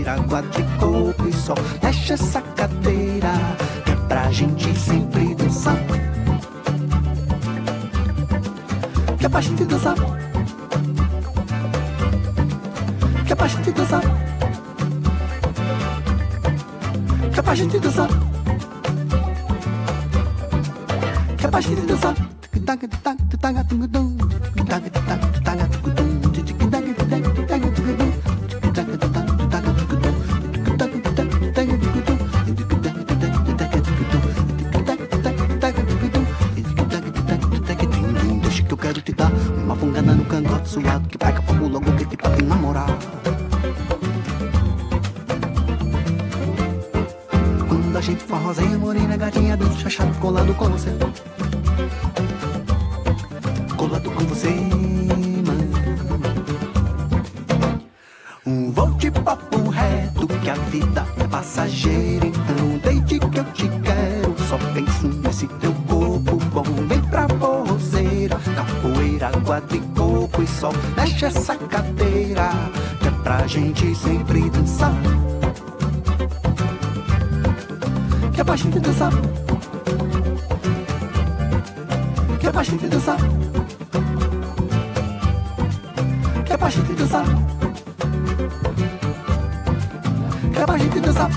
capoeira, água de coco e sol. Mexe essa cadeira, que é pra gente sempre dançar. Que é pra gente dançar. Que é pra gente dançar. Que é pra gente dançar. Que é pra gente dançar. Deixa que eu quero te dar uma fungada no cangote suado, que pega fogo logo que te pode namorar. Quando a gente for rosinha, morena, gatinha do chachado, colado com você. Colado com você, mano. Vou de papo reto, que a vida é passageira. Então desde que eu te quero, só penso nesse teu corpo bom. Vem pra forrozeira, capoeira, água de coco e sol. Mexe essa cadeira, que é pra gente sempre dançar. Que é pra gente dançar. Que é pra gente dançar. Que é pra gente dançar. Que é pra gente dançar.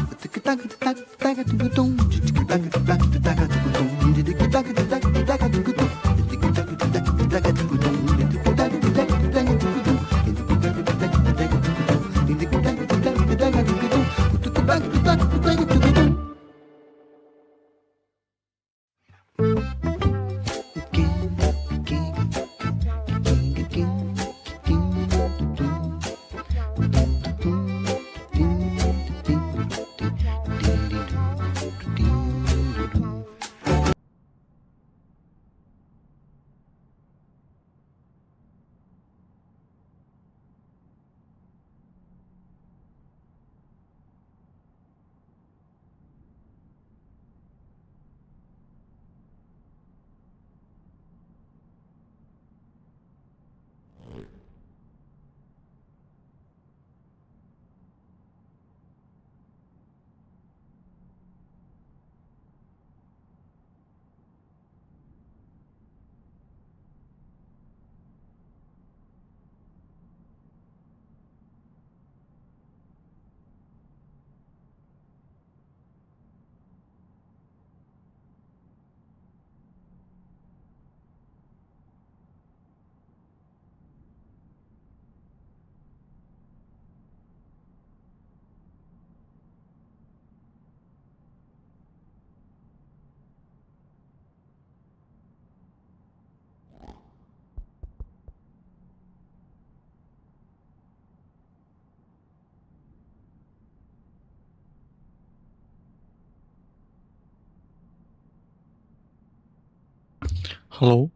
Hello.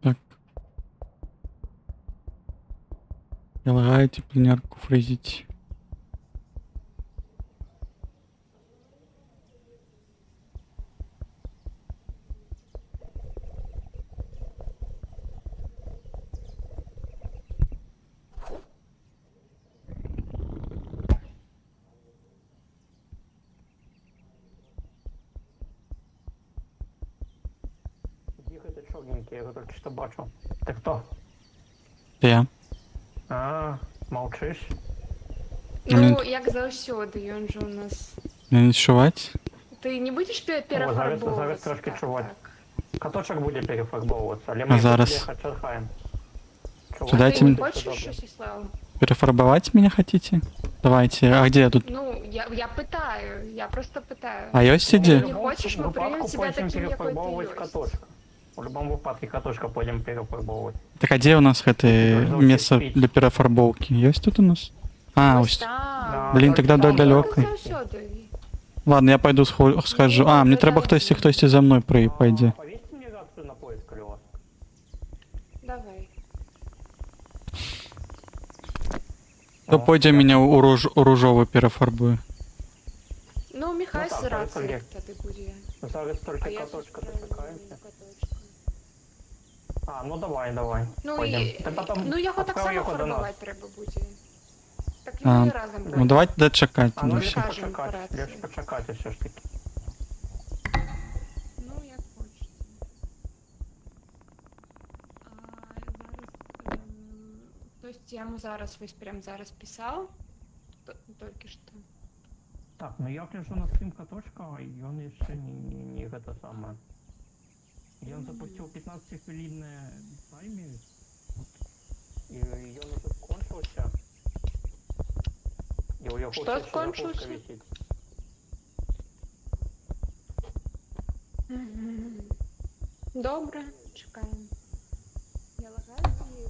Так. Прилагаете пленерку фрезить. Ти чорненький, я його тільки що бачу. Ти хто? Я. А, мовчиш? Ну, як завсёды, ён же у нас... Не відчувати? Ты не будешь Зараз перефарбовываться? трошки так, чувати. так? Каточок буде перефарбовуватися, але А ми зараз? їхати черхаємо. Що, дайте Ты не мне- хочешь, Ростислав? Перефарбовать меня хотите? Давайте. А где я тут? Ну, я пытаю, я просто пытаю. А есть Ты иди? не хочешь, мы примем тебя таким, какой ты перефарбовувати есть. каточка. У будь-якому випадку каточка потім перефарбовувати. Так а где у нас это место для перефарбовки? Есть тут у нас? А, Ось ось. там. Блин, тогда Там, далеко. Як завсёди. Ладно, я пойду схожу. А, мне треба хтось за мной пойди. Повісьте мені реакцію на поїзд, коли у вас. Давай. Кто пойде меня у ружовой перефарбує? Ну, Михай Ну так, сираться, так, як тоді буде. Зараз А тільки я каточка справлю дочекаємося. каточком. А, ну давай. Ну, Пойдем. і, Ти потім ну його так відправ само його до нас. фарбувати треба буде. Так А, люди разом Ну будуть. давайте дочекати. А ну Ну, ліпше все. Скажем, почекати, операцію. ліпше почекати все ж таки. Ну, як хочете. Хтось тему зараз, ось прям зараз писав? Тільки що. Так, ну я гляжу на стрим каточка, и он еще не это самое. И он запустил 15-хвилинный таймер, и он уже скончился. И у него Что все еще скончился? загрузка висит. Мгм. Добре, чекаємо. Я лагаю і...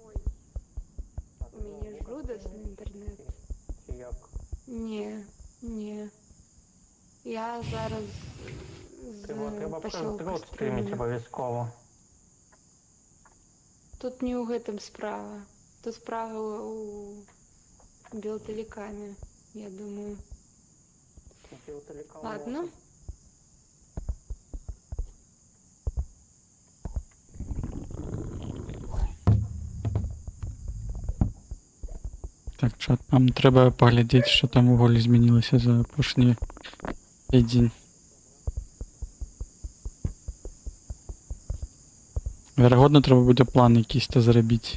Ой, у мене жудасний інтернет. Чи як? Ні. Я зараз Треба посілку прилад стримити стрімлю. обов'язково. Тут не у гэтым справа. Тут справа у Белтелекаме, я думаю. Ладно. Так, що нам треба поглядіти, що там у голі змінилося за апошні день. Вероятно, треба буде план якийсь то зробити.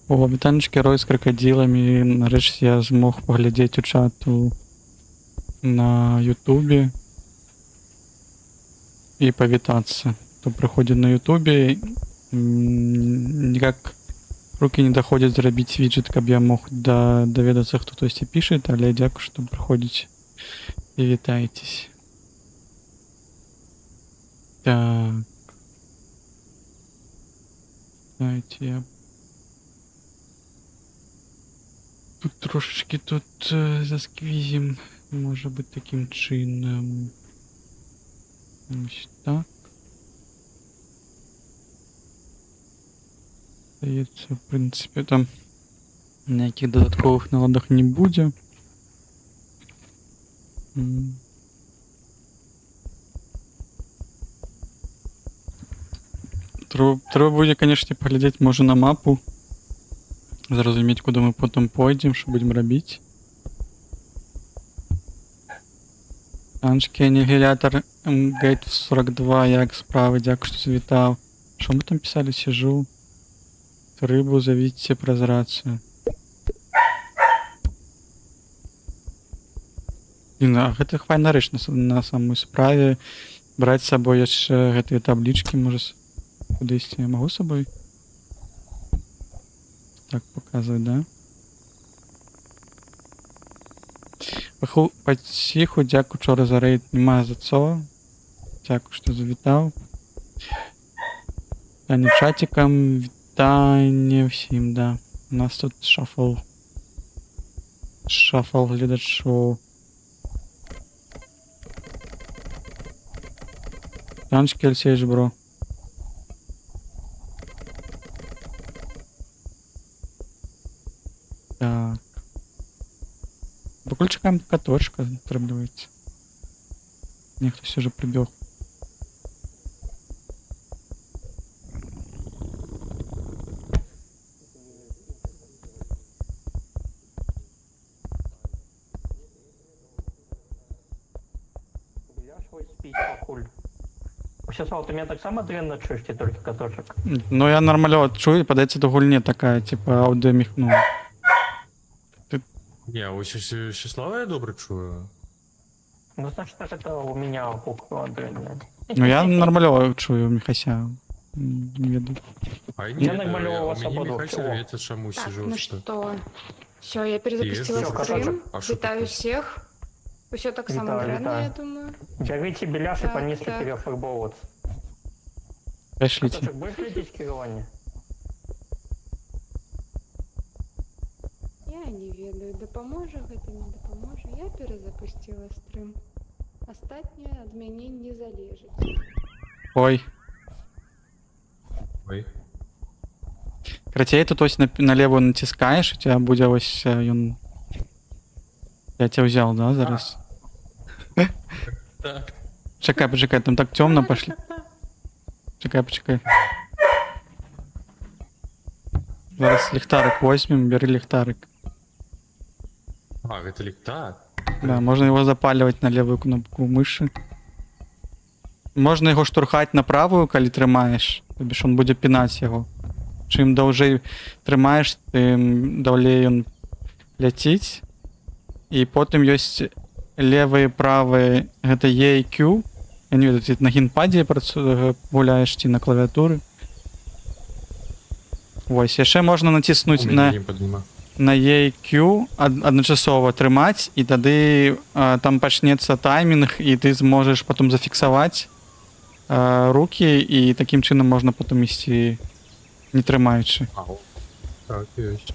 О, вітанечки, Рой з крокодилами. Нарешті я змог поглядіти у чату на Ютубі і повітатися. Хто приходить на Ютубі, ніяк руки не доходять зробити віджит, каб я мог довідатися, хто хтось пише, але дякую, що приходите і вітаєтесь. Так. Давайте я тут трошечки тут засквізім, може бути таким чином. Ось так. Здається, в принципі, там ніяких додаткових наладок не буде. Треба буде, конечно, поглядіти, може, на мапу. Зрозуміти, куди ми потім пойдемо, що будемо робити. Танчики, анігілятор, Гейт 42, як справи, дякую, що завітав. Що ми там писали? Сижу. Рибу завіть прозрацію. А гэта файна рэч на самой справе. Браць з сабой яшчэ гэтыя таблічкі, можа, кудысьці я магу з сабой? Так, показывать, да? Паціху, дзякую учора за рейд, нема за цо. Дзякую, што завітаў. Вітанне чатикам, вітанне ўсім, да. У нас тут шафл. Шафл гледачоў. Танчики, Алексеевич, бро. Так. Покуль чекаем каточка, требуется. Не, хтось уже прибег. Я ж ось спіть, покуль. Сясвал, ты меня так само дренно чуешь, ці тільки каточок? Ну я нормально чую, подається до гульні така, типа аудиоміх, ну. Ні, ось Сіслава я добре чую. Ну, значит, это у меня укладывание. Ну я нормальово чую Міхася. Не веду. А Я ні, намалював мені особо Михайло всього. говорить, що ми Так, сижу. ну что, все, я перезапустила Есть, стрим. а что Витаю такое? всех. Все так само Витаю, дренно, витаю. я думаю. Берите беляш и Так, понесли так. перефарбовываться. Пришліть. Каточек, будешь лететь, Кироване? Я не ведаю, допоможе гэта, не допоможе. Я перезапустила стрим. Остатнє ад мяне не залежить. Ой. Ой. Карацей, тут ось налево натискаєш, у тебе буде ось ён... Я тебя взял, да, зараз? Так. Чекай, почекай, там так темно пошли. Чекай, почекай. Зараз ліхтарик возьмем, бери ліхтарик. А, это ліхтар. Да, можна його запалювати на ліву кнопку миші. Можна його штурхати на правую, коли тримаєш, тобі ж він буде пінати його. Чим довше тримаєш, тим далі він летить. І потім є лівий, правий, гэта E і Q. Я не ведаю, ти на геймпаді гуляєш ці на клавіатурі. Ось, і ще можна натиснути на... Не поднимаю. на EQ одночасово тримати, і тоді там почнеться таймінг, і ти зможеш потім зафіксувати руки, і таким чином можна потім йти не тримаючи. А, о. Так, есть.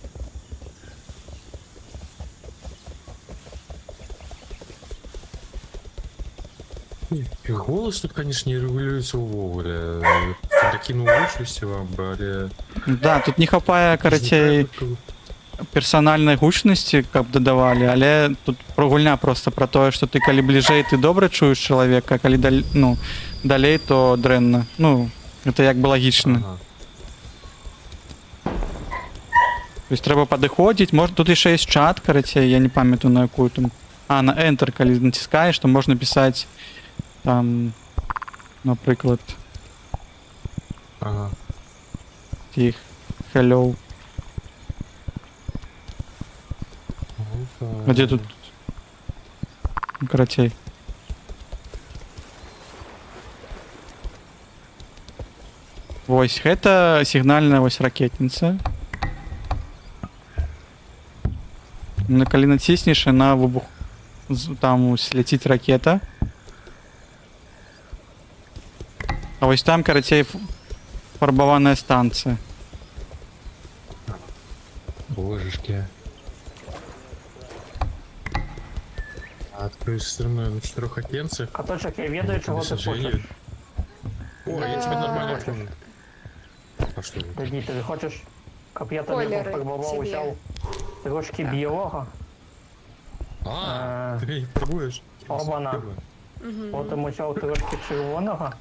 І голос тут, конечно, не регулюється увогуле. Докинув гучності вам, але... Да, тут не хапає, короче, персональної гучності, як б додавали, але тут прогульня просто про те, що ти коли ближей, ти добре чуєш чоловіка, а коли далей, то дренно. Ну, це якби логічно. Ага. Тобто треба підходити, може тут ще є чат, короче, я не пам'ятаю на яку там. А, на Enter, коли натискаєш, то можна писати там, наприклад, Ага. тих hello. А де тут? Короче. Ось, гэта сігнальная ось ракетніца. Ну, калі націснеш, на выбух там ось ляціць ракета. А ось там, карацей, фарбаваная станцыя. Божешки. А открою стороной на 4 окенцах. Каточек, я ведаю, чего ты хочешь. О, я тебя нормально понял. А что? Тоді ти хочеш, щоб я тобі Кольори пофарбував, собі. взяв трошки білого, А, ты меня не пробуешь? Обана. Потім взяв трошки червоного.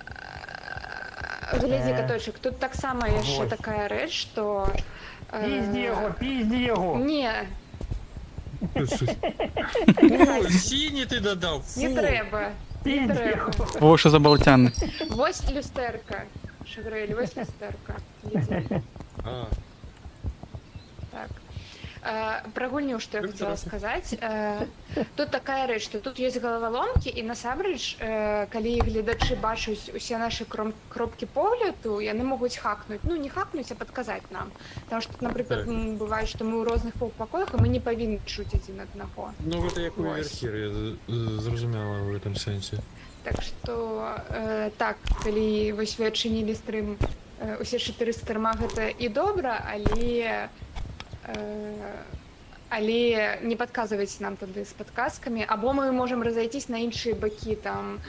Гляди, Е. Каточек, тут так само є ще Вот. така реч, що... Пізді його! Ні, Ой, синий ты додал, фу. не треба. Не Пізді треба. його! О, що за болтян. Ось люстерка. Шагрель, ось люстерка. Гляди. А, Так. Про гульню, что я хотела сказать. Тут такая рэч, что тут есть головоломки, і насамрэч, калі гледачы бачаць усе наши кропкі погляду, яны могуць хакнуть. Ну, не хакнуть, а подказать нам. Потому что, например, Так. бывает, что мы ў розных пакоях, і мы не павінны чуць адзін аднаго. ну это як у Ось. Верхір, я зрозумела в этом сенсе. Так что, так, калі вось вы адчынілі стрым, усе 4 стрыма гэта і добра, але не подказывайте нам тады з подказками, або мы можем разойтись на іншыя бакі там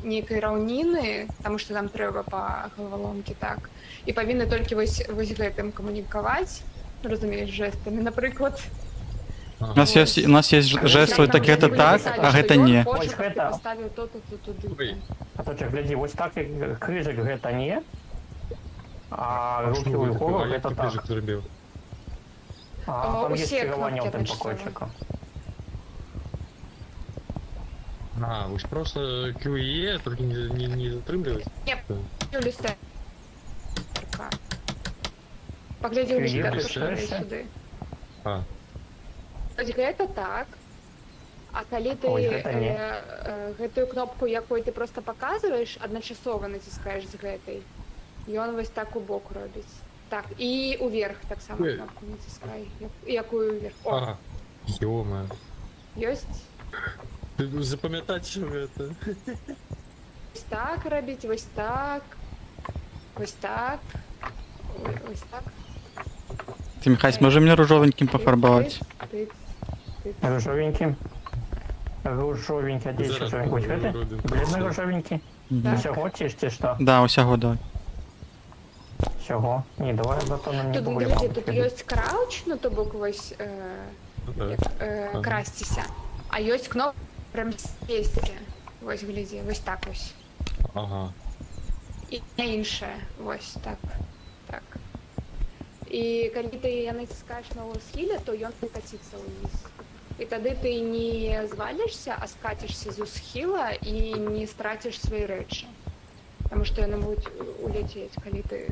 нейкай раўніны, потому что нам трэба па головоломке, так, і павінны толькі вось гэтым камунікаваць, разумееш, жэстамі, напрыклад. У нас есть жесты, так это так, а гэта не. Ось гэта. Поставіў то-то, туды. Ой. Каточек, гляди, ось так крыжик гэта не, а А руки что у вы Егора такой это маленький так. прыжик зробив? А там есть Усе керование кнопки у тем одночасово. покойчика. А, ось просто Q и E, только не затрымливать. Люстерка. Поглядзі ў Є люстерку, люстерка? сюды. А, Вроде это так. А калі ты Ой, гэта не. гэтую кнопку, якой ты просто паказваеш, адначасова націскаеш з гэтай, ён вось так у бок робіць. Так, і уверх таксама Ой. кнопку націскай. Якую уверх? О, А, ё-моё. ёсць. Ты запамятаць, що гэта? Вось так рабіць, вось так. Вось так. Ось так. Ти, Михась, може мене ружовеньким пофарбувати? Тыц, тыц. Ружовенький. Ружовенький, а де ще ружовенький? Ось гэта? Бледный ружовенький. Угу. Всього чи що? Да, усього давай. Всього? Ні, давай зато нам не Тут, будемо. глядзі, тут ёсць крауч, ну то бок вось Ну так. Ага. красціся. А ёсць кнопка прям сесці. Вось глядзі, вось так вось. Ага. І не іншае, вось так. Так. І калі ты я націскаеш на схіле, то ён покаціцца ўніз. І тады ты не звалішся, а скацішся з схіла і не страціш свае рэчы. Таму што яны будуць уляцець, калі ты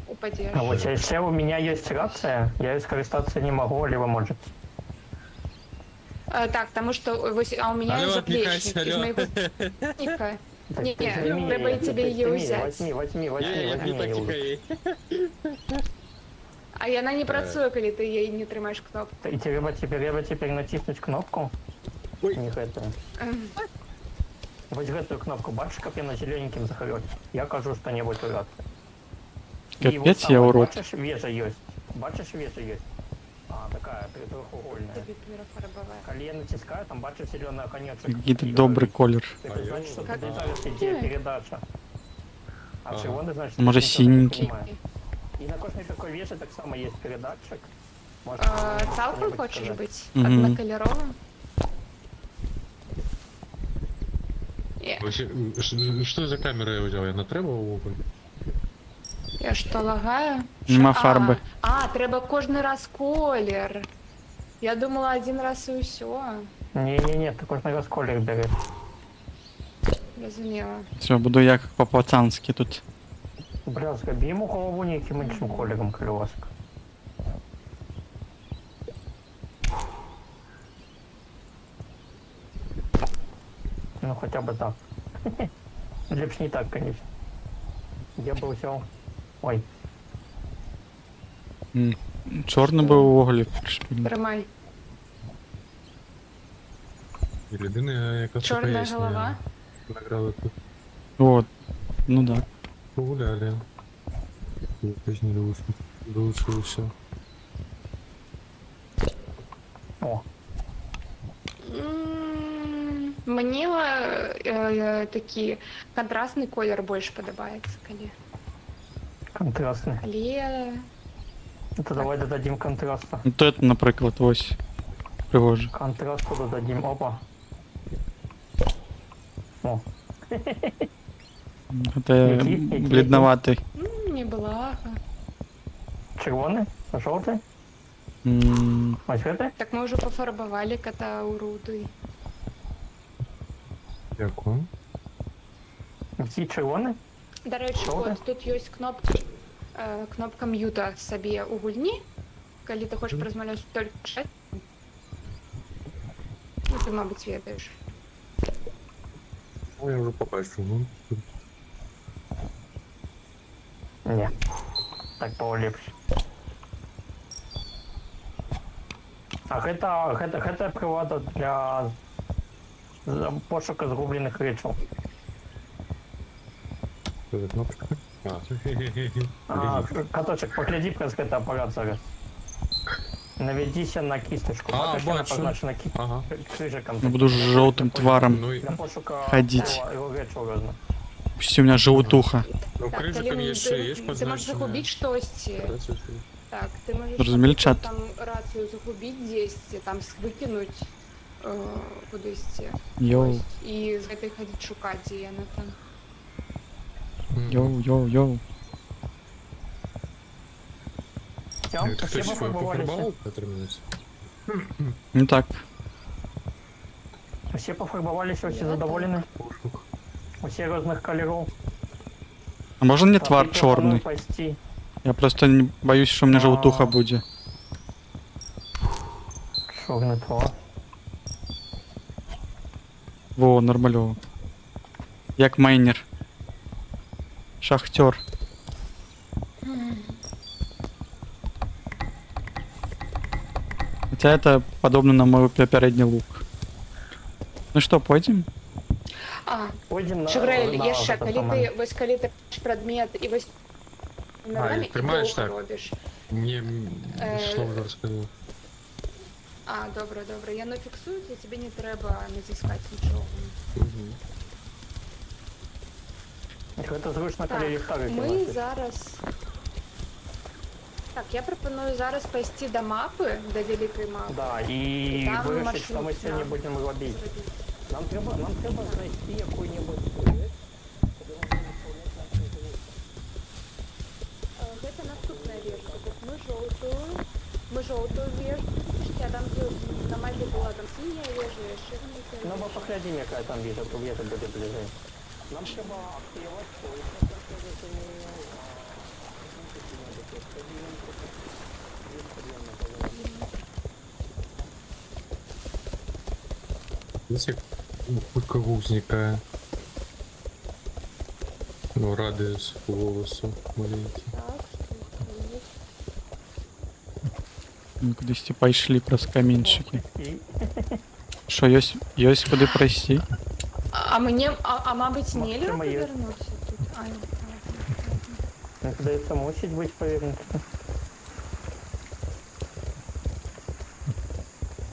упадзеш. А вот если у меня есть рация, я ей скористаться не могу, или вы можете? Так, таму што вось, а у меня Алло, заплечнік Михась, из алло. моего заплечника. Так, Не, возьми, треба и тебе ее возьми, взять. Возьми, Я возьми, так её. і А яна не працуе, калі ты їй не тримаєш кнопку. И треба теперь натиснуть кнопку. Ой. Не эту. Вот эту кнопку бачишь, как я на зелененьким захорёл. Я кажу что-нибудь у рации. Капець, я урод. Бачишь, вежа есть. Бачишь, вежа есть. А, такая, трехугольная. Тобі перефарбовая. Коли я натискаю, там бачишь зеленый конечек. Який тут добрий колір. Это значит, что Как? тут зараз идея передача. А Ага. червоный, значит, Може, ты ничего не синенький. понимаешь. И на кожній такой вежі так само есть передатчик. Может, Цалком что-нибудь хочеш сказать? бути? Мгм. Однокольоровим? Вообще, що за камера я взяв? Я не треба увогуле? Я що, лагаю? Нема Що? фарби. Треба кожен раз колір. Я думала один раз і все. Не-не-не, ты кожный раз колер бери. Розуміла. Все, буду як по-пацанськи тут. Бля, згаби йому голову неким іншим колером колеска. Ну хотя бы так. Лепш не так, конечно. Я бы взял. Ой, Чорний би у оглі пришпільний. Тримай. І людина, яка Чорна пояснює. голова. Награли тут. От. Ну так. Погуляли. Пізні долучилися. о, Мені такий контрастний колір більше подобається, коли. контрастный. Коли Это давай додадим контраста. Ну то це, наприклад, ось. Пригоже. Контрасту додадим. Опа. О, Це Який? блідноватий. неблага. червоний? Жовтий? М, Ось это? Так ми вже пофарбували кота у рудий. Дякую. Який червоний? До речі, Що от це? тут є кнопка м'юта собі у гульні. Коли ти хочеш порозмовляти тільки чат. Ну, ти, мабуть, ведаєш. Ну, я вже побачив, ну. Ні. Так полегче. А гэта прилада для пошука згублених речей. Що за кнопочка? А, каточек, погляди през гэта апарат зараз. Наведися на кисточку. А, Бачиш, вона бачу. позначена Ага. крижиком. Я буду жовтим тваром. Ну, і- Для пошука Ходить. речей разных. Пусти у мене животуха. ну Так, крижиком Калін, є ще, є ж ти можеш позначення. загубити щось. Так, ти можеш Зрозуміли, наприклад, чат? там рацію загубити десь, там викинуть кудись. Йоу, Ось, і з цієї ходити шукати, де вона там. йоу, йоу, йоу. Все, Хтось все пофарбовались. пофарбував, отрималось? Ну так. Все пофарбовались, все Я задоволены. Пошук. Все разных колеров. А може не твар Попробуй чорний? спасти. Я просто не боюсь, що у мене животуха буде. Чорний твар. Во, нормальово. Як майнер. Шахтер. Хотя это подобно на мой передний лук. Ну что, пойдем? А, Пойдем на... Шагрель, на яшчэ, гэта калі самае. ты, вось калі ты бачыш прадмет і вось ногамі, і прымаеш доўга так? робіш. Мне Э, что вы рассказали? А, добра, добра. Яно фіксуецца, тебе не трэба націскаць нічога. Гэта зручна, Так, калі ліхтарыкі мы носіць. зараз... Так, я прапаную зараз пайсці да мапы, да вялікай мапы. Да, і Там вирішити, маршрут, що ми сьогодні да. будемо робити. Зрабіць. Нам треба знайти який-небудь проєкт, куди ми будемо вставляти наші звуки. Гэта наступная вежа. Так, мы жоўтую вежу, а там дзе на мапе была там сіняя вежа, яшчэ нейкая Ну, ми вежа. поглядимо, яка там вежа, то вежа буде ближче. Нам треба активувати поїзд. Видите, кого возникает. Ну, радиус волосу маленький. Так, што есть. Мы кудысьці пайшлі праз каменьчыкі. І Що, ёсць куди прайсці? А мне, мабыць, нельга Магчыма, ёсць. павярнуцца тут? Ай, мені здається, мусить бути повернуто.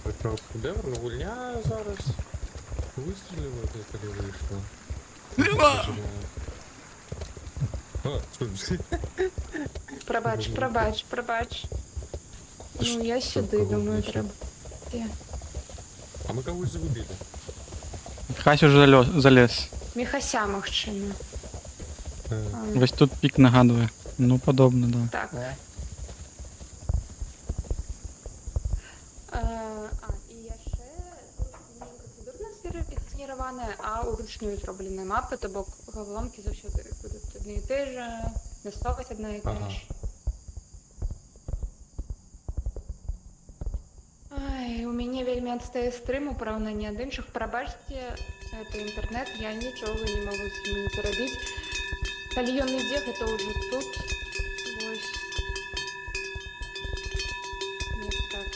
Это шедевр, ну гульня зараз. Выстрелила, коли вийшла. А, слушай. Прабач. Ну, я сюди, кого думаю, знайшов? треба. А мы кого загубили? Хась уже залез. Міхася, магчыма. А, Вось тут пік нагадує. Ну, подобно, да. Так. Не? І яшчэ тут не працэдурна перафіксіраваная, а ўручную зробленая мапа, то бок галоўкі заўсёды будуць адны і тыя жа, мясцовасць адна і тая Ага. ж. Ай, у мяне вельмі адстае стрым у параўнанні ад іншых. Прабачце, это інтэрнэт, я нічога не магу з ім зрабіць. Калі ён ідзе, гэта ўжо тут. Вось. Не так.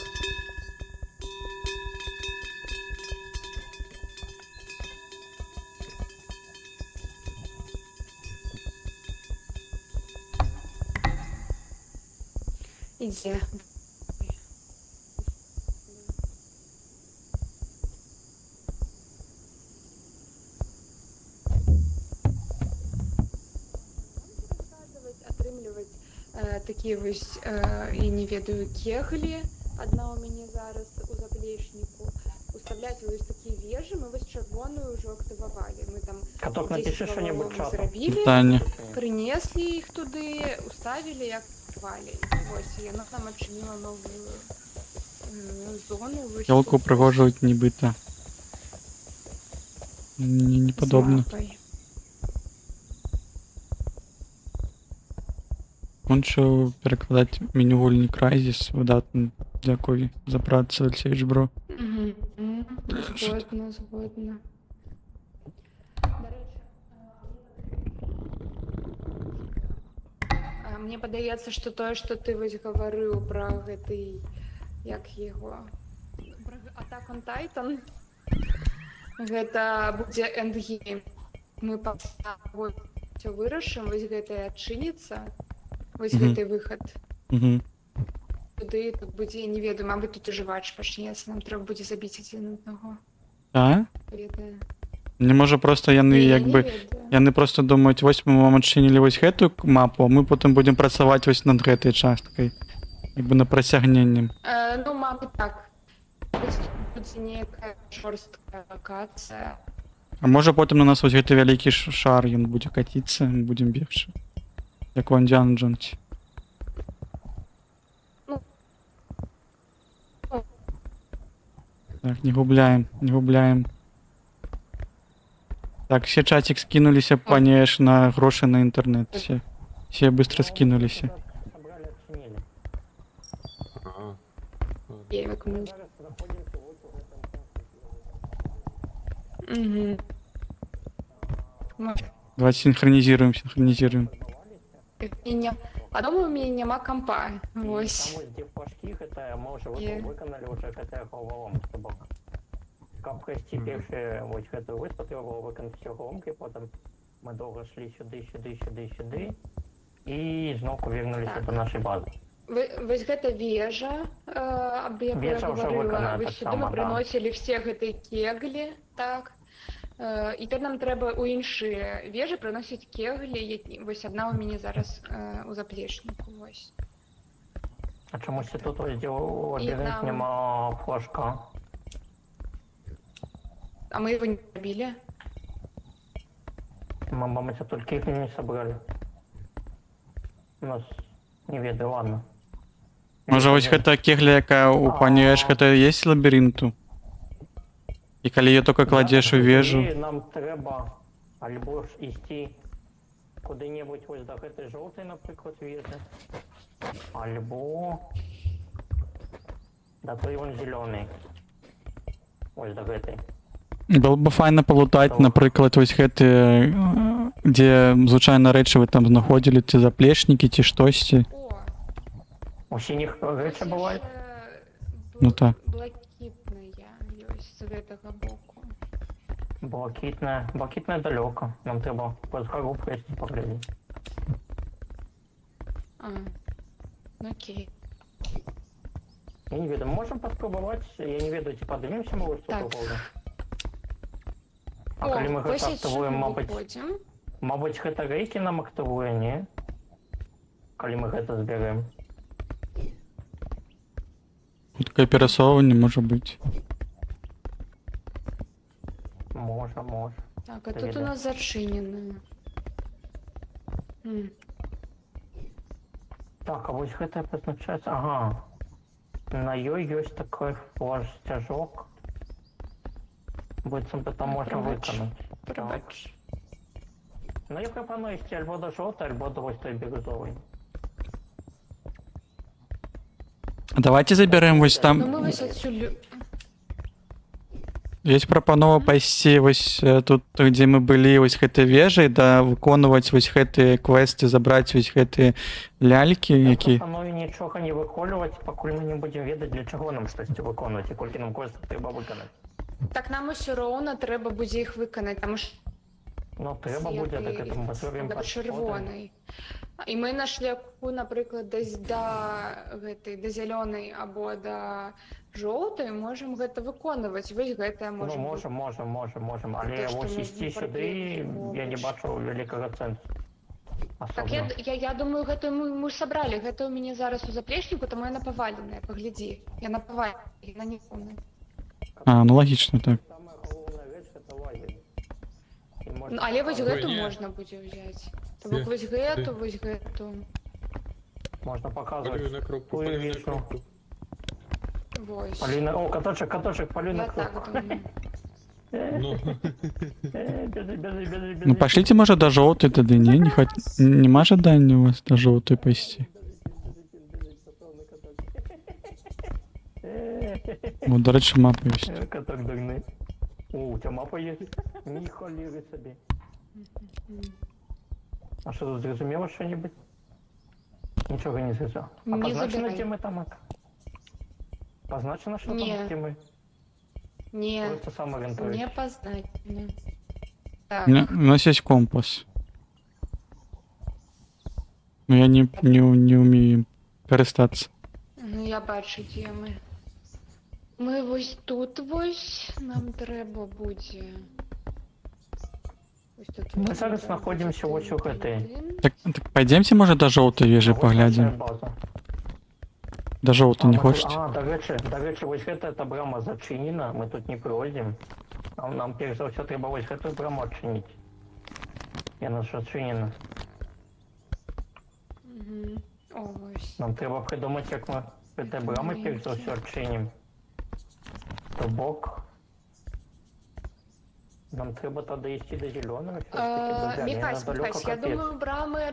Ідзе. Атрымліваць такія вось, я не ведаю, кеглі. Адна ў мяне зараз у заплечніку. Уставляць вось такія вежы, мы вось чырвоную ўжо актывавалі. Мы там Каток, 10 напиши что-нибудь галавоў чатом. зрабілі, Пытанне. прынеслі іх туды, уставілі, як актывавалі. Вось, і яно нам адчыніла новую зону. Вось Ёлку тут прыгожваюць нібыта. Не з падобна. мапай. Кончыў перакладаць меню гульні Crysis. Выдатна. Дзякуй за працу, Алексей Бро. Мгм. Згодна. Дарэчы, мне падаецца, што тое, што ты вось гаварыў пра гэты, як яго, пра Attack on Titan, гэта будзе эндгейм. Мы ўсё вырашым, вось гэта адчыніцца, вось гэты выхад. Угу. Туды тут будзе, я не ведаю, мабыць, тут ужывач пачнецца, нам трэба будзе забіць адзін аднаго. А? Ведаю. Не можа проста яны Я як не бы... ведаю. Яны просто думаюць, вось мы вам адчынілі вось гэтую мапу, а мы потым будзем працаваць вось над гэтай часткай. Як бы на працягненнем. Ну, мабыць, так. Будзе нейкая жорсткая лакацыя. А можа потым на нас вось гэты вялікі шар, ён будзе каціцца, мы будзем бегчы. Як у Індіана Джонсе. Так, не губляем. Так, все чатик скинулись, панеш, на гроши на интернет. Все быстро скинулись. Собрали, отчинили. Ага. Як ми... Зараз знаходимося ось у этом Угу. Давайте синхронизируем. А дома у меня нема компа. І Ось. там ось де флажки, гэта мы уже Є. виконали уже гэта головоломку з тобою. Каб пройти перше, ось гэту виспати, було виконати всю головоломку, і потім ми довго йшли сюди. І знову повернулися Так. до нашої бази. Вось гэта вежа, аб якой я Вежа ўжо гаварыла. выканана Вось сюды таксама, мы да. прыносілі все гэтыя кеглі, так. І тепер нам трэба ў іншыя вежы прыносіць кеглі, вось адна ў мяне зараз у заплечніку, вось. А чомусь тут ось де лабіринт нам- нема флажка. А мы его не робілі? Мы, мабуть, тільки їх не собрали. У нас не ведаю, ладно. Може, ось гэта кегля, яка у пані Эш, гэта і есть лабіринту? І калі її тільки кладеш у вежу, І нам треба альбо ж ісці куди-небудь ось до гэтай жовтої, наприклад, вежі. Альбо до той вон зелений. Ось до гэтай. было б файна полутаць, напрыклад, вось гэты, дзе звычайна рэчы вы там знаходзілі, ці заплечнікі, ці штосьці. О, У синіх рэчы бываюць? Ну так. Блакітная ёсць з гэтага боку. Блакітная далёка. Нам треба праз гару пройсці паглядзець. А, ну окей. Я не ведаю, можем паспрабаваць, я не ведаю, ці падымемся мы вось тут Так. у гору. А О, калі мы вось гэта адсюль актывуем, выходзім. мабыць, гэта рэйкі нам актывуе, не? Калі мы гэта збярэм. Хуткае перасоўванне можа быць. Можа. Так, а Та тут у відно. нас зачынена. Так, а вось гэта пазначаецца... Ага. На ёй ёсць такой флаж-сцяжок. Быццам бы там можна Прабач. выканаць. Прабач. Ну, я прапаную ісці альбо до жоўтай, альбо до вось той бірюзовай. Давайте забярэм вось Ну там. мы вось адсюль... Ёсць прапанова пайсці вось тут, дзе мы былі, вось гэтай вежай, да выконваць вось гэтыя квесты, забраць вось гэтыя лялькі, Я які... прапаную нічога не выконваць, пакуль мы не будзем ведаць, для чаго нам штосьці выконваць, і колькі нам квестаў трэба выканаць. Так нам усё роўна трэба будзе іх выканаць, таму што Ну, трэба будзе, так это мы зробім да чырвонай. І мы на шляху, напрыклад, да зялёнай або да жоўтай можам гэта выконваць. Вось гэтая Ну, можа быць. можам, але То, што вось мы ісці не сюды, паглядзім, я не бачу вялікага сэнсу. Так я думаю, гэта мы ж сабралі. Гэта ў мяне зараз у заплечніку, таму яна паваленая. Паглядзі. Яна паваленая, яна не поўная. А, ну лагічна, так. Самая галоўная рэч — гэта лагерь. І Ну, можна але вось паказваць- гэту не. можна будзе ўзяць. То бок вось гэту. Можна Полюю паказваць на кропку, тую полюю на вежу. кропку. Вось. Поліна, о, каточек, полюй на Я так кропку. думаю. Ну, Бежи. Ну пашліце, можа, да жоўтай тады, не? Нема жадання у вас да жоўтай пайсці? Ну, до рэчы, мапа ёсць. Каток дурны. О, у тебя мапа есть? Ні холери собі. А що тут зрозуміло що-небудь? Нічого не зрозуміло. А Не позначено, забирай. де ми там? Позначено, що там, Ні. де ми? Не, Просто сам орієнтуюсь. не позначено. Так. У нас есть компас. Но я не умею користатися. Ну я бачу, де ми. Ми ось тут ось, нам треба буде. Ось тут. Ми зараз знаходимося ось у гэтай. Так пойдемте, може, до жовтої вежі А ось поглядим. наша база. До жовтої не ми тут- хочете? А, до речі, ось гэта брама зачинена, ми тут не пройдемо. Нам перш за все треба ось гэту браму відчинити. І вона ж зачинена. Угу. О, ось. Нам треба придумати, як ми гэтай брами перш за все відчинимо. То бок. Нам треба тогда идти до зеленого. всё-таки, Міхась, недалеко Міхась, я капец. думаю, брамы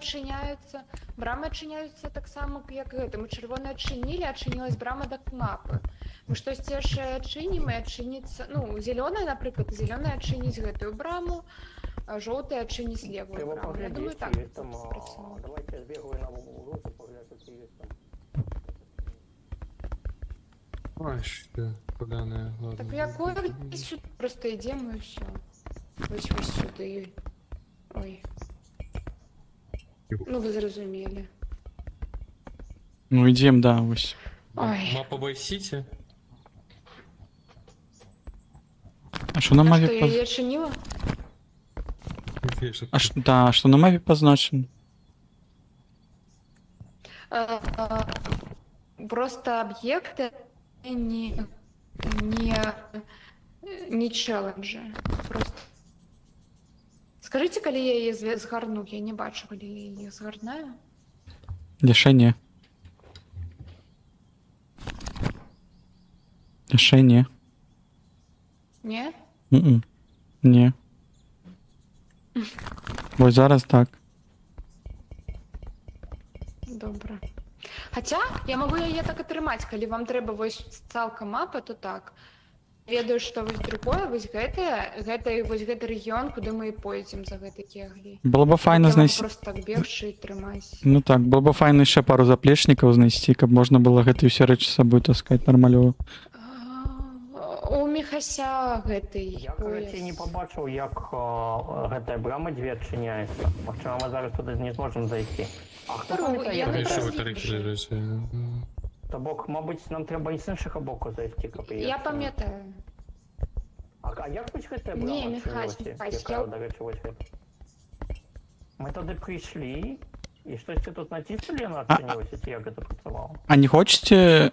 адчыняюцца таксама, як гэта. Мы чырвоны адчынілі, адчынілась брама да мапы. Мы штосьці яшчэ адчынім і адчыніцца... Ну, зелёная, напрыклад, зелёная адчыніць гэтую браму, а жоўтая адчыніць левую Треба браму. Я думаю, поглядеть, так. есть там, спрацуе. давайте я сбегаю на улицу, погляжу, какие есть там. Ой, что, поганое, ладно. Так якое сюди просто йдемо і все. Ось сюди. Ой. Ну, ви зрозуміли. Ну ідем, да, ось. Ой. Мапа Vice-City? А що на А мапі що, я її чинила? А да, що на мапі позначено? Просто объекты не челленджи. Просто. Скажите, коли я її згарну, я не бачу, коли я її згарнаю. Ще ні. Ще ні. Ні? М-м. Ні. Ось зараз так. Добре. Хаця, я могу яе так атрымаць, калі вам трэба вось цалкам мапа, то так. Ведаю, што вось другое, вось гэты рэгіён, куды мы і пойдзем за гэтай кеглей. Было б файна Я могу знайсці. просто так бегчы і трымаць. Ну так, было б файна яшчэ пару заплечнікаў знайсці, каб можна было гэтыя ўсе рэчы з сабой таскаць нармалёва. У Міхася гэтай Я, короче, не побачив, як гэтая брама дзве адчыняецца. Магчыма, мы зараз туды не зможам зайти. А хто Ну, памятае, я як не гэта? Решил знаю. тариф лежать. То бок, мабуть, нам треба і з іншага боку зайти, каб її Я адчыніць. памятаю. А як вось гэтая брама Не, Михась, адчынілася? Михась, Якая, я- до речі, вось гэта? Мы туди прийшли, і штось тут натиснули, і вона адчинилася, ці як гэта працавало? А не хочете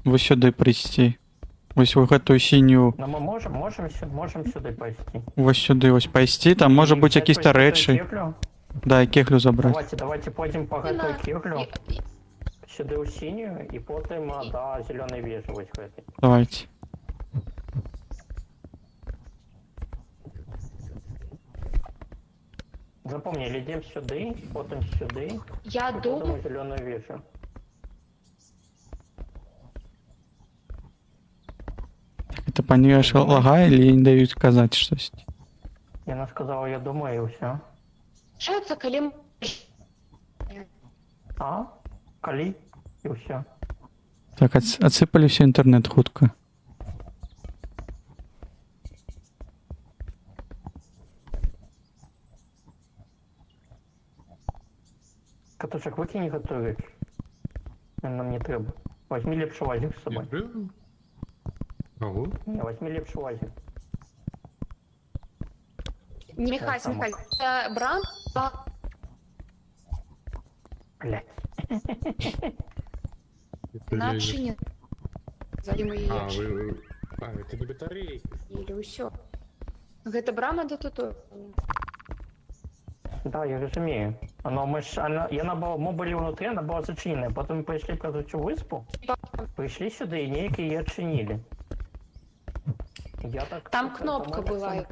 вось сюди прийти? Ось у гэтую синюю, Ну, ми можем сюди пойти. ось сюди ось пайсці, там може бути якісь та речі. Да, і кеглю забрати. Давайте пойдем по Не гэтай надо. кеглю, сюди у синюю, і потім до зеленої вежі ось гэтай. Давайте. Запомнили, йдемо сюди, потім сюди, Я і потім думаю, у зеленую вежу. Это по ней аж лагає, или не дають казати щось? Яна сказала, я думаю, і все. що це, коли ми- А? Калі? І все. Так, отсыпали все інтернет хутко. Катушек, викинь готові речі. Нам не треба. Возьми лепший лазик з собою. Ого. Не, возьми лепший лазик. Не Міхась, там. Міхась. Брам, Блять. начине. Залі ми її А, вы... А, это не батарейки. или ўсё. Гэта брама да тут. Да, я разумею. Но мы ж, яна была, мы были внутри, она была зачинена. Потом мы пришли в цю виспу, пришли сюда и некие ее отчинили. Я так... Там тому кнопка я так була. само-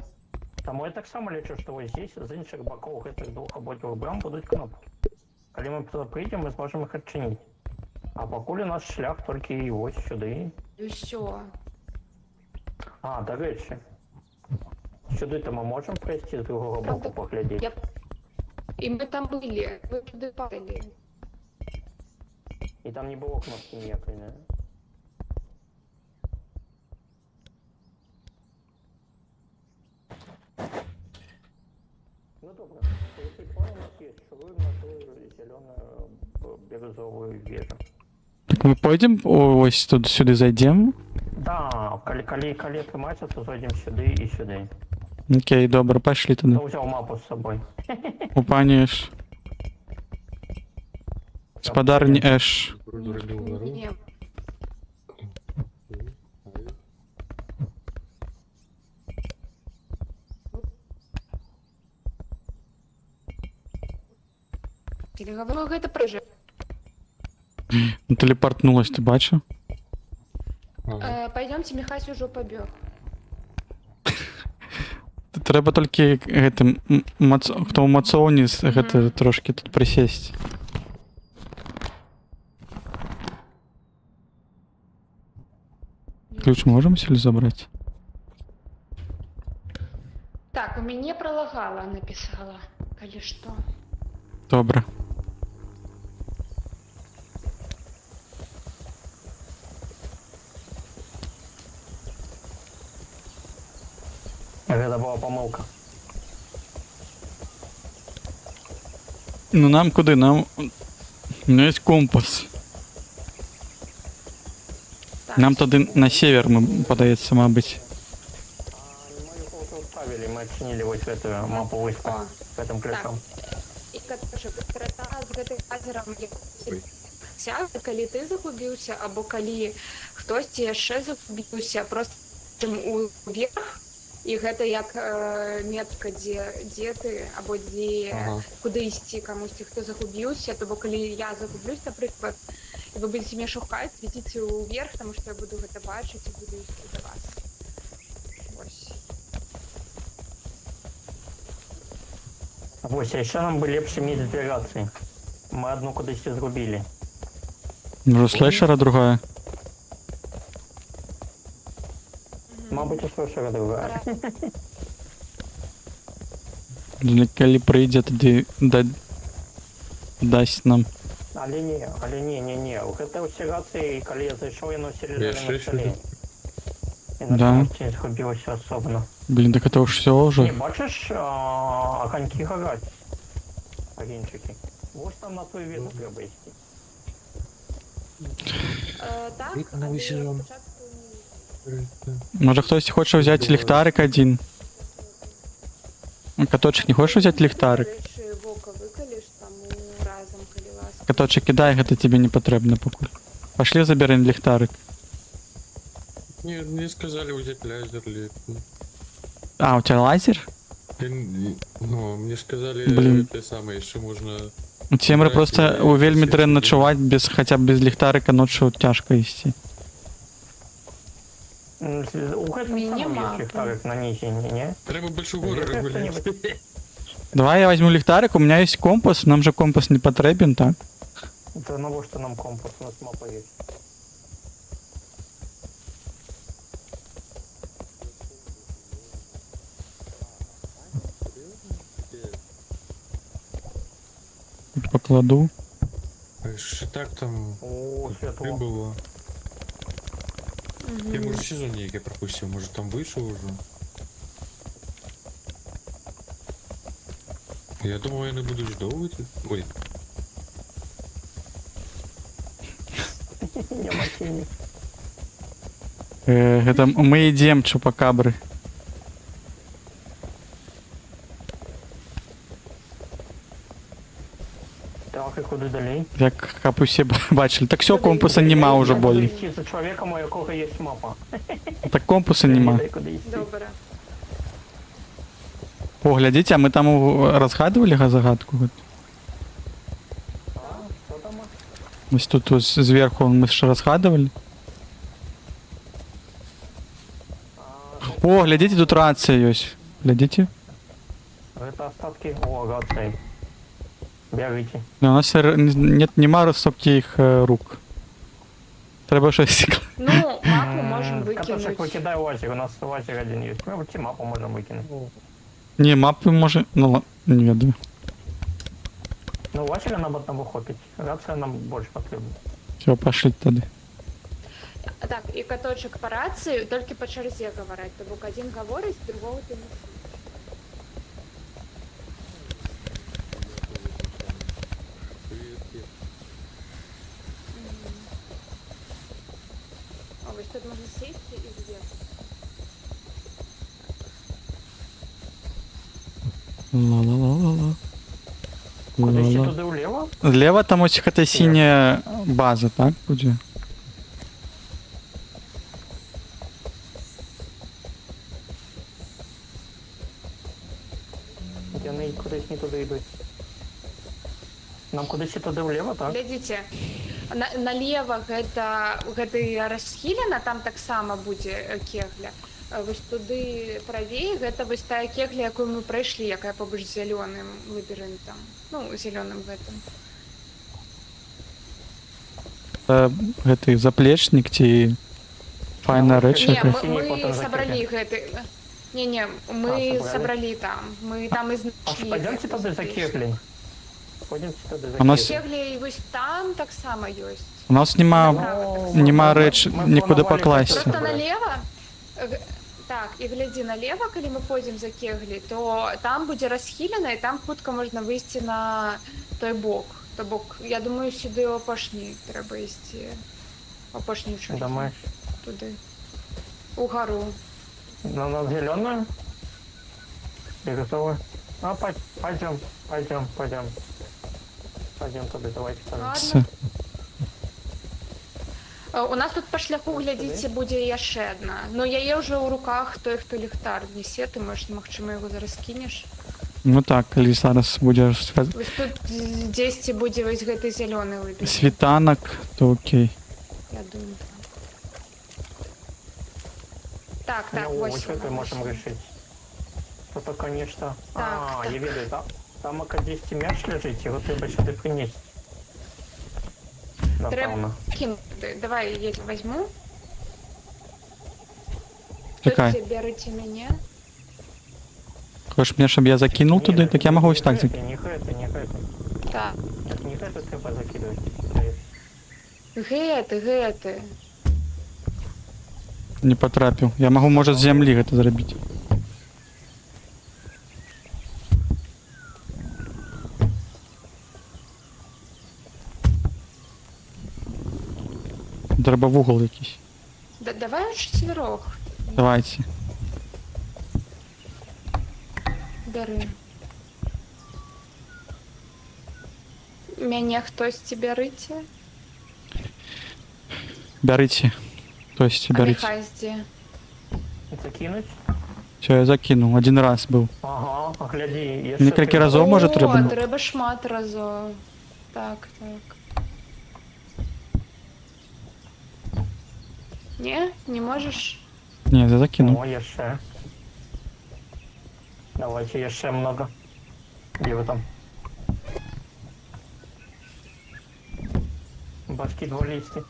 Тому я так само лічу, що ось здесь, з інших боків гэтых двох ободів брам будуть кнопки. Коли ми туди прийдемо, ми зможемо їх відчинити. А покуль у нас шлях тільки ось сюди. І ўсё. А, до речі. Сюди-то ми можемо пройти з другого Правда, боку поглядіти. Я... І ми там були, ви туди падали. І там не було кнопки ніякої, не? Ну добре, який план у нас є? Шуруємо на ту зелену бірюзову вежу. Так ми пойдемо, ось тут сюди зайдемо. Да, коли тримається, то зайдемо сюди і сюди. Окей, добре, пошли туди. Хто взяв мапу з собою? Упані Еш. Господарні Еш. Вроде угору. Ні. Ти говорила, гэта прыжы. Телепортнулась, ти бачив? Ага. Пойдем Пойдемте, Михась уже побег. Треба толькі гэтым хто ў мацоўні гэта трошки тут прысесть. Ключ можем сюда забрать? Так, у мяне пролагала, написала, калі што. Добра. Гэта была помылка. Ну нам куды? Нам... У меня есть компас. Так, Нам тады на север, падаецца, мабыць. Мы его отправили, мы оценили вот эту мапу выспы О, с этим ключом. і каташек, страта з гэтым азерам, як калі ты загубіўся, або калі хтосьці яшчэ загубіўся, просто уверх, і гэта як метка, дзе ты, або дзе, куды ісці камусьці, хто загубіўся, то бо калі я загублюсь, напрыклад, і вы будете мяне шукаць, ідзіце ўверх, таму што я буду гэта бачыць і буду ісці да вас. Вось. Вось, а еще нам бы лепше міць збірацыі. Мы одну кудысьці зрубілі. Может, слэшера другая? Мабуть, і слушай, другая. Калі прыйдзе, тады дасць нам. Але не. Гэта ўсе рацыі, калі я зайшоў, яно ўсе лежалі на столе. І на Да. камусьці згубілася асобна. Блин, так это уж все Не, уже. бачиш, огоньки горять. Огончики. Вот там на той візу треба йти. Так, Вікна але висіжом. спочатку Может, хтось хоче взять ліхтарик один? Каточек, не хочешь взять ліхтарик? речі вока викаліш, тому разом, коли ласка. Каточек, кидай, это тебе не потрібно покуль. Пошли заберем ліхтарик. Не, мне сказали взять лазер или... А, у тебя лазер? Ну, мне сказали, Блин. это самое, еще можно... У Тімри Да, просто я у вельми чесно дрен не ночувати без, хоча б без ліхтарика ночью тяжко йти. У гэтага Мені самого мапа. есть ліхтарик на низі, не? Треба больше горы Где гулять. кто-нибудь? Давай я возьму ліхтарик, у меня есть компас, нам же компас не потребен, так? Да ну что нам компас, у нас мапа есть. Покладу. Что так там О, светло. было? Я, может, сезон некий пропустил, может, там вышел уже? Я думал, я не буду ждать. Ой, Я мочильник. Это мы идем, чупакабры. Так, і куди далі? Як усі бачили. Так все, компаса нема уже Я буду болі. йти за чоловіком, у якого є мапа. Так компаса нема. Куди йти? Добре. О, глядите, а мы там разгадывали загадку? А, що там? Мы тут вот сверху мы же разгадывали. О, глядите, тут рация есть. Глядите. Это остатки. О, раций. Бягайте. У нас нема високих рук. Треба щось. Ну, мапу можемо Каташек викинути. викидай лазер, у нас лазер один є. Ми ці мапу можемо викинути. Не, мапи може. Ну ладно, не веду. Ну, лазера нам одного хопить. Рація нам більше потрібна. Все, пошли тоді. Так, і каточок по рації, тільки по черзі говорить. Тобто один говорить, другого ти не слухаєш. А ось тут можна сісти і з'їхати. Ла-ла-ла-ла-ла. Куди ще Ла-ла. туди вліво? Зліва там ось якась синя база, так? Буде? Вони кудись не туди йдуть. Нам кудись туди вліво, так? Глядите, Налево гэта і расхілена, там таксама будзе кегля. Вось туды правей, гэта вось тая кегля, якую мы прайшлі, якая побач з зялёным лабірынтам. Ну, зялёным гэтым. Гэты заплечнік ці файная рэч Не, якась? мы сабралі гэты... Не, мы сабралі там. Мы там і знайшлі. Пойдемте туди за кеглей. Пойдемте туди за У нас- кеглей. Кеглі і вось там таксама ёсць. У нас нема рэч нікуди пакласці. Просто налево... Так, і глядзі налево, калі мы пойдзем за кеглі, то там будзе расхілена, і там хутка можна выйсці на той бок. То бок, я думаю, сюди апошні трэба ісці. Апошнюю чаргу. Думаешь? Туди. Угару. На нас зеленую? Ты готовы? Пойдем. Пойдем туда, давайте там. Все. У нас тут па шляху, глядзіце, будзе яшчэ адна. Но яе ўжо ў руках той, хто ліхтар несе, ты можаш, магчыма, яго зараз кінеш. Ну так, калі зараз будзе Вось тут дзесьці будзе вось гэты зялёны лабірынт. світанак, то окей. Я думаю. Так, Ну, вось вот это вона, можем вось. решить. Это, конечно... Так, я веду, там ока 10 мяч лежить, его треба сюда принести. Напевно. Кинути. Давай я возьму. Чекай. Тут берите меня. Хочеш мені, щоб я закинув туди, так я можу ось так закинути. Не это. Так. Не это треба закидывать. Гэты. Не потрапив. Я можу, може, з землі гэта зробити. Треба вугол якийсь. Давай четверох. Давайте. Бери. Мяне хтось берите. Берите. То есть берите. Нехай здзе. Закинуть? Все, я закинув. Один раз був. Ага, гляди. Некалькі разоў, може, трэба? Трэба шмат разоў. Так. Не можеш? Ні, я закинув. О, еще. Давайте еще много. Где вы там? Башки двулисти.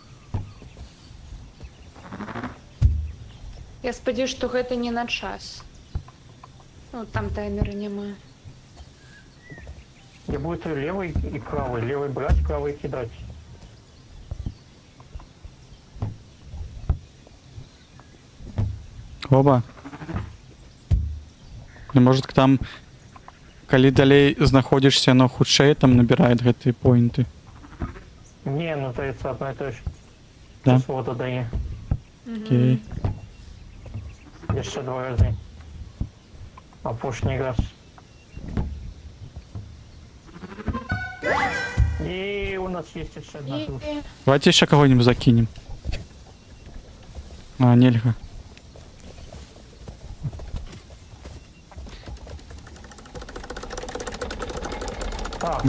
Я спадзяюсь, што гэта не на час. Ну, там таймера няма. Я буду левый и правый. Левый брать, правый кидать. Оба. Ну, может, там, калі далей знаходзішся, но хутчэй там набірае гэтыя поінты. Не, ну то это одно и то же. Да. Свода дає. Окей. Еще 2 рази. Опушний раз. И у нас есть еще одна. І... Давайте ще кого-нибудь закинем. А, нельга. Так,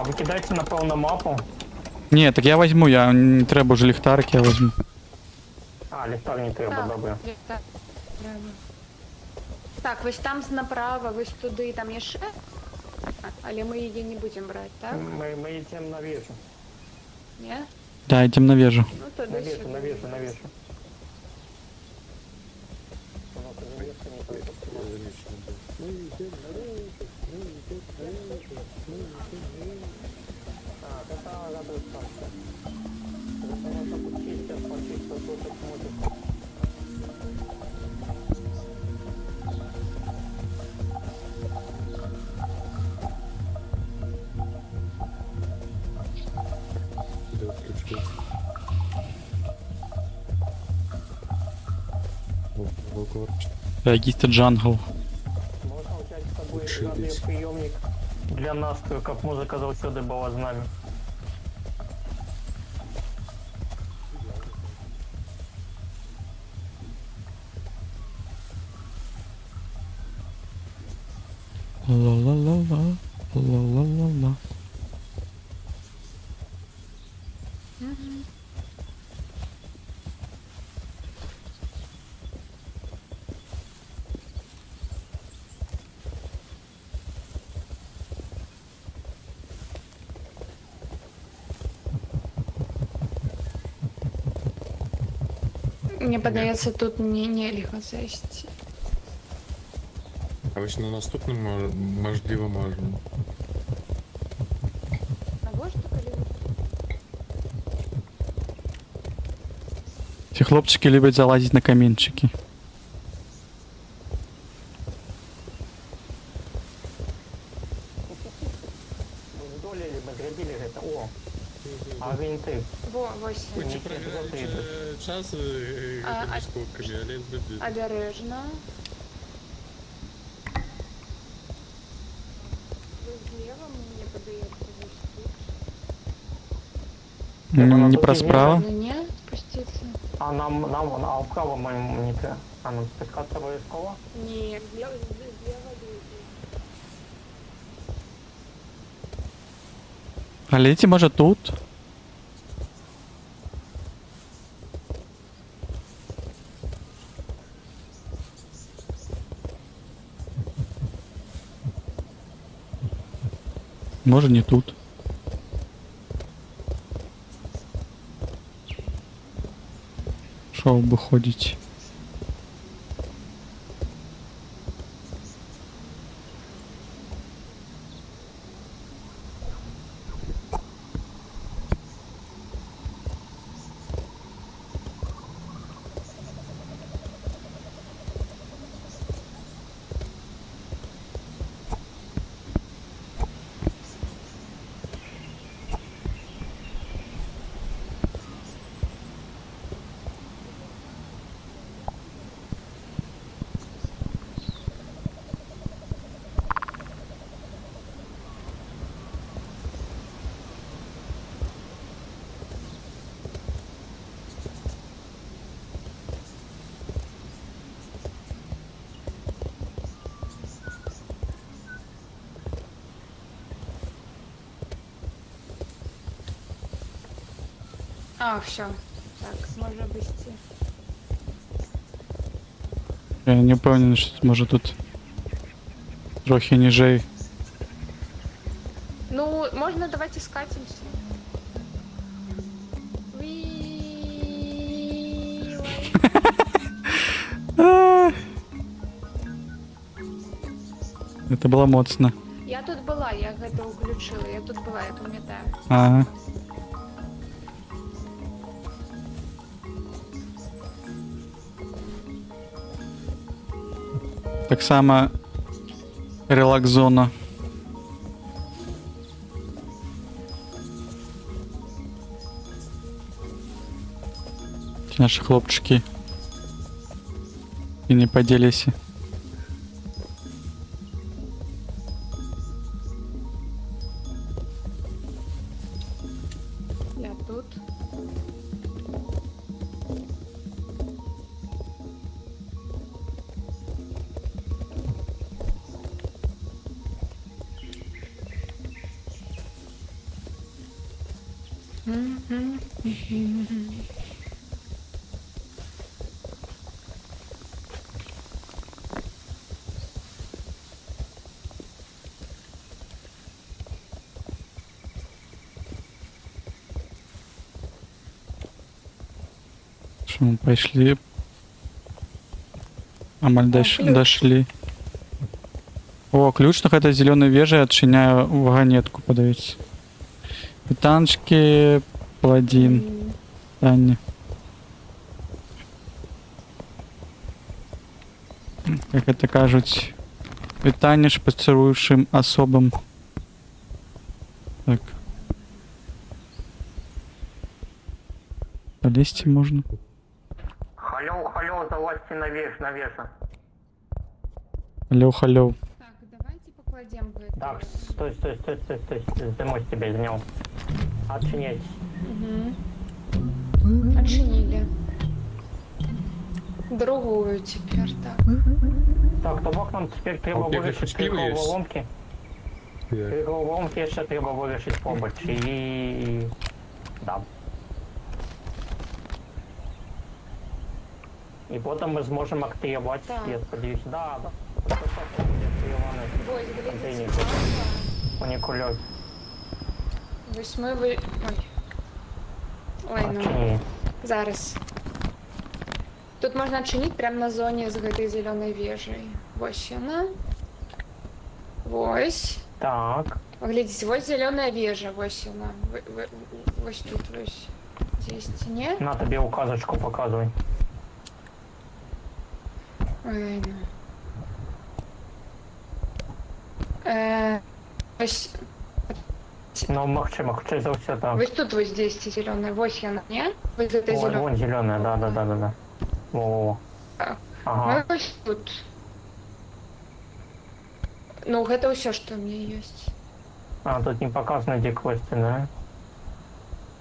вы кидаете на полную мапу. Ні, так я возьму, я не треба вже ліхтарик, я возьму. А, ліхтар не треба, добре. Так, треба. Так, вось там направо, вось туди, там яшчэ. Але мы її не будем брать, так? Мы идем на вежу. Не? Да, йдем на вежу. Ну, туди На вежу, сюди. на вежу, на вежу. Якийсь джангл. Можно взять с собой радиоприемник для настрою, как музыка завсёды была з нами. Ла-ла-ла-ла. Ла-ла-ла-ла. Мгм. Мне падаецца, тут нельга зайсці. А вось на наступным можліва можна. Навошта, калі... Ці хлопчики любят залазить на камінчики. Здолелі бы, зрабілі гэта. О, а вінти. Во, вось. Хоч і Ні, праграючи це час А скоками, але зробили. Абережно. Ви зліва, мені падається, вось тут. Не про справа. Ну не, спуститься. А нам, а вправо ми не те. А нам спускатися обов'язково? Ні, зліва дивіться. А лети, может, тут? Может, не тут. Шо выходить? А, все. Так, може вести. Я не уверен, что может тут трохи ніжей. Ну, можно давайте скатимся. Это было моцно. Я тут была, я это уключила, я тут была, я пам'ятаю. Ага. Так само релакс-зона. Ті наші хлопчики і не поділися. Я тут. Что мы пошли? Амаль ключ. дошли. О, ключ на этой зеленой веже, отчиняю вагонетку, подавить. Танчики, паладин, Таня. Как это кажуть, вітання шпацируючим особам. Так. Полезть можно. Халё, залазьте навес. Халё. Так, давайте покладем в это. Так, стой. Зимой тебя снял. Отчинять. Угу. Отчинили. Другую теперь, так. Так, то бок нам теперь треба А у тебе вирішити хоч пиво є? головоломки. Головоломки ще треба вирішити побач. І... Да. І потім ми зможемо активувати, Так. я сподіваюся. Да. Це активований Ой, контейнер. блин, Унікульот. Восьми ви... Ой. Ой, ну, Отчини. зараз. Тут можна адчыніць прямо на зоне з гэтай зялёнай вежай. Вось яна. Вось. Так. Паглядзіце, вось зялёная вежа, вось яна. Вось тут вось. Дзесьці, не? На тебе указочку показывай. Ой, ну. Вось. Ну, магчыма, хутчэй за ўсё так. Вось тут вось дзесьці зялёная. Вось яна, не? Вось гэтай Вон, зялёная. вон зеленая, да. Во-во-во. Так. Ага. Ну, вось тут. Ну, гэта ўсё, што ў мяне ёсць. А, тут не показано, где квесты, да?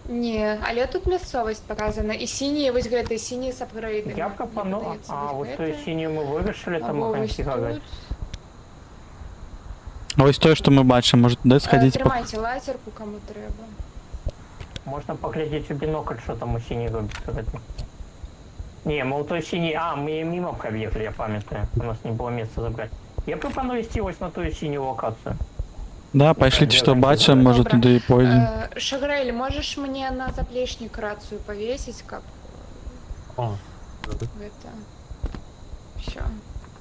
Не, але тут мясцовасць показана. І сінія, вось гэтыя сінія з апгрейдамі. Я пропоную... А, вот ту синюю мы вырашили, там Або мы вось кончи гагать. тут. А ось тое, што мы бачым, може туди сходити? Трымайце лазерку, кому трэба. Можно поглядеть в бинокль, что там у синей робит, кстати. Не, мы у той синей... А, мы мимо пробегли, я памятаю. У нас не было места забрать. Я пропоную вести ось на ту синюю локацию. Да, пішліть, що бачимо, може Добре. туди і пойдемо. Шагрель, можешь мне на заплечник рацию повесить, как А, это? Все.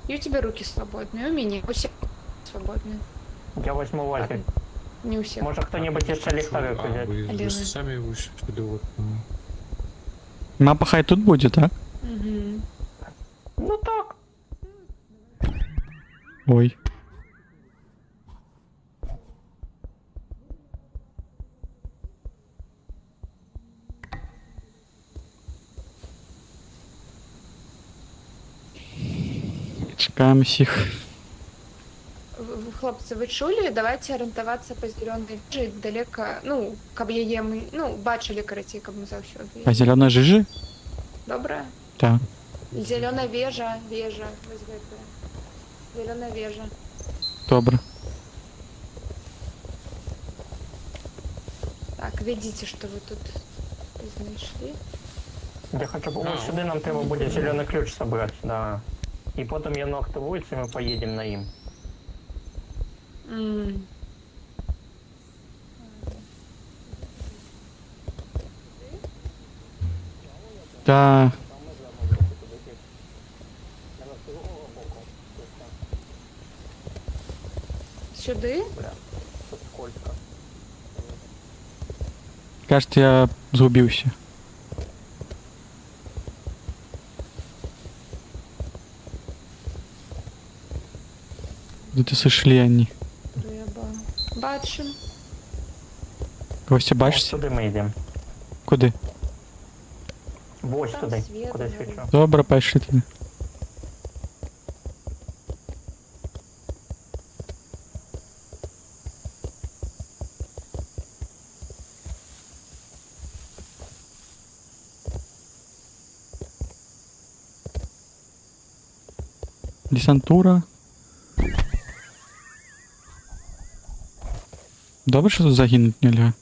И у тебя руки свободные, у меня у всех свободные. Я возьму лазер. Не у всех. Может кто-нибудь еще лихтарик взять? вы сами вышли вот. Мапа хай тут буде, так? Мгм. Ну так. Ой. Чекаємо всіх. Хлопцы, вы чули? Давайте ориентоваться по зеленой веже далеко, ну, каб яе мы, ну, бачили, карацей, каб мы заўсёды. А зелена жижи? Добре? Так. Зеленая вежа, вось гэтая. Зеленая вежа. Добре. Так, видите, что вы тут знайшли. Я хочу... Вот сюда нам треба будет зеленый ключ собрать, да. И потом я активуется, и мы поедем на им. М. Та. Сюди? Тут сколько? Кажется, я згубився. Де сошли они? Треба. Бачим. Костя, Вот бачишся? сюда мы идем. Куди? Вот Там сюда. свет Куда горит. свечу? Добре, пішли туди. Десантура. Добре, що тут загинути нельзя.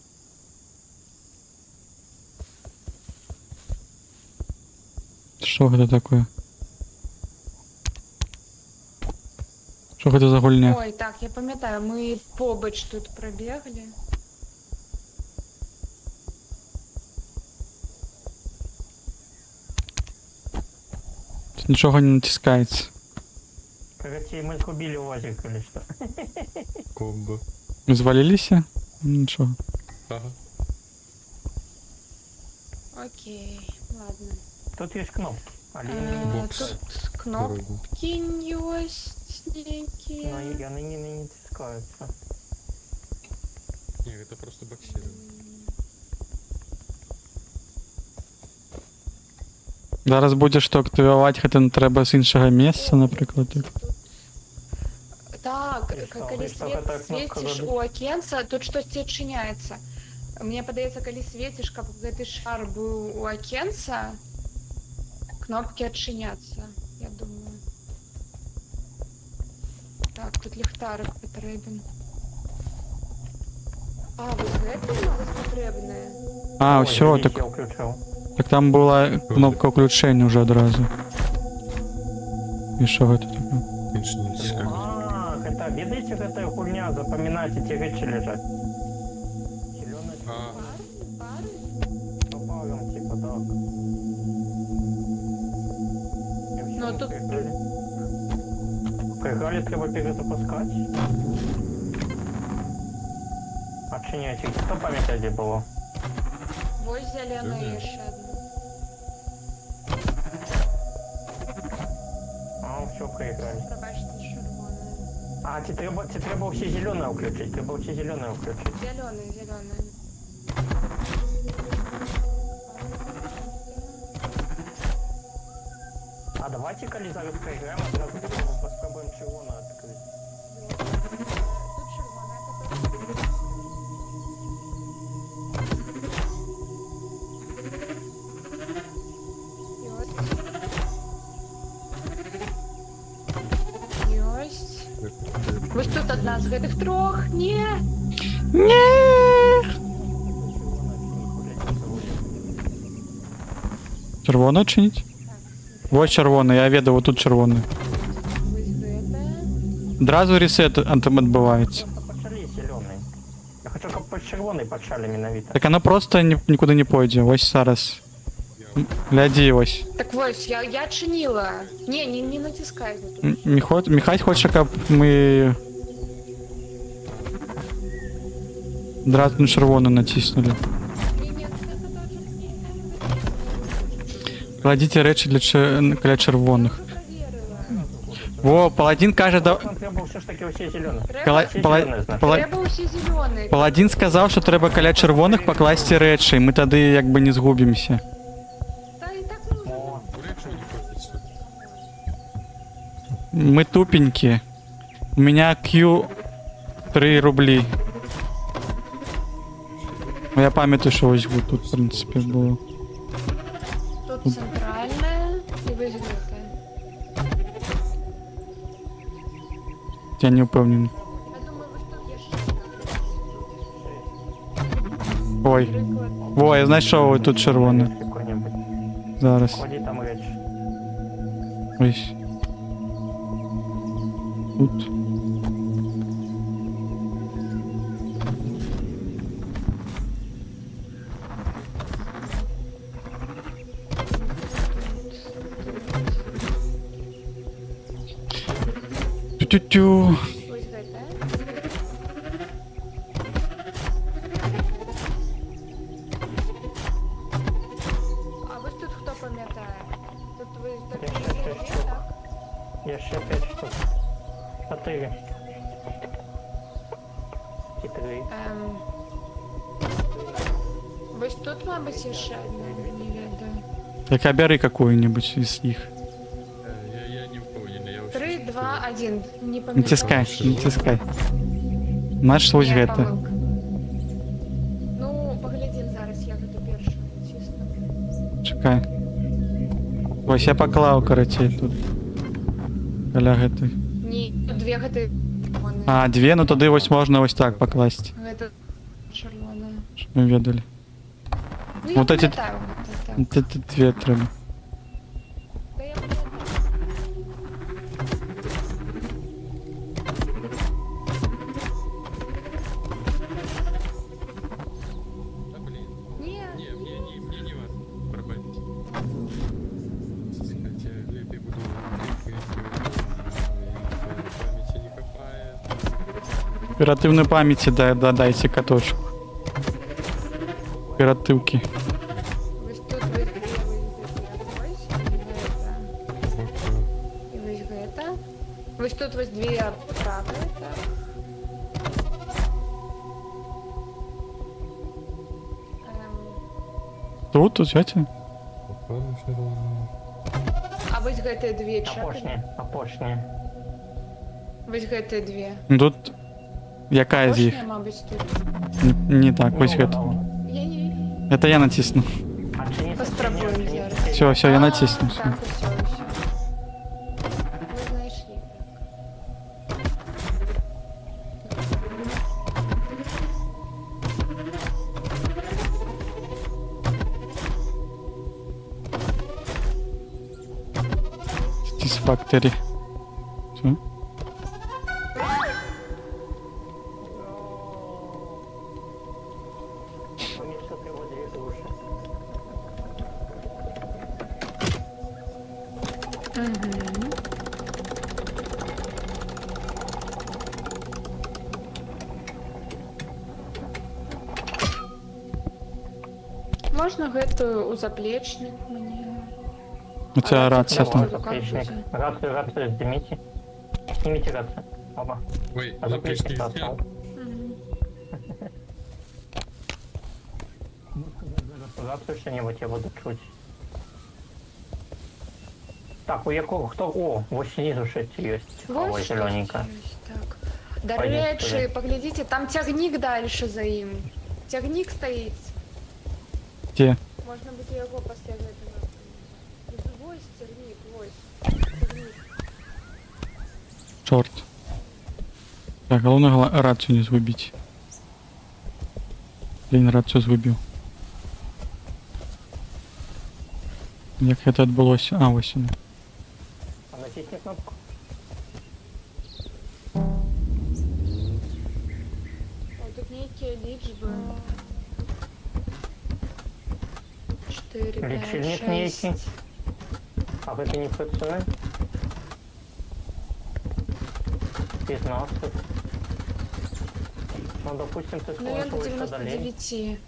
Що це таке? Що це за гульня? Ой, так, я пам'ятаю, ми побач тут пробігли. Тут нічого не натискається. Короче, мы сгубили лазик или что? Комбо. Звалилися? Нічого. Ага. Окей, ладно. Тут есть кнопки. Бокс. Тут кнопки есть некие. Но и они не натискаются. Не, это просто боксирование. Зараз буде що активувати, хоча треба з іншого місця, наприклад. Так, І що? коли І що гэта кнопка свеціш робить? у акенца, тут штось адчыняецца. Мне падаецца, калі свеціш, каб гэты шар быў у акенца, кнопкі адчыняцца, я думаю. Так, тут ліхтарик патрэбен. А, вось гэта вось патрэбнае. А, Ой, все, видите, так, я включил. так там була кнопка включення вже одразу. І що це таке? Меньше не натискать. А, это, видите, эта хуйня, запоминайте, эти речи лежат. Зеленый А, Пар? по парам, типа так. Ну, тут- Проиграли, треба перезапускать. А чи ні, чи хто пам'ятає, де було? Ось зелена і ще одна. А, все, проиграли. Пробачте, червона. А, ці треба всі зелене включити, треба всі зелене включити. Зеленый, зеленый. А давайте, коли зараз проиграємо, одразу попробуємо червоне відкрити. Тут червона, которая... Ёсть. Ось тут одна з гэтых трьох. Ні. Червоно чинить? Ось червоно, я веду, тут червоно. Ось гэта. Одразу ресет відбувається. Просто почали зелений. Я хочу, щоб по червоний почали менавіто. Так воно просто нікуди не пойде. Ось зараз. Гляді ось. Так ось, я чинила. Не натискай тут. Міхась хоче, щоб ми одразу на червону натиснули. Ні, це точно. Кладіть речі для червоних. Во, паладин каже, да... Нам треба все ж таки усі зелені. Треба усі зелені. Паладин сказав, що треба каля червоних покласти речі, і ми тоді якби не згубимося. Та і так можна. О, Речі не хочеться. Мы тупенькие. У меня Q 3 рублі. Ну, я пам'ятаю, що ось тут, в принципі, було. Тут центральне і ось гэта. Я не впевнений. Я думаю, ось тут є ще одна. Ой. Приклад. Во, я знайшов ось тут червоне. який-небудь. Зараз. Клади там речі. Ось. Тут. Тю-тю-тю. Ось гэта. А ось тут хто пам'ятає? Тут ви Я тільки ще є 6 дві, штук. так? Є ще 5 штук. 4. І 3. Ось тут, мабуть, є ще одна, не ведаю. Так обери какую-нибудь из них. Я не впевнений, я вообще 3, 2, 1. Не Не пам'ятаю. тискай, не тискай. Наш ось Ні, гэта. помилка. Ну, поглядім зараз, я буду перша, чесно. Чекай. Ось я поклав, короче, тут. Каля гэтай. Ні, тут дві гати. А, две, ну тоді ось можна ось так покласти, Гэта червона. щоб ми ведали. Ну, я Вот эти- пам'ятаю, от це. Це дві треба. Та я пам'ятаю. Да блин. Ні. Не, мне не важно. Пробачьте. Хотя лепей буду памяти не хватает. Оперативної пам'яті дайте катошку. Оперативки. Ось тут ось дві, ось гэта. І ось гэта. Ось тут ось дві праві, так. Тут, взяти? А ось гэта дві чекай. Апошні. Апошні. Ось гэта дві. Ну, тут яка з їх? Апошня, мабуть, тут. Не так, ось Ну, гэта. Я не... Это я натисну. А чи не Поспробуємо чи не- зараз. Все, все, я натисну. Все. Так, усе, усе. Ви знайшли. Satisfactory. Все. Мені все треба дві душі. Угу. можна гэтую у заплечнік мне? У тебя рация Давай, там. Как заплечник. будет? Рацию снимите. Снимите рацию. Оба. Ой, А заплечник заплечник достал. снял. Мгм. Рацию что-нибудь я буду чуть. Так, у якого хто? О, ось снизу щось є. Цікаво, Вот что зелененько. есть, так. До Пойдем речі, туда. поглядите, там тягник дальше за им. Тягник стоит. Где? Можна буде його поставити на... Ось тягник, ось. Тягник. Чорт. Так, головне рацію не згубіть. Блін, рацію згубив. Як це відбулося? А, ось воно. А натисни кнопку. О, тут некие лічби. 4, 5, Лічильник 6. некий. А это не працює? 15. Ну, допустим, ты Ну, я до схожу еще долей. 99.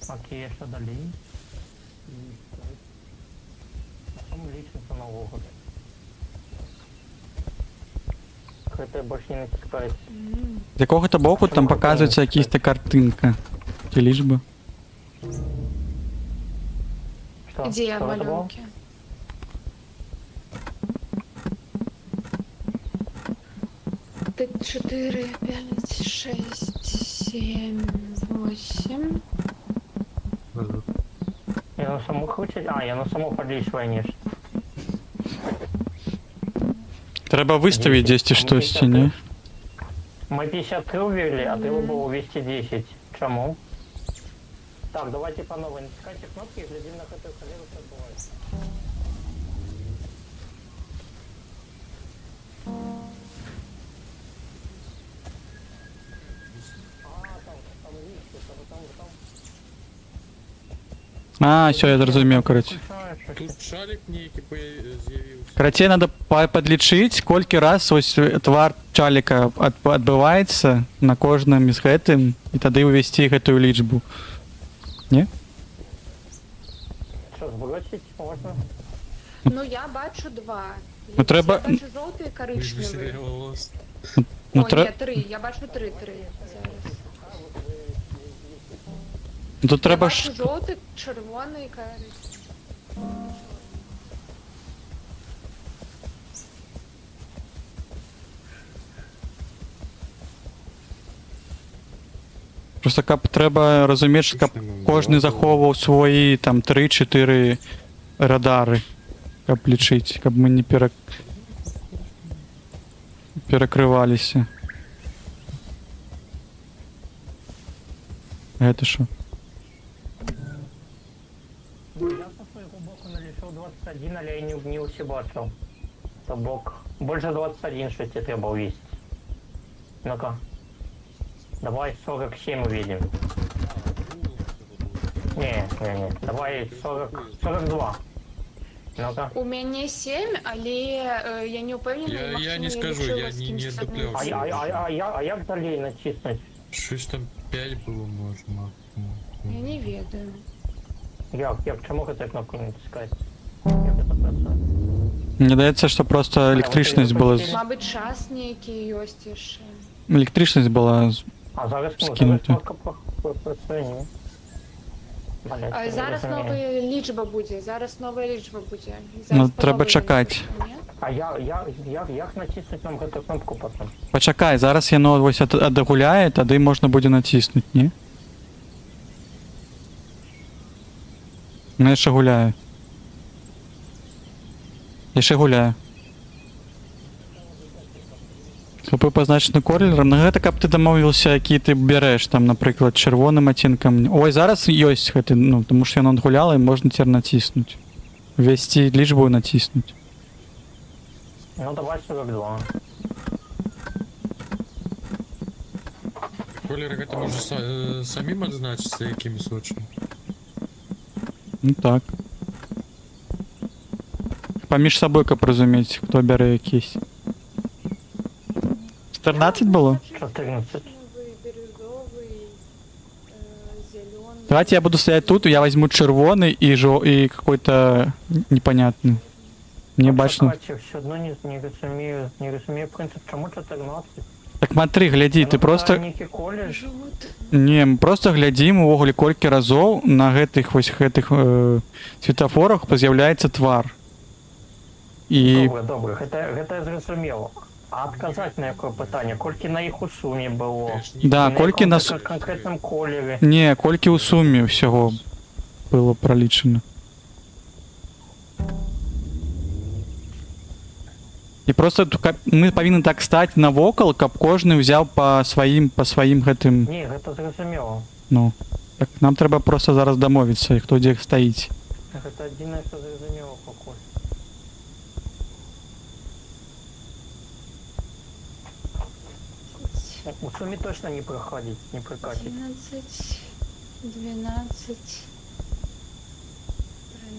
Окей, что долей. Потом личница налогов. Это больше не натискается. З якого-то боку там показується якась та картинка. Ті лічби. Что? Где Что это было? малюнки? Пять, 4, 5, 6, 7, 8. Я на саму хочу... А, я на саму подлічую, ніж. Треба виставити десь ті штось, ні? Мы 53 увели, а ты был увести 10. Чему? Так, давайте по новой. Натискайте кнопки и глядим на эту коллегу, что бывает. А, все, я зрозумів, коротше. Тут шарик некий з'явився. Короче, надо подлічити, скільки раз ось твар чаліка відбивається на кожному із гэтым, і тоді увести гэтую лічбу. Что, сбросить можно? Ну, я бачу 2. Ну, треба- Я бачу жовтий і Лишь бы коричневий. сериал Lost. Ну, О, тре- ні, 3. Я бачу 3 зараз. Тут треба я ж. бачу жовтий, червоний і коричневий. Просто треба розуміти, що кожен заховував свої там 3-4 радари, щоб лічити, щоб ми не перекривалися. А це що? Ну, я со своего боку налишил 21, але я не усебачил. То бок. Больше 21, что тебе треба увидеть. Ну-ка. Давай 47 увидим. Не. Давай 42. Ну-ка. У мене 7, але я не впевнена. Я не скажу, я не дупляв. А як далі натиснуть? Щось там 5 було можна. Я не ведаю. Як? Чому цю кнопку не натискати? Як це працює? Мені здається, що просто електричність була. Мабуть, час некий є ще. Електричність була. А зараз Скинути. кнопка працює, ні? Блядь, А, я зараз не розумію. нова лічба буде. Зараз нова лічба буде. Ну, треба чекати. А як натиснуть нам цю кнопку потім? Почекай, зараз воно ось догуляє, тоді можна буде натиснути, ні? Ну, я ще гуляю. Я ще гуляю. Купи позначений колір. Ну, гэта каб ти домовився, який ти береш, там, наприклад, червоним оттінком. Ой, зараз є гэты, ну, тому що воно гуляло і можна тепер натиснути. Ввести лічбу і натиснути. Ну давай 42. Колір это може самим відзначитися якимось очі. Ну так. Поміж собою, каб розуміти, хто бере якийсь. 14 було? 14. Бірюзовий, зелений. Давайте я буду стоять тут, я возьму червоный и какой-то непонятный. Мне бачно. Короче, все одно не розумію принцип, чому 14? Так смотри, гляди, ты просто... Нікі колі, Жовт. Не, просто глядім увогуле колькі разоў на гэтых светафорах з'яўляецца твар. І добре, гэта зразумело. А адказаць на якое пытанне? Колькі на іх у суме было? да, І колькі на якому конкретным колеры? не, колькі ў суме ўсяго было пролічана. І просто мы павінны так стаць навокал, каб кожны ўзяў па сваім гэтым, Не, гэта зразумела. ну. Так нам трэба просто зараз дамовіцца, хто дзе стаіць. Гэта адзінае, што зразумела пакуль. У суме точно не проходить, не прокатить. 11, 12,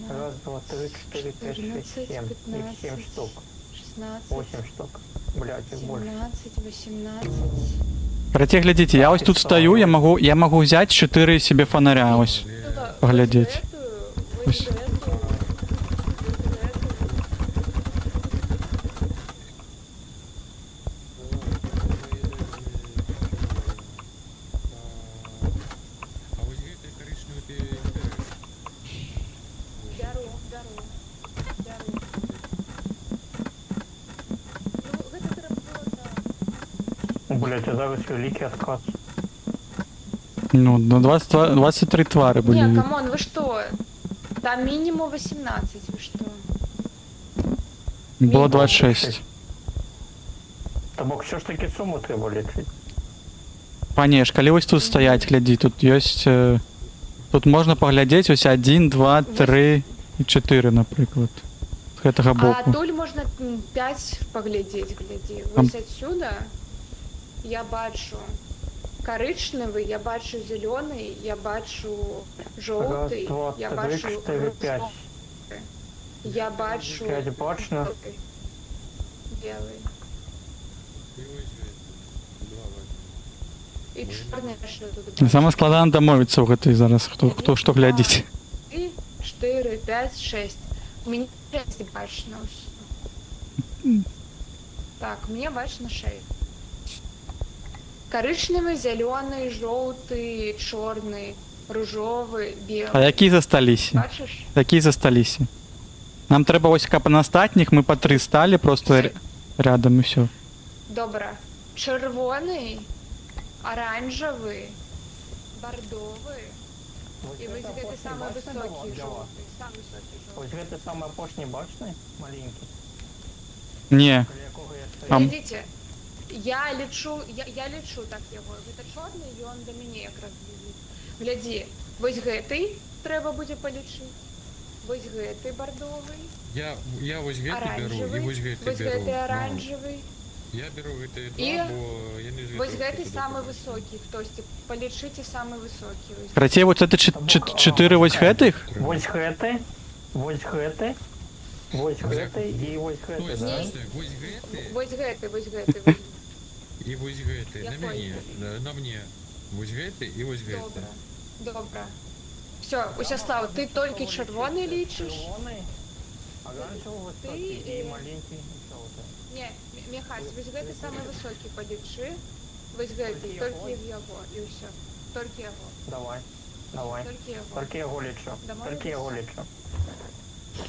Раз, два, три, четыре, пять, шесть, семь. Их 7 штук. 16, 8 штук. Блять, их больше. 17, 18. Карацей, глядзіце, я ось тут стою, я магу взять 4 себе фонаря, ось. Поглядеть. Ось. А вот этой коричневой ты не берешь. Беру. Ну, гэта трэба было так. Блять, а зараз великий отказ. Ну, на 23 твари Не, были. камон, вы что? Там минимум 18, вы что? Было 26. Тобок все ж таки сумму треба лічити. Панеш, калі ось тут стаять, глядзі, тут ёсць... Тут можна паглядзець ось 1, 2, 3 і 4, напрыклад. З гэтага А боку. адтуль можна 5 паглядзець, глядзі. Там- Вось отсюда я бачу коричневый, я бачу зеленый, я бачу жовтий, Раз, два, я три, бачу чотири, п'ять. розовий, я бачу 5 бачно. белый. И вот два возьми. І чорний що тут Саме складана дамовіцца ў гэтай зараз, хто што глядзіць. 3, 4, 5, 6. Мені 6 бачно ўсё. Так, мне бачно 6. Коричневый, зеленый, желтый, черный, ружовый, белый. А які засталіся? Бачиш? Які засталіся? Нам трэба ось каб на астатніх мы па 3 сталі просто рядом і ўсё. Добре. Червоний, оранжевий, бордовий. І ось це самий високий жовтий. Самий високий Ось жовтий. гэта самый опошний бачный, маленький, Не, коли якого я стою. Там- Глядите, я лічу так його. Гэта чорний, і он до мене якраз ближить. Гляді, ось гэтий треба буде полічити. Ось гэтий бордовий, Я вот гэты беру, и оранжевий, вот гэты ось беру. гэтий оранжевий. Ну, я беру гэты І два, бо я не з Ось гэтага гэтий хочу самый добавить. высокий, хтось полічите самый высокий. Ось. карацей, вот это 4 ось гэтых? Ось гэты, ось гэты, ось Бля. гэты і ось То гэты, есть, да? слушай, вот гэты Ось гэтий, ось гэтий. и вот гэты. На Якой? мне, на мне. Вот гэты и вот гэты. Добре. Добре. Все, Усяслав, ти тільки червоний лічиш? Червоний, оранжевий високий Ти, і маленький жовтий. Ні, Михась, ось гэтий самий високий полічи. Ось гэтий, тільки в його, і все. Тільки його, Давай, давай. тільки його. Тільки його лічу, Домовились? тільки його лічу.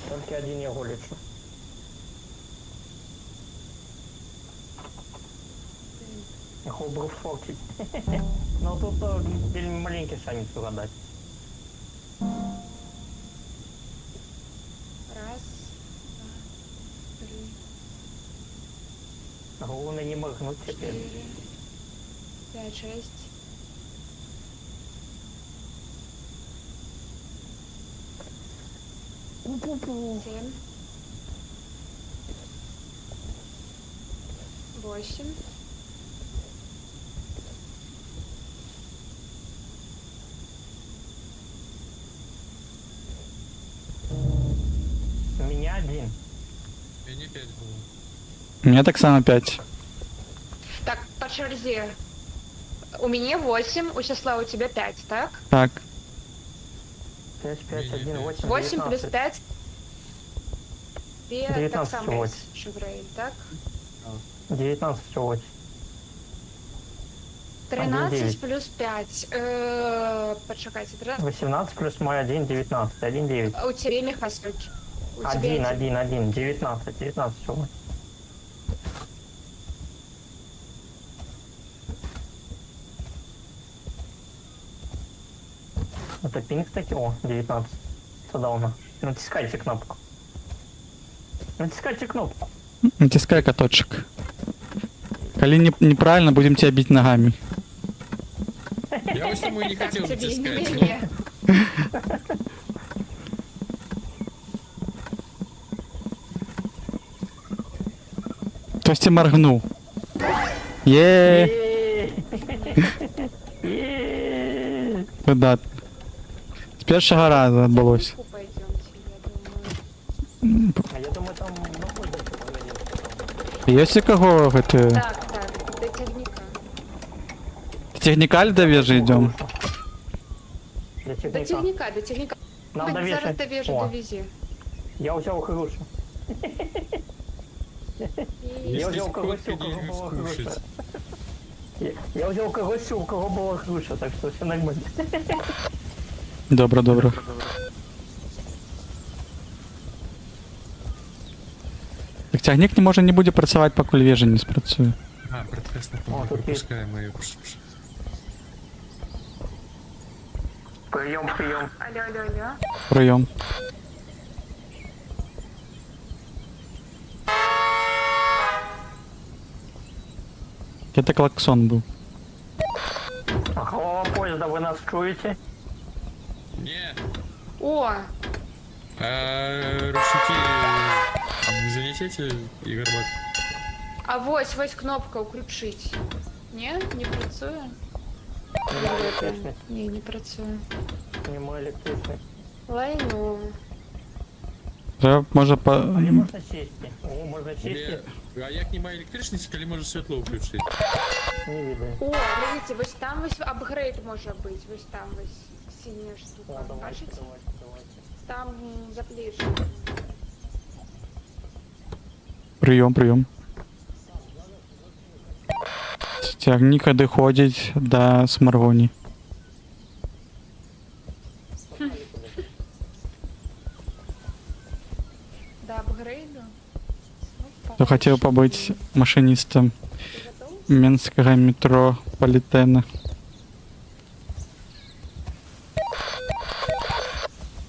Тільки один його лічу. Його був фоксить. Ну тут вельми маленький шанс угадати. Раз, два, три, Головне не моргнуть тепер. 4, 5, 6. Пу-пу-пу. 7, 8, У меня один. Я не 5 было. У меня так само 5. Так, по черзе. У меня 8, у Сесла у тебя 5, так? Так. 5, 5, 1, 8, 8 плюс 19. 5. Так 19 само всього. Шеврель, так? 19 всього. 13 1,9. плюс 5. Почекайте, 13. 18 плюс мой 1, 19. 1, 9. У тебя Михасович. У тебя 1, 1, 1. 19. 19 всего. Это пинг таки? О, 19. Садауна. Натискайте кнопку. Натискайте кнопку. Натискай каточек. Коли неправильно, будем тебя бить ногами. Я ось тому і не Так, хотів тебе не натискати. мне. Хтось тебе моргнув. Є, видатно. З першого разу відбулося. Пойдемте, я думаю. А я думаю, там можно поговорить. Є у кого это... Так, до техника. Техникаль до вежи идем? Для До техника. техника, до техника. Нам Хоть зараз довешать. до вежи О, довези. я взял грушу. И- Я Если взял когось, у сколько кого денег была груша. скушать. Я взял когось, у кого была груша, так что все нормально. Добре, добре. Так тягник не може не буде працювати, поки вежа не спрацює. А, прекрасно, О, тут есть. пропускаем ее. Прием, прием. Алло, алло, алло. Прийом. Это клаксон був. Голова поезда, вы нас чуете? Не, О, рушики занесите, Игорь Бак. а вось кнопка «Уключить». Не працює? Не электричный. Ні, не працює. Не мой электричный. Лайно. Треба, може, по... А не можно сесть? О, можно сесть? А як немає електричності, коли може світло включити? Не видно. О, глядите, ось там ось апгрейд може бути. Ось там ось синя О, штука. давайте, Бачите? давайте, давайте. Там запліжено. Прийом, прийом. Тягник доходить до Смаргоні. До апгрейду. Хто хотів побути машиністом Ти готов? Мінського метрополітена.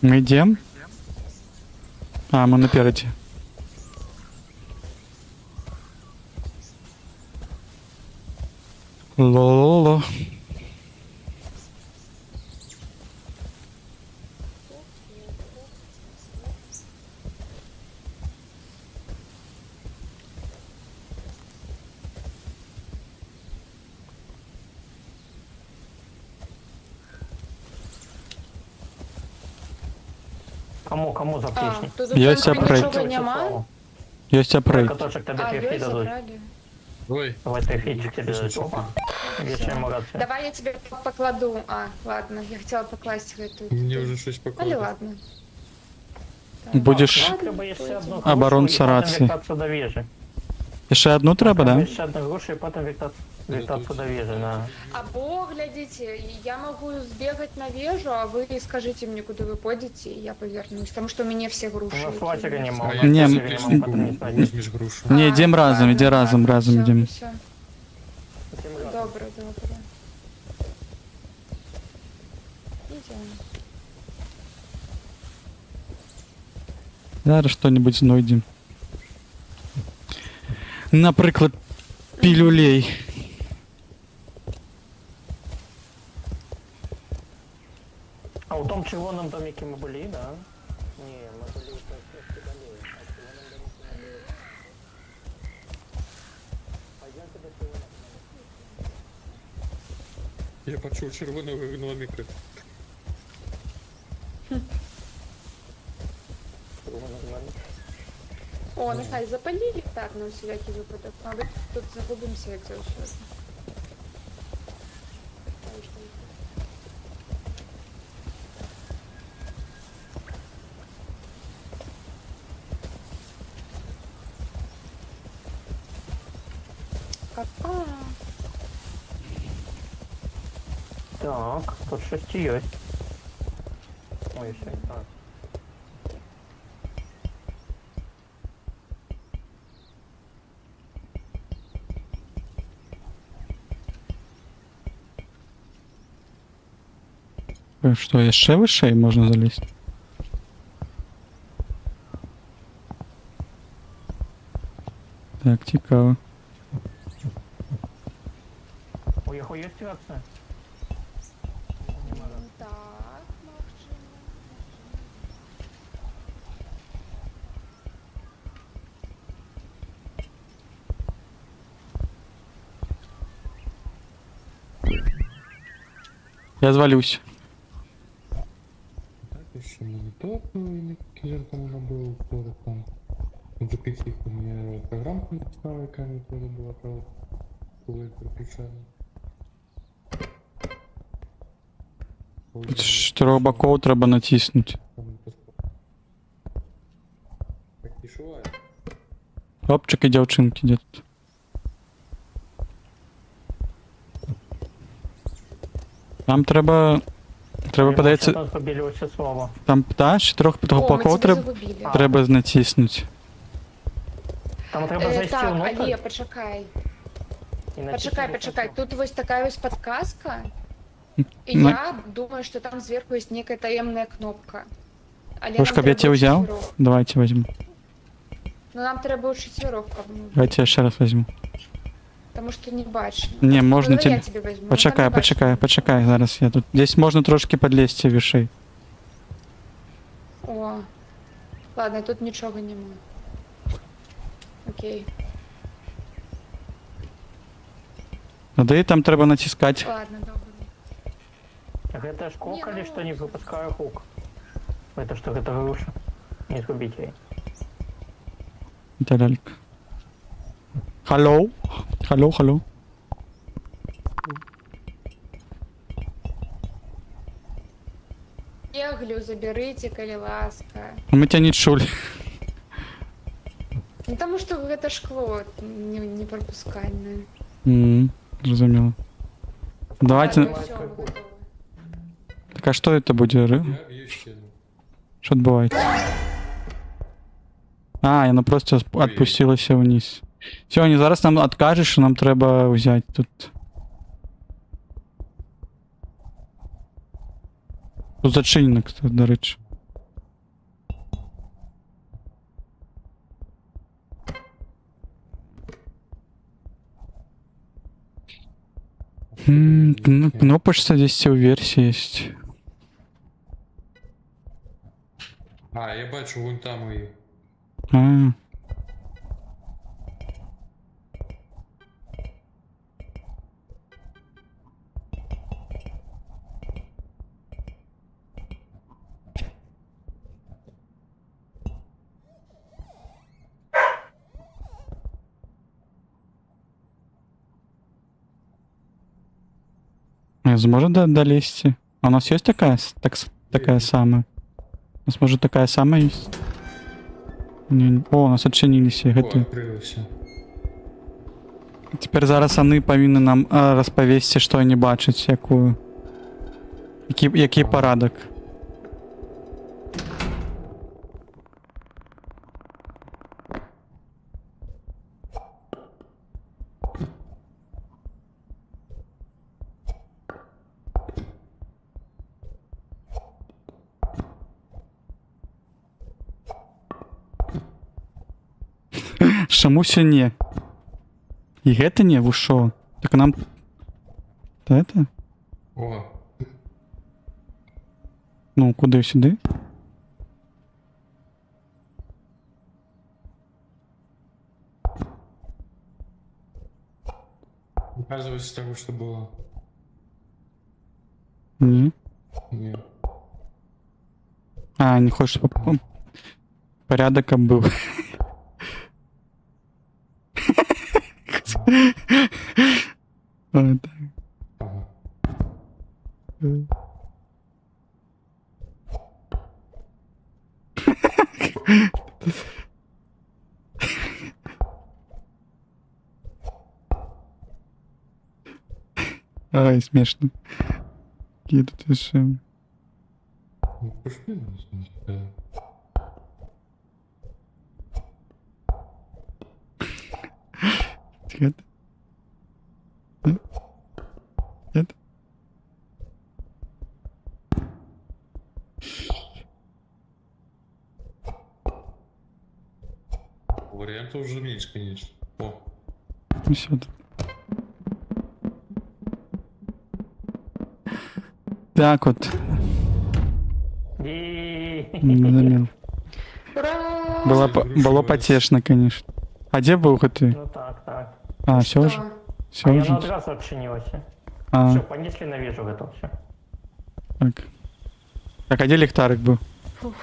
Ми йдемо? А, ми напереді. Ло-ло-ло. Кому А, заплечник? тут Я у ся центрі пройду. нічого нема. Есть апрейд. Каточек тебе А, трефи йой, дадут. забрали. Ой, Давай трефичек тебе дадут. Опа. Вечером рация. Давай я тебе покладу. А, ладно, я хотела покласть в эту. мені вже щось Ну, показує. ладно. Будеш Нам треба ще одну Оборонця грушу і потім рації. вертатися до вежі. Ще одну треба, Треба да? ще одну грушу і потім вертатися до вежі. Да. Або, глядите, я могу сбегать на вежу, а вы скажите мне, куда вы пойдете, и я повернусь. Потому что у меня все груши. У нас лазера эти. нема. А Не, як м- ти потім не з знайдеш. візьмеш грушу? Не, йдем разом, ладно, іди разом, ладно, разом всё, йдем. всё. Добре, добре. Идем. Зараз що-небудь знайдемо. Наприклад, пілюлей. А у том червоному домике ми були, да? Ні, ми були в Педалее, а в червоному домике ми були. Пойдемте до червоного. Я почув червоного гноміка. Червоного домика. О, нехай запалили так на всякий випадок. А ви тут загубимося, як завжди. Пока-пока. Так, тут щось є. Ой, ще й так. Що, ще вище можна залізти? Так, цікаво. У його є це? Так, магчыма. Я звалюсь. Так, еще монитор, или киллер там уже был, тоже там. Запить их у меня программку написала, яка не тоже была, правда. Было переключено. Тут з чотирьох боків треба натиснути. Так пішла. Хлопчики, дівчинки, де тут? Там треба, подається, Там побілювався слово. там, та, з чотирьох О, ми боків тебе треба, загубили. треба натиснути. Там треба зайти Так, внутрь Алія, почекай. і натиснути Почекай. кнопку. Тут ось така ось подсказка. И Ну. я думаю, что там сверху есть некая таемная кнопка. Але Ложка, нам я тебе треба взял? четверых. Давайте возьму. Ну нам треба четверых, по-моему. Давайте я ще раз возьму. Потому что не бачно. Не, можна Ну, давай я тебе... тебе возьму. Почекай, Там не почекай, зараз я тут. Здесь можна трошки подлезти вішей. бачно. О. Ладно, тут нічого нема. Окей. Ну да і там треба натискати. Ладно, добре. Гэта ж кок, Не, или ну, что не выпускаю хук? Это что, это груша? Не сгубите ей. Це лялька. Hello? Hello? Еглю заберите, коли ласка. Ми тебе не чули. Ну потому что это шкло не пропускальное. Зрозуміло. Давайте... Ладно, всё, мы готовы. Так а що це буде? Я б'ю стіну. Що відбувається? А, вона просто відпустилася вниз. Сьогодні зараз нам откажеш, що нам треба взяти тут. Тут зачинено, кстати, до речі. Кнопочка здесь у версии есть. А, я бачу, вон там її. А. Зможет долезть? А у нас есть такая, такая самая? У нас может такая самая есть? Не, о, у нас отчинились О, гэты. відкрилося. Тепер зараз вони повинні нам розповісти, що вони бачать, який порядок. Чамуся не. І гэта не, вы шо? Так нам... Это? О, Ну, куди сюди? оказывается того, что было. Ні. Нет. А, не хочеш, щоб порядок був. Ой, так. Ага. Ай, смешно. Какие тут еще... Ну, пошли, не знаю. Нет. Нет. Вариантов уже меньше, конечно. О, Все тут. Так вот, замел. Ура! Было потешно, конечно. А где был хоть ты? Ну так. А, все Что? уже? Все А я на уже? адрес отчинился. А, Все, понесли на вижу это все. так. Так, а где лихтарик был? Тут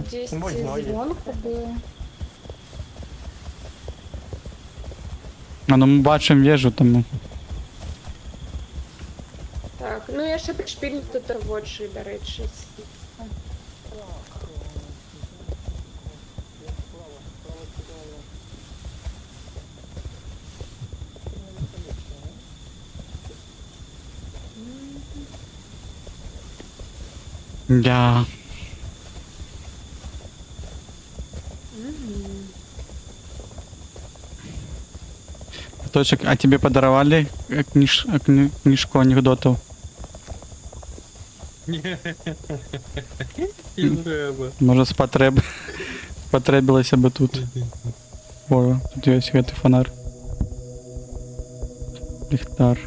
10 звонку было. А ну ми бачимо вежу тому. Так, ну я ще пришпілю тут робочий, до речі. Да. Точек, а тебе подаровали книжку анекдотов? не треба. Може потребилося би тут. О, тут є святий фонар. Ліхтар.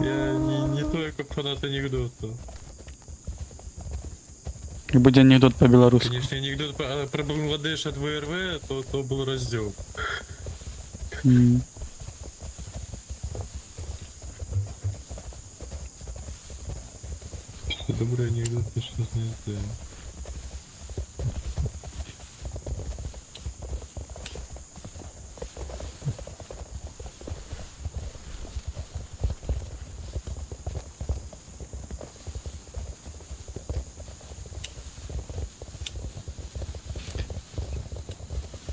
Я не только фанат анекдота. І буде анекдот по-білоруськи. Конечно, анекдот про Бангладеш от ВРВ, то был раздел. М. Добрый анекдот, ты что знаешь?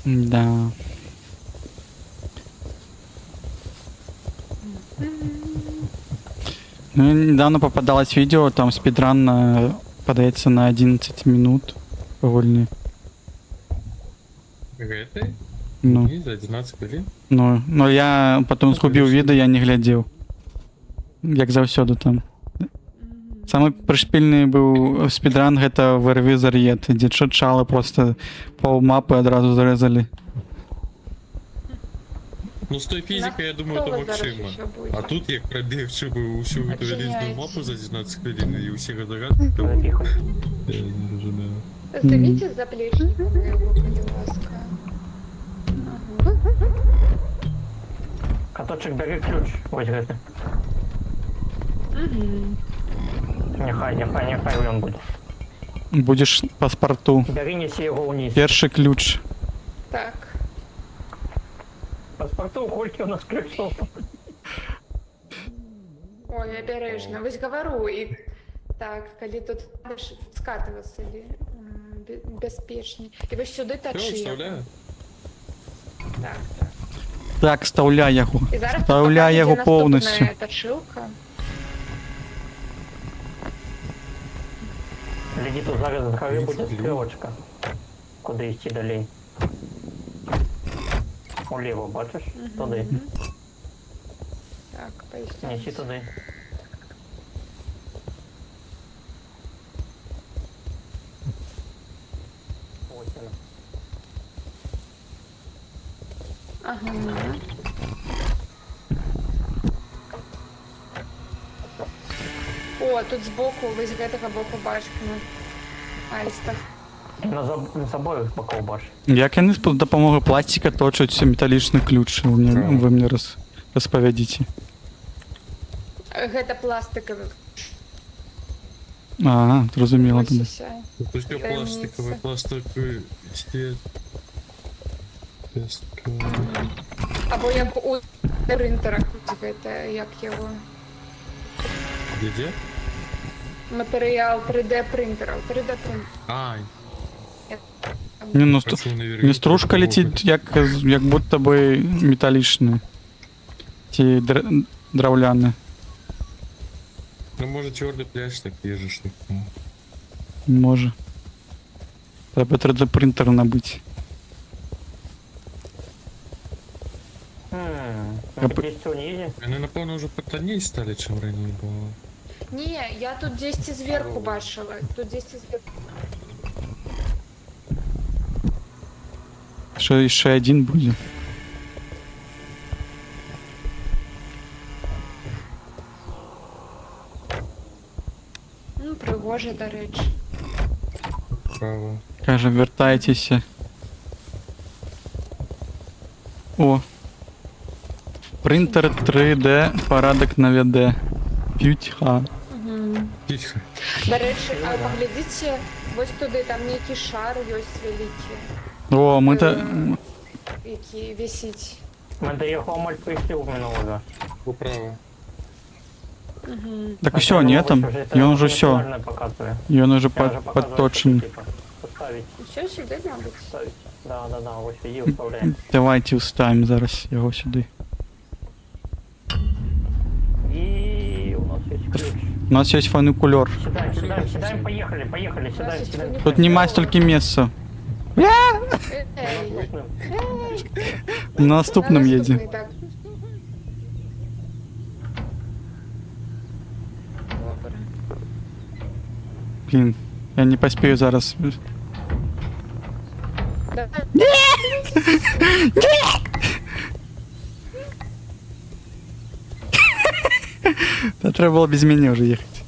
Да. Ну, недавно попадалось видео, там спидран подается на 11 минут повольнее. Этой? Ну, Не, за 11 хвилин. ну я потом згубив відео, я не глядів. Як завсёды там. Самый пришпільний був спідран, гэта вырві зар'єт, дзе чачалы просто паўмапы адразу зарезали. Ну, с той физикой, я думаю, это максимум. А тут як пробег, чтобы всю эту релизную мапу за 12 хвилин и у всех загадки, то я не разумею. Здавіть з заплечника моєго, будь ласка. Каточек, бери ключ. Ось гэта. Нехай він буде. Будеш паспорту. Бери, неси його вниз. Перший ключ. Так. Паспорту, кольки у нас ключов. Ой, обережно. Вось говорю, і так, калі тут скатываться бяспечней. І вось сюди Все, тачи. вставляю. Так. Так, вставляй яго. І зараз Вставляй його повністю. Точилка. Гляді, тут зараз в граві буде стрілочка. Куди йти далі. Уліво, бачиш? Туди. Так, поясню. Неси туди. Ось вона. Ага. О, тут збоку, ви з гэтага боку бачите на аїстах. На обоих боков баш. Як яны з дапамогай пластика точаць металічны ключ? Вы мне распавядзіце. Гэта пластиковый. Ага, зразумела тады. То есть пластиковый, пластиковый стет. Або як у принтера, гэта як його Где? матеріал 3D принтера. 3D принтер. Ай. Не, ну, Працюю на вірі, не стружка треба летить, робити. як будто би металічна. Ті драуляни. Ну, може, чорний пляж так їжеш так. Ну. Може. Треба 3D принтер набити. Ну, здесь все ниже. Вони, напевно, вже потоній стали, чим раніше було. Ні, я тут десь і зверху бачила. Тут десь і зверху. Що ще один буде. Ну, пригоже, до речі. Право. Каже, вертайтеся. О. Принтер 3D порядок наведе. П'ютьха. Тихо. До речі, а поглядіть, ось туди, там який шар ось великий, О, ми та... який висить. Мы доехал моль прихил минулого. Управо. Так все, ні там. І он уже все. Показываю. І он уже Я уже показываю, подточен. что, типа, поставить, Все сюди, мабуть. ставить. Да, вот и вставляем. Давайте вставимо зараз його сюди. И у нас есть ключ. У нас є фуникульор. Сюда, поехали, сюда. Тут нема стільки місця. Ей, На наступному їде. наступний, так. Добре. Блін, я не поспію зараз. Давай. Та треба було без мене вже їхати.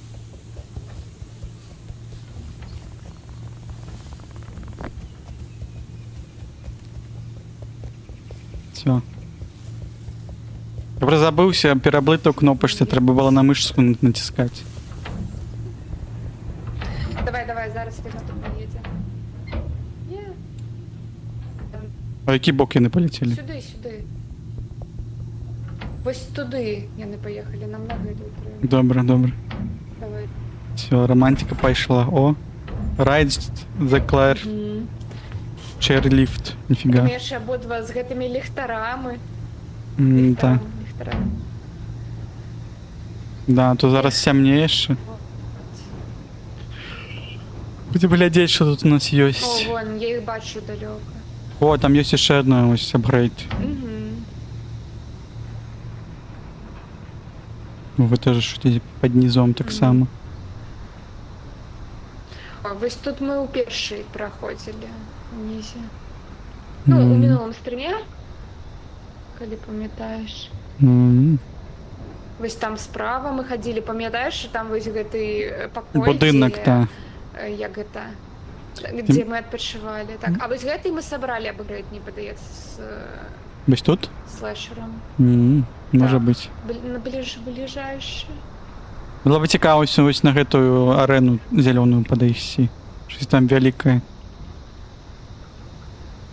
Все. Я просто забився, переблити у кнопочці, треба було на мишку натискати. Давай, зараз ти наступний їде. Є. А які боки не полетіли? Сюди. Ось туди я не поїхали, нам на виду треба. Добре. Давай. Все, романтика пішла. О. Ride the Claire Chairlift. Ніфіга. Ми ще обидва з гэтими ліхтарами. Так. Ліхтарами. Да, то зараз сямніє ще. Будемо глядіти, що тут у нас є. О, вон, я їх бачу далеко. О, там є ще одна ось апгрейд. Угу. Ну, ви теж шутите під низом так само. Ось тут ми у перший проходили. Вниз. Ну, у М. минулому стрімі. Коли пам'ятаєш. М. Ось там справа ми ходили, пам'ятаєш, там ось гэты покой. Будинок, де, так. Як это? Где мы отпочивали. Так, а ось гэтый мы собрали апгрейд, не подається, з Ось тут? слешером. Може Так. бути. Ближайший. Було б цікаво ось на гэтую арену зеленую подойти. Щось там велике.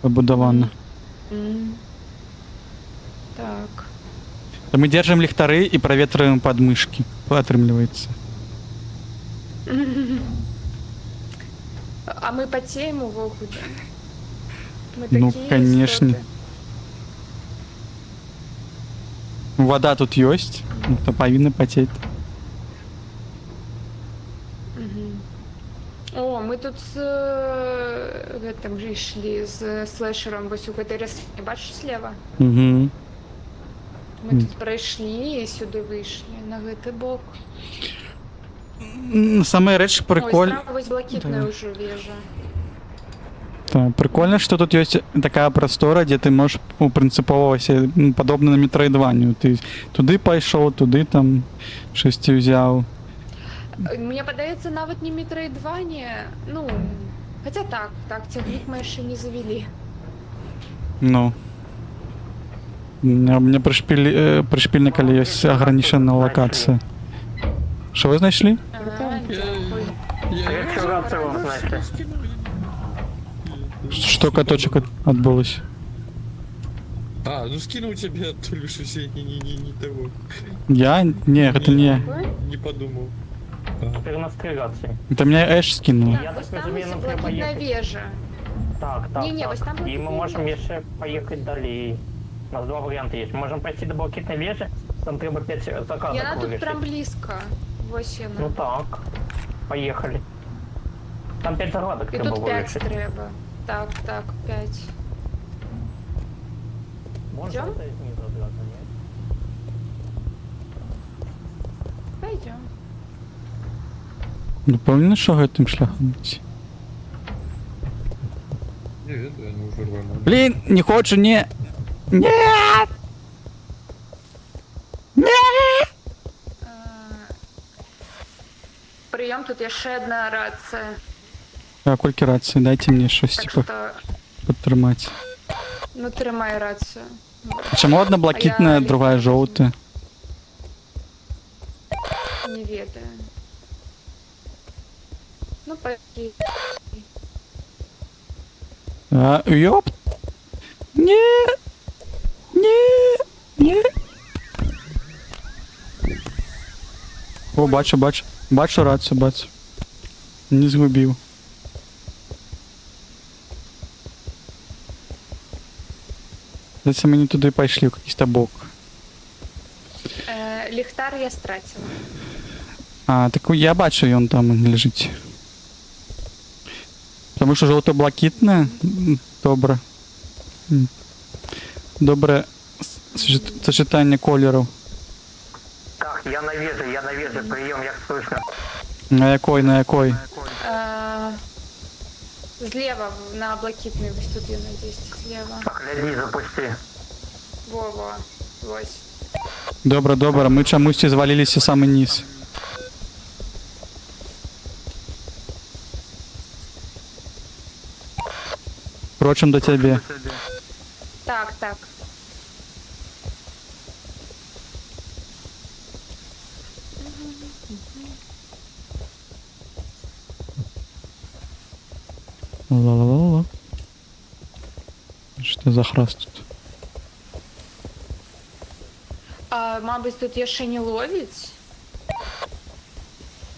Побудовано. Так. То мы держим ліхтари і проветриваем подмышки. Отрымливается. А мы потеем увогуле. Мы Ну, такие конечно. истоты. Вода тут есть, ну, то повинна потеть. О, мы тут з гэтым же йшли, з слешером, ось у гэтай рослині, бачиш слева? Угу. Ми тут пройшли і сюди вийшли, на гэты бок. Саме реч Ой, прикольно. справа ось блакитная Да. уже вежа. Да, прикольно, что тут есть такая простора, где ты можешь принципово подобно на Metroidvania. Ты туди пошел, туди там щось ти взяв. Мені подається, навіть не Metroidvania, ну, хоча так, тягнік ми ще не завели. Ну. У меня пришпильно, коли есть ограниченная локация. Что вы знайшли? Дякую. Я что рацию знаете? Что каточек отбылось? А, ну скинул тебе, то ли что я не того. Я? Не, это не. Не подумал. Теперь у нас 3 рации. Это меня Эш скинул. Я Ось так там ось розумію, нам треба блакитна їхати. вежа. Так, так, Не-не, вот там так. И мы блакитные можем вежи. еще поехать далее. У нас два варианта есть. Мы можем пойти до блокитной вежи, там треба 5 заказов И она тут вырішити. прям близко. Ось Ну она. так. Поехали. Там 5 загадок И треба тут 5 вирішити. треба. Так, так, 5. Можно Идём? это снизу одразу, нет? Пойдем. Не певно, що гэтым шляхом йти? Не веду, они уже рванули. Блін, не хочу, не. Нет! Прийом, тут ще одна рація. А колькі рації, дайте мені щось, Так типу, що, підтримати. ну тримай рацію. Чому одна блакитна, я другая жовта? Не ведаю. Ну, пойди. А, ёп! Не! Не! Не! О, бачу, бачу. Бачу рацію, бачу. Не згубив. Здається, мені туди пішли, в якийсь бок. Ліхтар я стратила. А, так я бачу, і он там лежить. Тому що жовто-блакитне, добре. Добре сочетання кольорів. Так, я на веже, прием, як слышно. На якой, на якой? Зліва на блакитний, ось тут я надіюсь, зліва. Так, гляди, запусти. Во-во, ось. Добре, добре, ми чомусь звалилися в самий низ. Впрочем, до тебе. Так, так. Ла-ла-ла-ла. Що за храст тут? Мабуть, тут є ще не ловить.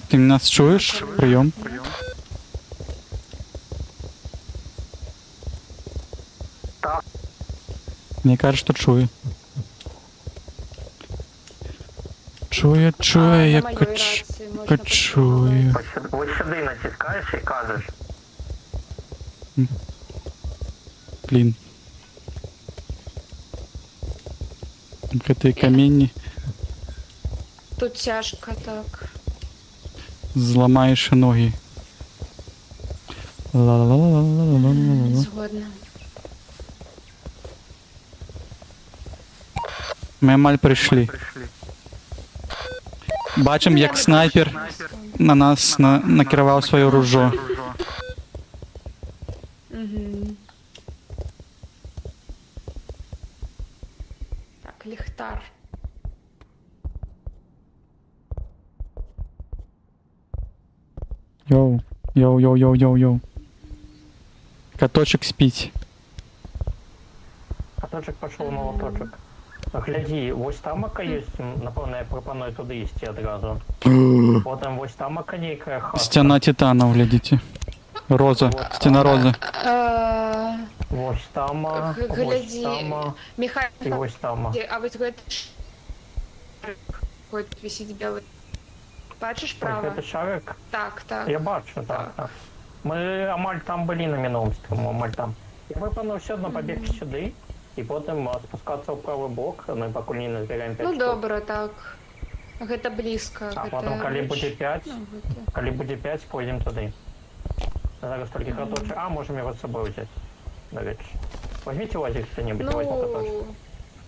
Ти нас чуєш? Прийом. Так. Мені каже, що чує. Чує, чує, я на моїй качую. рації можна Качую. Ось сюди натискаєш і кажеш. Блін. Гэты каменні Тут тяжко так. зламаєш ноги. Ла-ла-ла-ла-ла-ла-ла-ла. Згодна. Ми маль прийшли. Бачим, як снайпер на нас накривав своє ружо. Угу. Так, ліхтар. Йоу, йоу, йоу, йоу, йоу, йоу. Каточек спить. Каточок пішов молоточок. Гляди, ось тамака є, напевно, я пропоную туди йти одразу. Потім ось тамака нейкая хата. Стена титанов, глядите. Роза, стена розы. Ось тама, ось Гляди, тама і Михайло, ось тама. а вот говорит, какой-то висит белый. Бачиш Ось право? це шарик. Так, так. Я бачу, так, так. Ми амаль там були на минулому стріму, амаль там. Я пропоную все одно побігти сюди, і потім спускатися в правий бок, ми поки не назбираємо 5 Ну штук. добре, так. Гэта близко. А гэта потім, коли річ. буде 5, Ну, гэта... коли буде 5, пойдемо туди. Зараз тільки каточок. А, можемо його з собою взяти. До речі. Візьміть лазик що-небудь, возьму каточок.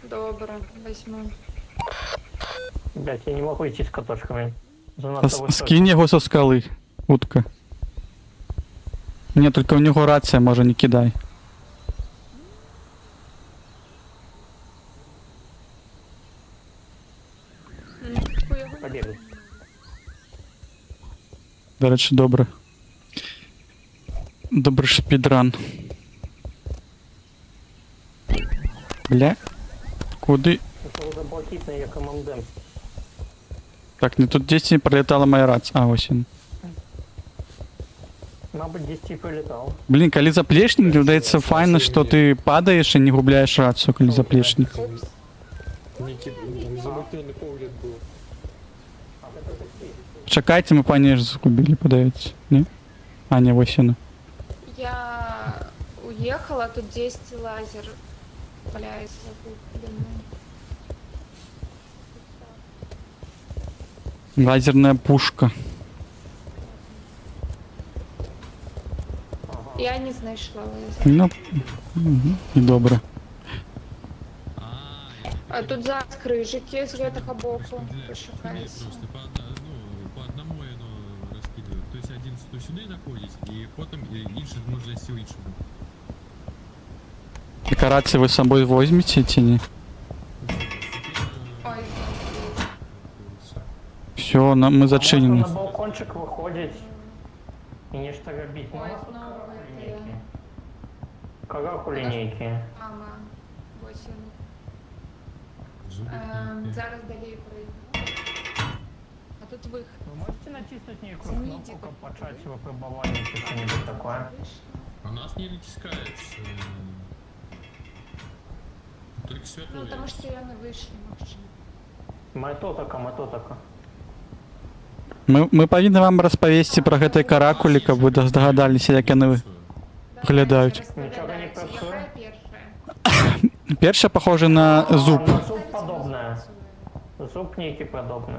Ну, добре, возьму. Блять, я не можу йти з каточками. Занадто високо. Скинь його со скали, утка. Ні, тільки у нього рація, може, не кидай. Побігли. До речі, добре. Добре шпідран. Бля. Куди? Це вже блакитний, як командент. Так, не тут десь пролітала моя рація. А, ось він. На быть, 10 и полетал. Блін, коли заплечник, здається, файно, що ти падаєш і не губляєш рацію, коли заплечник. Ніки замутнений погляд був. Чекайте, ми пані ж загубили, подається. Ні? А, ні, ось воно. Я уехала, тут 10 лазер валяется закупленный. Лазерна пушка. Я не знайшла лазер. Ну, угу. І добре. А тут зараз крижики з гэтага боку Распределяют пошукаюся. просто по одному оно раскидывают. То есть один то сюди находить, і потім інший може сил іншому. Декорації ви з собою візьмете чи ні? Ой, Все, ми Можно зачинені. на балкончик выходить и нечто робить. ой, Ну, знову линейки. это Как у линейки? мама. Ось він. Зубы. Зараз далі пройду. А тут вихід. Вы можете натиснуть некую Извините, кнопку, как как почать выпробование или что-нибудь такое? А нас не натискается. Только светло. Ну, тому що я не вийшла, може. Мы то Ми повинні вам розповісти про гэтай каракулі, каб ви здогадалися, як яны виглядають. Нічого не Яка працює? перша? Перша похожа на зуб. На зуб подобное. Зуб некий подобно.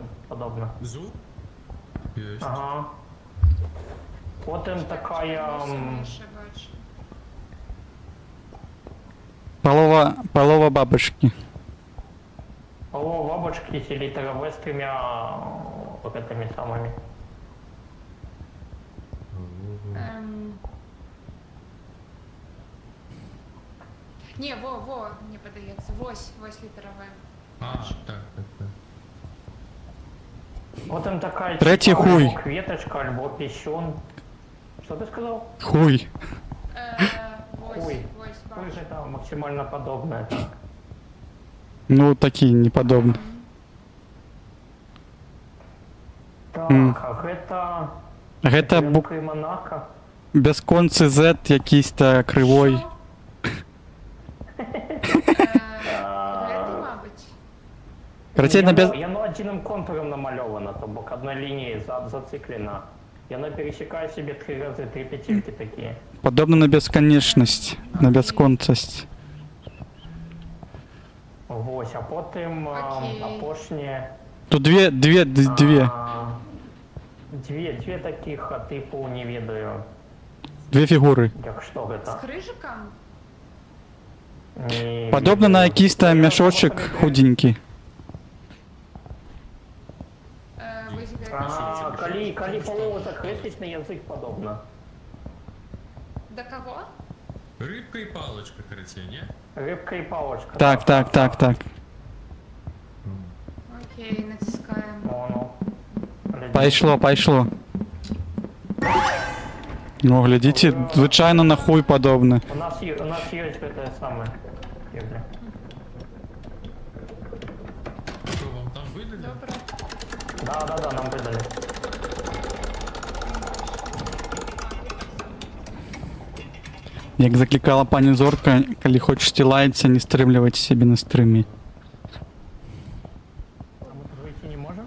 Зуб? Есть. Ага. Вот им такая... Перша бачу. Полова бабочки. О, бабочки селитровые с тремя вот этими самыми. Ні, во, мені подається. Вось літерове. А, так. Вот им такая... Третий типа, хуй. альбо кветочка, альбо пищун. Что ты сказал? Хуй. Вось, Хуй. вось, Хуй бачу. же это максимально подобное. Так. Ну, такі неподобні. Так, а это... Гэта Клинка и Монако. бесконций Z якийсь та кривой. Гэта, мабуть. Короче, на без... Яно одним контуром намалевано, то бок одной линией зациклено. Яно пересекает себе 3 раза 3 петельки такие. Подобно на бесконечность, на бесконцость. Ось, а потім Окей. апошнє. Тут две. Дві таких, типу, не ведаю, Две фігури. як що З гэта. крижиком? Не Подобно на ведаю. якийсь та мішочок худенький. Вось А, коли полову закреслить на язик подобно. До кого? Рыбка и палочка, короче, не? Рибка і палочка. Так. Окей, натискаємо. Ну. Пошло. Ну, глядите, звичайно на хуй подобне. У нас є це саме. Юля. Что, вам там выдали? Добре. Да, нам видали. Як закликала пані Зорка, коли хочете лаятися, не стрімлювайте себе на стрімі. А ми тут вийти не можемо?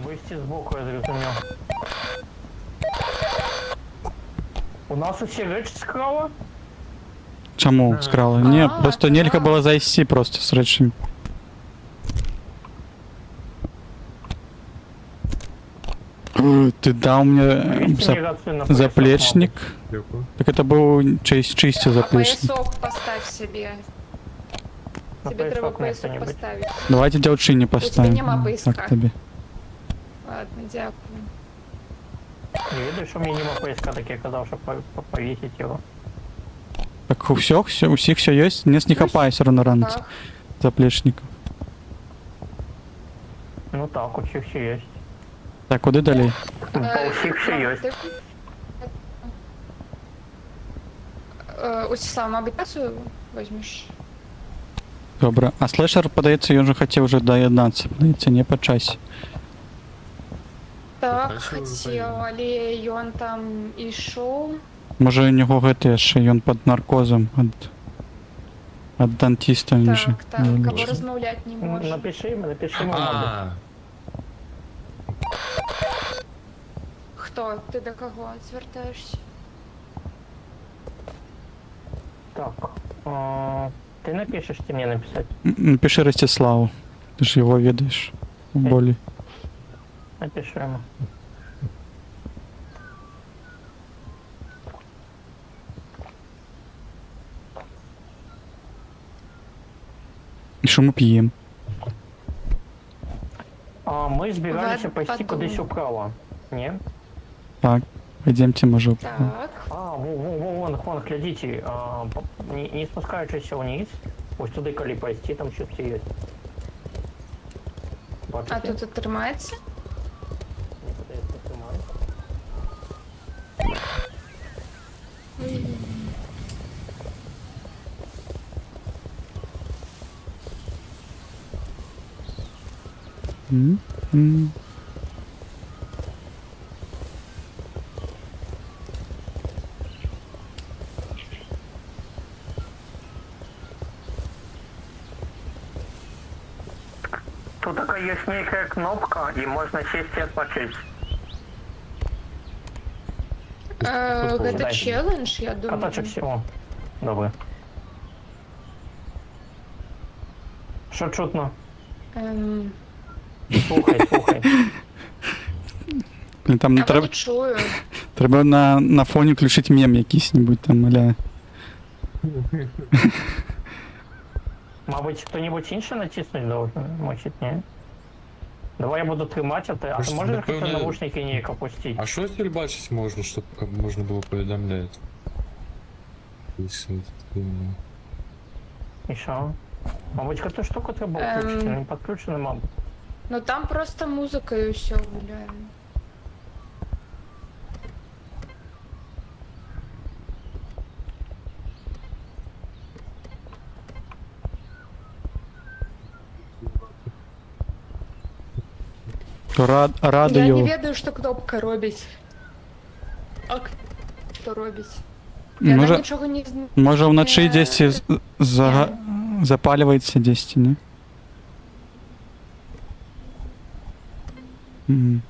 Вийти збоку, я зрозумів. У нас усі речі скрала? Чому скрали? Ні, просто нельзя було зайти просто з речами. Ти дав мені заплечник. Так это был чисто А заплечник. поясок поставь себе. На Тебе треба поясок поясок что-нибудь. поставить. Давайте дівчині поставимо. нема пояска. Так тобі. Ладно, дякую. Не видиш, що мені нема пояска, так я казав, що повісить його. Так у всіх все є, не хапайся рано рано Так. заплечників. Ну так, у всіх все є. Так, куди далі? По всіх все є. Усіслав, мабуть, касу візьмеш? Добре. А слешер, подається, він же хотів вже доєднатися, подається, не по часі. Так, Бачу, хотів, але ён там ішов. Може у нього гэты ще ён під наркозом від дантиста він же. Так, так, вилічив. або розмовляти не може. Напиши ему, мабуть. А, Хто? Ти до кого звертаєшся? Так. Ти напишеш, чи мені написати? Напиши Ростиславу. Ти ж його відаєш. Болі. Напишу йому. І що ми п'ємо? Ми збиралися Подумай. пойти кудись вправо. Ні? Так, пойдемте, може. Так. Вон, глядите, не спускаючись вниз, ось туди, коли пойти, там щось є. Бачите? А тут тримається? Мені подається, тримаю. М, м. Тут така є некая кнопка, і можна сесть і відпочити. Гэта Дайте. челендж, я думаю. Каточок всього. Добре. Що чутно? Слухай. Блін, там не Я треба, не чую. треба на фоні включити мем якийсь-небудь там, аля. Мабуть, хто-небудь інший натиснуть должен? Мочить, ні? Давай я буду тримати, а ти Просто, можеш напевно, якісь наушники ніяк опустити? а що тепер бачити можна, щоб можна було повідомляти? І що? Мабуть, цю штуку треба включити, не підключено, мабуть. Ну там просто музика і все гуляє. Я не Радіо. ведаю, що кнопка робить. А хто робить? Я Може, нічого не знаю. може вночі десь запалюється десь, не? М.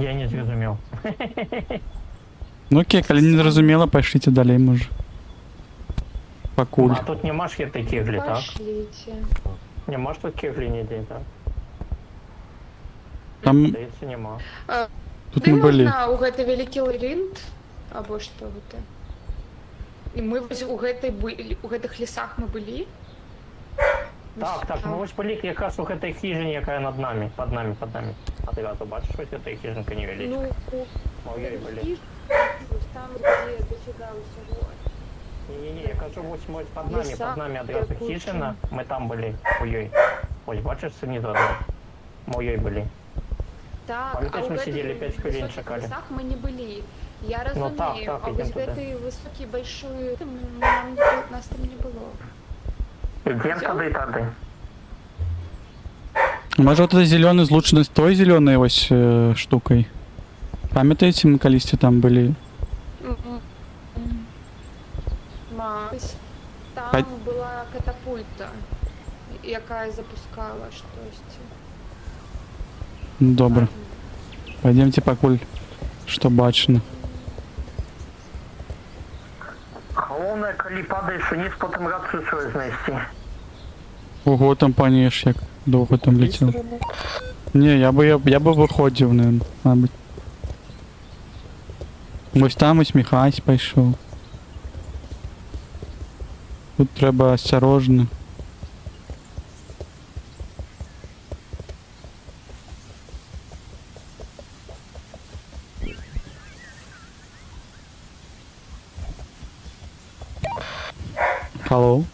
Я не зрозумів. Ну окей, коли не зрозуміло, пошліть далі, може. Покуль. А тут нема ж этой кеглі, так? Пошлите. Нема ж тут кеглі ніде, так? Там Здається, нема. тут Ти ми були. можна у гэты великий лабіринт, або що гэта? І ми вось у гэтых лісах ми були. Так, ми ось були якраз у этой хижині, яка над нами, під нами. А ти разу бачиш, ось эта хижинка невеличка. Ну, Ой-ой, блін. там, де дофіга усього. Ні, я кажу, ось ми під Ліса, нами одразу куча. хижина, ми там були. Ой-ой. Ось бачиш, снизу одразу. Ой-ой, були. Так, Пам'ятаєш, а у ми гэтых сиділи 5 хвилин, високих чекали? лісах ми не були. Я Ну, розумію, так, а ідем ось туди. гэтай високій большой, нас там не було. Ідемо туди. Може вот этот зеленый злучно з той зеленой ось штукой. Пам'ятаєте, ми колись там були? Мась. Там Пой- була катапульта, яка запускала щось. Ну, добре. Пойдемте покуль, що бачно. Головне, коли падаєш вниз, потім рацію свою знести. Ого, там паніш, як довго там летів. Ні, я би виходив, наверное, мабуть. Ось там ось Михась пішов. Тут треба осторожно. Алло.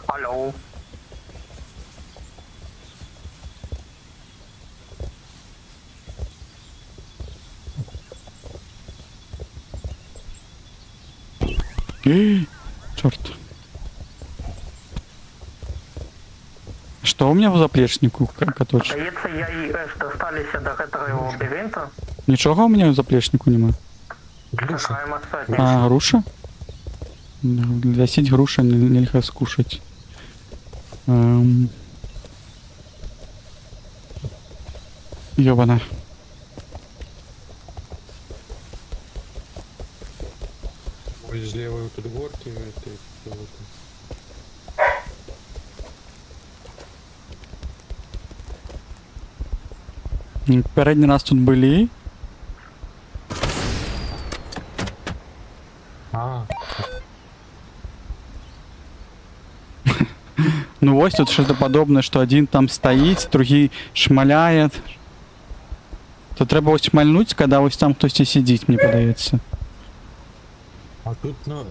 Алло. Черт. Что у меня в заплечнику, каточек? Здається, я і Еш досталися до гэтага лабіринту. Нічого у меня в заплечнику нема? Груша. Шукаємо остатні. А, груша? Для груша нельзя скушать. Ёбана. Ось зліва тут горки, ти вот. Передний раз тут были. А, Ну вот тут что-то подобное, что один там стоит, другий шмаляет. То треба ось шмальнуть, когда ось там хтось і сидить, мне подается. а тут на...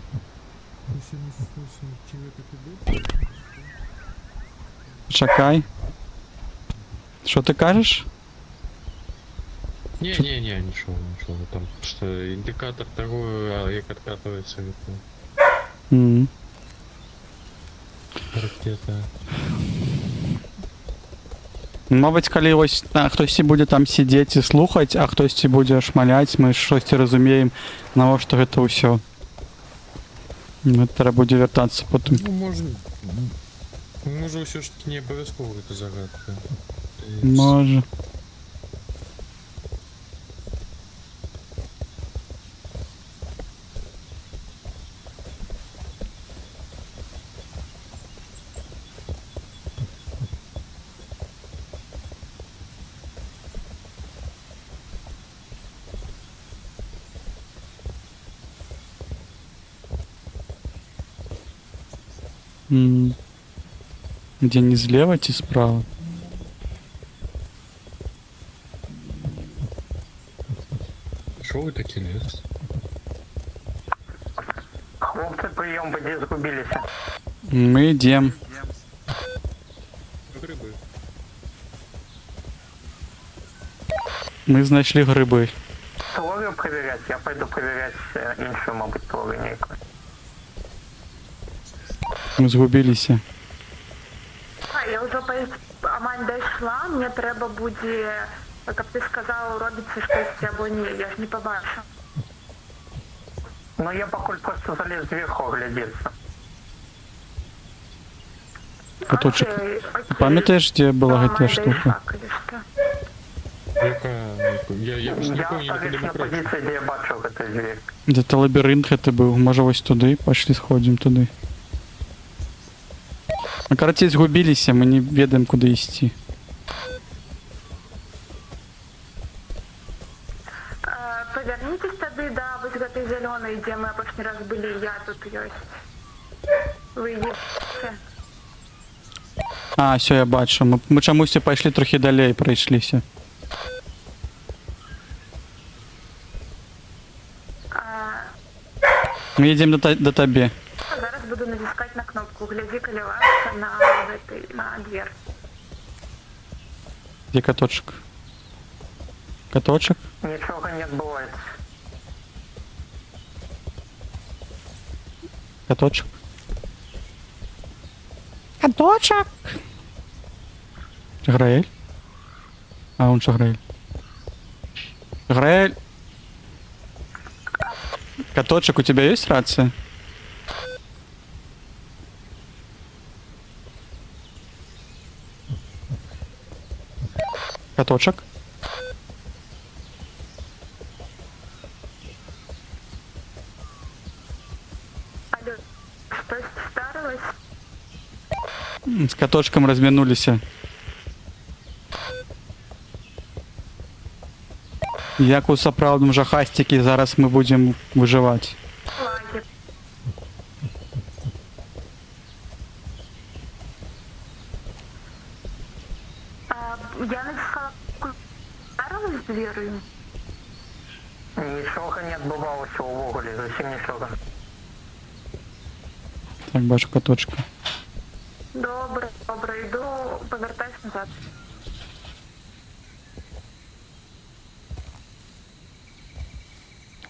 Шакай. Что ты кажешь? Не, ничего. Там просто индикатор того, як откатывается это М. ракета. Мабуть, коли ось хтось буде там сидіти і слухати, а хтось буде шмаляти, ми щось розуміємо, навіщо це все. Треба буде вертатися потім. Ну, може все ж таки не обов'язково это загадка. Може. М. Где не слева, те справа. Що ви такі лес? Хлопці, прийом, ви де згубилися? Мы идем. Гриби. Мы знайшли гриби. Теорію перевіряти? Я пойду перевіряти іншу, мабуть, теорію ніяку. Ми згубилися. Я вже Амань дійшла, мені треба буде, як ти сказав, робиться щось або ні, я ж не побачу. Ну я покуль просто залез зверху оглядеться. Каточек. Окей. Пам'ятаєш, де була Амань эта штука? дійшла, конечно. Яка... Я просто не Я помню, оставлюсь куди ми на пройшли. позиції, де я бачив цей звір. Где-то лабиринт это был. Може ось туди. Пошли сходим туди. Ну, короче, згубилися, ми не ведаем, куди йти. Повернитесь тоді, да, ось этой зеленой, де ми прошлый раз были, я тут есть. Ви їдете. А, все, я бачу. Ми чомусь пішли трохи далі і пройшлися. Ми їдемо до тебе. Зараз буду натискати на кнопку. Гляди, коли ласка на дверь. Где каточек? Каточек? Нічого не відбувається. Каточек? Каточек! Граэль? А, он что, Граэль? Граэль! Каточек, у тебя есть рация? Каточек? Алло, щось старилось? С каточком разминулись. Як у сапраўдным жахасцікі зараз мы будем выживать. Лагерь. Я натискала старилась дверью. Нічого не відбувалося увогуле, зовсім нічого. Так, бачу каточка. Добре, добре, йду, повертайся назад.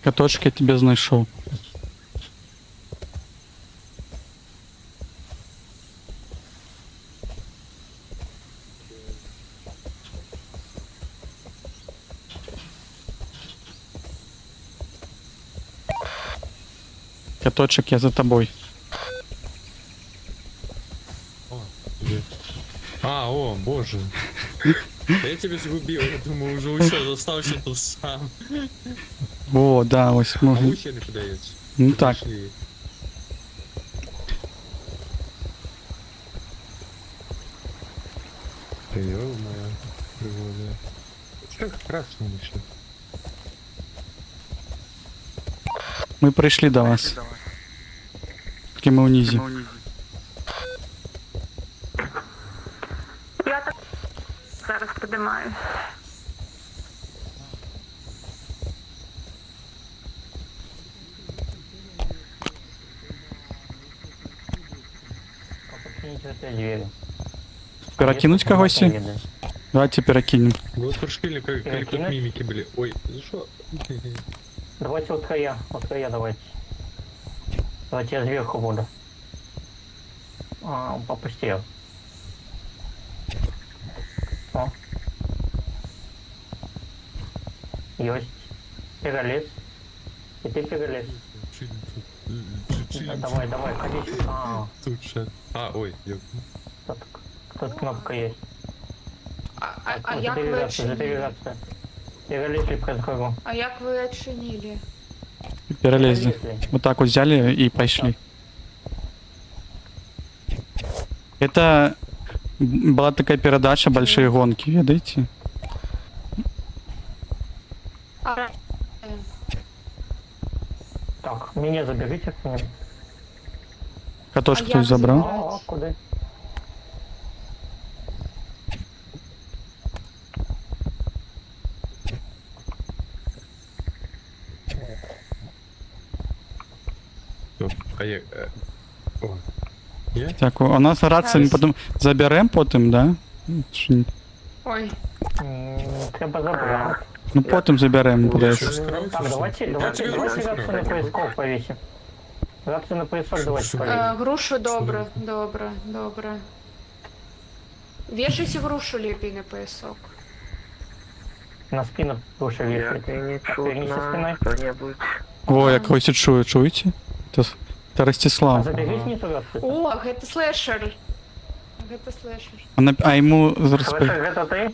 Каточек я тебе знайшов. Каточек, я за тобой. О, где? А, о, боже. Я тебя сгубил, я думаю, уже ушел, остался тут сам. О, да, ось А можна. лучше не подается. Ну так. Моя пригода. Все как раз мы нашли. Ми прийшли до вас. Тільки ми унизі. Я так зараз подимаю. Почините эти двери. Перекинуть когось? Поеду. Давайте перекинем. Вы прошли, как Перекинуть? мимики были. Ой, за что? Давайте вот я давайте. Давайте я сверху буду. Попустил. О. Есть. Перелез. И ты перелез. Давай, ходи сюда. Тут шат. А, ой, ёп. Тут кнопка есть. А як ви відчинили? Задвигаться. Перелезли пред кругом. А як ви відчинили? Перелезли. Вот так вот взяли и пошли. Это была такая передача «Большие гонки», видите? Так, меня заберите кто-нибудь. Катошку А кто як забрал. забрать? Куда? Стоп. А я... О. Я? Так, у нас рация, мы потом заберем потом, да? Чи ні? Ой, Треба забрать. Ну потом заберем, буде. Що, скрою, Так, що? давайте тебе рацию руку на скрою. поясков повесим. Рацию на поясок давайте Что? повесим. грушу добре. Вешайте грушу лепей на поясок. На спину лучше вешать. Так, вернись со спиной. О, я когось чую, чуєте? Це Ростислав. Забери снизу рацию. О, гэта слэшер. А йому зараз... Слышишь, это ты?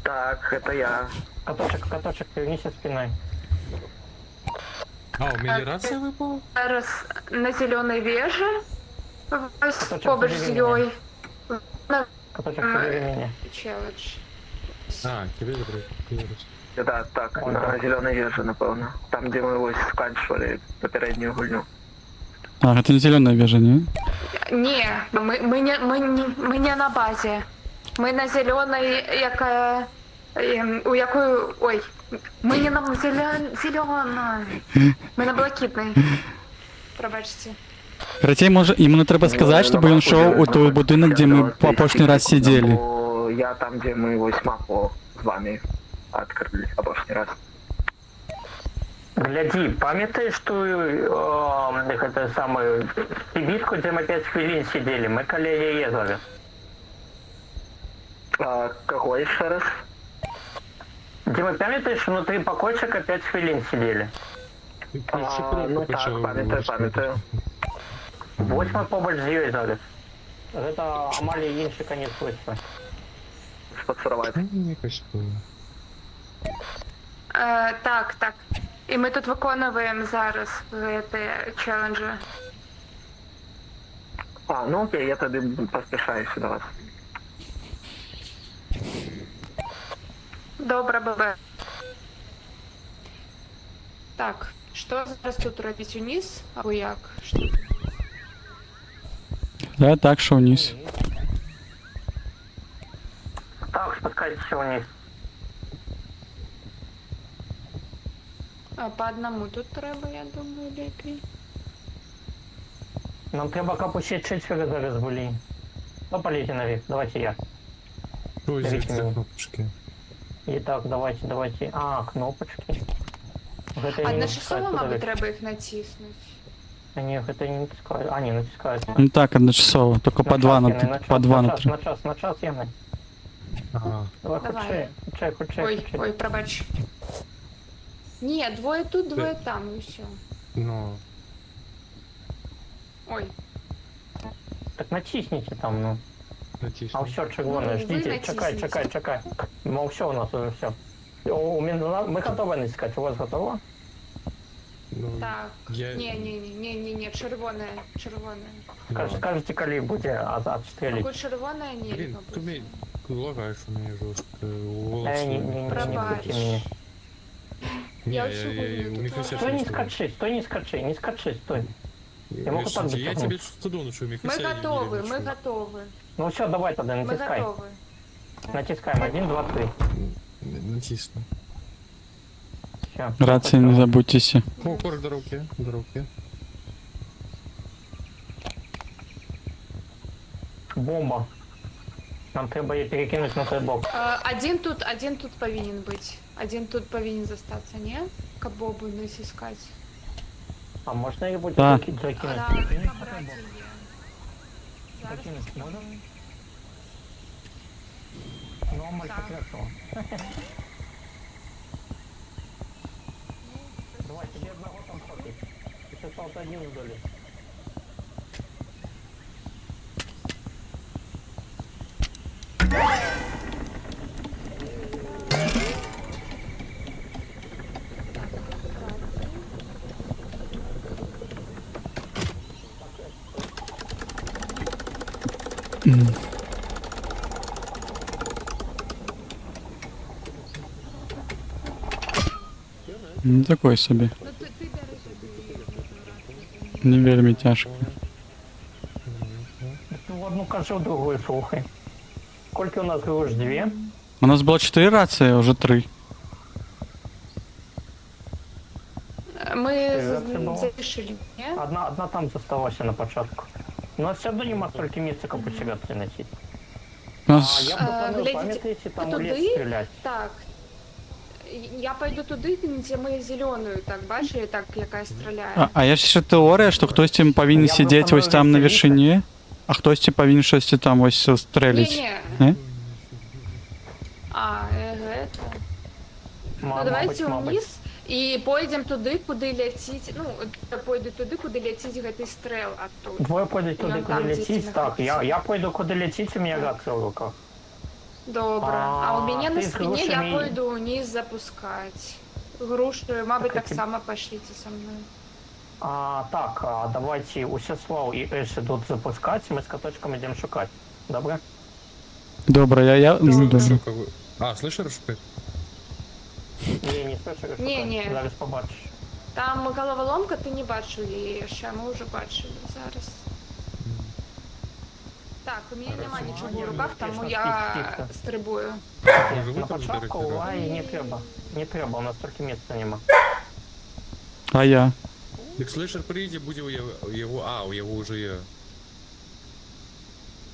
Так, это я. Каточек, вернись со спиной. А, у меня рация выпала? Зараз на зеленой веже. Каточек, Побач з забери ёй. Каточек, забери меня. Челендж. А, тебе забрать. Да, так, Ой, на так. зеленой веже, напевно. Там, де ми ось сканчували попередню гульню. А, это не зеленая вежа, не? Не, мы не на базе. Мы на зеленой, яка... у якої... Ой, ми не на зеленой. Ми на блакитной. Пробачте. Хотя йому не треба сказати, щоб він йшов у той будинок, де ми по прошлый раз сидели. Бо я там, де ми ось мапу з вами відкрили, обошній раз. Гляди, пам'ятаєш ту это самую битку, где мы 5 хвилин сидели? Мы коллеги езали. А, кого ще раз? Дима, пам'ятаєш, внутри покойчика 5 хвилин сидели? Ну так, пам'ятаю. 8 побач з її зараз. Это Амалія інший конець 8. Спонсорувати. Не качку. Так. І ми тут виконуємо зараз це челенджі. А, ну окей, я тоді поспішаюся до вас. Добре, бебе. Так, що зараз тут робить униз? Або як? Що? Да, так, що вниз. Так, спускайтеся вниз. А по одному тут треба, я думаю, лепей. Нам треба капусі четверо зараз були. Ну, полізьте наверх, давайте я. Что здесь за кнопочки? Итак, давайте. А, кнопочки. Это А не на часово, натискають, мабуть, куди? треба їх натиснути. Ні, это не натискають. А, не натискають. Ну так, одночасово, только по два на по два на три. На час, я на. Ага. Давай, Давай. хоче. Ой, пробач. Ні, двоє тут, двоє там, і все. Ну, Ой, Так натисніть там, ну. натисни. А все, червоне, Ну, ви ждите, чекай, натисніть. чекай, чекай. Мол, все у нас уже все. У меня, мы готовы искать, у вас готово? Ну, так. Я... Ні, червоне. да. Скажите, коли буде отстрелить. Мабуть, червоне ні, Блин, ты мабуть. мне лагаешь у меня жестко. не Пробач. будьте мне. Я сьогодні у тут Михася Стой, не что-то. скачи, не скачи, стой. Я могу так Я дотянуть. тебе что думаю, что у Ми Михася не готові, видно, ми что- готові. Ну все, давай тогда, Ми натискай. готові. Натискаем, 1, 2, 3. Натисну. Все. Рації не забудьтеся. О, корок до руки, до руки. Бомба. Нам треба її перекинути на той бок. Один тут повинен бути. Один тут повинен зостатися, ні? Кабобу не сіскати. А можна її буде Так. закинути? Да, Закинути на той кабрати бок. є. Зараз Закинуть можна? Ну, мальчик, Так. хорошо. Давай, тебе одного там хватит. Еще остался один в доле. Ну, такой собі. Ну ти бери тобі. Не вельми тяжко. Ну, одну кажу, другую слухай. Сколько у нас говоришь? 2? У нас було 4 рації, а вже 3. Ми Це було? залишили, ні? Одна там заставалась на початку. Но все равно нема столько места, как у себя носить. У А нас... я пропоную, глядите, пам'ятаєте, там у туди? лес стрелять. Так. Я пойду туди, де ми зеленою, так, бачили, так, яка стріляє. А є ще теорія, що хтось там повинен Я сидіти пропоную ось там на відсидіти. вершині, а хтось повинен щось там ось стрелять. Ні-ні. Не? А, это. Ну, давайте вниз і пойдемо туди, куди летить. Ну, я пойду туди, куди летить гэтый стрел оттуда. Двое пойдут туда, Прям куда там, где летить. тебе Так, находится. я пойду, куда летить, у меня рация в руках. Добре. А у мене на ти з спині я грушами- пойду вниз запускати. Груши, мабуть, Так, так а само пошлите со мною. Так, давайте Усяслав и Эш идут запускать, мы с каточком идем шукать. Добре? Добре, я... Ну, добре. Что, как бы- А, слышишь, Рашпет? Не, не слышу, Ні. Зараз побачиш. Там головоломка, ти не бачив її ще, ми вже бачили зараз. Так, у мене нема нічого в руках, тому я стрибую. Може, ви На там початку зберете? лай не треба. Не треба, у нас тільки місця нема. А я? Так слышер прийде, буде у його... А, у його уже є.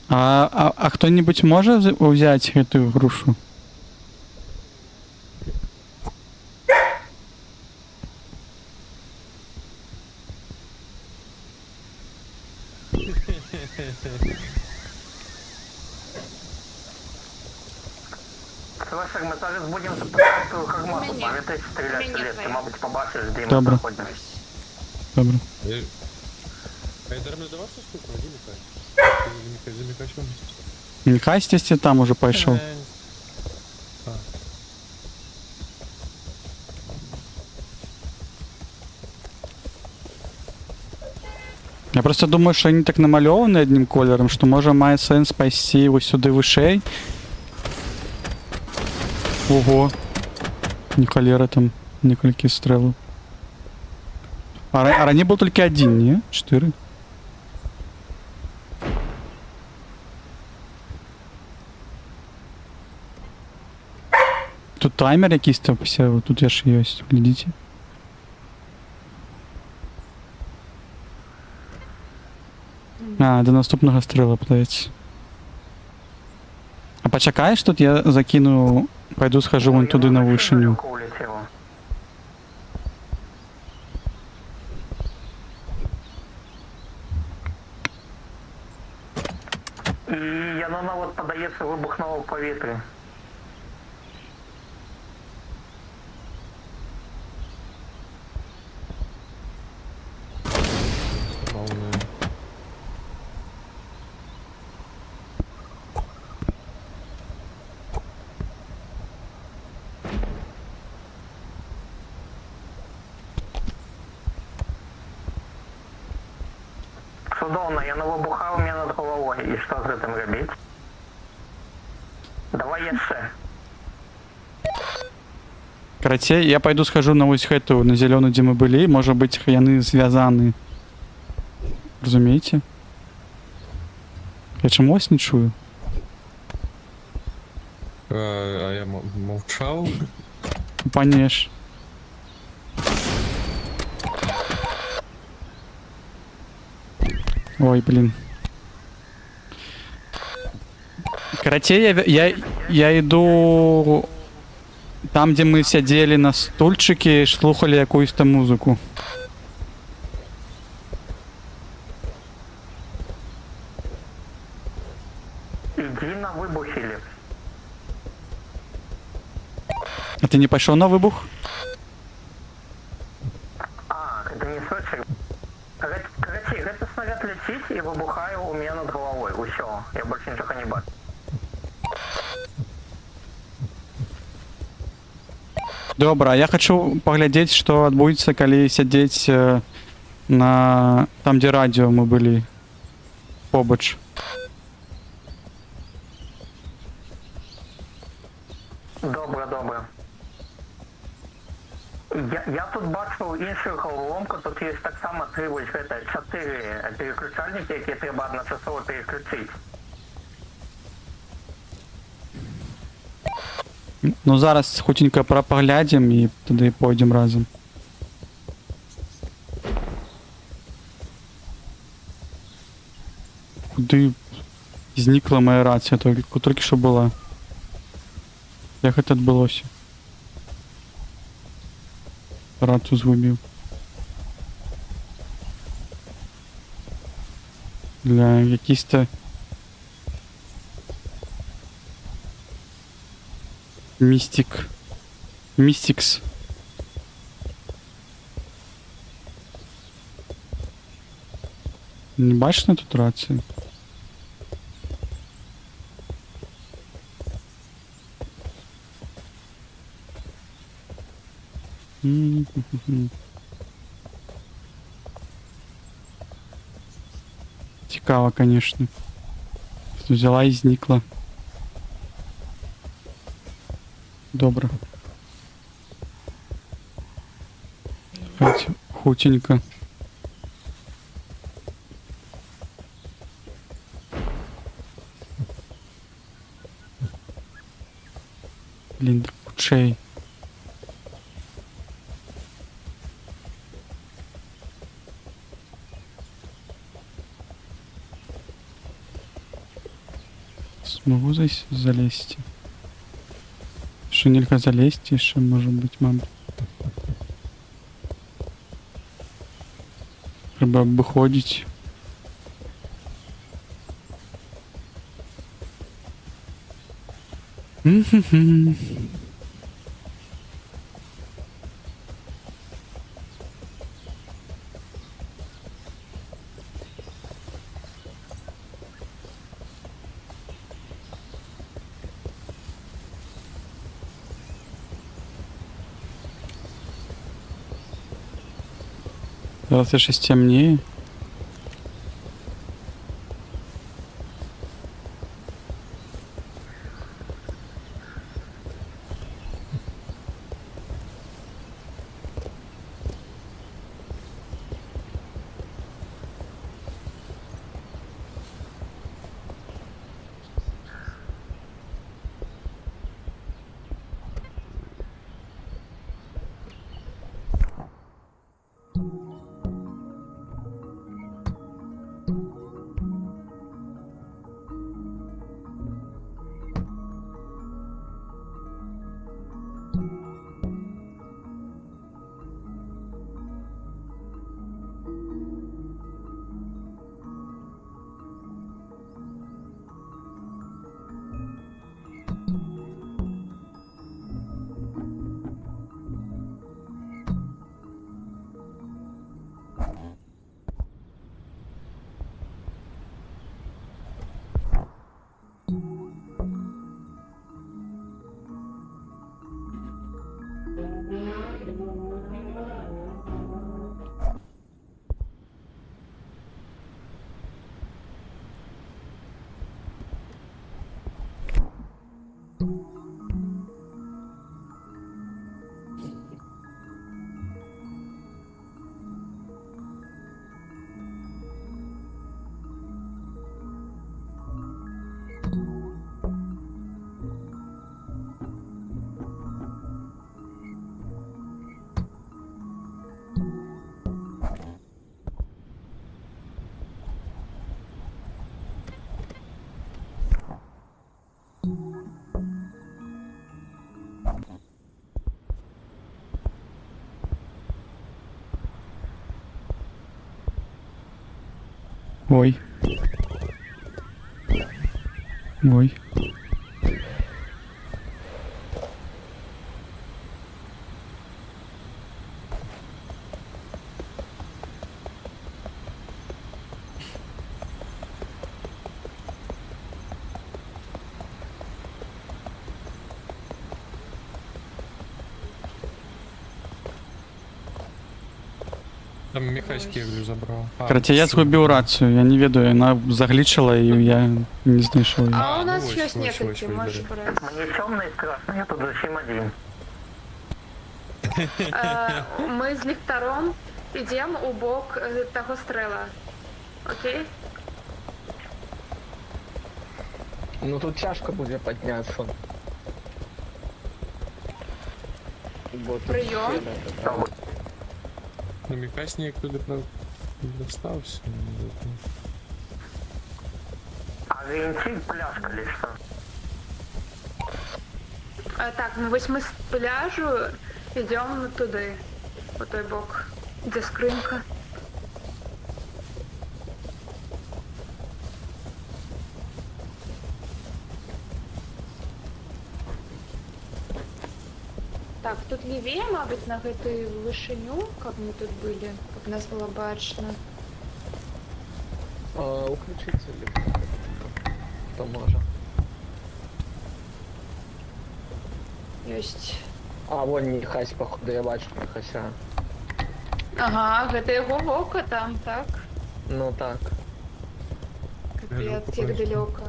А хто-небудь може взяти цю грушу? Слушай, ми зараз будемо запускати ту гармату, Мені. пам'ятаєш, стріляти Мені в ліс, ти, твоя. мабуть, побачиш, де ми Добре. знаходимося. Добре. Айдар не давав щось штуку, один Михай. За Михачом. Нехай стісті там уже пішов. Я просто думаю, що вони так намальовані одним кольором, що може має сенс пойти ось сюди вишей. Ого. Ні холера там, несколько стрелов. А ранее был только один, не? 4. Тут таймер якийсь там посяв, тут я ж є, глядите. А, до наступного стріла подається. А почекаєш тут, я закину, пойду схожу вон туди на вишеню. І Янона от подається вибухного в повітрі. Судовна, я не вибухав у мене над головою. І що з цим робити? Давай я ще. Карацей, я пойду схожу на ось гэту, на зеленую, где мы были. Может быть, яны звязаны. Разумеете? Я чому ось не чую? А я мовчав? Панеш. Ой, блин. Короче, я иду там, где мы сидели на стульчике и слухали якусь-то музыку. Іди на вибухи. А ты не пошел на выбух? А, это не слышишь? Короче, этот снаряд летит и выбухаю у меня над головой. Усё, я больше ничего не бачу. Добра, а я хочу поглядеть, что адбудзецца, калі сядзець на там, где радио мы были побач. Добре, добре. Я тут бачив іншу головоломку, тут є так само 4 переключальники, які треба одночасово переключити. Ну зараз хутенько поглядим і туди пойдем разом. Куди зникла моя рація, тільки що була. Як це відбулося? Рацію згубив. Для якісь-то Містикс. Не бачиш на тут рацію? Цікаво, конечно. Взяла і зникла. Добре. Давайте хутенько. Блін, хутчей. Смогу залезть? Що нельзя залезть, ще може бути, мабуть. Треба обиходить. Зараз я ще стемніє. Ой. Ой. Там Михай кеглю забрал. Короче, я всё. згубив рацію, я не ведаю, вона заглічила і я не знайшов її. А у ну нас ось, есть ось, некалькі, ось, можеш ось, брати. Мне темный страшно, я тут зачем один? Ми з ліхтаром йдемо у бок того стрела. Окей? Ну тут тяжко буде піднятися. Прийом. Ну, Михай снег туди, правда, не достався. А винтик пляшка или что? Так, ну ось ми з пляжу йдемо туди, по той бок, де скринька. Так, тут лівее, мабуть, на гэтую вышыню, каб мы тут былі, каб нас было бачно. Уключите телефон. Кто может? Ёсць. А, вон Михась, походу, я бачу Михася. Ага, гэта яго вока там, так? Ну так. Капец, як далёка.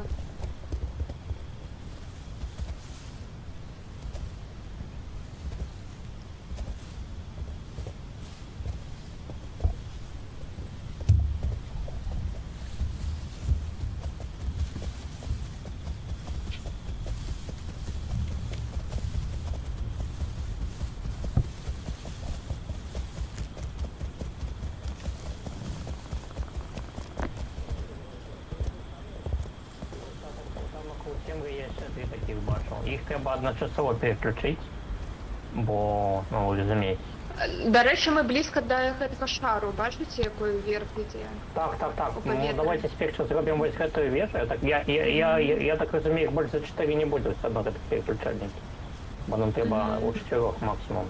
Є ще дві таких бачив. Їх треба одночасово переключити, бо, ну, ви розумієте. До речі, ми близько до гэтага шару, бачите, який вверх ідзе? Так, так, так. У Ну, повітря. давайте спершу зробимо ось гэтую вежу. Так, я так розумію, їх більше за 4 не буде, все одно таких переключальників. Бо нам треба у 4 максимум.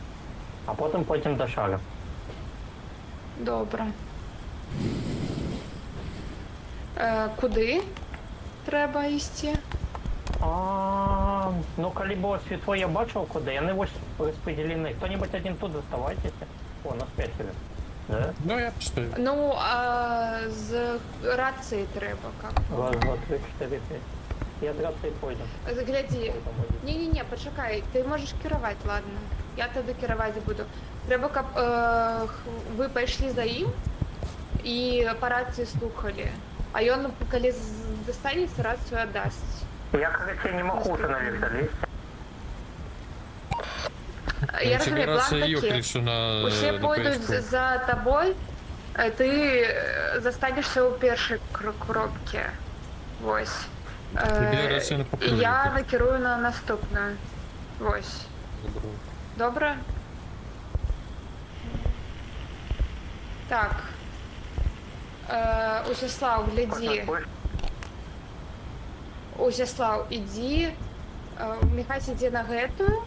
А потім потім до шару. Добре. Куди треба йти? Ну, коли було світло, я бачив, куди. Я не ось розподілений. Хто-нибудь один тут доставайтеся. О, нас 5 хвилин. Да? Ну, я постою. Ну, з рації треба як? Раз, два, три, 4, 5. Я до рації пойду. Гляді. Ні-ні-ні, почекай, ти можеш керувати, ладно. Я тоді керувати буду. Треба, каб ви пайшли за ім і по рації слухали. А ён, коли достанеться, рацію віддасть. Я, короче, не могу уже на лифт залезть. Я розумію, план собираться такий. ёкнешь на Усі пойдуть ДПС-ку. за тобою, ти застанешся у першій коробці. Ось. Тобі рацію не І покажуть. я накерую на наступну. Ось. Добро. Добре? Так. Усяслав, гляди. Усяслав, іди. Міхась, іди на гэтую.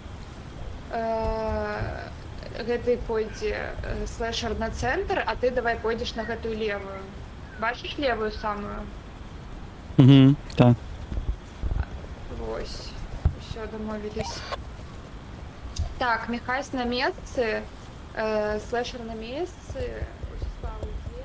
Гэты пойдзе слэшер на центр, а ты давай пойдзеш на гэтую левую. Бачыш левую самую? Угу, так. Вось. Усё, домовились. Так, Михась на месцы, слэшер на месцы, Усяслав ідзе.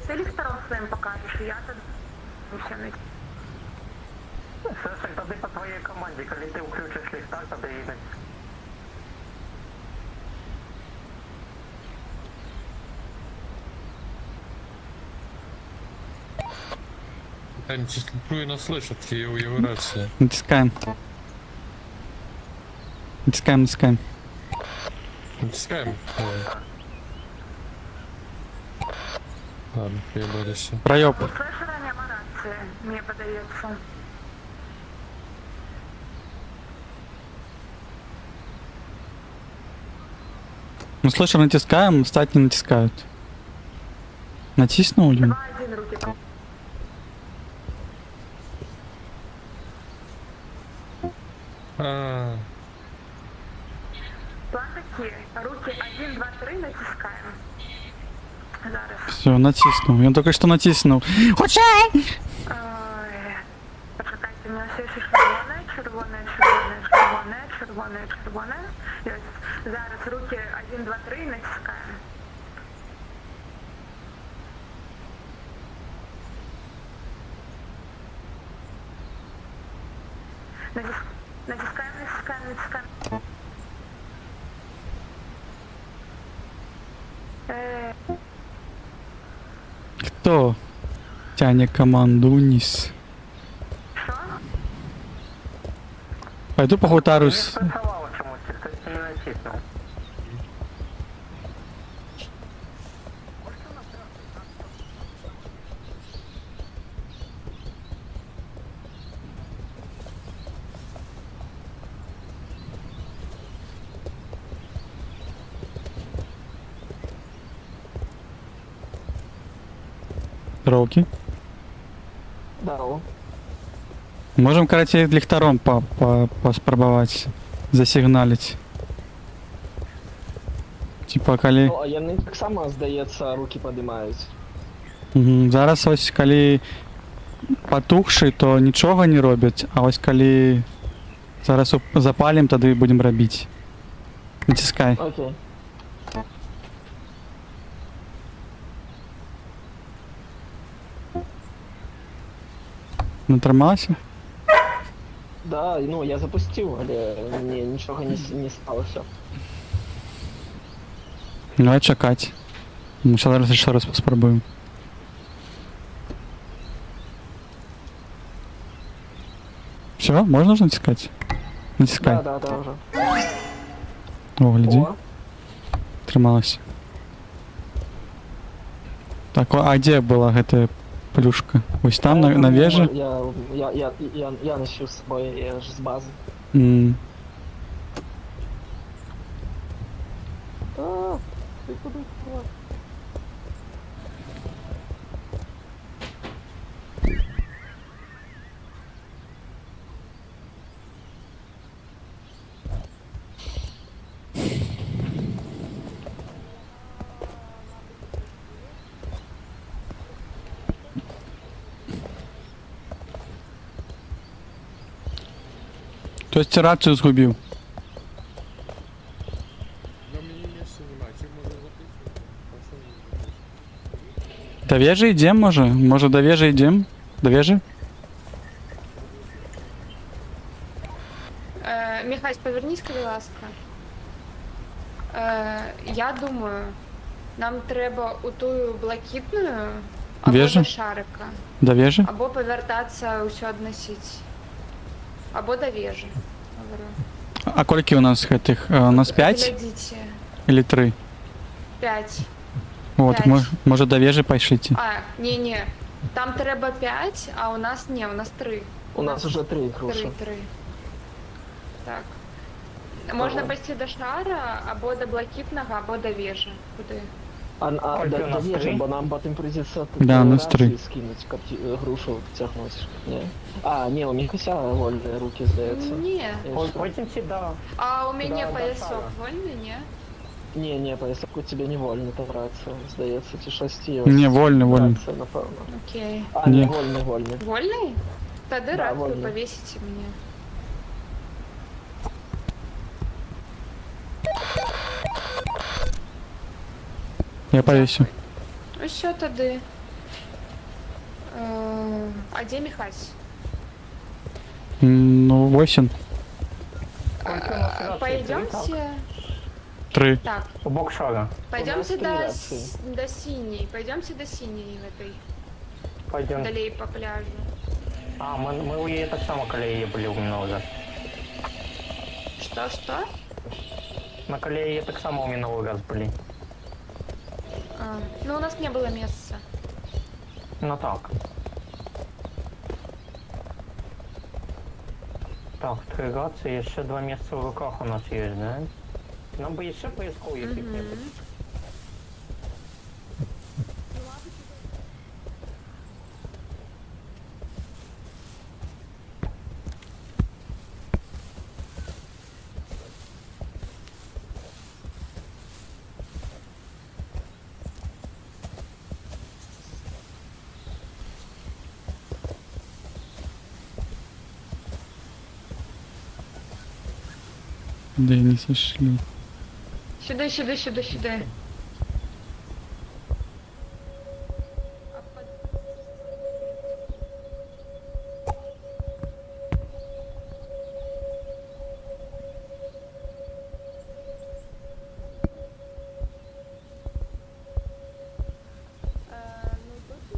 ты ліхтаром своїм покажеш, і я тоді все не... Слушай, тоді по твоїй команді, коли ти включиш ліхтар, тоді і не... Я не чувствую, нас слышат, его рация. Натискаем. Натискаем, натискаем. Натискаем. Давай. Ладно, перебрали все. Проеб. Слышала нема рації, мені подається. Ну, слышер натискаем, стать не натискают. Натиснул, Юн? 2-1 руки. А, План такий, руки 1, 2, 3 натискаємо. Зараз. Все, натиснул. Я только что натиснул. Хоча! Ой, почекайте, у мене все ще червоне, червоне, червоне, червоне, червоне, червоне. І ось зараз руки 1, 2, 3 натискаємо. Натискаємо, натискаємо, натискаємо. Кто тянет команду вниз? Що? Пойду Не похутарусь. спрацювало чомусь, хтось не натиснув. Роки. Да, о. Можем, короче, ліхтаром поспробовать засигналить. Типа, коли... Ну, а яны так само, здається, руки підіймають. Зараз ось коли потухший, то нічого не роблять, а ось коли зараз запалим, тоді будемо робити. Натискай. Окей. Натримався? Да, ну я запустив, але ні, нічого не сталося. Давай чекати. Ну, зараз ще раз спробуємо. Все, можна вже натискати? Натискай. Да, вже. О, гляди. О, Трималася. Так, а де була гэта плюшка? Ось там, на вежі? Я носив з собою, я ж з бази. М, А, ти куди? Хтось рацію згубив. но мне место занимать, их можно записывать. Пошел. До вежі йдем, може? Може до вежі йдем? До вежі? Михась, повернись, будь ласка. Я думаю, нам треба у тую блакитну або Вежу? до шарика, До вежі? або повертатися усё односить. Або до вежі. Говорю. А кольки у нас этих? У нас 5 Глядите. или 3? 5. Вот, П'ять. може до вежі пошлите? А, ні. Там треба 5, а у нас ні, у нас 3. У нас уже 3 груші. 3. Так. Можна Ага. пойти до шара, або до блакитного, або до вежі. Куди? А Скільки у до нас? вежі, 3? бо нам потім прийдеться Да, у нас 3. скинуть, грушу тягнути. Ні? А, ні, у Міхася вольні руки, здається. Ні. Я ж- Потім сюда. А у мене Да, до поясок шара. вольний, ні? Ні, поясок у тебе не вольний, то рація, здається, ті 6. Ні, вольний, вольний. Рація, напевно. Окей. А, Ні. не вольний, вольний. Вольний? Тоді Да, рацію вольний. повісите мені. Я повесю. Ну що тоді? А где Михась? Ну, 8. Сколько у нас раций? Пойдемте. 3. Так, У бокшара. пойдемте три до, рации. до синей. Пойдемте до синей в этой. Пойдем. Далее по пляжу. А, ми у її так само колеї були у минулого. Что? На колеї так само у минулого раз були. Ну, у нас не было места. Ну так. Так, 3 рації, ще 2 місця в руках у нас є, да? Нам би ще поїсков яких-небудь. Да не сошли. Сюда.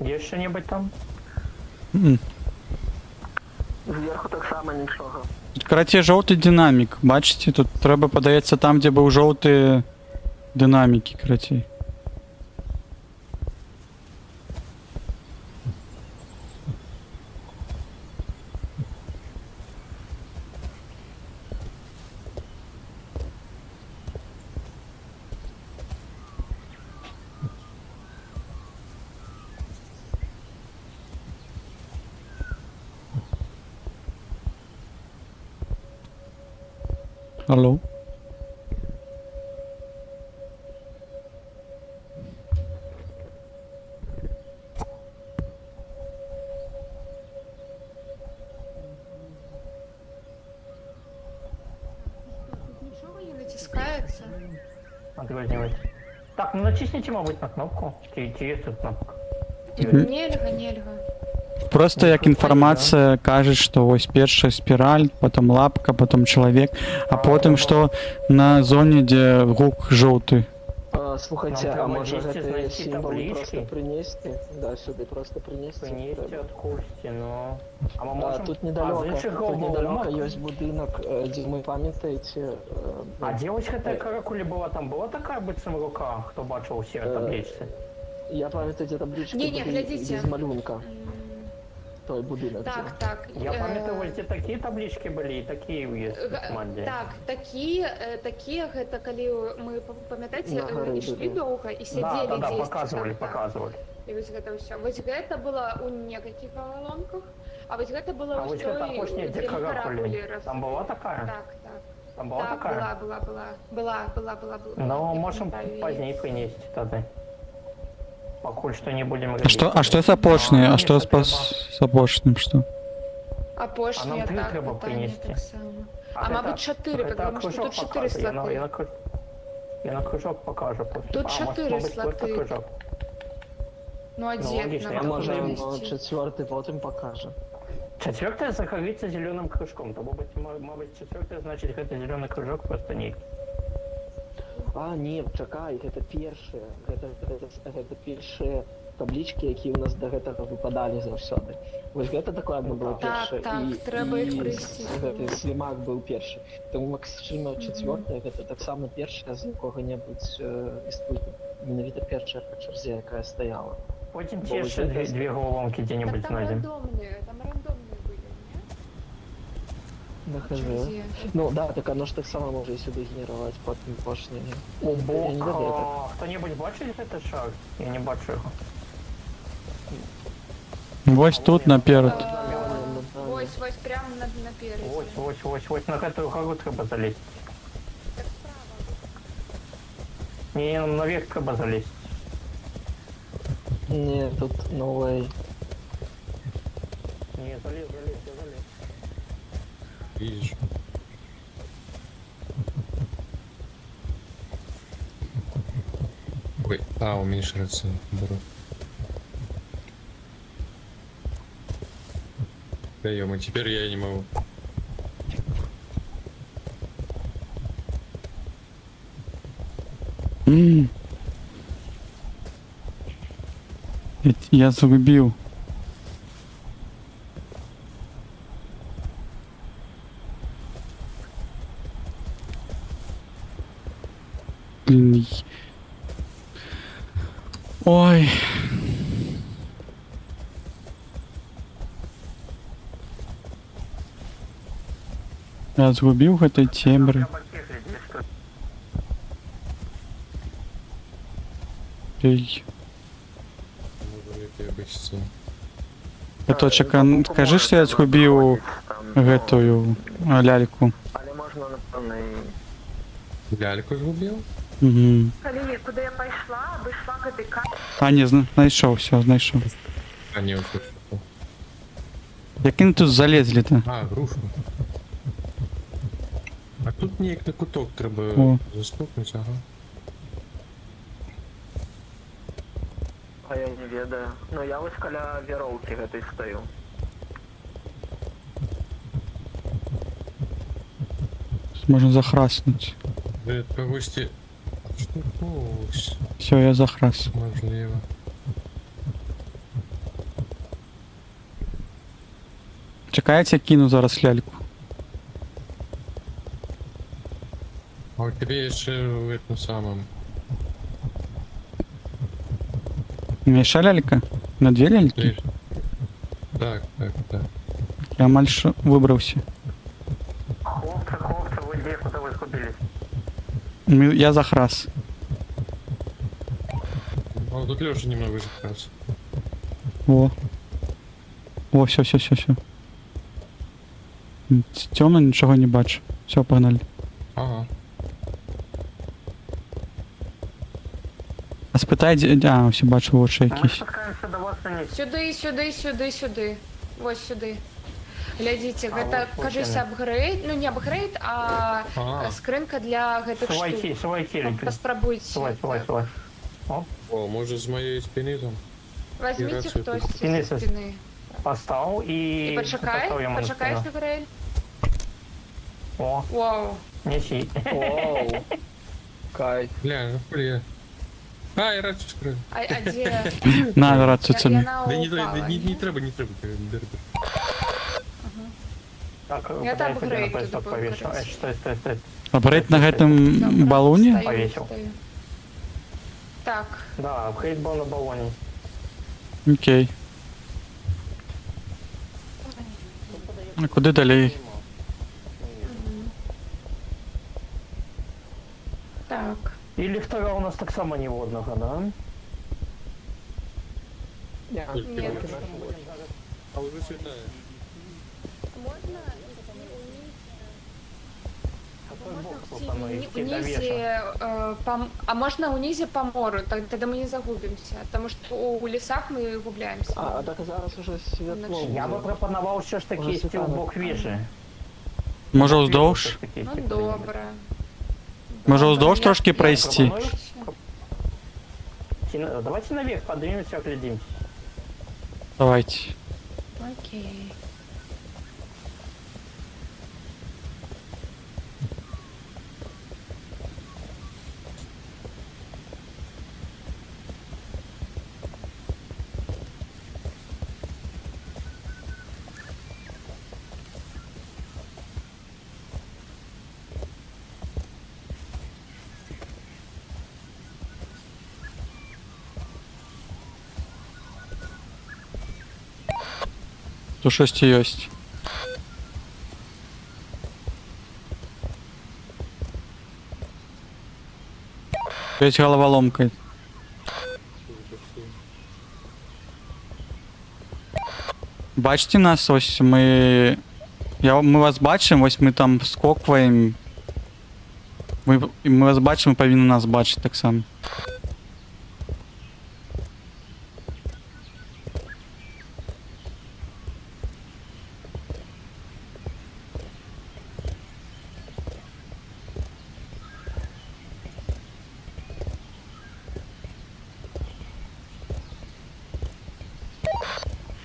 Є що-небудь там? М. Зверху так само нічого. Тут, короче, жовтий динамік. Бачите, тут треба подається там, де був жовтий динаміки, короче. Алло. Ничего не натискается. Отгознивать. Так, ну натисните, мабуть, на кнопку. Чи є тут кнопка? Нельга. Просто як інформація каже, що ось перша спіраль, потім лапка, потім чоловік, а потім що на зоні, де гук жовтий. Слухайте, Нам а треба може 10 гэты знайти сімвол таблички. просто принести? Да, сюди просто принести. Принести треба. от кості, ну... А ми А, можемо... тут А, недалеко, з інших тут недалеко головок. есть будинок, де ви пам'ятаєте. А девочка та каракулі була там, була така бицем рука, хто бачив усі табличці? Я пам'ятаю, ці таблички Не, були глядите. без малюнка. Той будинок. Так. Я пам'ятаю, ось де такі таблички були, і такі є в команді. Так, такі, гэта калі мы, памятаеце, На гары ішлі былі. доўга і сядзелі Да, дзесьці. показывали, так. показывали. І вось гэта ўсё. Вось гэта было у некалькіх галаломках, а вось гэта было А ў ось гэта той, апошняя, дзе дзе каракулі. каракулі Там була така? Так. Там була Так, така? была. Ну, Я можем пам'ятаю її. позднее принести тогда. Покуль что не будем А що з апошньою? А що з апошнім, що? Апошняя, А нам три так, треба питання принести. так само. А мабуть 4, потому що тут 4 слоти. Я на кружок покажу. После. Тут может, 4 мабуть, слоти. только кружок. Ну, а Ну, де логично, А я нам може туди принести? четвертий потім покаже. Четвертое закрыться зеленым кружком. То мабуть, четвертое значит это зеленый кружок просто не. А, ні, чекай, гэта першыя. Гэта першыя таблічкі, які ў нас да гэтага выпадалі заўсёды. Вось гэта дакладна было Так, першае. так, трэба іх прыйсці. Гэты слімак быў першы. Таму Максима чацвёртая, гэта таксама першая з якога-небудзь істоту. Менавіта першая па чарзе, якая стаяла. Потім Бо ті ось ще гэта- дві головоломки Так где-нибудь там знайдем. рандомные были, Да, не? хз. Чарзе. Ну да, так оно ж так само може і сюди генерувати потім пошнені. О, бог, Я не ведаю, так. хто-небудь бачить этот шар? Я не бачу його. Ось тут наперед. Ось прямо наперед. Ось, на эту гору треба залезть. Не, нам наверх треба залезть. Ні, тут no way. Не, залез, я залез. Видишь? Ой, уменьшается. Беру. Да ё, теперь я не могу. М. Я загубил. Блин. Ой. Я згубив гэтай цемры. Эй. Можу як я бачиться. Пяточек, скажи, что я згубив гэтую ляльку. Але можна, напевно, і... Ляльку згубив? Угу. Калі куди я пайшла, вийшла к этой карте. А, не, знайшов, все, знайшов. А, не, ось тут. Як вони тут залезли-то? А, грушу. А тут ніяк на куток треба О. застукнути, ага. А я не ведаю. Ну я ось каля вяроўкі гэтай стою. Можна захраснуть. Ви від когось штукнувся, Все, я захрас. можливо. Чекається, кину зараз ляльку. А у тебе є ще в этом самом. У мене ще лялька? На дві ляльки? Ти- Так, так, так. Я мальше вибрався. Хлопцы, вы где, куда вы схопились? Я захрас. О, тут Леша немного закрас. О. О, все. Темно, нічого не бачу. Все, погнали. Ага. А спитай, а, все бачу, очі Мы якісь. спускаемся до вас вниз. Сюди. Ось сюди. Глядите, А, гэта, вот кажется, апгрейд, ну не апгрейд, а А, скринка для гэтых штук. Сувай телек. Паспрабуйте. Сувай. о, може з моєї спини там? Возьмите Операцию хтось Спины зі со- спини. Поставил І и... почекай, поставил ему на спину. Габріель. О, Вау. неси. Оу. Кайф. Бля, ну хули. А, я рацію скрив. А де? На, рацію це. Яна Да не, упала. не треба, не треба. Бери. Так, Я подай там себе на апгрейд поясок туда повешу. буду Стой. Апгрейд на гэтым Добре, балоні? стою, Повесил. стою. Так, Да, апгрейд был на баллоне. Окей. А куди далі? так. И лифтера у нас так само неводного, да? Нет. А уже світає. Какой бог тут Идти оно идти до унизе, веша? а можно унизе по мору, тогда мы не загубимся, потому что у лесах мы губляемся. А, так зараз уже світло. Я бы пропоновал все ж таки Уже идти в світанок. бок веши. Може уздовж? Ну добре. Може Добре, уздовж я- трошки я пройти? пропоную. Давайте наверх поднимемся, оглядимся. Давайте. Окей. Тут щось есть. Есть головоломка. Бачите нас, ось ми. Ми вас бачимо, ось ми там скокуємо. Ми вас бачимо, повинні нас бачити так само.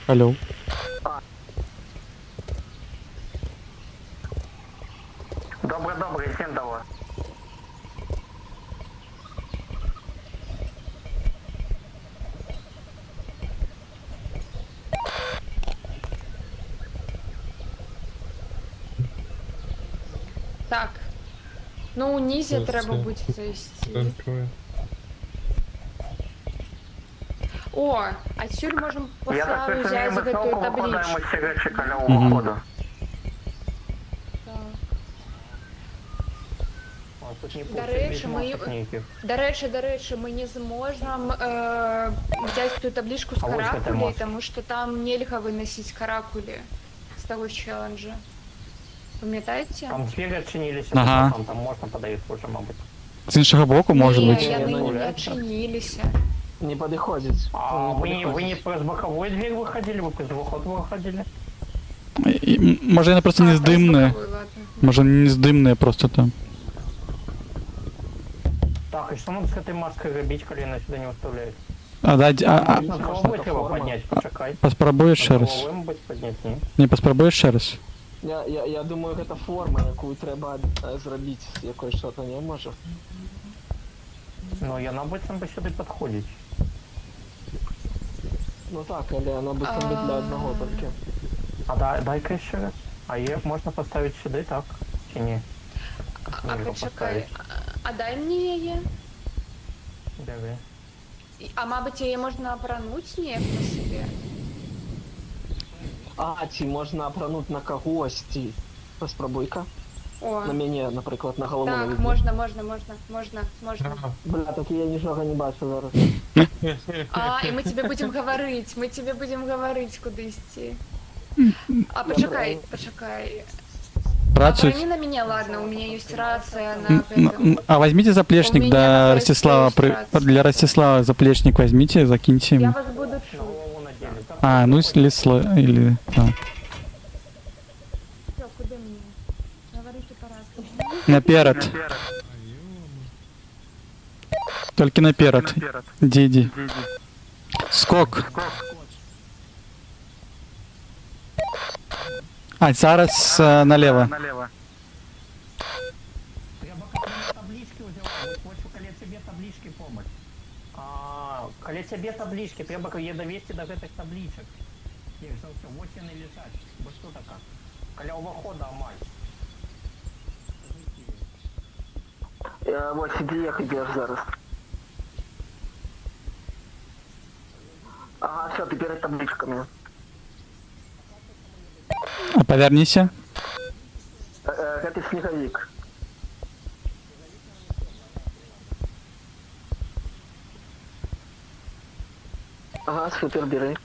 Алло. Так. Ну, унизі Ось треба це. буде зайсти. Танкове. О, отсюль можем Я так поставить розумію, взять ми эту знову викладаємо табличку. ці речі каля Мгм. входу. Так. А тут не До речі, ми- До речі, ми не зможемо взяти ту табличку з А ось це каракулей, можеш. тому що там нельзя виносити каракулі з того челенджа. Пам'ятаєте? Там двері відчинилися, Ага. там можна подивитися вже, мабуть. З іншого боку, може Ні, бути. вони не Гуляється. відчинилися. Не подходит. А вы не с боковой двери выходили, вы с выхода выходили? Може вони просто не А, здимне. ладно. Може не здимне просто там. Так, и что нам с этой маской робить, коли она сюда не выставляет? А дать, Над головой это треба форма. поднять, почекай. поспробуєш ще Над раз. головой, мабуть, поднять, ні? Не поспробуєш ще раз. Я думаю, гэта форма, яку треба зробити, якою що-то не може. Ну, я, мабуть, сам би сюди підходить. Ну так, але вона буде там для одного тільки. А дай-ка ще раз. А є, можна поставити сюди, так? Чи ні? А Можу почекай, поставити. а дай мені її. Диви. А мабуть, її можна опрануть ніяк на собі? А, ці можна опранути на когось, ці. Поспробуй-ка. О, На мене, наприклад, на голову так, наведи. можна. Бля, так я нічого не бачу зараз. А, і ми тебе будемо говорити, куди йти. А, почекай. Працюють. Обрани на меня, ладно, у меня есть рация на этом. А возьмите заплечник У меня до такая Ростислава. иллюстрация. Для Ростислава заплечник возьмите, закиньте Я ему. вас буду чуть. Голову надели, так? А, ну или или. Да. Всё, куда мне? Говорите по-разному. Наперед. Только наперед. Иди. Скок. А, зараз налево. Треба таблички взяла, хочу коли тебе таблички помочь. Коли тебе таблички, треба є довести до этих табличок. Їх все, вот вони лежать. Бо що така? Коля увохода амаль. Ось іди, як ідеш зараз. Ага, все, ти перед табличками. А повернися. Гэта снеговик. Ага, супер, бери.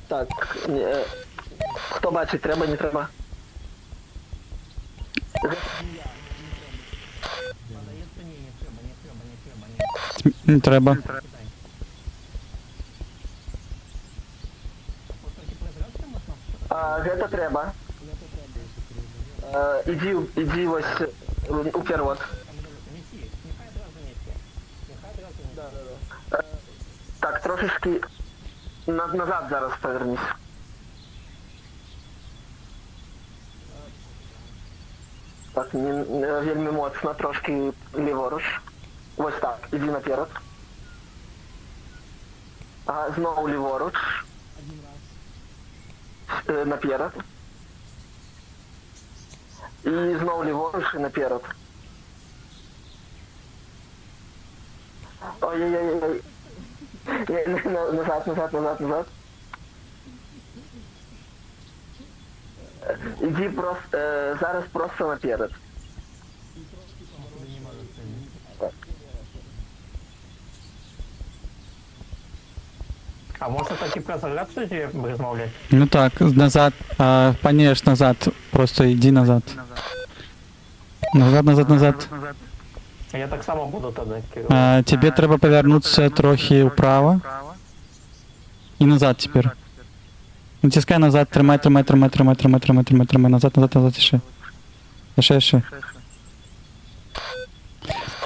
Так, хто бачить, треба, не треба? Подається, ні, не треба. Не треба. Гэта треба. Іди ось уперед. Неси, нехай одразу неси. Так, трошечки назад зараз повернись. Так, не вельми моцно, трошки ліворуч. Ось так, іди наперед. Ага, знову ліворуч. Наперед. І знову ліворуч і наперед. Ой-ой-ой. Назад. Іди просто, зараз просто наперед. А можна таки про заграцію розмовляти? Ну так, назад. Понеш назад. Просто иди назад. Назад. Я так само буду тоді керувати. Тебе треба повернуться трохи вправо. І назад тепер. Натискай назад, тримай. Назад, ще.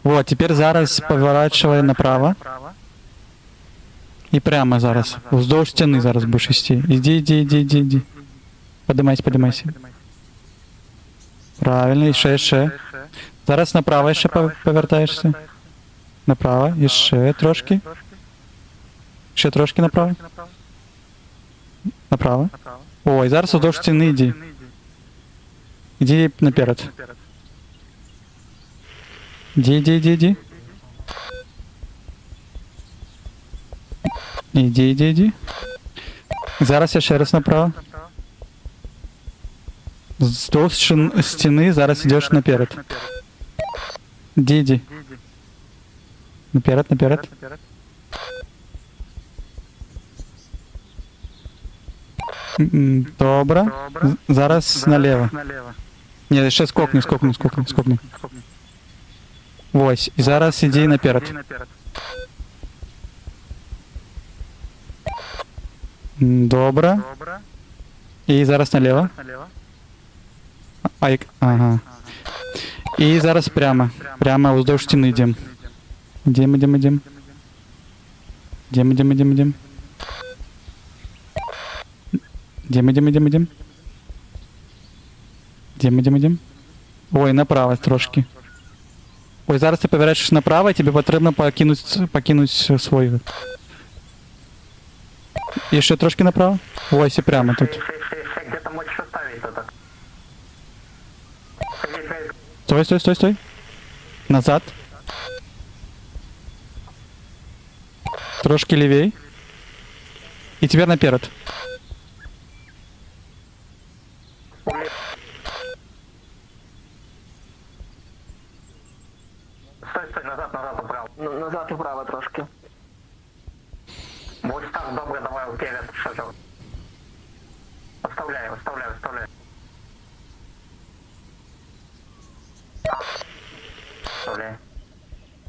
Вот, тепер зараз поворачивай направо. І прямо зараз. Вздовж стіни зараз будеш йти. Іди. Подимайся. Правильно, і ще. Зараз направо ще повертаєшся. Направо, і ще трошки. Ще трошки направо. Направо. Ой, зараз вздовж стіни йди. Иди наперед. Иди. Іди. Зараз я ще раз направо. Вздовж стіни зараз йдеш наперед. Іди. Наперед. Добре. Зараз наліво. Ні, ще скокни. Ось, і зараз іди наперед. Добре. І зараз наліво. Ага. І зараз прямо. Прямо уздовж стіни йдемо. Йдемо. Йдемо. Ой, направо трошки. Ой, зараз ти повернеш направо, і тобі потрібно покинути свою. І ще трошки направо. Ось і прямо тут. Где-то можешь оставить это. Стой. Назад. Трошки левей. И теперь наперед. Стой, назад, управо. Назад управо трошки. Вот так, добре, давай вперед, шажок. Оставляю. Оставляю.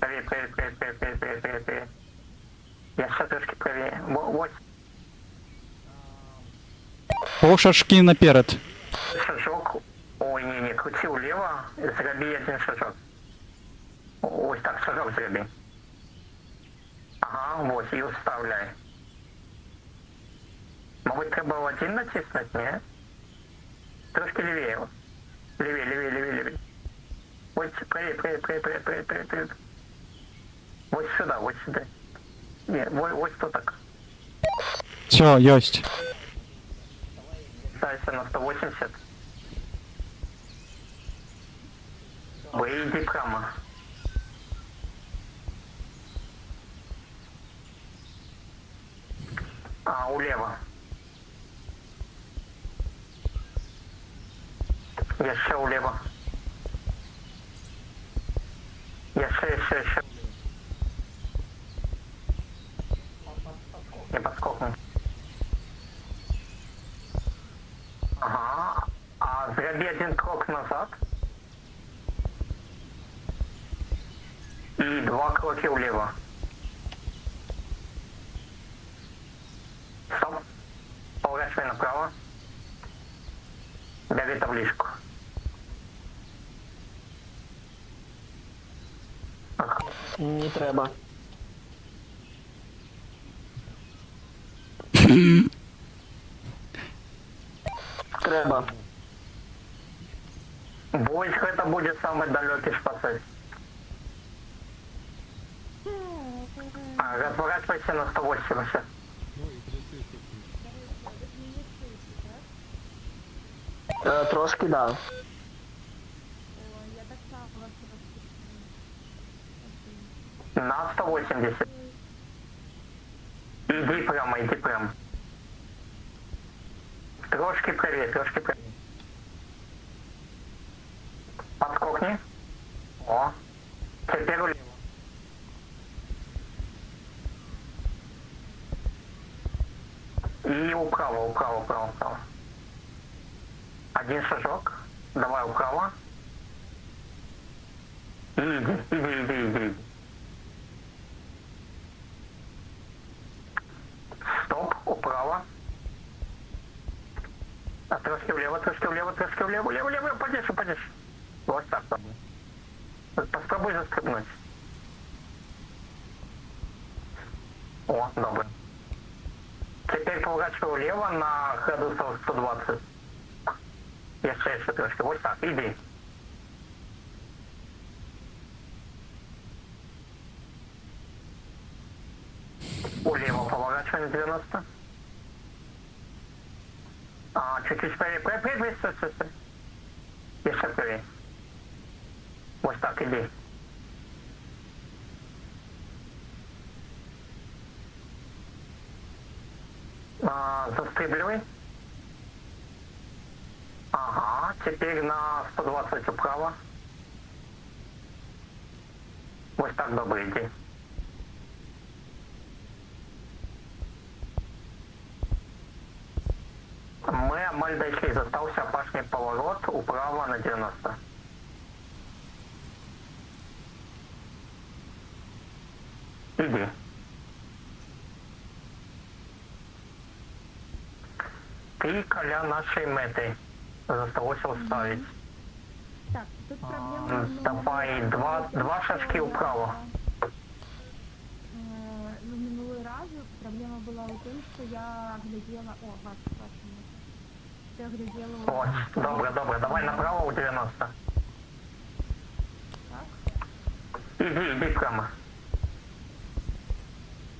Привет. Я ще трошки правее. Вот. По шажки наперед. Шажок. Ой, не, крути влево, зроби один шажок. Ось так, шажок зроби. Ага, вот, і вставляй. Мабуть, треба один натиснути, ні? Трошки лівее. Лівее. Ось, привіт. Ось сюди. Ні, ось тут так. Все, есть. Ставься на 180. Выйди прямо. Улево. Еще улево. Еще. Не подскокнул. Ага. Зроби один крок назад. И 2 кроки влево. Стоп. Поворачивай направо. Дави табличку. Не треба. Треба. Бойся, это будет самый далекий шпацель. Разворачивайся на 180. Трошки, да. На 180. Иди прямо. Трошки правее. Подскокни. О. Теперь влево. И управо. Один шажок. Давай управо. И иди. Стоп, управо. А трошки влево. Лево, падешь. Вот так. Попробуй застрибнуть. О, добре. Теперь поворачивай влево на градусов 120. Еще трошки. Вот так, иди. Улево поворачивай на 90. Чуть-чуть правее. Стой. І ще праві. Ось так, іди. Застрибливай. Ага, теперь на 120 вправо. Ось так, добре, йди. Мы амаль дошли, застался опасный поворот управо на 90. Иди. Ты коля нашей меты. Засталося уставить. Так, тут проблема... Давай, два шажки вправо. Ну, минулый раз проблема была в том, что я глядела... О, ваша мета. Я глядела... Ось, добре, давай направо у 90. Так. Иди прямо.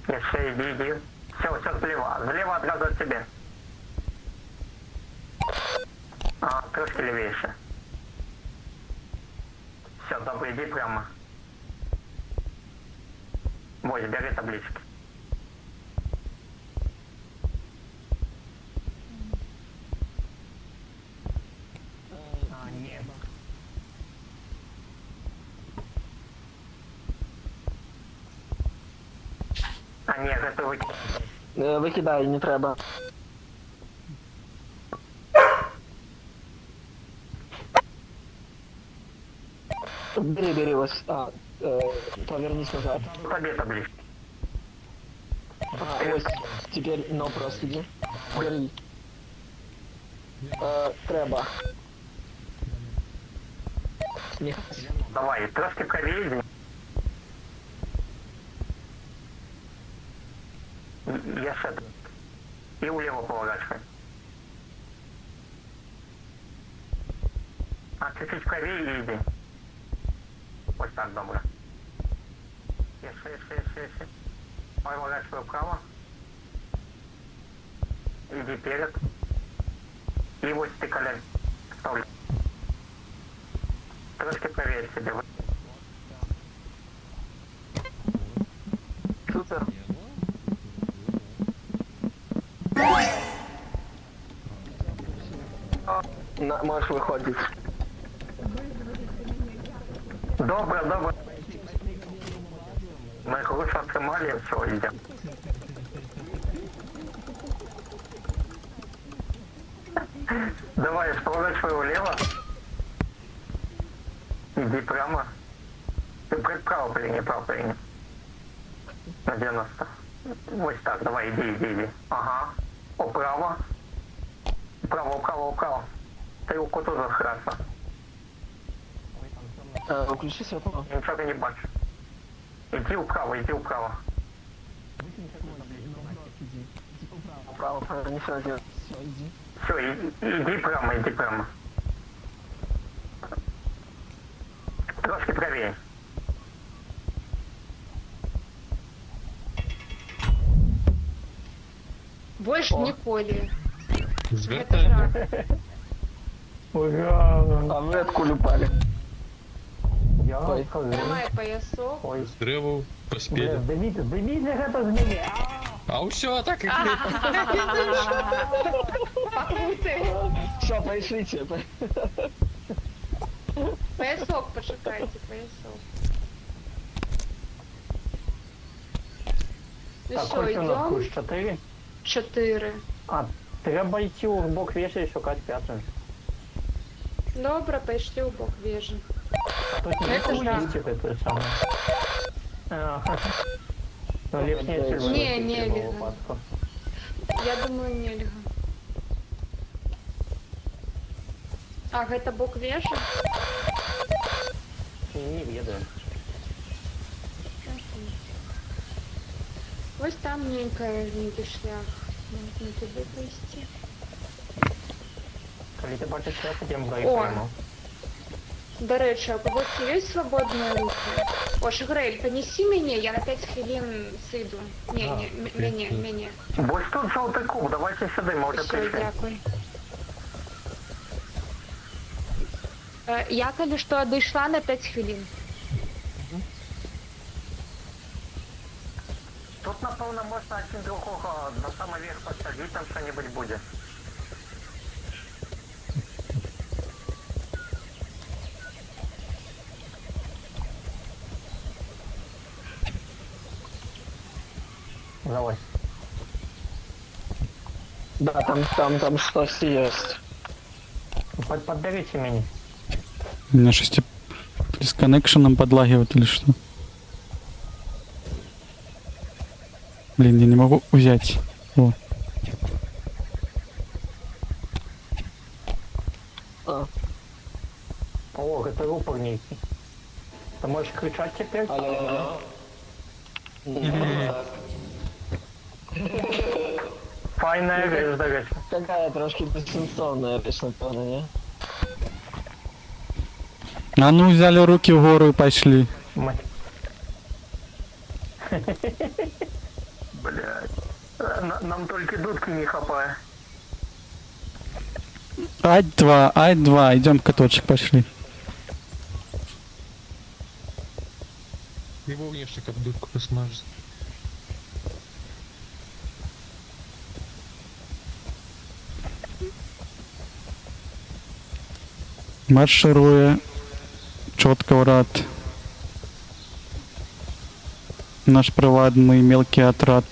Еще иди. Все слева. Слева одразу от тебе. Трошки лівіше. Все, добре, йди прямо. Ось, бери таблички. Ні. Ні, це Викидай, не треба. Бери ось. Повернись назад. Тобі таблички. Ось. Теперь но просто иди. Бери. Треба. Ні. Давай, трошки правее йди. Я ще тут. І уліво поворачивай. Чуть-чуть правее йди. Ось так, добре. Ще. Поворачивай вправо. Иди перед. И вот ты коля ставлю. Трошки проверь себе. Супер. Можешь выходить. Добре. Мы их лучше отримали, и все, идем. Давай, поворачивай влево. Иди прямо. Ты право прыгни. На 90. Вот так, давай, иди. Ага. Вправо. Вправо. Ты руку тоже хорошо. Включи світло. Ничего ты не бачишь. Иди вправо. Право, повернись один. Все, иди. Все, иди прямо. Трошки правее. Больше ніколи. Звертай. Ура! А вы откуда упали? Я Ой. скажу. Тримай поясок. Ой, З древу поспіли. дивіться, як це зміни. А все, так і Пакути. Все, пошлите. Поясок пошукайте, поясок. Ну Так, що, ось у нас йдемо? курс 4. 4. А, треба йти у бок віші і шукати 5. Добре, пішли у бок вежі. А тут Ну, не это ж да. комуністики те саме. Ну, ліпніше Не, в Ліга. випадку. Я думаю, нельга. А, гэта бок вежі? Не ведаю. Ось там нейкий шлях. Можна туди пройти. Коли ти бачиш шлях, ідемо О. проїхаємо. До речі, а у когось є свободні руки? О, Шагрель, понеси мене, я на 5 хвилин сиду. Мене. Ось тут жовтий куб, давайте сюди, ми вже Все, прийшли. дякую. Я, калі што, адышла на 5 хвілін. Тут, напевно, можна один другого на самий верх посадити, там що-небудь буде. Залазь. Да, там что-то есть. Подберите меня. У меня щось типа с коннекшеном подлагивает или что? Блин, я не могу взять. О. А, О, это рупор некий. Ты можешь кричать теперь? алло. Файная речь, до речі. Какая трошки дистанционная речь, напевно, не? А ну взяли руки вгору и пошли. Мать. Блядь. Нам тільки дудки не хапає. Ай-2, идем в каточек, пошли. Его внешне как дудку посмажет. Маршируя четко в рад. Наш приватный мелкий отряд.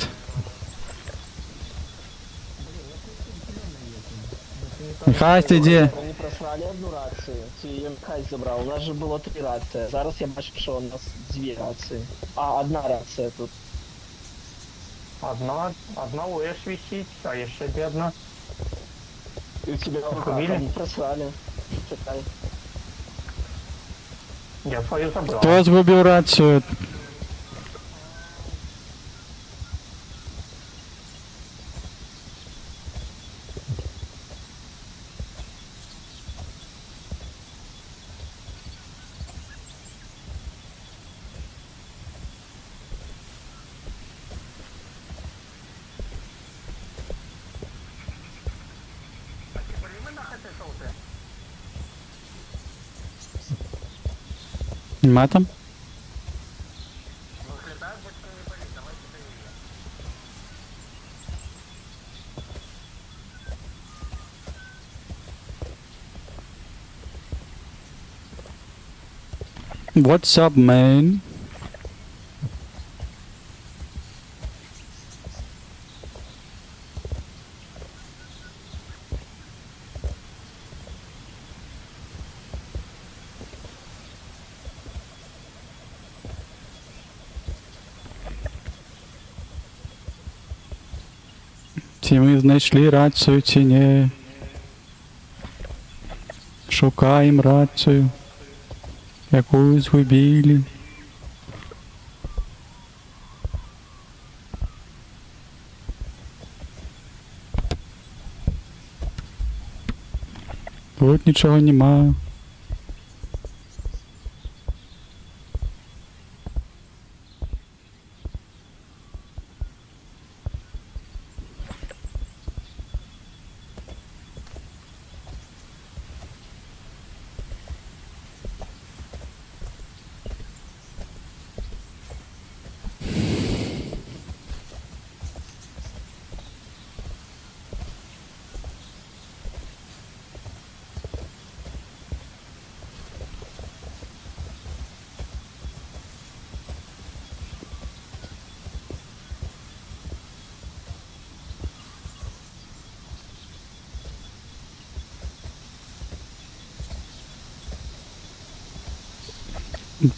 Михась, иди. Вони просрали одну рацію, чи її Михась забрав. У нас же було 3 рації. Зараз я бачу, що у нас 2 рації. А, одна рація тут. Одна УС висит, а еще где одна? І у тебе Похуїли? они просрали. Чекай. Я свою забрал. Кто сгубил рацию? Нема там? What's up, man? Ці ми знайшли рацію чи ні? Шукаємо рацію, яку згубили. Тут нічого немає.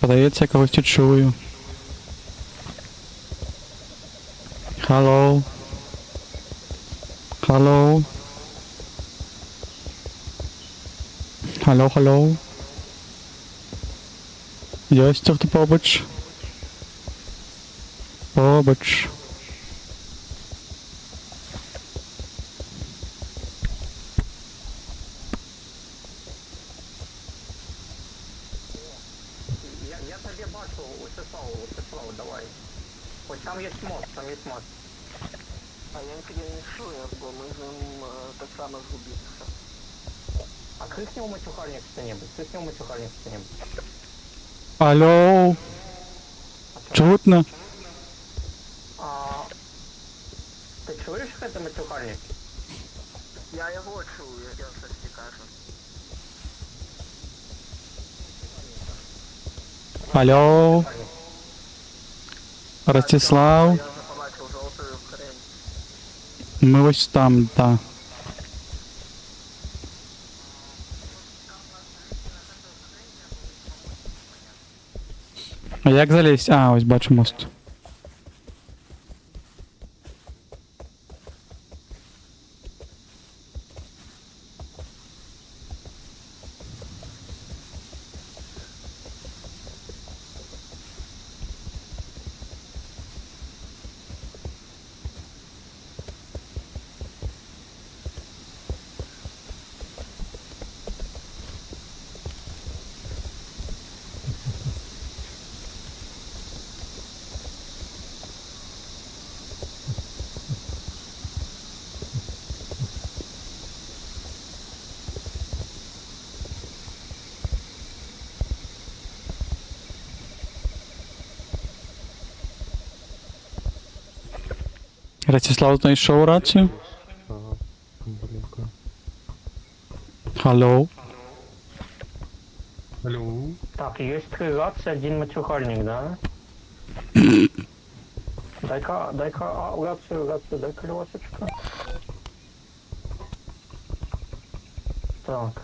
Подається, я когось тут чую. Hello? Hello? Hello? Є хто побач? Побач. Я тебе бачу, Усеслав, давай. Ось там є мост, А я тебе не чую, бо ми з ним так само згубилися. А крикнул матюхальник кто-нибудь? Крикнул матюхальник кто-нибудь? Алло, чутно? А, ты чуешь, что это матюхальник? Я його чую, як я щось не кажу. Алло, Ростислав, Я вже побачив жовтою хрень. ми ось там, так. А як залізть? А, ось бачу мост. Ростислав знайшов рацію? Ага, блинка. Алло. Алло. Так, есть 3 рации, 1 матюхальник, да? Дай-ка рацию, дай-ка лёсочку. Так.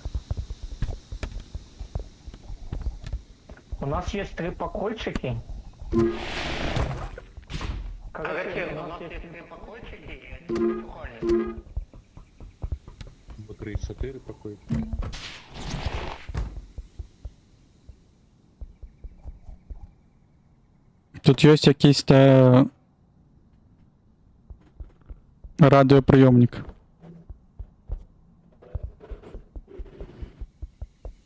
У нас есть 3 покойчики. Короче, у нас есть 3 покойчики и 1 матюхальник. Бо 3-4 такой. Тут є якийсь радіоприйомник.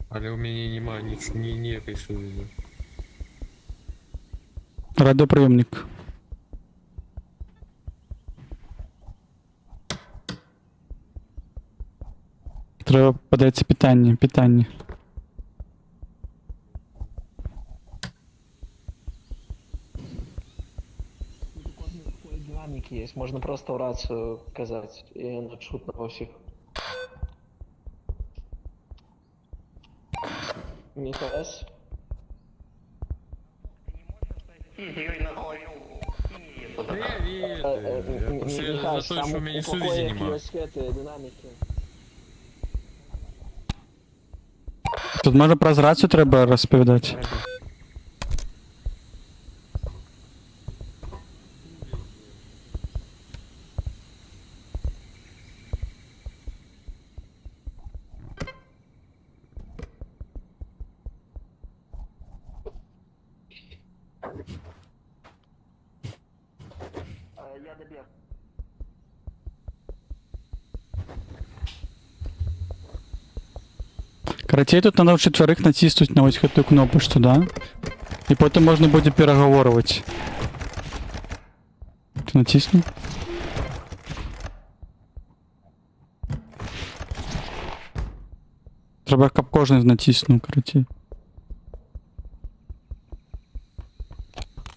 Але у меня нема ніякої сувязі. Радіоприйомник. Треба подається питання. Динамики есть, можно просто в рацию сказать, и она шутно во всех. Михас? Да я вижу. Я просто за то, що у мене сувязі нема. есть эти динамики. Тут може про рацію треба розповідати. Я добіг. Короче, тут треба в четверих натиснути на ось цю кнопочку, да? І потім можна буде переговорувати. Ти натиснув? Треба, щоб кожен натиснув, короче.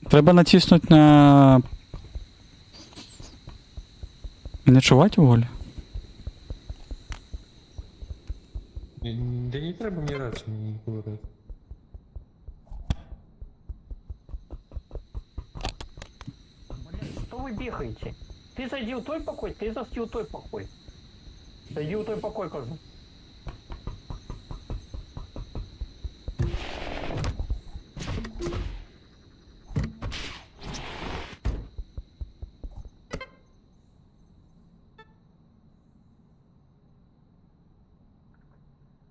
Треба натиснути на... Не чувати волі? Да не треба мені рацію мені говорити. Что вы бегаете? Ты зайди в той покой, ты зайди в той покой. Зайди в той покой, кажу.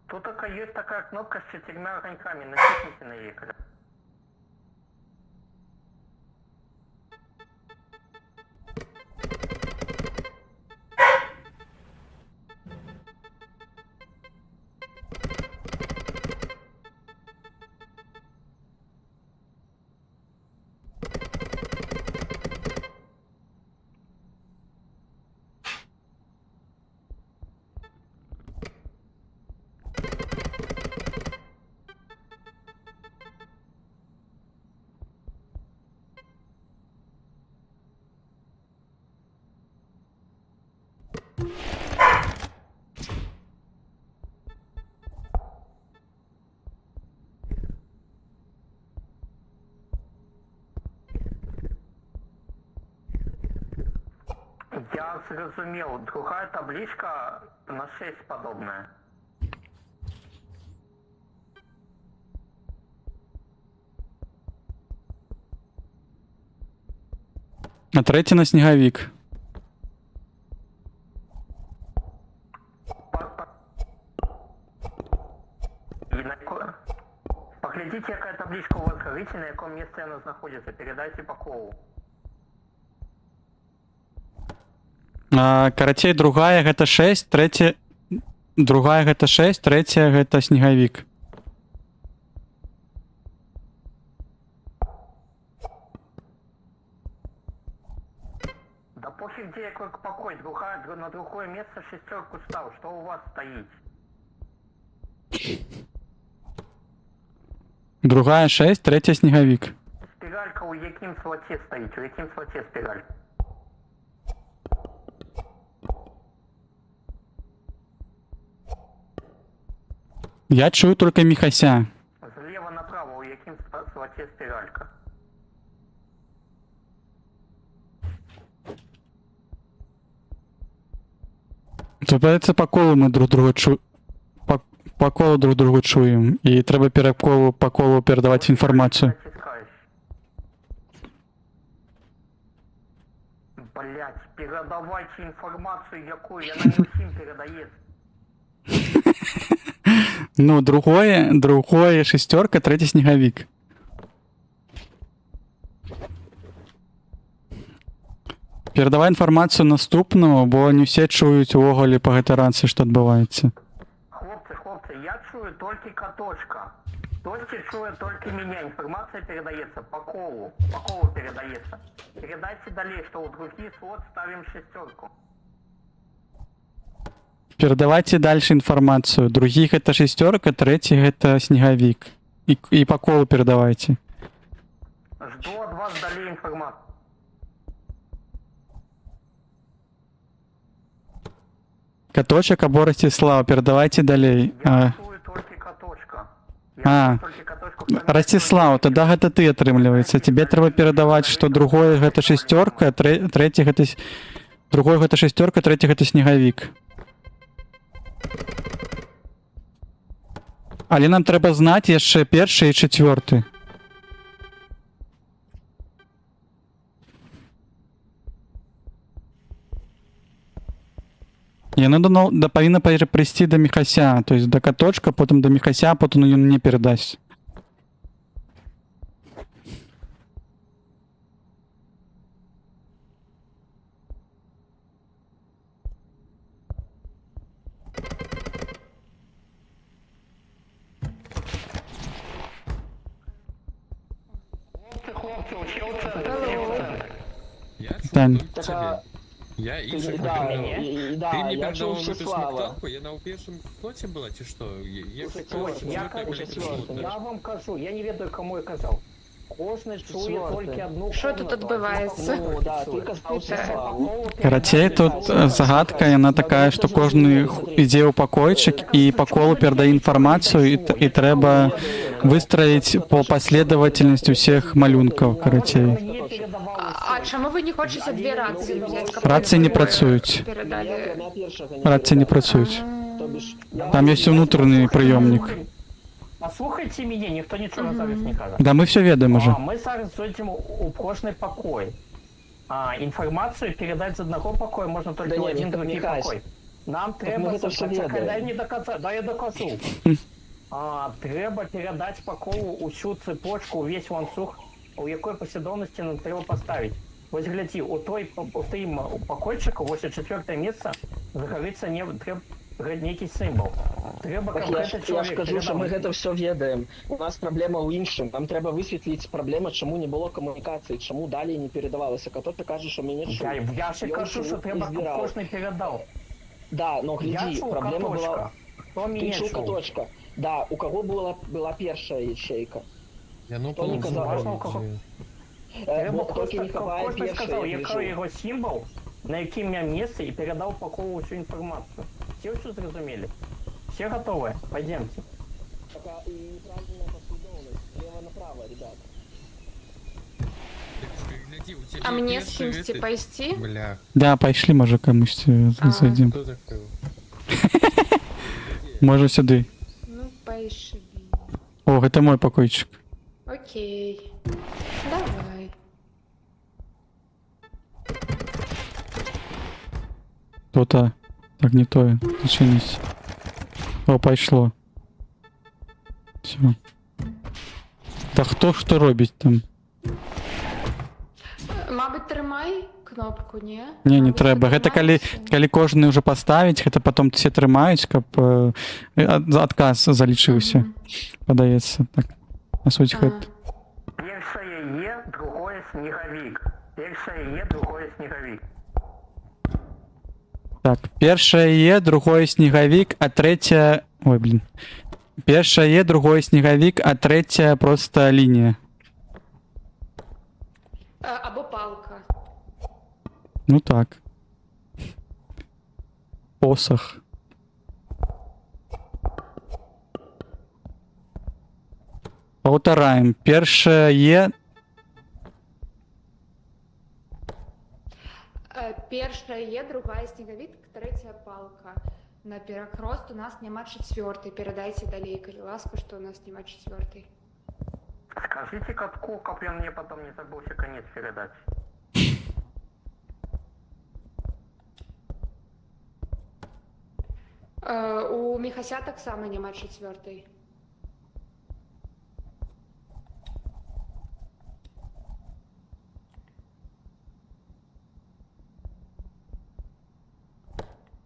Тут только есть такая кнопка с 4 огоньками, натисните на нее. Я зрозумел, другая табличка на 6 подобная. А третя на сніговік. Поглядите, какая табличка у вас горит и на каком месте она находится. Передайте по колу. Карацей, другая гэта 6, третя... Другая гэта 6, третя гэта снегавік. Да пофиг, где какой покой. На другое место шестерку стал. Что у вас стоит? Другая 6, третя снегавік. Спиралька у яким слоте стоит? У яким слоте спиралька? Я чую только Міхася. Слева направо у яким слоте спиралька? Здається, по колу ми друг друга по колу друг друга чуємо. І треба по колу передавати інформацію. Натискаешь. Блять, передавайте информацию, якую я на усім передает. Ну, другое шестерка, третій сніговік. Передавай інформацію наступному, бо не всі чують увогуле по гэтай рації, що відбувається. Хлопцы, я чую только каточка. Тости чую только меня. Информация передается по колу. По колу передается. Передайте далее, что у других слот ставим шестерку. Передавайте дальше інформацію. Других это шестерка, третіх это сніговік. І по колу передавайте. Жду от вас далее информацию. Каточок або Ростислав, передавайте далей. Я чую только каточка. А, чую только каточку. Второй Ростислав, тоді гэта ты атрымліваецца. Тебе трэба перадаваць, што другое гэта шестерка, третіх гэта... Другое гэта шестерка, третіх гэта снегавік. Але нам трэба знаць яшчэ першы і чацвёрты. Яно павінна прыйсці да Міхася, то есть да каточка, потым да Міхася, потым ён мне перадасць. Хлопцы, учил центр. Я чую Тань. только тебе. Я інших не Да, передавав. да, Ти не я чув передавав эту Всеслава. смокталку? Я на першому слоті була, чи що? Я Слухайте, Я, абсолютно були присутні. я вам кажу, я не ведаю, кому я казав. Кожний чує Четвертий. тільки одну Що тут комнату, відбувається? одну Ну, да, чує. ти казав Це Всеславу. по колу Карацей, тут передайте. загадка, яна такая, што кожны ідзе ў пакойчык і па колу перадае інфармацыю, і трэба выстроіць по последовательности всех малюнкаў, карацей. Мені передавав А чому ви не хочете дві рації взяти? каб Рації не ви працюють. Передали. Одна перша, Рації не працюють. То бишь, Там є внутрішній прийомник. Послухайте мене, ніхто нічого зараз не каже. Да, ми все ведаємо вже. Ми зараз зайдемо у кожний покой. Інформацію передати з одного покою можна тільки Да в ні, один ну, другий Михась, покой. Нам ми треба... це все Чекай, ведаємо. дай мені доказати, дай я докажу. Треба передати по колу усю цепочку, весь ланцюг, у якої послідовності нам треба поставити. Ось гляді, у тим покойчику, ось у четверте місце, загориться некий символ. Треба Так конкретно я ж чоловік кажу, що ми передав. гэта все ведаем. У нас проблема ў іншым. Нам трэба высветліць праблему, чаму не было камунікацыі, чаму далей не передавалася. Като-то кажа, що мяне чуў. Я ще Ён кажу, чуў що і треба, щоб збіраў. кожний передав. Да, но Я гляди, чув проблема каточка. была... Хто Ты мене чув чув? каточка. Да, у кого была першая ячейка? Я ну Хто не казав? Важно, у кого- Треба Тільки не ховає кожен перша, сказав, я який біжу. його символ, на який мене місце, і передав по колу всю інформацію. Всі все зрозуміли? Всі готові? Пойдемте. Така і неправильна послідовність. Слева направо, ребят. Гляди, у тебя А мне с первый кимсь этот- пойти? Бля, Да, пошли, може комусь зайдем. кто закрыл? Може сюди. Ну, пошли. О, це мой покойчик. Окей. Давай. Кто-то... Так, не то. Зачинись. О, пошло. Все. Та хто що робить там? Мабуть, тримай кнопку, ні? Ні, не Мабуть, треба. Гэта калі, потримайся. калі кожны уже поставіць, гэта потом все трымаюць, каб адказ залічыўся, Мгм. падаецца. Так. На суть А. гэта. Першее Е, другое снеговик. Першее Е, другое снеговик. Так, першае Е, другое снегавік, а трэцяе... Ой, блин. Першае Е, другое снегавік, а трэцяе просто лінія. Або палка. Ну так. Посох. Паўтараем. Першае Е, Першая Е, другая снегавік, третья палка. На перакрост у нас няма четвертой. Передайте далей, калі ласка, что у нас няма четвертой. Скажите катку, как он мне потом не забылся конец передать. У Міхася таксама няма четвертой.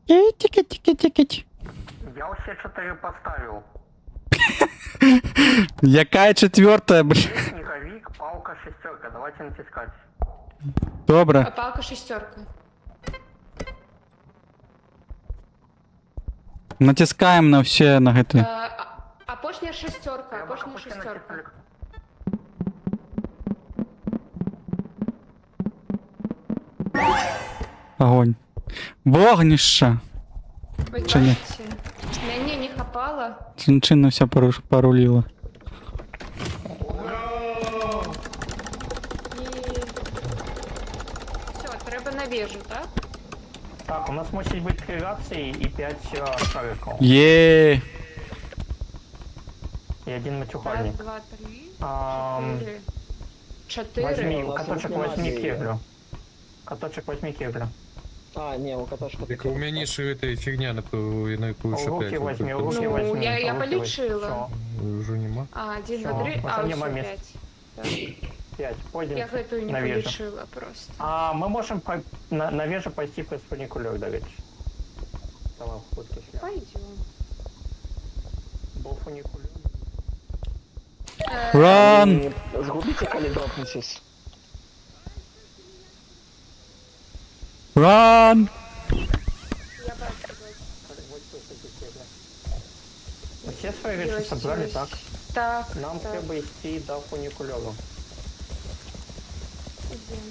Тикать. Я все 4 поставил. Якая четвертая, блин? Есть снеговик, палка, шестерка. Давайте натискать. Добре. Палка шестерка. Натискаем на все на гэты. Апошняя шестерка, Я апошняя пока шестерка. натискали. Огонь. Вогнище. Ви Чи ні? бачите? Мяне не хапала. Чинчинно все порулило. Все, треба на вежу, так? Так, у нас мусить быть 3 рации и 5 шариков. Є. И 1 Раз, матюхальник. два, три, Ам, чотири. Возьми, у нас каточек нема возьми цієї. кеглю. Каточек возьми кеглю. А, не, у каташка Так у меня ниже этой фигня на какую Руки возьми, руки Ну, возьми. я руки полечила. возьми. Уже нема. А, один, Всё, два, три, вот а, они все, момент. 5. Всё, 5. Пойдем Я гэтую не на вежу. полечила просто. А мы можем на вежу пойти без фуникулер, до речі. Сама худкий шлях. Пойдем. Бо фуникулер. Ран! Згубите, коли дропнетесь. Ран! Я бачу, Мы все свои вещи Ось, собрали, ось. так? Так, Нам так. треба йти до фуникулеру. Ідем.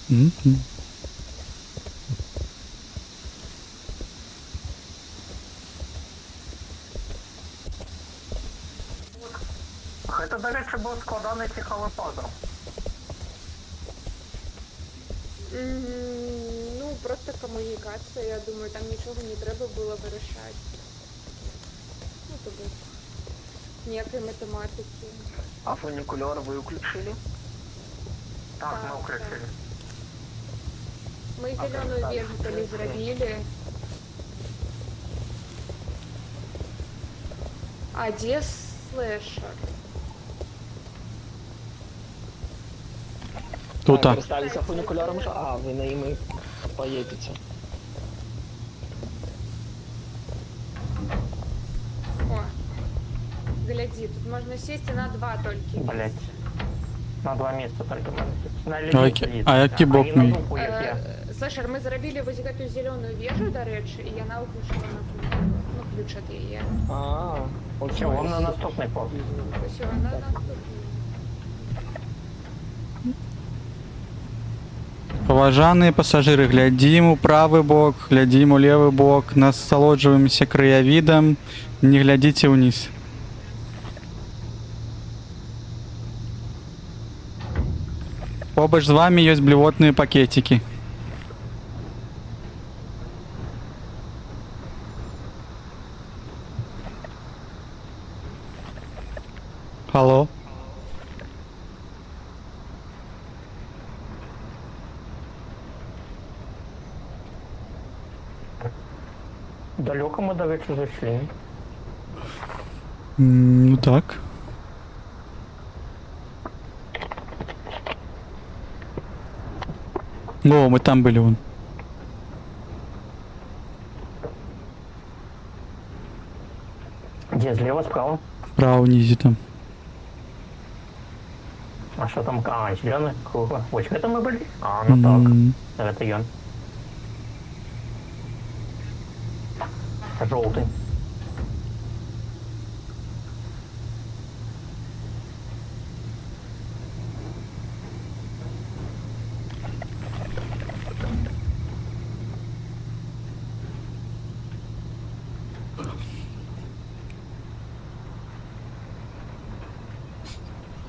Мгм. Це, до речі, був складаний психолопазом. Ну, просто комунікація, я думаю, там нічого не треба було вирішати. Ну, тобто, ніякої математики. А фуникулер вы включили? Так, Так, ми включили. Ми зеленую вежу тоді зробили. А де слешер? Тут. А, перестали за фуникулером уже? А, вы на им и поедете. О, гляди, тут можна сісти на 2 тільки. Блять. На 2 місця тільки можна. На А лінії які- залізти, а які да. бок І на мій? дупу, як я. Слэшер, мы зрабілі вось гэтую зеленую вежу, дарэчы, і яна ўключила на ключ. Ну, ключ ад яе. Все, вам на наступний пост. Усё, на наступную. Паважаныя пасажыры, глядзім у правы бок, глядзім у левы бок, насалоджваемся краявідам, не глядзіце ўніз. Побач з вами ёсць блювотныя пакетики. Алло. Далеко ми, до речі, зайшли. Ну так. О, мы там были вон. Де, зліва, справа? Справа внизу там. А що там? А, зеленый, кругло. Ось, это мы были? А, ну так. Это он. Желтый.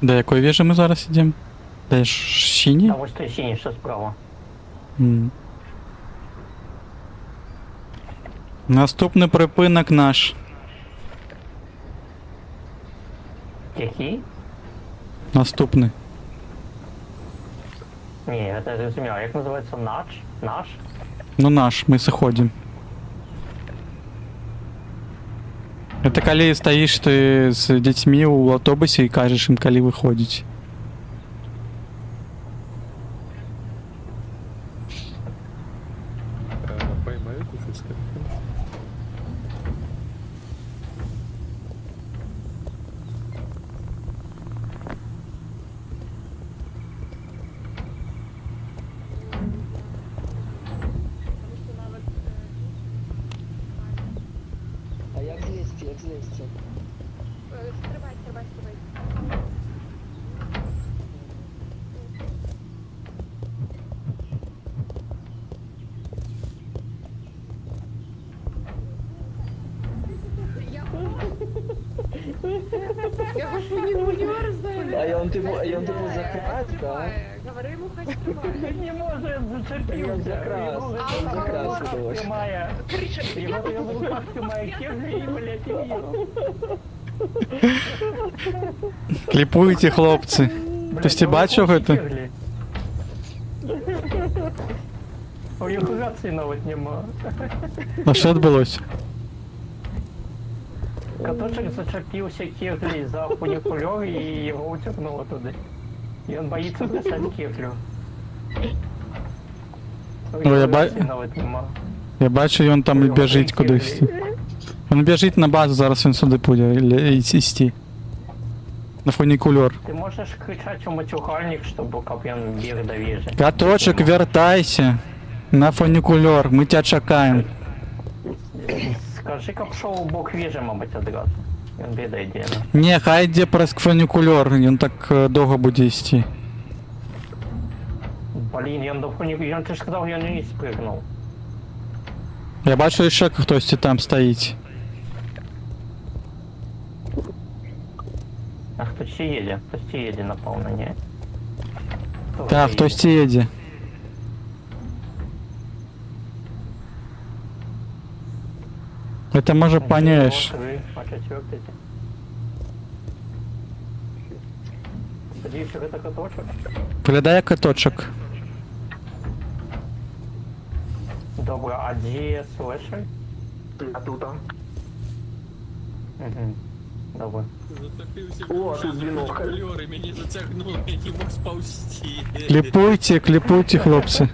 До якої вежі ми зараз ідемо? Де ж сині? А ось той синій, що справа. Наступний припинок наш. Який? Наступний. Ні, це зрозуміло. Як називається? Наш? Наш? Ну наш, ми заходимо. Это коли стоишь ты с детьми у автобусе и кажешь им, коли выходить. Поймаю кушать скорее. А як злізти, як злізти? Стрибай, стрибай, стрибай. Я вас не знаю. А он типу закрас, да? Говори ему, хоть стрибай. Не може, зачепився. Він закрас, він закрас удалось. Тримає. Кричи, Його в руках тримає кеглі і, блядь, і в'їв. Кліпуйте, хлопці. Хтось ти бачив это? У його рації навіть нема. А що відбулося? Каточок зачепився кеглі за фунікульор і його утягнуло туди. І він боїться писати кеглю. У Ой, його я рації навіть нема. Я бачу, і він там біжить кудись. Він біжить на базу, зараз він сюди буде йти. На фунікульор. Ти можеш кричати у матюгальник, щоб він біг до вежі. Каточек, вертайся. На фунікульор, ми тебе чекаємо. Скажи, каб шоу у бок вежі, мабуть, одразу. Він біда йде. Не, хай йде прес фунікульор, він так довго буде йти. Блін, він до фунікульор, ти ж сказав, я не спригнув. Я бачу, ще хтось там стоїть. А хтось ще їде? Хтось ще їде, напевно, ні? Так, хтось їде. Это може поняєш. А четвертый. Надеюсь, это каточек. Виглядає каточок. Добре, а де слешер? Я тут. Угу. Добре. Затопився О, тут бінокль. кольори, мені затягнуло, я не мог сползти. Кліпуйте, хлопці.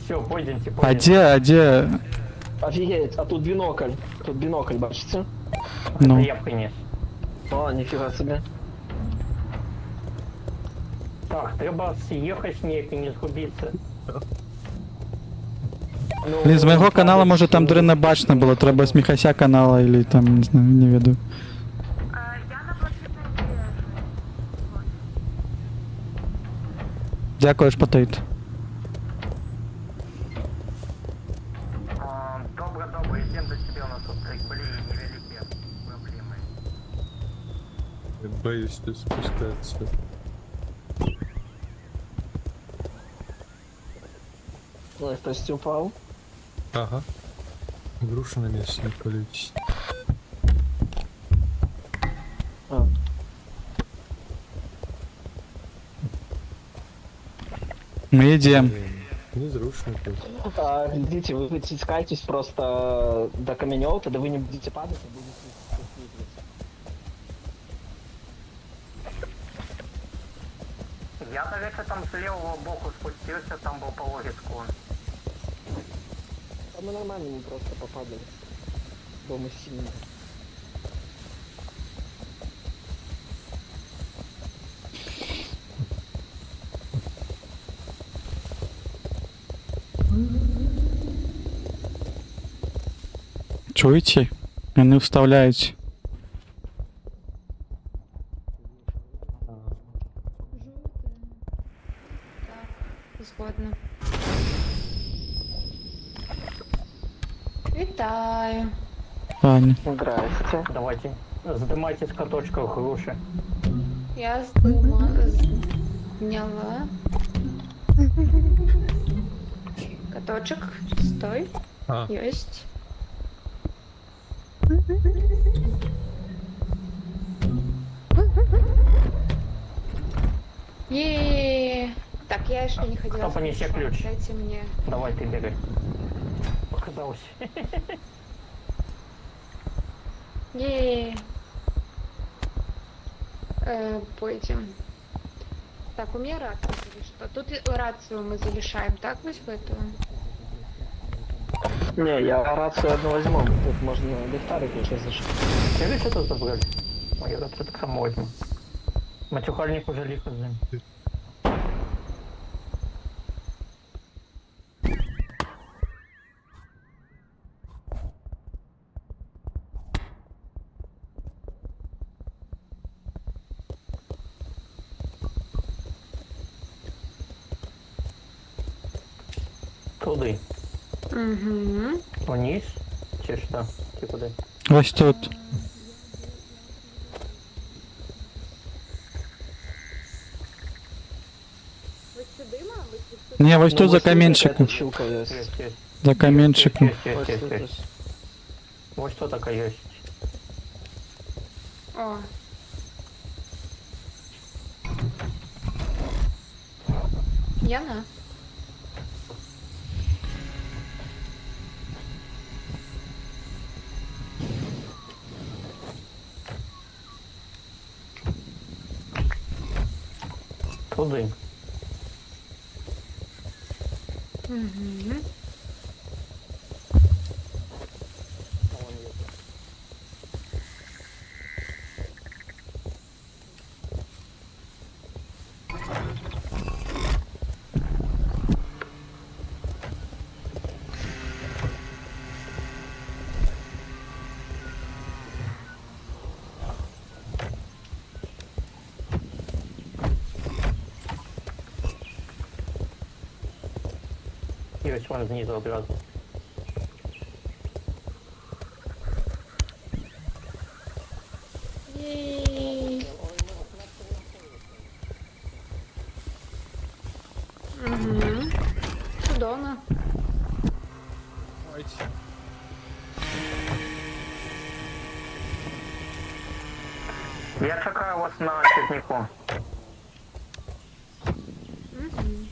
Все, пойдемте, А де? Офігеть, а тут бінокль, бачите? Ну. Я принес. О, ніфіга собі. Так, треба з'їхати ніяк і не згубитися. Ну, Блін, з моєго каналу, може, там дори не бачно було, треба з Міхася канала, или там, не знаю, не веду. Я на блакитной вежи. Вот. Дякую, Шпатейт. Добре, йдемо до тебе, у нас тут були невеликі проблеми. Боюсь тут спускаться. Ой, хтось упав. Ага. Груша на месте не колючись. А. Ми йдемо. Незручно тут. Глядите, вы вытискаетесь просто до каменёв, тогда вы не будете падать, а будете двигаться. Я, до речі, там з лівого боку спустився, там був пологий склон. А мы нормально, мы просто попадали. Бо мы сильные. Чуєте? Вони вставляють. Так, згодна. Вітаю. Аня. Здрасте. Давайте, здимайте з каточка груші. Я зняла. Каточек, стой. А, Есть. Е. Так, я еще не ходила. Кто понесет с ключом. ключ? Дайте мне. Давай ти бери. Показався. Е. Пойдем. Так, у меня рация или что? Тут рацию мы завершаем, так, вот в эту? Не, я рацию одну возьму, тут можно ліхтарик еще зашить. Ти що тут забрали? Ой, я рацію так само возьму. Матюхальник уже ліхо з ним. Туди. Угу. Вниз. Чи що? Чи куди? Ось тут. Вы сюда, мама? Вы тут? Ні, ось Ну, тут за ось камінчиком. эта щука есть. Есть. За камінчиком. Есть. Ось тут Есть. ось. Вот что такое есть. О. Яна? Туди. Угу. І ось вон знизу одразу. Ей. Угу. Чудово. Я чекаю вас на цвітнику. Угу.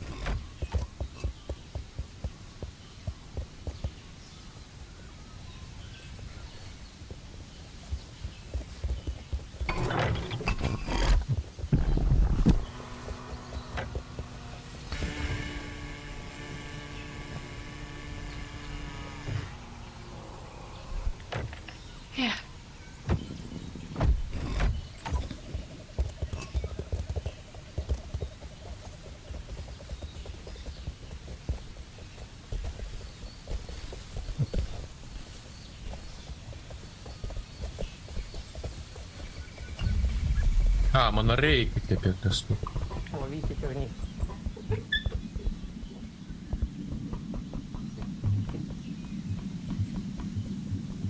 А, монорейки теперь доступны. Ловите черник.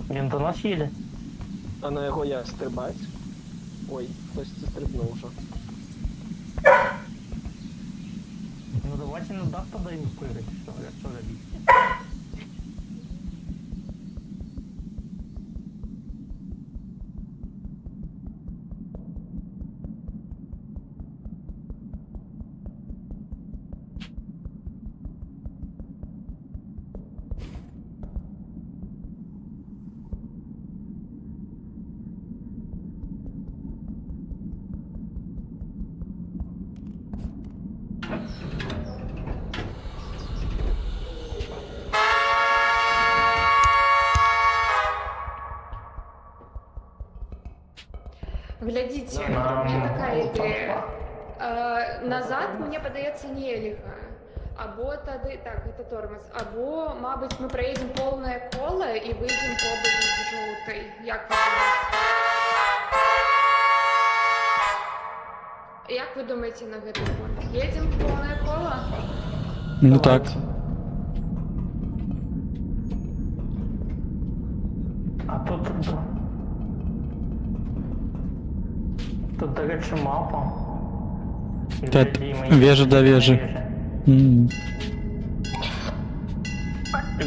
Він до нас їде. А на його як стрибать? Ой, хтось стрибнув вже. Ну давайте на дах тоді їм прыгать, що робити. Глядите, у меня такая идея. Назад, мне подается нельга. Або тады, так, это тормоз. Або, мабуть, мы проедем полное коло и выйдем по ободу желтой. Як вы думаете на этот пункт? Едем в полное коло? Ну так. А тут... Тут, до речі, мапа. І Та вежі, і ми вежа до їдемо вежі. на вежі. М.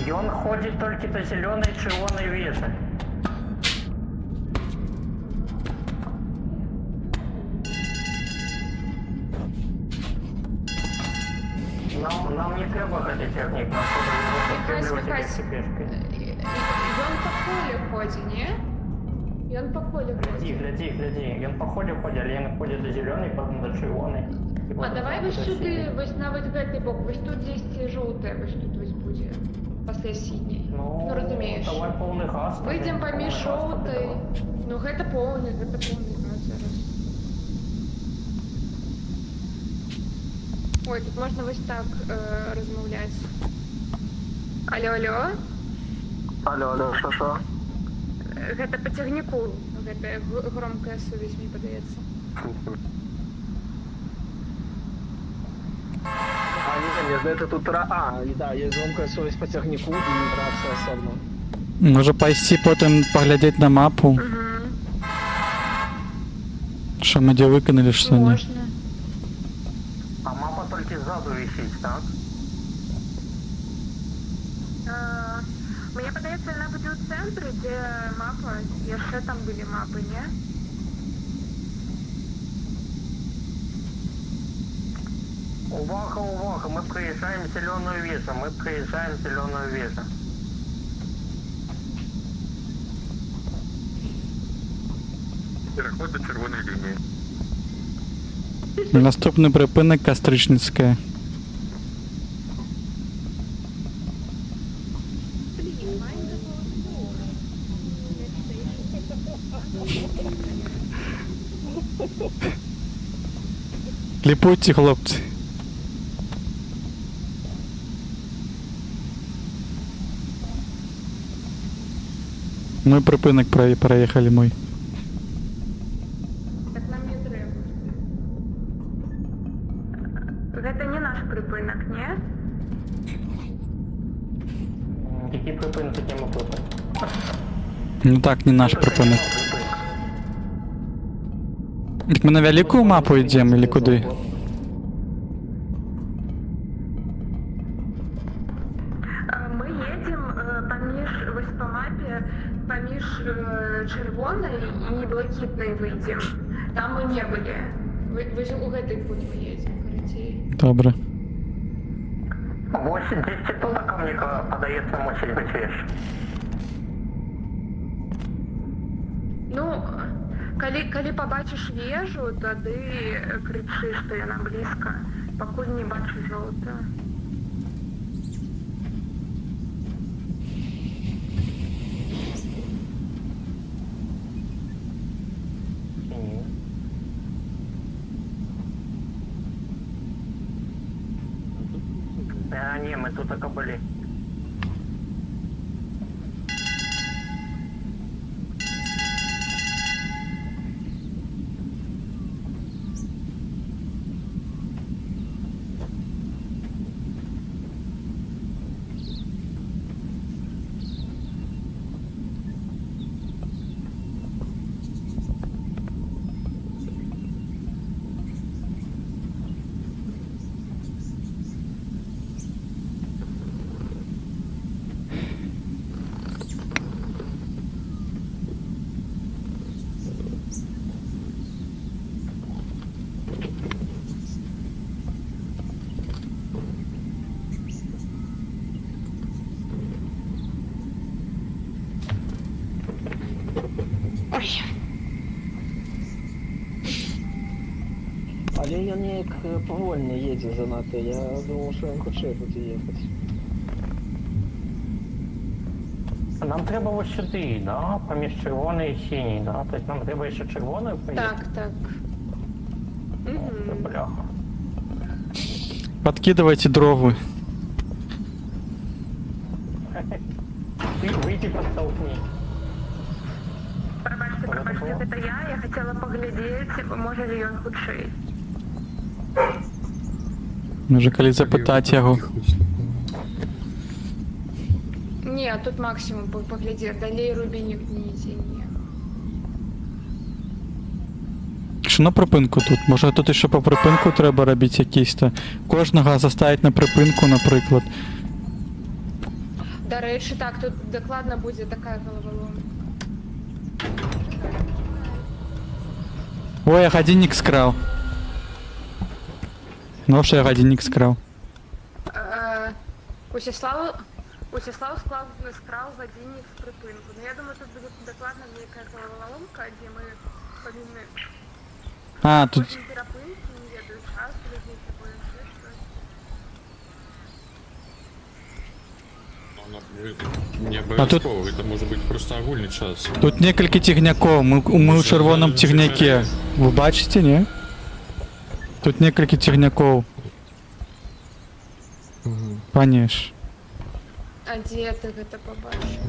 И он ходит только до зеленой и червоной вежи. Нам не треба ходить техник, нам Михась, треба Михась. пешкой. Ён по полю ходит, не? Ён по полю ходит. Гляди. Ён по ходу ходит, але ён ходит до зеленой, потом до червоной. і А потім давай до вось сюды, синей. вось на вот гэты бок, вось тут здесь желтая, вось тут вось будзе. Пасля синей. Ну, Ну, разумееш. давай полный газ. Выйдем полный паміж газ, жоўтай. давай. Ну гэта поўны газ зараз. Ой, тут можна вось так размаўляць. Алло. Алло, що? Гэта па цягніку, гэта громкая сувязь, мне падаецца. А, нет, это тут... Да, есть громкая совесть по технику и рация особно. Може пайсці потім поглядіти на мапу, Угу. що ми де виконали, що ні. Можна. А мапа только сзаду висит, так? Мне подается, она будет в центре, где мапа. Еще там были мапы, не? Увага, мы проезжаем зеленую вежу, Переход до червоной линии. Наступний припинок Кастричницьке. Ліпуйте, хлопці. Ми припинок проїхали мой. Так нам не треба. Это не наш припынок, не? Які припини, такі ми припини. Ну так, не наш припинок. Так ми на велику мапу йдемо, или куди? Мы едем вось по мапе поміж червоной и блакитной выйдем. Там мы не были. Вы же у гэтай путь поедем, карацей. Добре. 8-10 тонн ко мне подается мусить быть вещь. Ну, калі побачиш вежу, тады крычы, што яна блізка, пакуль не бачу жоўтую. А, не, мы тут только были. Але ён неяк павольна едзе занадта. Я думаў, що ён хутчэй будзе ехаць. Нам треба ось сюди, да? Поміж червоний і синій, да? Тобто нам треба ще червоною поїхати? Так, так. Це Мгм. бляха. Подкидывайте дровы. Ты выйди подтолкни. Пробачте, это я хотела поглядеть, може ли ён худший. Може, коли запитати його. Ні, тут максимум погляди, далей Рубінік не йде, ні. Що на припинку тут? Може тут ще по припинку треба робити якісь то. Кожного заставить на припинку, наприклад. До речі, так, тут докладно буде така головоломка. Ой, я годинник скрав. Ну, що я годинник скрав. Усіслав скрав годинник з припинку. Ну, я думаю, тут буде докладно некая головоломка, де ми повинні... А, тут... Очень перепинки, не ведаю, час, глядіть, або ще щось. Не обов'язково, это может быть просто огульный час. Тут некілька тягняков. Ми у червоному тягняке. Ви бачите, ні? Тут некілька тягняков. Паніш. А де ти це побачив?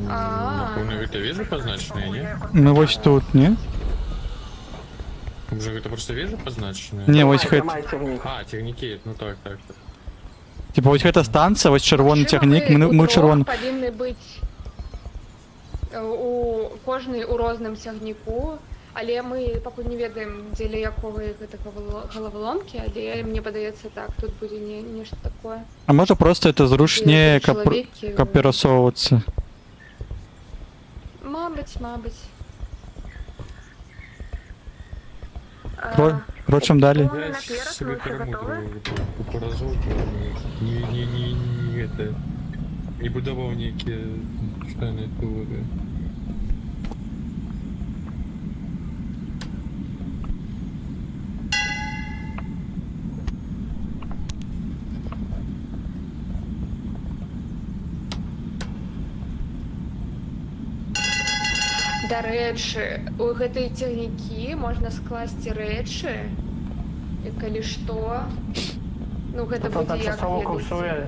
Напевно, это вежи позначенные, не? Ми ось тут, ні? Може, это просто вежи позначенные? Ні, ось хет. Тримайте в них. А, техники, ну так. Типа ось гэта станція, ось червоний тягник, ми у червоний. трьох повинні бути у кожний у розному тягніку, але ми поки не ведаємо, дзеля якого гэта головоломки, але мені подається так, тут буде нечто такое. А може просто це зручніше Чоловіки, копіросовуватися. Мабуть. Впрочем, далі. Я себе перемудрил по разу, не это, не будовал некие штаны тури. Да рэчы, у гэтай цягнікі можна скласці рэчы, і калі што, ну гэта Тут будзе як тимчасово ведаеце. курсує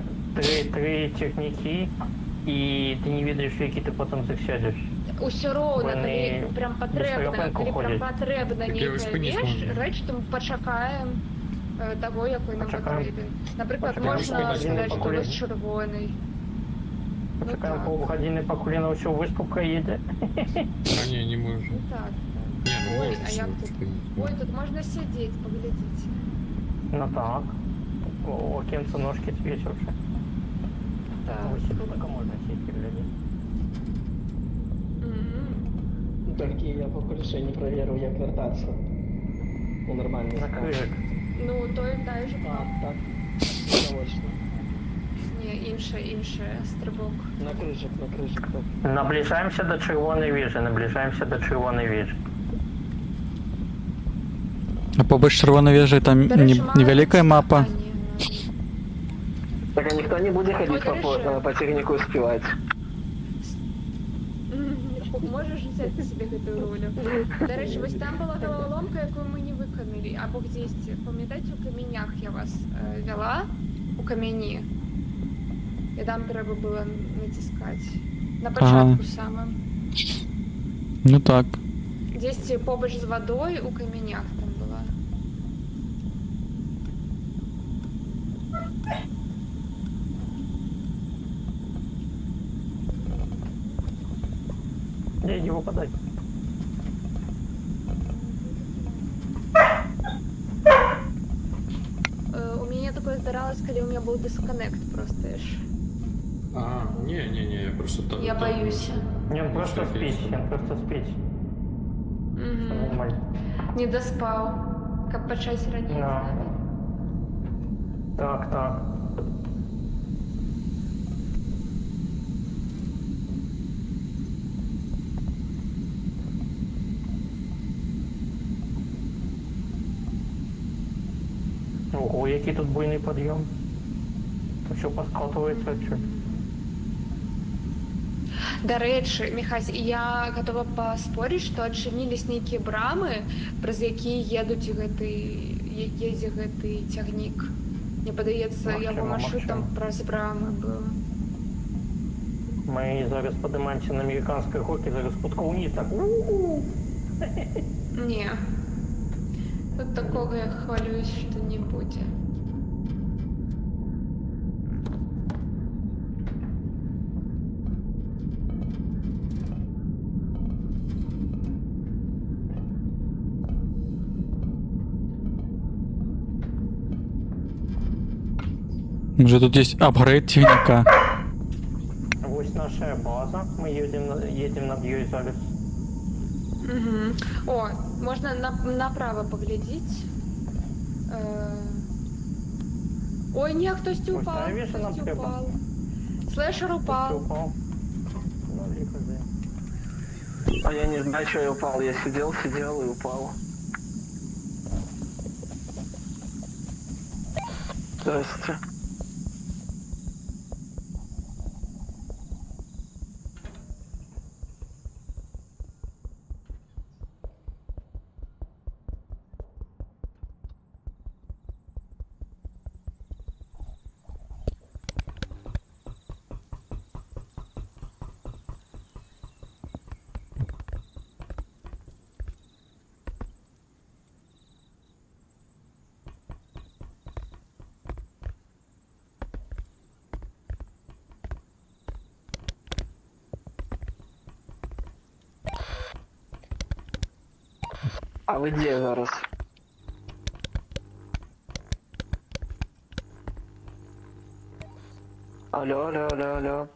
три техніки, і ти не ведаєш, в які ти потім засядеш. Усё роўна, Вони калі прям без патрэбна, перапынку калі прям ходять. патрэбна Так я нейкая воспыніць можна. рэч, то мы пачакаем таго, якой нам Пачакаем. патрэбен. Напрыклад, Пачакаем можна воспыніць, сказаць, што пакуль. вось чырвонай. Ну Чекаємо так, полгодини, поки Ліна всю виспу проїде. А не, не можем. ну так. Не, ну Ой, можно. а як всё, тут? Ой, тут можна сидіти, поглядіть. Ну так. О, окенце ножки світять вже. Так. Ось тут так можна сісти, гляді. Мгм. Тільки я поки що не перевірив, як вертатися у нормальний На стан. крижик. Ну, той дай же Так, так. Точно. Ні, інше, стрибок. На крижик, так. Наближаємося до червоної віжі, наближаємося до червоної віжі. А побач червоної вежі там До речі, мало невелика мапа. питання. Так а ніхто не буде ходити Ой, хорошо. по техніку співати. Можеш взяти собі гэтую ролю. До речі, ось там була головоломка, яку ми не виконали. Або десь, пам'ятаєте, у каменях я вас вела? У камені. І там треба було натискати. На початку саме. Ну так. Десь побач з водою у каменях там була. Не випадай. У меня такое здаралось, когда у меня был дисконнект просто. А, не, я просто так. Я боюсь. Ні, він просто спить, він просто спить. Все Мгм. нормально. Не доспал. Как почать ранее с Да. нами. Так. Ого, який тут буйний підйом. То що поскатується, чи? До речі, Міхась, я готова поспорити, що адчинились нейкія брамы, праз якія їздить гэты цягнік. Мне падаецца, яго маршрут там праз брамы быў. Ми зараз подимаємося на американській горці, зараз спуску вниз, так у-у-у. Не. Тут такого я хвалююсь, що не буде. Може тут є апгрейд тягника. Ось наша база, ми їдемо над її зараз. Угу. О, можна направо поглядеть. Ой, ні, хтось упав, Можна, що нам хтось треба? упав. Слешер упав. Упав. Ну, лихо же. А я не знаю, что я упал. Я сидел и упал. Здрасте. А ви де зараз? Алло.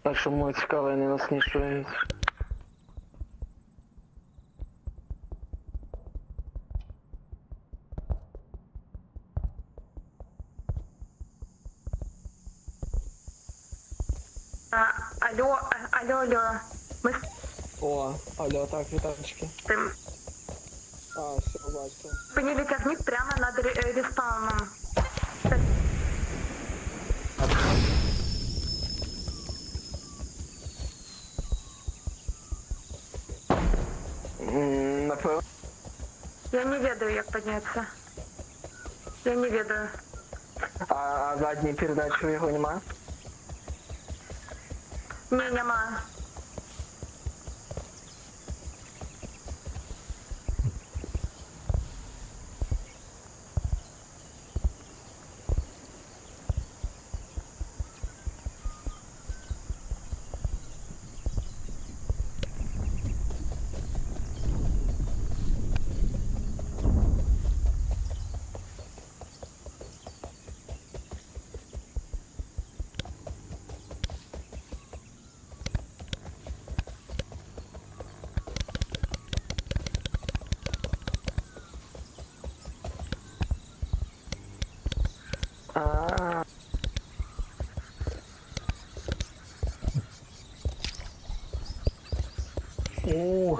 Так що моє цікаве, вони нас не чують. Алло. Ми О, алло, так, вітанчики. з тим. А, все, бачу. Спинили тягник прямо над респауном. Напевно. Я не ведаю, як піднятися. Я не ведаю. А задньої передачі його немає? Ні, нема.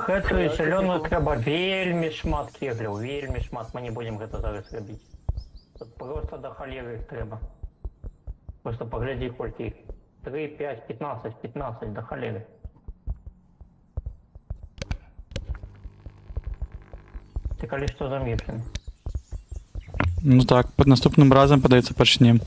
Гэтую зеленую трэба вельмі шмат кегляў, вельмі шмат, мы не будем гэта зараз рабіць. Тут просто до халеры іх трэба. Просто поглядзі колькі іх. 3, 5, 15 до халеры. Ти калі што замешаны? Ну так, під наступним разом, подається, почнем.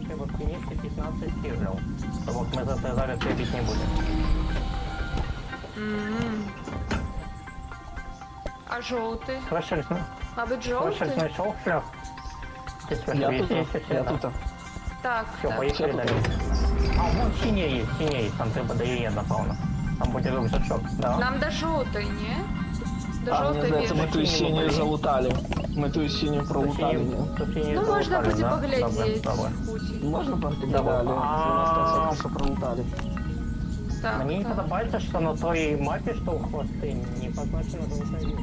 Треба принести 15 кеглів. Тому ми за це зараз робити не будемо. А жовтий? Слышали? Мабуть, Слышали, жовтий? знайшов шлях? Я тут. Так, Все, так. поїхали далі. А, вон синій є, там треба до її, напевно. Там буде рюкзачок, да. Нам до жовтої, ні? до А, мне жовтої здається, ми вежі. ту синюю залутали. Ми ту синюю пролутали, ні? Ну, можна пойти поглядеть. Добре. Путін. Можна пойти Давай. далі? А. 90% що пролутали. Так, Мені так. подобається, що на той мапі, що у хвости, не позначено золотая вежа.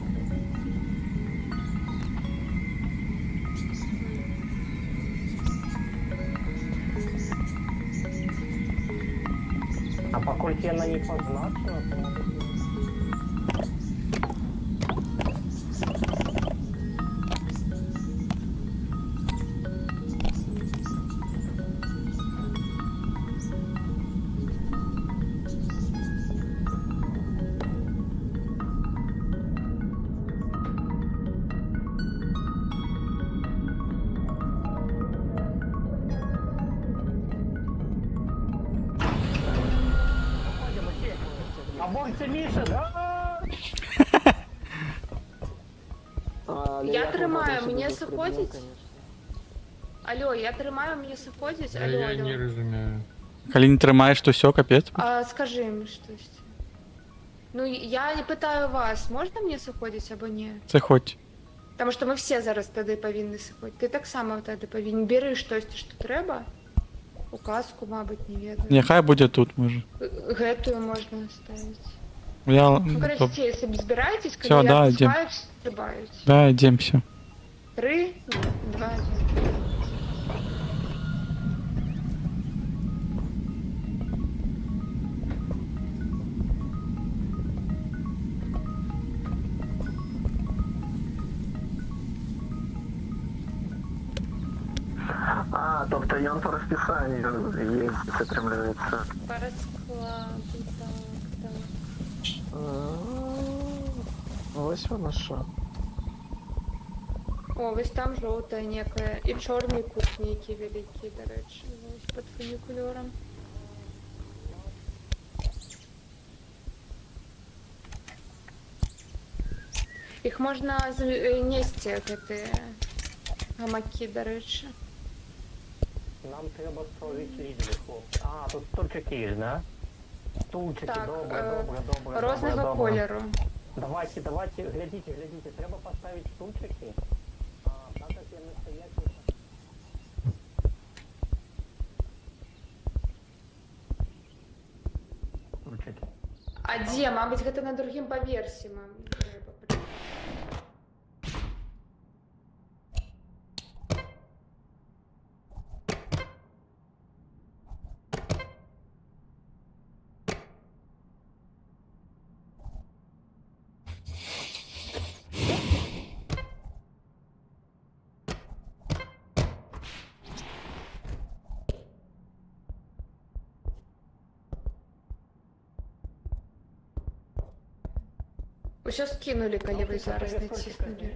А поскольку она не позначена, то может быть... А борце Міша, да? Я тримаю, мені заходить? Алло, я тримаю, мені заходить? Алло, Я не алло. розумію. Коли не тримаєш, то все, капець. А скажи мені щось. Ну, я не питаю вас, можна мені заходить або ні? Це хоч. Тому що ми всі зараз тоді повинні заходити. Ти так само тоді повинен. Бери щось, що треба. Указку, мабуть, не ведаю. Нехай буде тут, може. Гетую можна оставить. Я... Ну, короче, Топ. все, если собираетесь, Всё, когда да, я идем. отпускаю, стрибають. Да, йдем, все. 3, 2, 1. А, тобто ён по розписанню їздить, отримується. По раскладу, так. Ось воно що. О, ось там жовта некая. І чорний кут некий великий, до речі. Ось під фунікульором. Їх можна знести, гэты гамаки, до речі. Нам треба створити лічби, хлопці. А, тут стульчики є, да? Стульчики, Так, добре, добре. Розного добре. кольору. Давайте, глядите, треба поставить стульчики. А, так как я настоятельно... Стульчики. А де? Мабуть, гэта на другім паверсі, треба. Усё скинули, калі вы зараз націснули.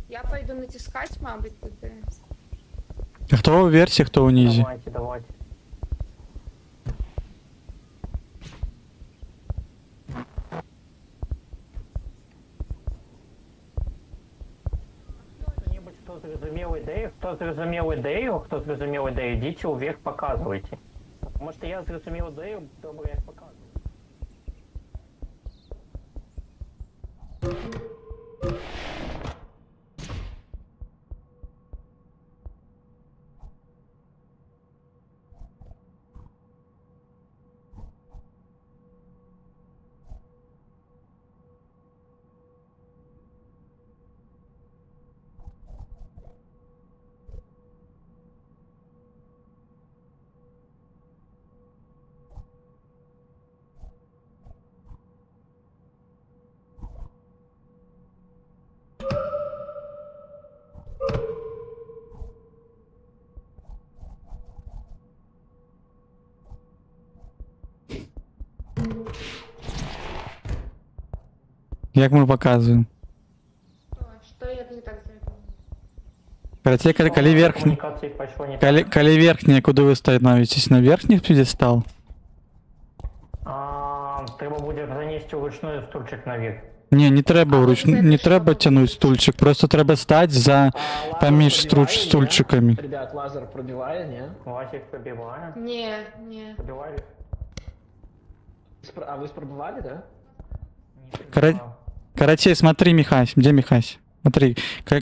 Я пойду натискать, мабуть, туди. Хто у версії, хто у низі. Давайте. Кто-нибудь, кто Хто зрозумів ідею, йдіть уверх, показуйте. Може я зрозумів ідею, добре як показую. Як ми показуємо? Что я не так зробила? Короче, коли верхні. Комунікації пішло не так. Коли верхні, куди ви становитесь? На верхній п'єдестал? Треба буде занести вручную стульчик наверх. Ні, не треба вручну, не треба тягнути стульчик, просто треба стати за поміж стульчиками. Ребят, лазер пробиває, ні? Лазик пробиває. Не. Пробиває. А ви спробували, да? Короче, смотри, Михась, где Михась? Смотри,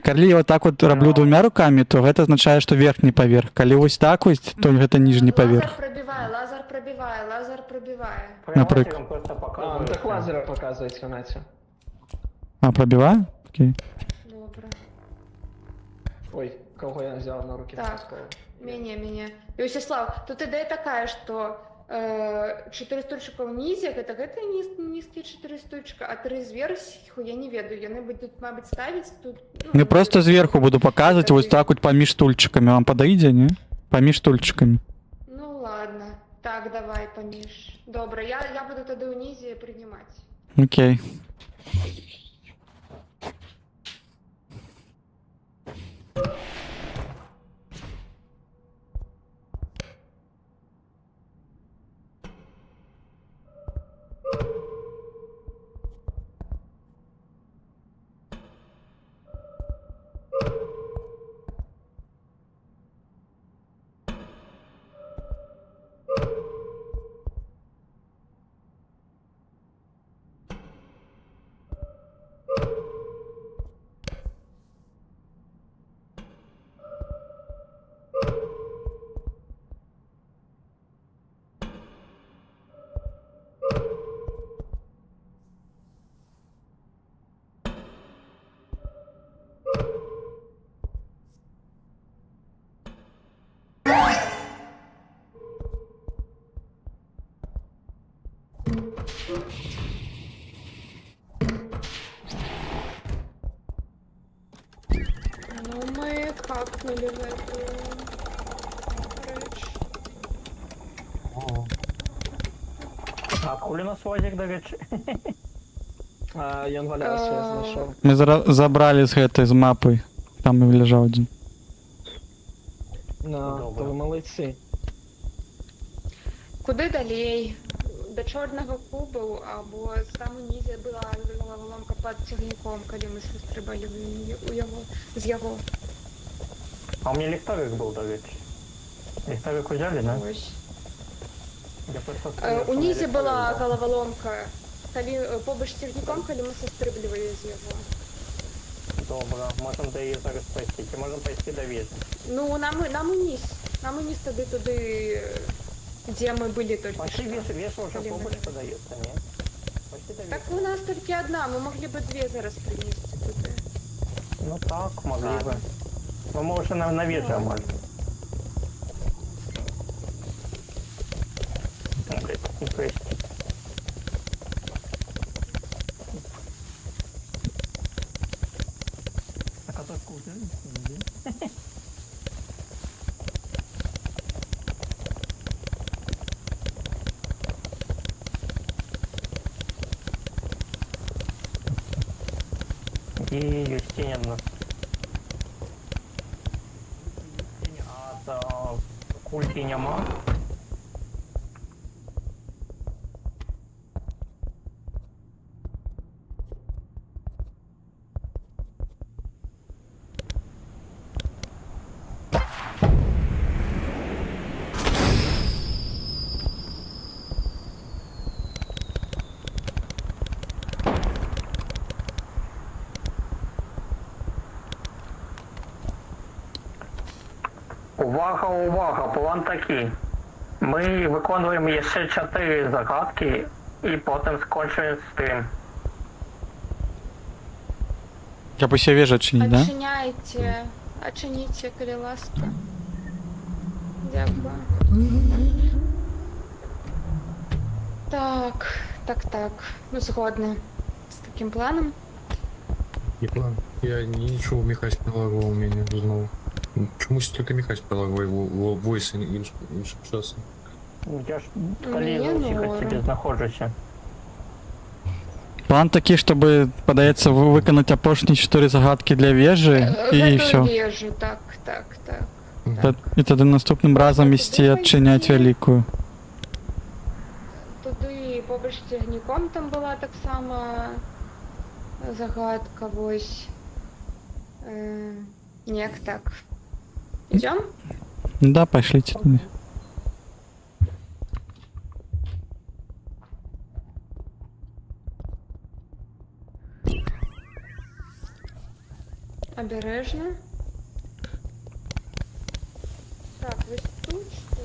коли я вот так вот роблю двумя руками, то это означает, что верхний поверх. Коли ось так ось, то это нижний поверх. Лазер пробиває. Наприклад. Лазером просто А, ну показує. так лазером показується, Настя. А, пробиваю? Окей. Добре. Ой, кого я взял на руки? Так. Меня. Вячеслав, тут идея такая, что 4 стульчика вниз, это низкие 4 стульчика, а 3 зверху я не ведаю. Яны будут, мабуть, ставить тут. Я просто сверху буду показывать вот так вот поміж стульчиками. Вам подойдет, не? Поміж стульчиками. Ну ладно. Так, давай поміж. Добре, я буду тоді у низі приймати. Окей. Ну, мы хакнули в эту речь. А хули нас лазик, до речі? А, ён валяўся, я знайшов. Мы забрали з гэтай з мапы. Там і лежав один. Ну, то ви молодці. Куди далей? До чорного кубу, або там унізе була головоломка під цягніком, коли ми стрибали у його, з його. А у меня ліхтарик був, до речі. Ліхтарик взяли, да? Ось. Я просто У низі була головоломка, коли побач з цягніком, коли ми сострибливали з його. Добре, можемо до її зараз пойти. Чи можемо пойти до вежі? Ну, нам униз туди, де ми були тільки Пошли що. веша уже Коли ми побольше не- подається, ні? Пошли до Так веша. у нас тільки одна, ми могли б дві зараз принести туди. Ну так, могли Ладно. бы. Ну, мы уже на веже, может. То есть... Так, а то сколько? И Юстинин. А культі нема. Увага, увага, план такий. Ми виконуємо ще 4 загадки і потім скончуємо з тим. Я бы себе вежу чинить, да? Очините, коли ласка. Дякую. Так. Ну, згодна з таким планом. Не план. Я нічого Михась прилагував у мене знову. Чомусь тільки Михась прилагував войс іншим часом. Я ж Ні, коли ну, всіх тебе знаходжуся. План такий, щоб, подається, виконати опошні 4 загадки для вежі, і все. Вежу, так. І тоді наступним разом вести відчиняти велику. Туди побач з тягніком там була так само загадка, ось. Нек так. Идем? Да, пошлите туди. Обережно. Так, ось тут що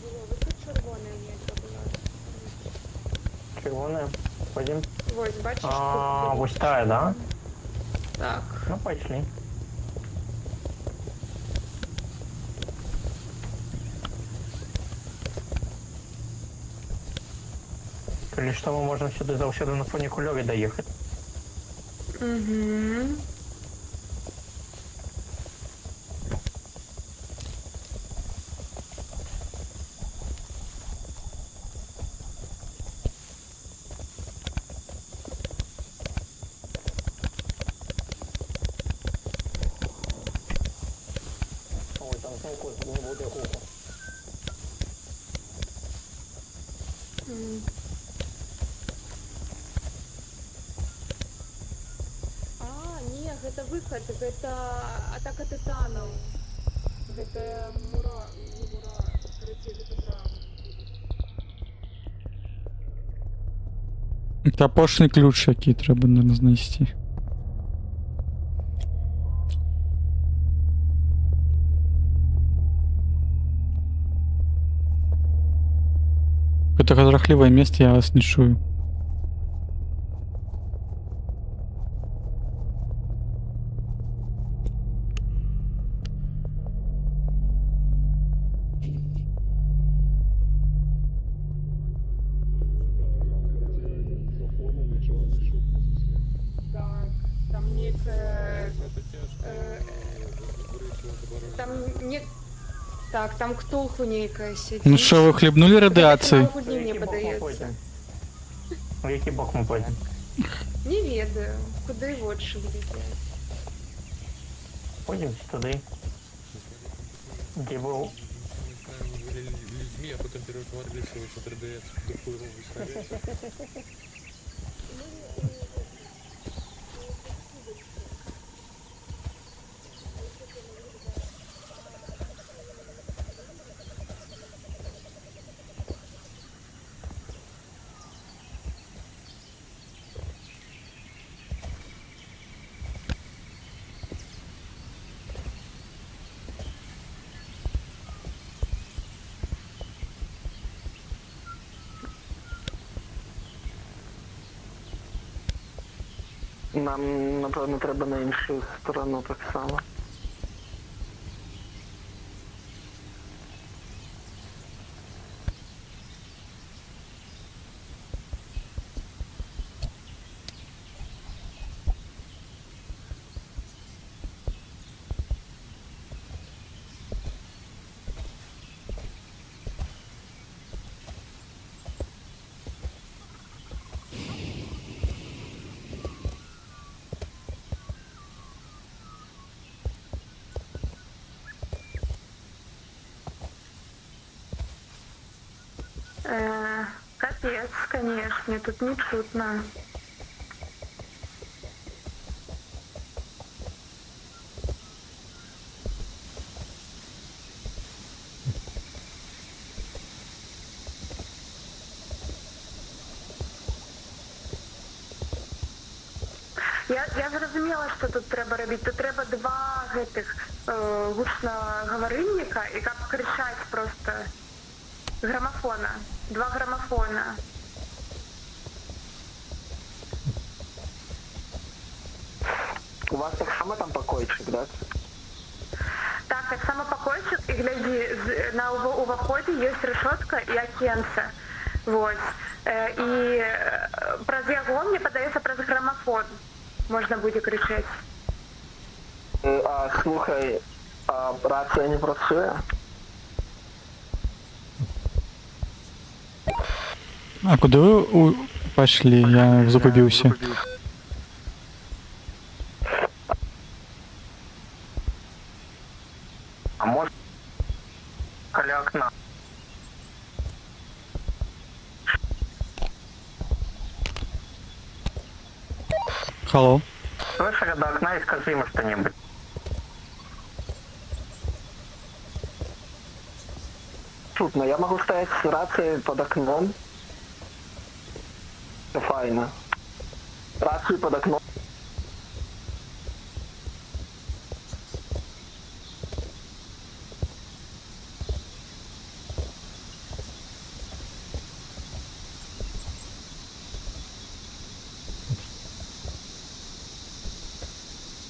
було? Ось тут червона нітка була. Червоне. Ходім. Ось, бачиш, тут А, було. ось та, да? Так. Ну, пошли. Коли що, ми можемо сюди завжди на фунікульові доїхати. Угу. Ой, там знову не буде гуку. А, ні, гэта выхад, гэта атака титанов. Гэта мура, короче, гэта прав. Це опошний ключ, який треба, наверное, знайти. Какое-то разрахливое место, я вас не чую. Так, там некая... Там не... Так, там ктулху некая сидит. Ну що, ви хлібнули радіації? В який бок ми пойдемо? В який бок ми пойдемо? Не ведаю, куди лучше глядять. Пойдемо туди. Де був? Людьми, а потім перетворилися в 3DS в другую робить. Нам, напевно, треба на іншу сторону так само. Капец, конечно, тут не чутно. Я зрозуміла, що тут треба робити. Тут треба два гэтых гучноговорильника и как кричать просто с граммофона. 2 граммофона. У вас так само там покойчик, да? Так само покойчик, і гляди, на уваході є решетка і окенце. Вот. І праз яго, мне падаецца, праз грамафон можна будзе крычаць. А слухай, а рація не працює? А куди ви пішли? Я загубився. А може коля окна? Халло? Слышали до окна и скажи ему что-нибудь. Чутно, я могу стоять с рацией под окном. Файно. Рацию под окном.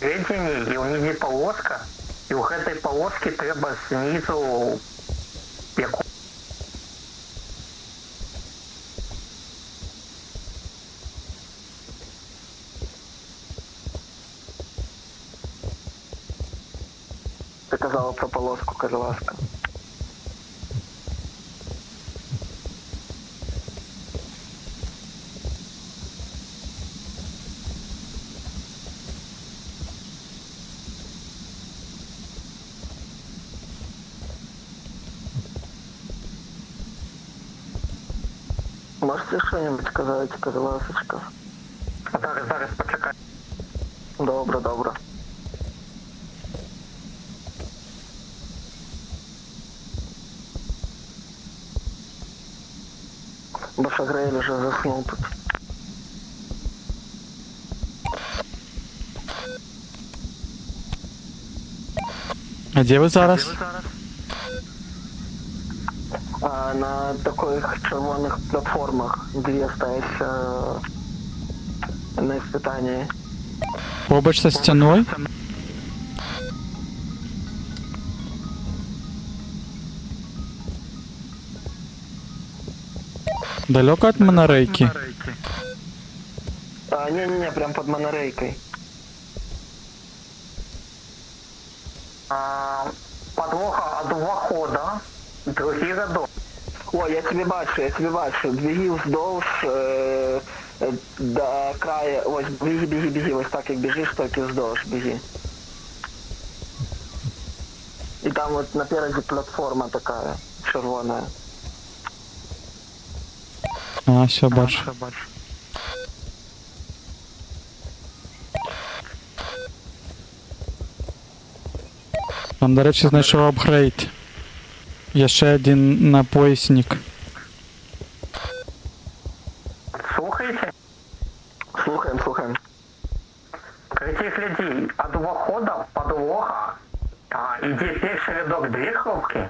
Ведение, і унізе полоска, і ў гэтай полоскі трэба знізу яку. Ты казала про полоску, кажа ласка. Можете что-нибудь сказать, кажа ласочка? Зараз почекай. Добре, добре. Бо Шагрейль уже заснул тут. А де ви зараз? На таких червоних платформах, где стоїть на испытании. Побач со стіною? Далеко від монорейки? Не-не-не, прям под монорейкой. Подвоха от входа, другий рядок. О, я тебе бачу. Беги вздовж до края. Ось, беги. Ось так як біжиш, так і вздовж беги. І там от напереді платформа така, червона. А, все, бачу. Там, до речі, знайшов апгрейд. Є ще один на поясник. Слухаете? Слухаем. Этих людей от входа подвоха іде перший рядок 2 кнопки,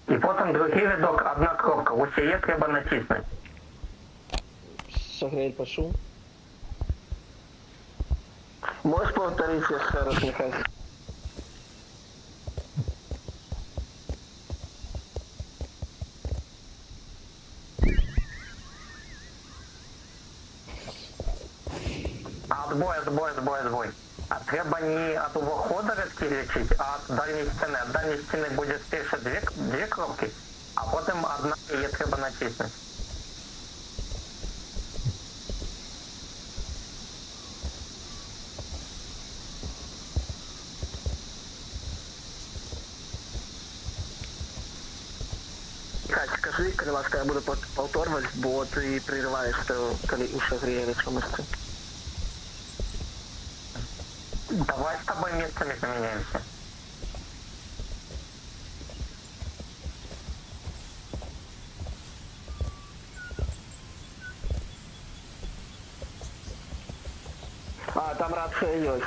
і потім другий рядок 1 кнопка. Ось її треба натиснути. Шагрель, пошел. Можешь повторить еще раз, Михаил? Отбой. А треба не от входа рядки лечить, а от дальней стены. От дальней стены будет перше 2 кнопки, а потім 1 її треба натиснути. Скажи, коли ласка, я буду повторювати, бо ти перериваєш, коли уші гріє чомусь. Давай с тобой местами поменяемся. Там рация есть.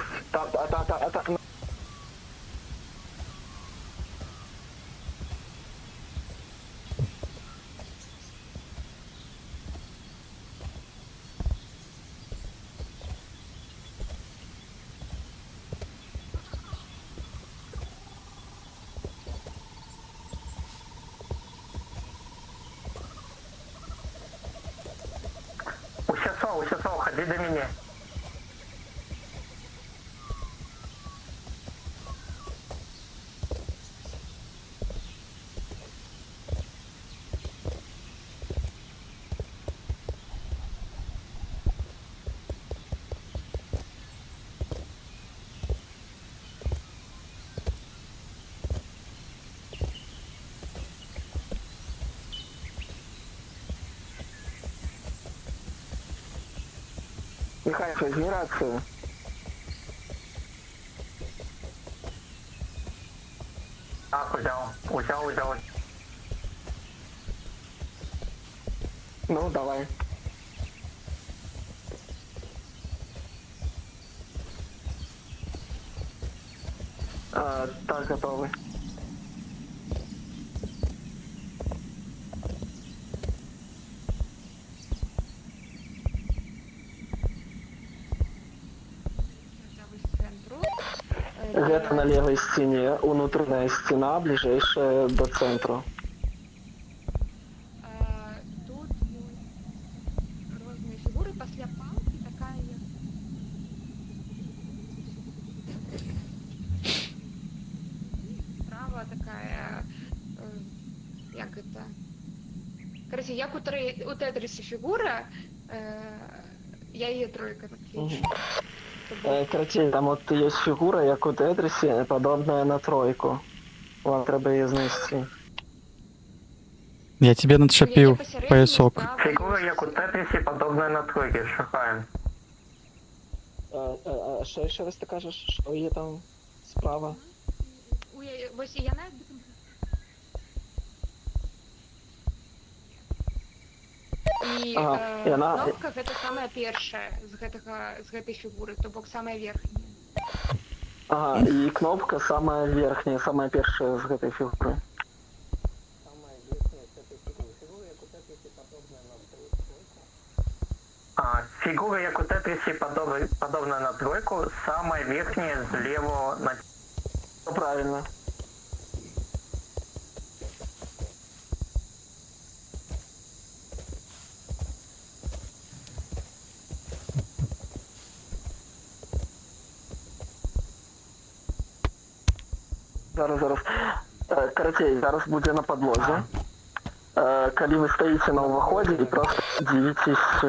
Учасов, ходи до меня. Михайло, возьми рацию. Так, взял. Ну, давай. Так, готовы. Гэта на левой стене, унутраная стена, ближайшая до центру. Тут розные фигуры, пасля палки такая справа такая, як это, короче, як у Тетрисе фигура, я ее тройка наклею. Короче, там от є фігура, як у Тетрісі, подобна на тройку. Вам треба її знести. Я тебе надшипів поясок. Фигура, як у Тетрисе, подобная на тройке, шукаем. Що ще раз ти кажеш, що є там справа? Ось я навіть І і вона- кнопка гэта самая першая з гэтай фігури, то бок самая верхняя. Ага, і кнопка самая верхняя, самая першая з гэтай фігури. Самая верхняя з гэтай фігури. Фігура, як у Тетрісі, подобна на тройку. Фигура, як у Тетрисе, подобная на тройку, самая верхняя слева на... Ну, правильно. Зараз. Карацей, зараз будзе на падлозе. Калі вы стаіце на ўваходзе і просто дзівіцесь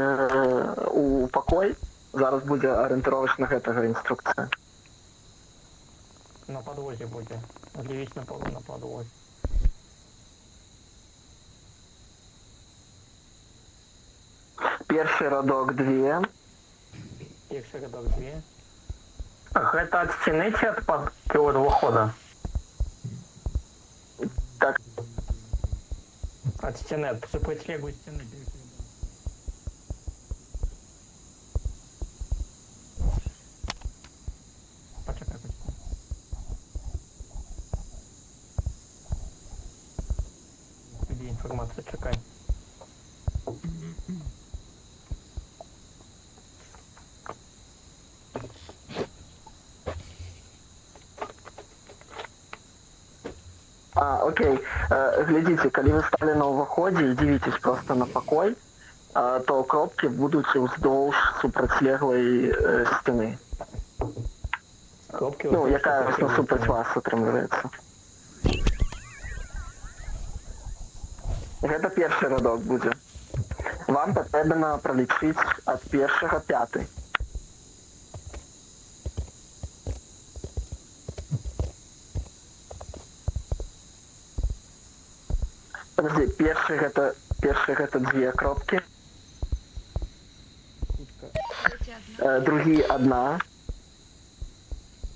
у пакой, зараз будзе арыентировачна гэтага інструкцыя. На подвозе будет. Удивись на полу на подвозе. Першы радок 2. Перший рядок 2. Гэта от стены ці от выхода? Так, От стены, от сопротивлегу стены. Почекай, почекай. Где информация, чекай. окей. Глядзіце, калі вы сталі на ўваходзе і дзівіцесь просто на пакой, то кропкі будуць уздоўж супрацьлеглай сцены. Кропки Ну, якая насупраць вас атрымліваецца. Гэта першы радок будзе. Вам патрэбна пралічыць ад першага 5. Подожди, першы гэта 2 кропкі. Другі 1.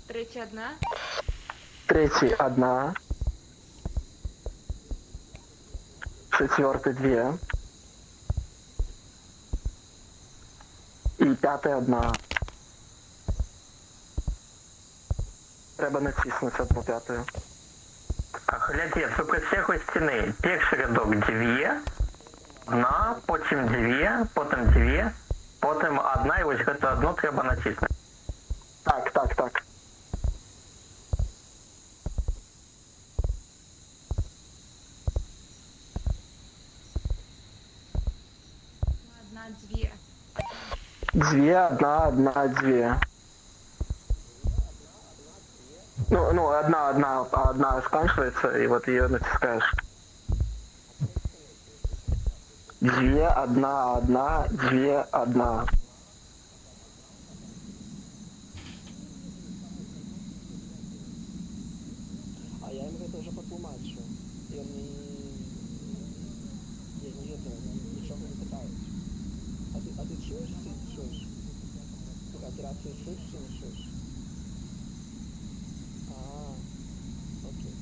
Третя одна. Третій 1. Четвертий 2. І п'ятий 1. Треба натиснути одну п'ятою. Глядзі, супрацьлеглай стены. Першы рядок 2, 1, потім 2, потім 2, потім 1, і ось гэта одну треба націснути. Так. Одна, две. 2, 1, 1, 2. Ну, одна заканчивается, и вот ее натискаешь. 2, 1, 1, 2, 1. А я им это уже потлумачу. Я не нічого не питають. А ти чуєш чи не чуєш? Операцію чуєш чи не чуєш? Окей.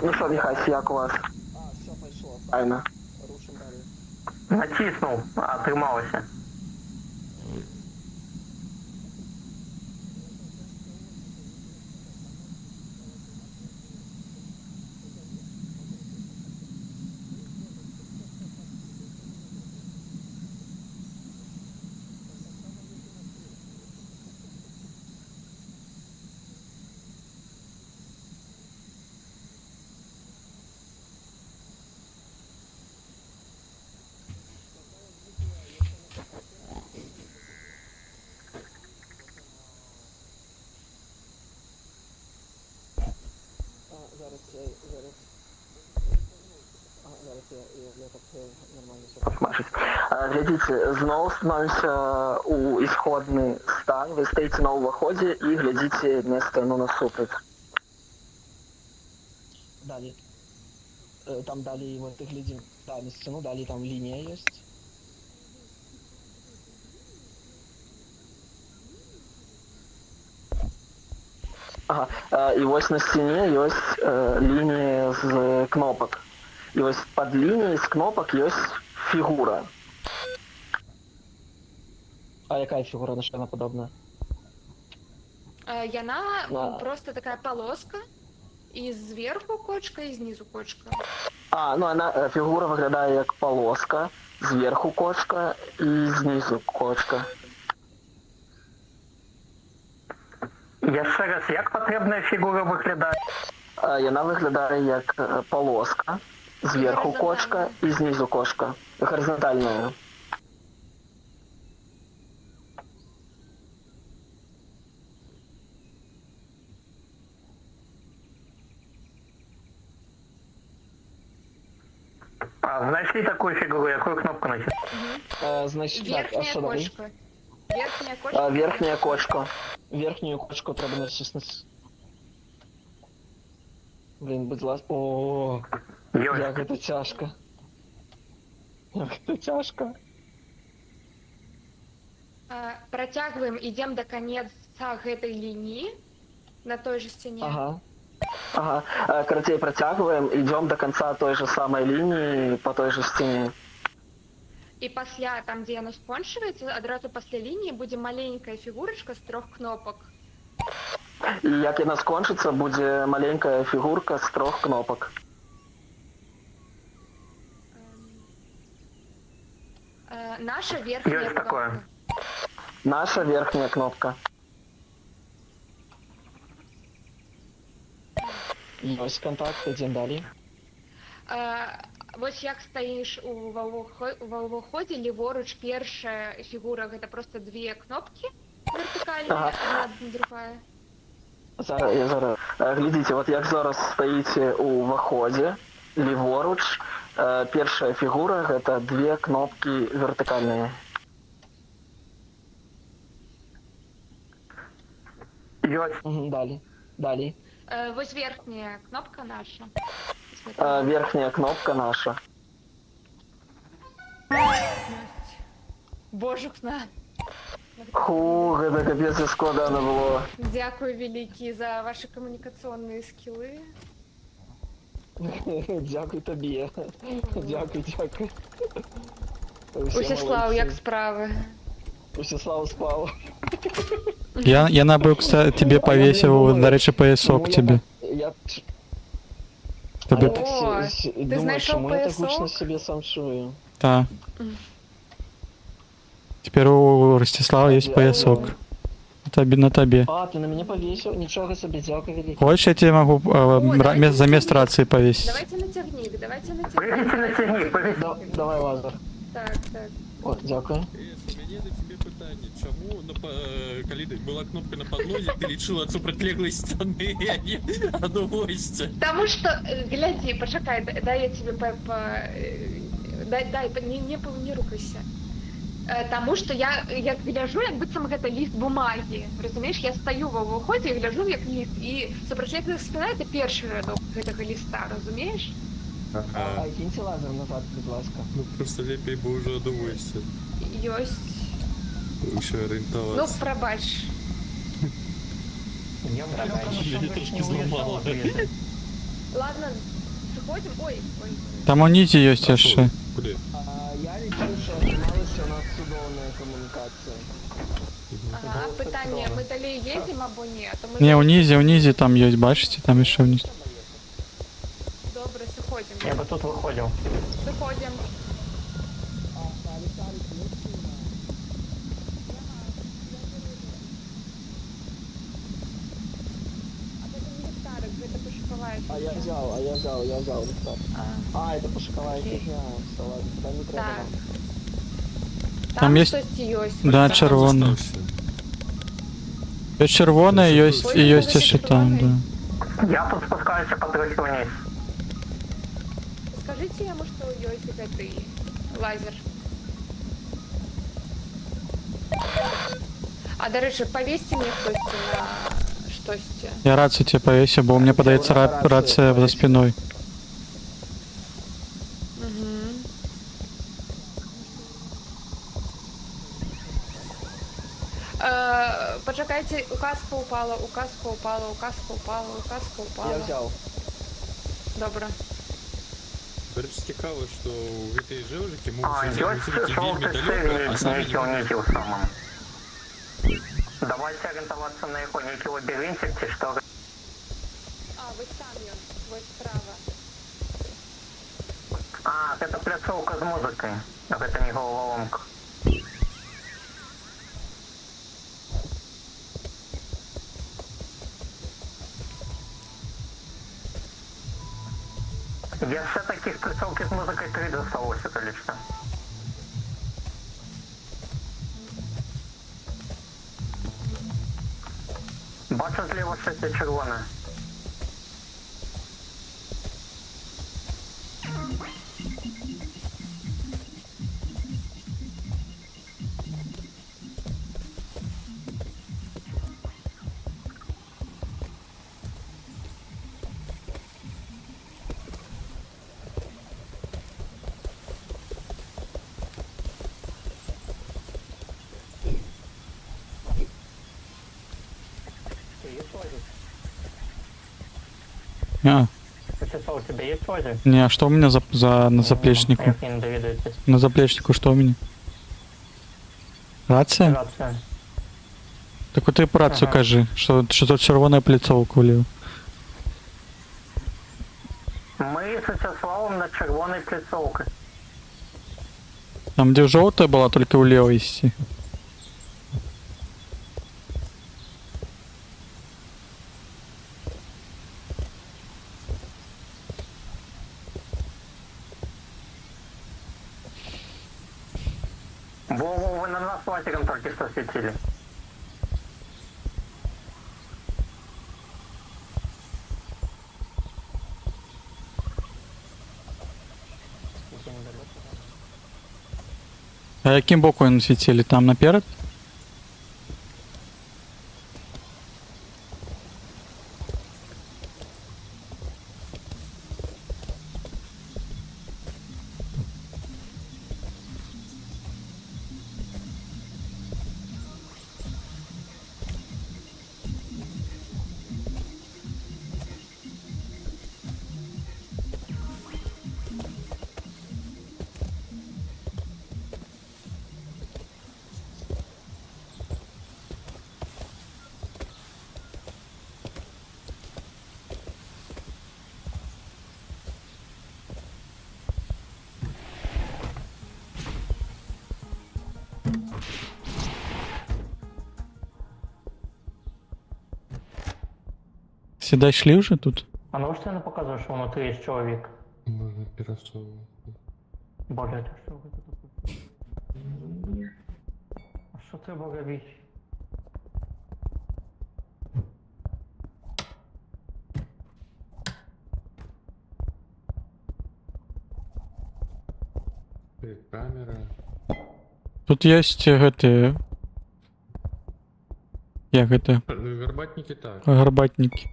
Ну что, Михась, як у вас? Все, пішло. Айна. Рушим далі. Натиснув, а трималося. Зараз я так нормально все. Машить. Глядите, знову становимся у исходный стан. Вы стоите на уваходе и глядите место, ну, наступит. Далі. Там далі, вот ти гляди, да, на стіну, далі там лінія є. Ага. І ось на стіні є лінія з кнопок. І ось під лінією з кнопок є фігура. А яка фігура, на що вона подобна? Яна Да. просто такая полоска, и сверху кочка, и снизу кочка. Ну вона фігура виглядає як полоска, зверху кочка і знизу кочка. Ще раз, як потрібна фігура виглядає? Вона виглядає як полоска, зверху кочка і знизу кочка. Горизонтальна. Знайшли таку фігуру, яку кнопку натиснути? Значить, так, а Верхняя що далі? кочка. Верхняя кочка. Верхня кочка. Верхню кочку треба натиснути. Блін, будь ласка. О, як це тяжко. Як це тяжко. Протягиваем, идем до конца этой линии на той же стене. Ага. Ага. Короче, протягиваем, идем до конца той же самой линии по той же стене. И после, там, где оно скончивается, одразу после линии будет маленькая фигурочка с 3 кнопок. І як яна скончиться, буде маленька фігурка з 3 кнопок. Наша верхняя Есть кнопка. такое. Наша верхня кнопка. Ось контакт, йдемо далі. Вось як стаіш ва ўваходзе, ліворуч першая фігура, гэта просто 2 кнопкі вертыкальныя, Ага. одна другая. Зараз. Глядите, вот як зараз стоїте у уваходе, ліворуч, першая фігура гэта 2 кнопки вертикальные. Угу, далі. Далі. Вось верхняя кнопка наша. Верхняя кнопка наша. Божухна. Ху, гэта капец як складана было. Дзякую вялікі за ваши камунікацыйныя скілы. Дякую тобі. Дякую, дякую. Усяслав, як справи? Усяслав спав. Я набив, кстати, тебе повесив, до речі, поясок тебе. Я Тобі... так О, думаю, знайшов чому я так поясок? гучно себе сам чую. Та. Тепер у Ростислава є поясок. На тобі. А, ти на мене повісив? Нічого собі, дякую велике. Хочешь, я тебе могу за место рации повесить? Давайте натягни, давайте Прыгайте на натягни. тяги, прыгайте. Давай, Лазар. Так, так. О, дякую. У мяне да тебе пытанне, чаму калі была кнопка на подлозе, ты лічыла ад супрацьлеглай сцяны, а не ад госця. Потому что, гляди, почекай, дай я тебе дай, не рухайся. Тому что я гляжу, як быццам гэта ліст бумагі. Разумееш, я стою ва ўваходзе і гляжу як ліст. І супрацьлеглая спіна это першы радок гэтага ліста, разумееш? А киньте лазер назад, будь ласка. Ну просто лепей бы уже ад госця. Ёсць. Усё Ну, арыентавацца. прабач. Я бы хотел, Меня чтобы трошки не зламало. уезжал ответы. Ладно, заходим. Ой. Там уніті є ще. Куди? Я лечу, что остановилась у нас судовная коммуникация. Ага, питання, ми далі їдемо або ні? А то ми Ні, унізі там є, бачите, там ще вниз. Добре, заходимо. Я бы тут выходил. Заходимо. А це не ліхтарик, це пошуковаєш. Я взял листок. Это пошуковая фигня. Все, ладно, тогда не треба. Так. нам. Там є- щось є. Да, червоне. Застався. Є червоне, є і є ще там, да. Я тут спускаюся по трохи вниз. Скажите ему, что есть гэтый лазер. А, до речі, повесьте мне хтось на штось. Я рацію тебе повесив, бо мені подається рація за спиною. Почекайте, указка упала. Я взял. Добре. Короче, цікаво, що у этой жевжики А, можуть ёсць вийти вельми жовтий далеко, а синій, самі некий не унизил самым. Давайте орієнтуватися на його некий лабіринтик, чи що. А, ось там ён, ось справа. А, це пляцовка з музикою. А це не головоломка. Я ще таких пляцовки з музикою 3 досталося, то лично. Бачу зліва щось є червоне. А, Часов у тебя есть лазер? не, а что у меня на заплечнику? Я к ним доведусь. На заплечнику что у меня? Рація? Рация. Так от ти по рацію Ага. кажи, що тут червона пліцовка вліво. Ми з Вячеславом на червоній пляцовці. Там, де жовта була, тільки вліво йти. Во, вы на нас лазером только что светили. А яким боком світили? Там наперед? Сюда йшли вже тут? А ну что я показываю, что внутри есть человек? Можно пересовывать. Боже, это что это такое? Що треба робити? Камера. Тут есть гэты... Як гэта? Горбатники так. Гарбатники.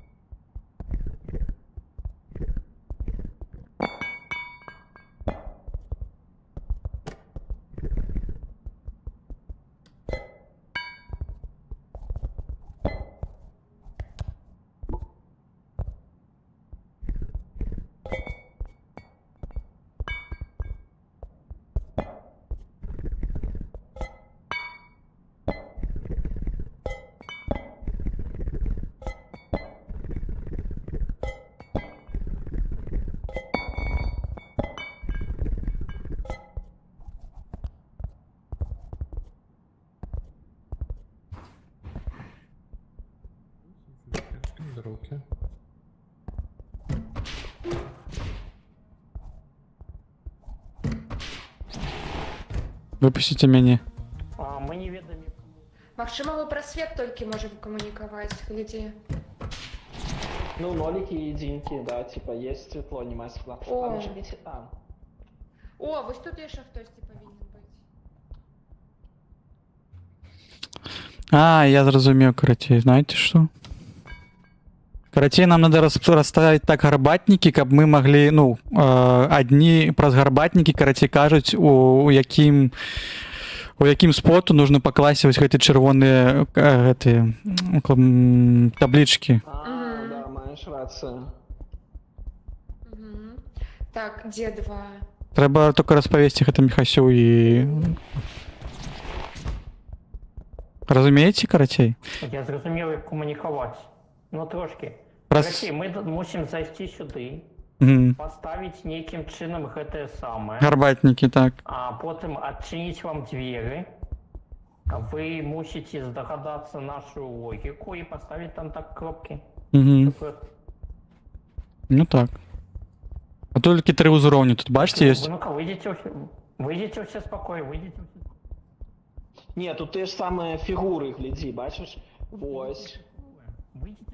Руки. Выпустите мяне. А, мы не ведаем. Магчыма, мы праз свет толькі можам камунікаваць, глядзі. Ну, нолики и единки, да, типа есть светло, нема світла. О. А нажмите там. О, вось тут яшчэ хтосьці павінен быць. А, я зразумеў, карацей, знаете что? Карацей, нам надо расставить так гарбатники, каб мы могли, ну, одни праз гарбатники, карацей, кажуць, у якім споту нужно пакласці вось гэты чырвоныя гэтыя таблічкі. Да, маешь рацию. Мгм. Так, дзе два? Трэба только распавесці гэта Міхасю і... Разумееце, карацей? Я зрозумів, як комунікувати. Ну трошки. Праз... Короче, ми мусимо зайти сюди, Мгм. поставити нейким чином гэтае самае, Гарбатники, так. а потім адчиніць вам двері. Ви мусите здогадатися нашу логіку і поставити там так кропки. Мгм. Щоб- Ну так. А тільки 3 узроўні тут, бачите, есть? Ну-ка, выйдите все спокойно, выйдите все. Не, тут те ж самые фигуры, гляди, бачишь? Вось. Выйдите.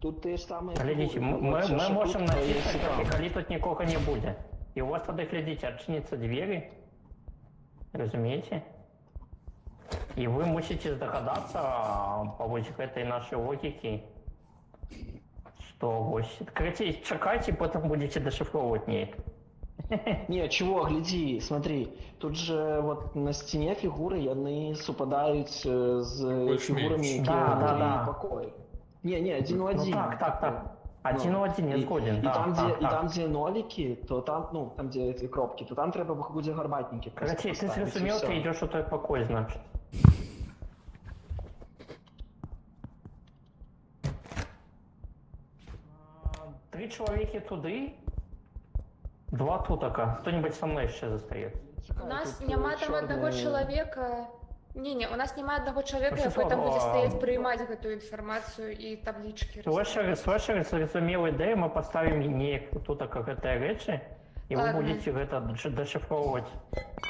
Тут те ж самые Глядите, фигуры. мы Вот, що тут, можемо то є натиснути, там. коли тут нікого не буде. І у вас тоді, глядите, відчиняться двері. Розумієте? І ви мусите здогадатися по ось этой нашей логике, что ось... Короче, чекайте, потом будете дешифровывать ней. Не, чего, гляди, смотри. Тут же вот на стене фигуры, яны супадают с фигурами, меньше. Да, да, да. покой. Не, один в Ну один. так. Один в один, я И- згоден. И Так, там, так, где, так. и там, где нолики, то там, ну, там, где эти кропки, то там треба буде гарбатники. просто Короче, ты поставить, и зрозумел, всё. ты идешь у той покой, значит. Три человека туды, два тутака. Кто-нибудь со мной еще застает. У нас Тут, няма там чорные- аднаго чалавека. Не, у нас няма аднаго чалавека, Ну, якой там що, будзе стаяць прыймаць гэтую інфармацыю і таблічкі. С вашей зрозумелой идеей мы поставим не тутака гэтыя рэчы, и вы Ладно. будете это дешифровывать.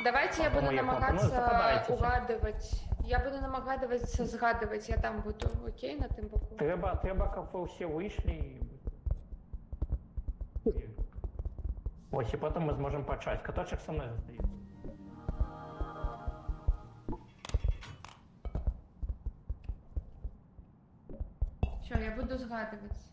Давайте я буду Ну, намагацца здагадайтеся. угадываць. Я буду намагадывацца згадываць, я там буду, окей, на тым боку. Треба, каб вы все вышли. Ось, и потом мы сможем почать. Каточек со мной застает. Всё, я буду згадываць.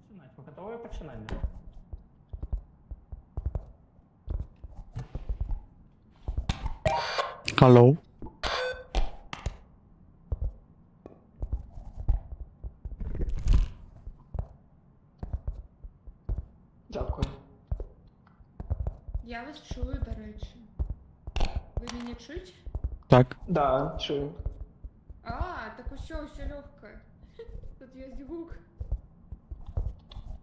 Починать. Вы готовы починать? Да? Hello. Дякую. Я вас чую, до речі. Ви мене чуєте? Так. Да, чую. А, так все легко. Тут є звук.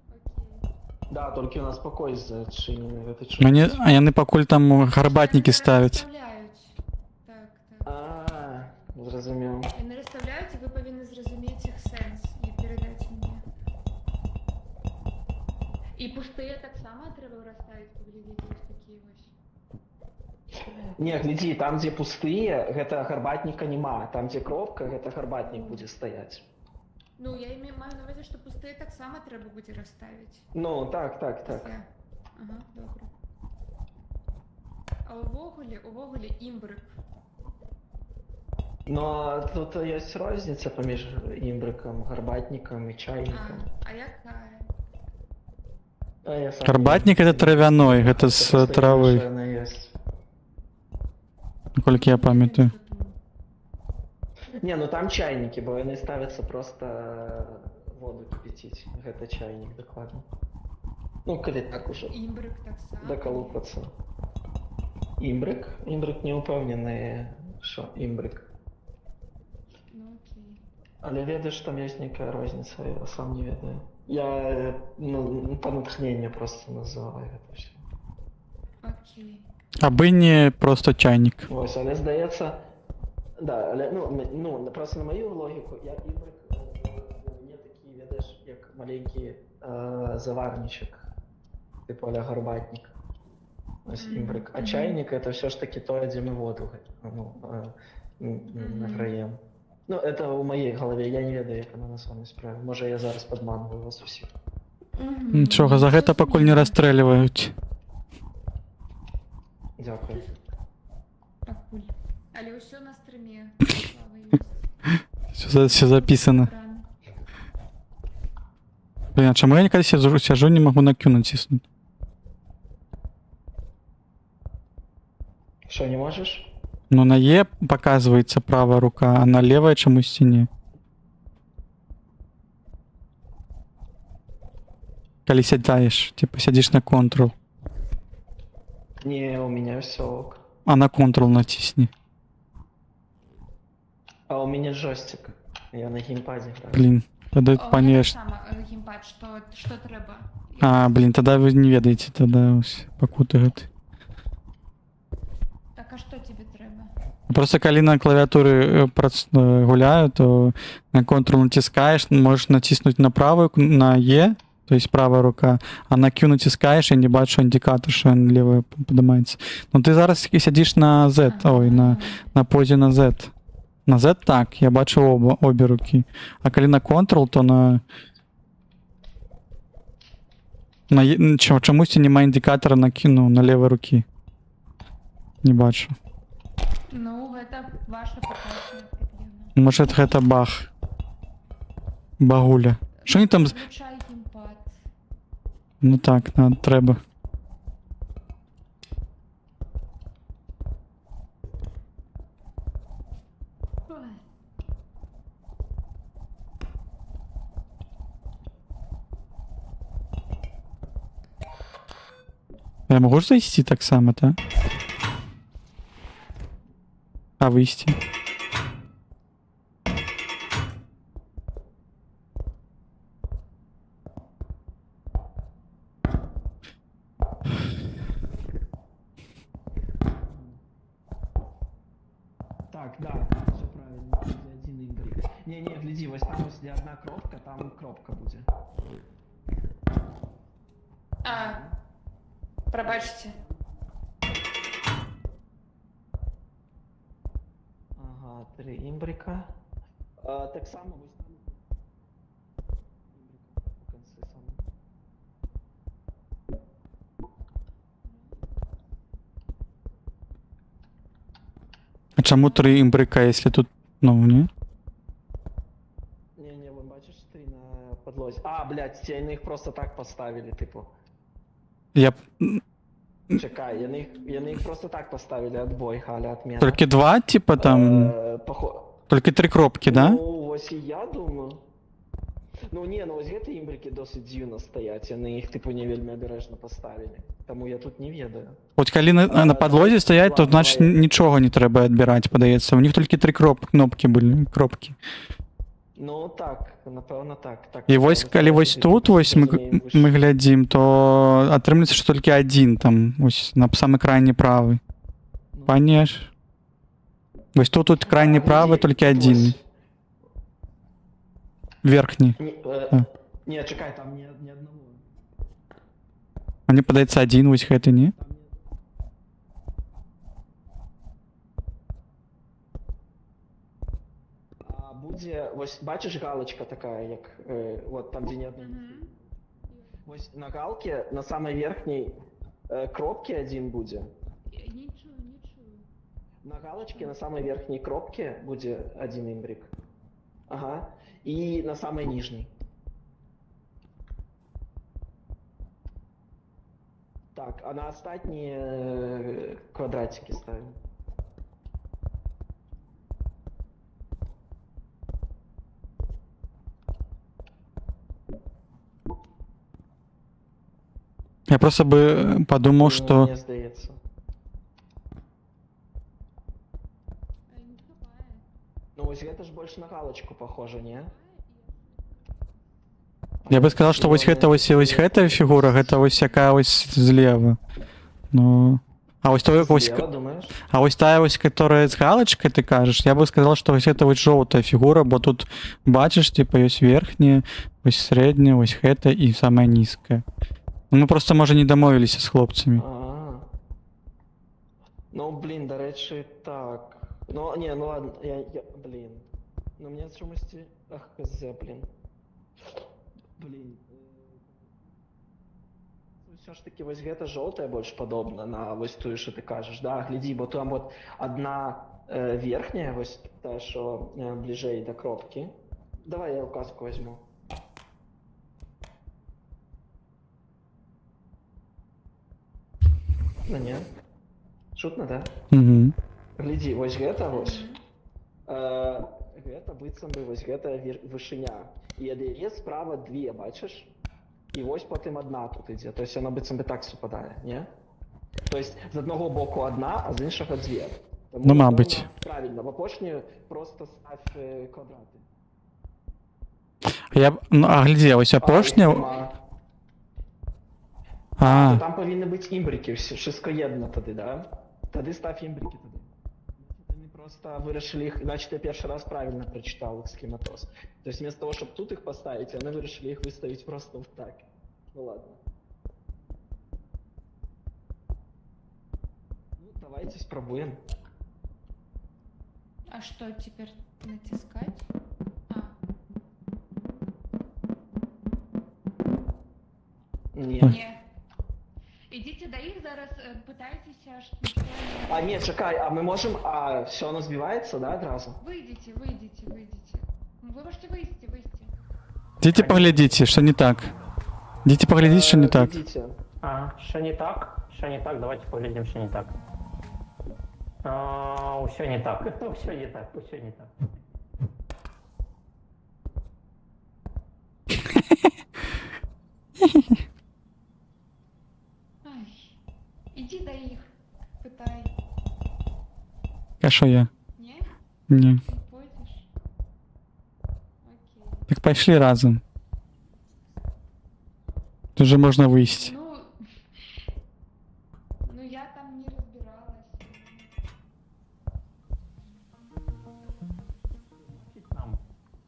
Окей. Да, только у нас покой зачинений. Это чую. А яны пакуль там гарбатники ставяць. Вставляють. Не, гляди, там, где пустые, гэта гарбатніка нема. Там, где кропка, гэта гарбатнік будзе стаяць. Ну, я маю на увазі, що пустые так само треба будзе расставіць. Ну, так. Все. Ага, добре. А увогуле імбрик. Но тут есть розница паміж імбриком, гарбатником и чайником. А яка? А я сам Карбатник не- это травяной, это с Просто травы, что она есть. насколько я памятаю. Не, ну там чайники, бо вони ставятся просто воду кипятить. Это чайник, докладно. Ну, коли так уже Імбрик так само. доколупаться. Імбрик? Імбрик не упевнений, що імбрик. Ну, окей. Але ведаешь, там есть некая розница, я сам не ведаю. Я, ну, по натхнению просто называю это все. Окей. Аби не просто чайник. Ось, але здається, да, але, ну, просто на мою логіку, я імбрик, мені такий, ведеш, як маленький заварничок, типу а-ля горбатник. Ось імбрик. А чайник это все ж таки то, де ми воду награємо. Ну, это у моей голове, я не ведаю, як вона на самому справі. Може я зараз подманую вас усіх. Нічого, за гэта пакуль не расстрэльваюць. Дякую. Пакуль. Але ўсё на стрыме. Слава ёсць. Все записано. Рано. Блин, а чаму я никогда сижу, не могу на Q натиснуть? Що, не можеш? Ну, на Е показывается правая рука, а на левая чомусь не. Коли сідаєш, типа сидишь на Ctrl. Не, у меня все ок. А на Ctrl натисни. А у меня джойстик. Я на геймпаде граю. Блин, тогда О, у мене понеш. так само геймпад, що треба. А, блин, тогда вы не ведаете, тогда покутают. Так, а що тобі треба? Просто коли на клавиатуре гуляю, то на Ctrl натискаешь, можешь натиснуть на правую, на Е, то есть правая рука, а на Q натискаешь и не бачу индикатор, что он левая поднимается. Но ты зараз сидишь на Z, ой, на позе на Z. На Z так, я бачу обе руки. А коли на Ctrl, то чомусь немає індикатора на Q, ну, на левой руки. Не бачу. Ну, гэта ваша пакашная праблема. Может, это баг. Багуля. Що они там... Включай геймпад. Ну так, надо, треба. Ой. Я могу ж зайти так само, так? А вийти? Так, да, все правильно. Где один імбрик. Не, гляди, ось там ось де одна кропка, там кропка буде. А, пробачте. Ага, 3 імбрика. Так само ось там. Імбрика в кінці саме. А чому 3 імбрика, якщо тут, ну, ні? Не, вон бачиш 3 на подлозі. А, блядь, вони їх просто так поставили, типу. Я Чекай, вони їх просто так поставили, отбой, Галя, отмена. тільки 2, типа там, тільки 3 кропки, да? Ну, ось і я думаю. Ну ні, ну ось ці імбрики досить дивно стоять, вони їх типу не вельми обережно поставили. Тому я тут не ведаю. От коли на подлозі стоять, то значить нічого не треба відбирати, подається. У них тільки 3 кнопки були, кропки. Ну так, напевно так. І ось коли ось тут ось ми глядім, то отримується, що тільки один там, ось на самий крайній правий. Понеш? Ось тут крайній правий, тільки один. Верхній. Ні, чекай, там ні одного. Мені подається один, ось гэта, ні? будзе, вось бачиш галочка такая, як вот там, дзе не одной. Вось на галке, на самой верхней кропке один будзе. Не чую. На галочке, на самой верхней кропке будзе один імбрик. Ага. И на самой нижней. Так, а на остатние квадратики ставим. Я просто бы подумал, что... Мне здається. Ну, ось гэта ж больше на галочку похоже, не? Я бы сказал, что вось гэта вось гэтая фігура, гэта вось якая вось злева. Ну... А вось той вось... Злева, думаешь? А вось тая вось, которая с галочкой, ты кажешь, я бы сказал, что вось это вось жоўтая фігура, бо тут бачиш, типа, ёсць верхняя, вось средняя, вось гэта і самая нізкая. Мы просто, може, не домовились с хлопцами. Ну, блін, до речі, так. Ну, не, ну ладно, блін. Ну, мені чомусь... Ах, козя, блін. Блін. Все ж таки, вось гэта жоўтая больш падобна на вось тую, що ти кажеш, да? Глядзі, бо там вот одна верхняя, вось та, що ближэй до кропки. Давай я указку возьму. Ну не. Шутно, да? Угу. Глядзі, вось гэта вось. Гэта быццам бы вось гэта вышыня. І ад яе справа две, бачыш? І вось потым одна тут ідзе. То есть яно быццам бы так супадае, не? То есть з аднаго боку одна, а з іншага дзве. Ну, мабуть. Правильно, в апошнюю просто ставь квадраты. Ну, а глядзі, ось апошня... То там повинні бути імбрики, wszystko єдно тоді, да? Тоді став імбрики туди. Вони просто вирішили їх, значить я перший раз правильно прочитав их схематоз. То есть вместо того, чтобы тут их поставить, вони вирішили їх виставити просто вот так. Ну ладно. Ну, давайте спробуем. А что теперь натискать? Ні. Не. Ідіть до їх зараз, питайтеся, що... А, ні, чекай, а ми можемо... А, все, воно збивається, да, одразу? Выйдите. Вы можете выйти. Идите поглядите, что не так. Идите поглядите, что не так. Глядите. Що не так? Що не так? Давайте поглядим, що не так. Все не так. Все не так. Ай, иди до их, питай. А что я? Не? Не. Не пойдешь? Окей. Так пошли разом. Тут же можно выйти. Ну я там не разбиралась.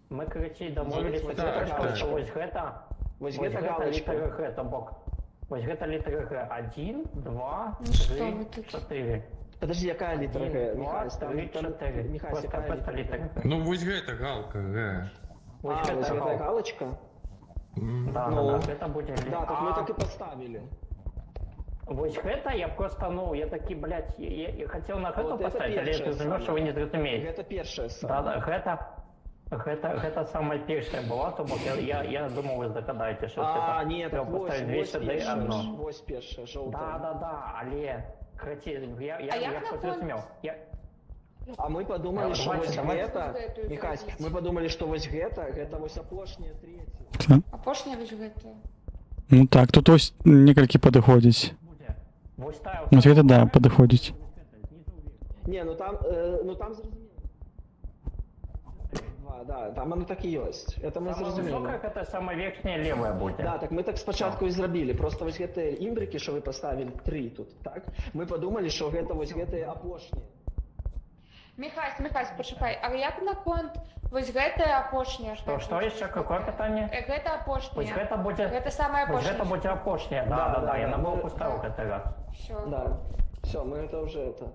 Ми, короче, домовились, Ось що гэта галочка. ось гэта... Ось Ось гэта гэта галочка. літера Г, то бок. Ось гэта літера Г. 1, 2, Ну що 3, ви тут? 4. Подожди, яка літера Г? 1, 2, Михась, 3, 4. Михась, Просто яка літера Г. Ну, вот это галка, Ось Ось гэта гэта галка. галочка? Да, Ну. да, это будет... Да, так мы так и поставили. Ось гэта я просто, ну, я таки, блядь, я хотел на гэта Вот это поставить, але я першая зрозумів, що ви не зрозумієте. Гэта першая Да, да, гэта самая першая була, то бок я думав, ви загадаєте, що А, це ні, так ось, поставити ось 200 перша, одно. ось перша, жовта. Да, але, короче, я як на зрозумів. А мы подумали, что Давайте, вось давайте. гэта, Михась, мы подумали, что вось гэта вось апошняя третья. А пошня ви ж гэта? Ну так, тут ось некалькі подходить. Ось та Вот это да, подходить. Не, ну там зрозуміло. Два, да, там оно так и есть. Это мы Самая зрозуміли. высокая, это самая верхняя левая будет. Да, так мы так спочатку і зробили. Просто ось гэты імбрики, що ви поставили, 3 тут, так? Ми подумали, що гэта ось гэты апошні. Михась, почекай, а як наконт вось гэта апошняя? Что еще? Какое питание? Гэта Ось апошняя. гэта будет... Гэта самая Ось гэта апошняя. будет опошняя. Да, я на бок поставил это раз. Все. Да. Все, мы это уже это.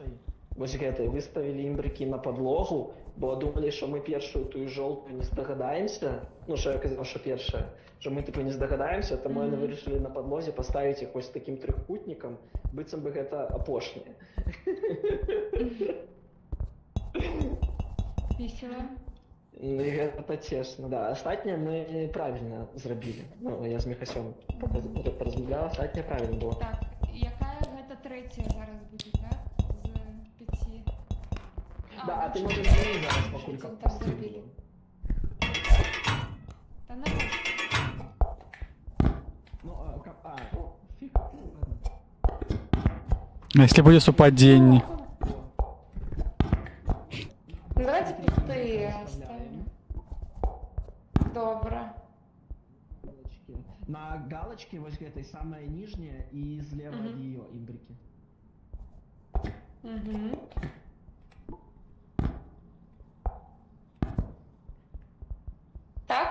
нашай вось гэтай выставілі імбрыкі на падлогу, бо думалі, што мы першую тую жоўтую не здагадаемся, ну што я казаў, што першая, што мы тыпу не здагадаемся, таму яны вырашылі на падлозе паставіць іх вось такім трохкутнікам, быццам бы гэта апошняе. Весело. Ну і гэта цешна, да. Астатняе мы правільна зрабілі. Ну, я з Міхасём размаўляў, астатняе правільна было. Так, якая гэта трэцяя зараз будзе, так? З 5. Да, а ты можаш змяніць зараз, пакуль Там каб зрабілі. Та навошта? Ну, фиг. А если будет совпадение? Ну, давайте пустые оставим. Добро. На галочке вось гэтай самая ніжняя і злева ад яе імбрыкі. Угу. Так?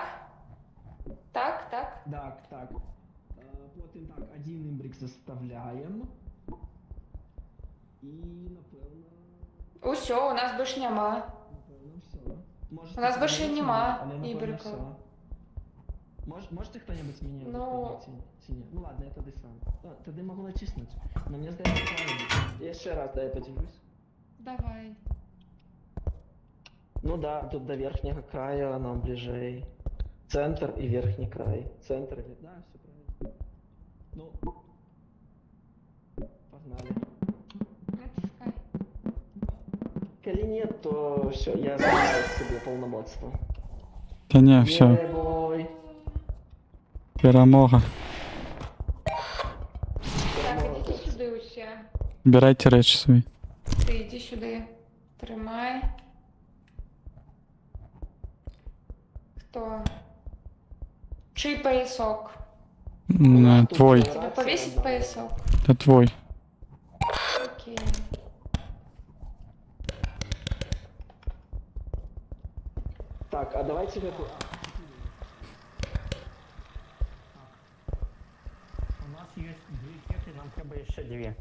Так, так. Так. Потым так, один імбрык заставляем. І, напэўна, Усё, у нас больше няма. все. У нас больше нема імбрыкаў. Можете кто-нибудь меня Ну. ці ні? Ну ладно, я тады сам. Тады могу натиснуть. Но мне здається правильно. Я ще раз, дай я подивлюсь. Давай. Ну да, тут до верхнего края нам ближей. Центр и верхний край. Центр и... Да, все правильно. Ну, погнали. Натискай. Коли нет, то все, я забираю себе полномочства. Да не, все, Е-бой. перемога. Так, ідіть сюди усі. Убирайте речі свої. Ти йди сюди. Тримай. Хто? Чий поясок? Твой, Тебе повесить поясок? это твой. Окей. Так, а давайте эту... У нас є 2 кети, нам треба ще 2.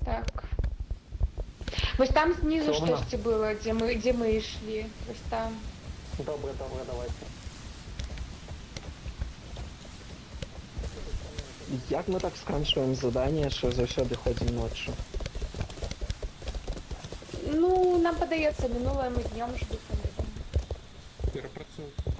Так. Ось там знизу Що вона? щось було, де ми йшли. Ось там. Добре, давайте. Як ми так сканчуємо задання, що завжди ходимо ночі? Ну, нам подається, минулое ми днем жду. Перепрацовка.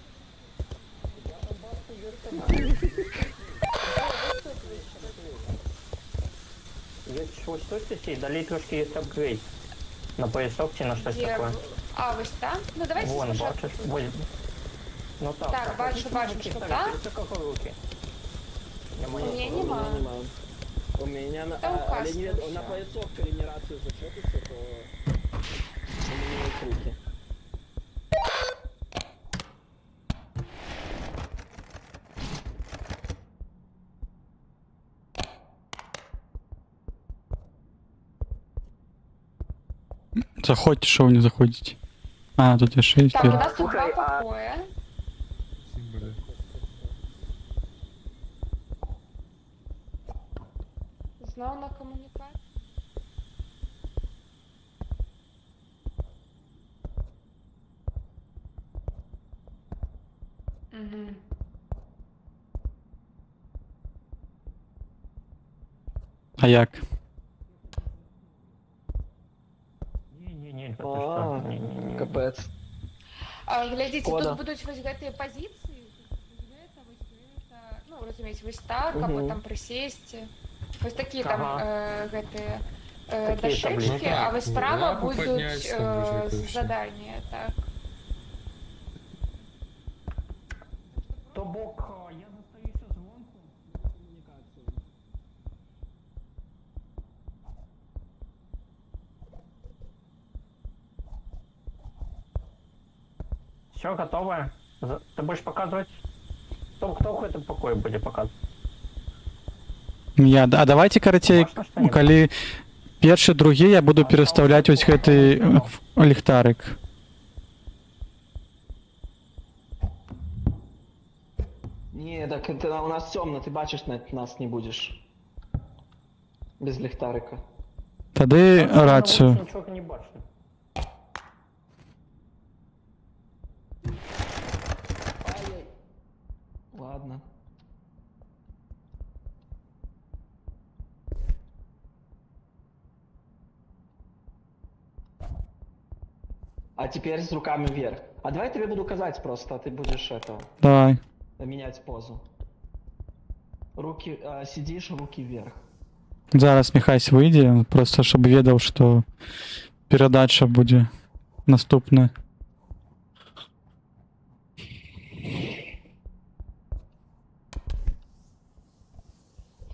Є щось тут, далі трошки є апгрейд. На поясок чи на щось Де? таке. А, ось там? Ну, давайте Вон, спочатку. бачиш? Ось. Ну так, Так, бачу, що там. Це руки. Немає. Ні, У нема. меня нема. У меня на... Там але не указано на всё. поясок регенерацию зачепится, то... У меня есть руки. Заходите, что вы не заходите. А, тут еще есть. Так, у нас тут Слухай, два а- покоя. Символы. Знову на комунікацію. Угу. А як? Ні, А, ні. капец. Глядите, Шкода. тут будуть ось гэтыя позиції. Ось гэта, ну, разумееце, ось так, або Мгм. там присесть. Ось такі Ага. там гэтыя Такі дощечки, таблички. а ось справа Лапу будуть поднять, там будет это всё. задання, так. То бок, я зостаюся звонку. Все, готове? Ти будеш показувати? Хто в этом покої буде показувати? Я, а давайте, короче, Можна что-нибудь? коли перші, другі, я буду переставляти ось гэтый ліхтарик. Не, так это у нас темно, ты бачишь, нас не будешь. Без ліхтарика. Тоді рацію. Нічого не бачу. Ай-яй. Ладно. А теперь с руками вверх. А давай я тебе буду казать просто, а ты будешь это, Давай. менять позу. Руки, сидишь, руки вверх. Зараз Михась вийде, просто щоб ведав, що передача буде наступна.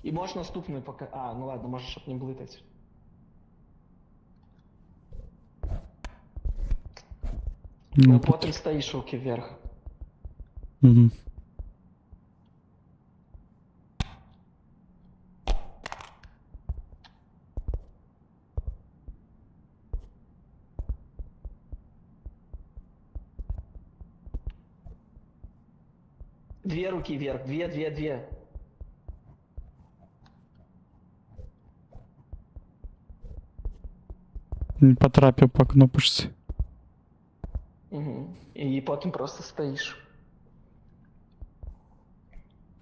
И можешь наступную пока... А, ну ладно, можешь, чтоб не блытать. Ну, Ну, потом стоишь, руки вверх. угу. Две руки вверх, две. Не потрапив по кнопочці. Угу. И потом просто стоишь.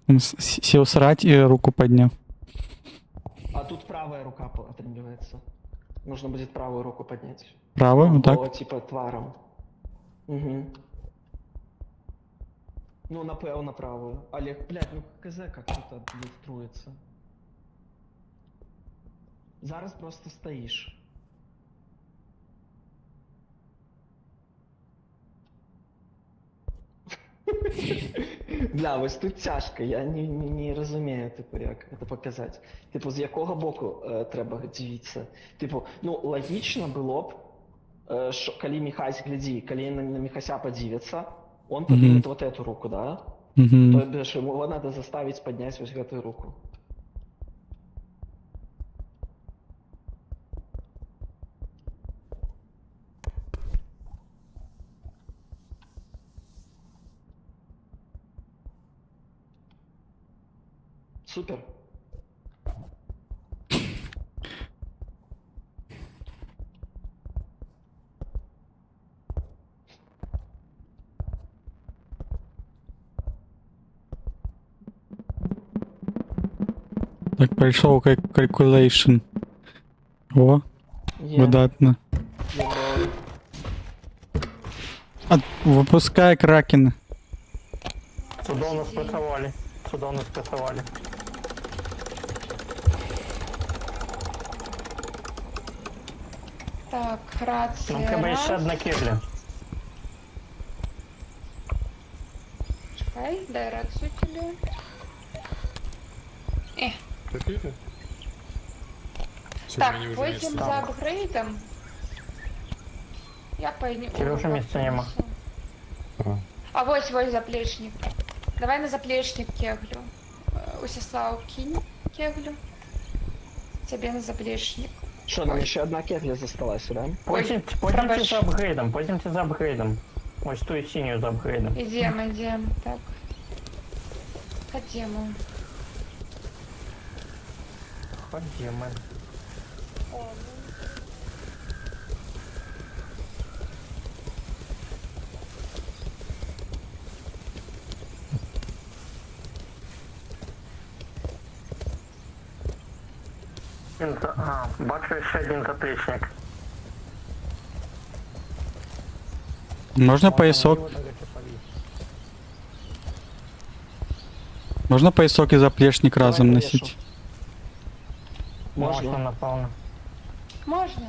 Він сів срать і руку підняв. А тут правая рука отрегивается. Нужно будет правую руку поднять. Правою, О, так? типа тваром. Угу. Ну, напевно, правую. Олег, блядь, ну КЗ как тут иллюструется. Зараз просто стоишь. Бля, ось тут тяжко, я не розумію, типу, як це показати. Типу, з якого боку треба дивитися? Типу, ну, логічно було б, що коли Михась, гляди, коли на Михася подивиться, он поднимет вот эту руку, да? Угу. То бишь, его надо заставить поднять вот эту руку. Супер. Так, прийшов calculation. О, Є. видатно. Добре. А, випускай кракен. Судовно спрацювали. Судовно спрацювали. Так, рація. Нам треба ще раз. одна кегля. Чекай, дай рацію тобі. Какие-то? Так, потім за апгрейдом. Я пойду. Тебе вже місця нема. А ось заплечник. Давай на заплечник кеглю. Усіслав кинь кеглю. Тебе на заплечник. Що, нам ще одна кегля засталась, да? Потім пробач. за апгрейдом, потім за апгрейдом. Ось ту синю за апгрейдом. Идем. Так. Ходимо. Ходімо. Бачу ще один заплечник. Можна поясок? Можна поясок і заплечник разом Давай носити? повешу. Можна, Можно. напевно. Можно?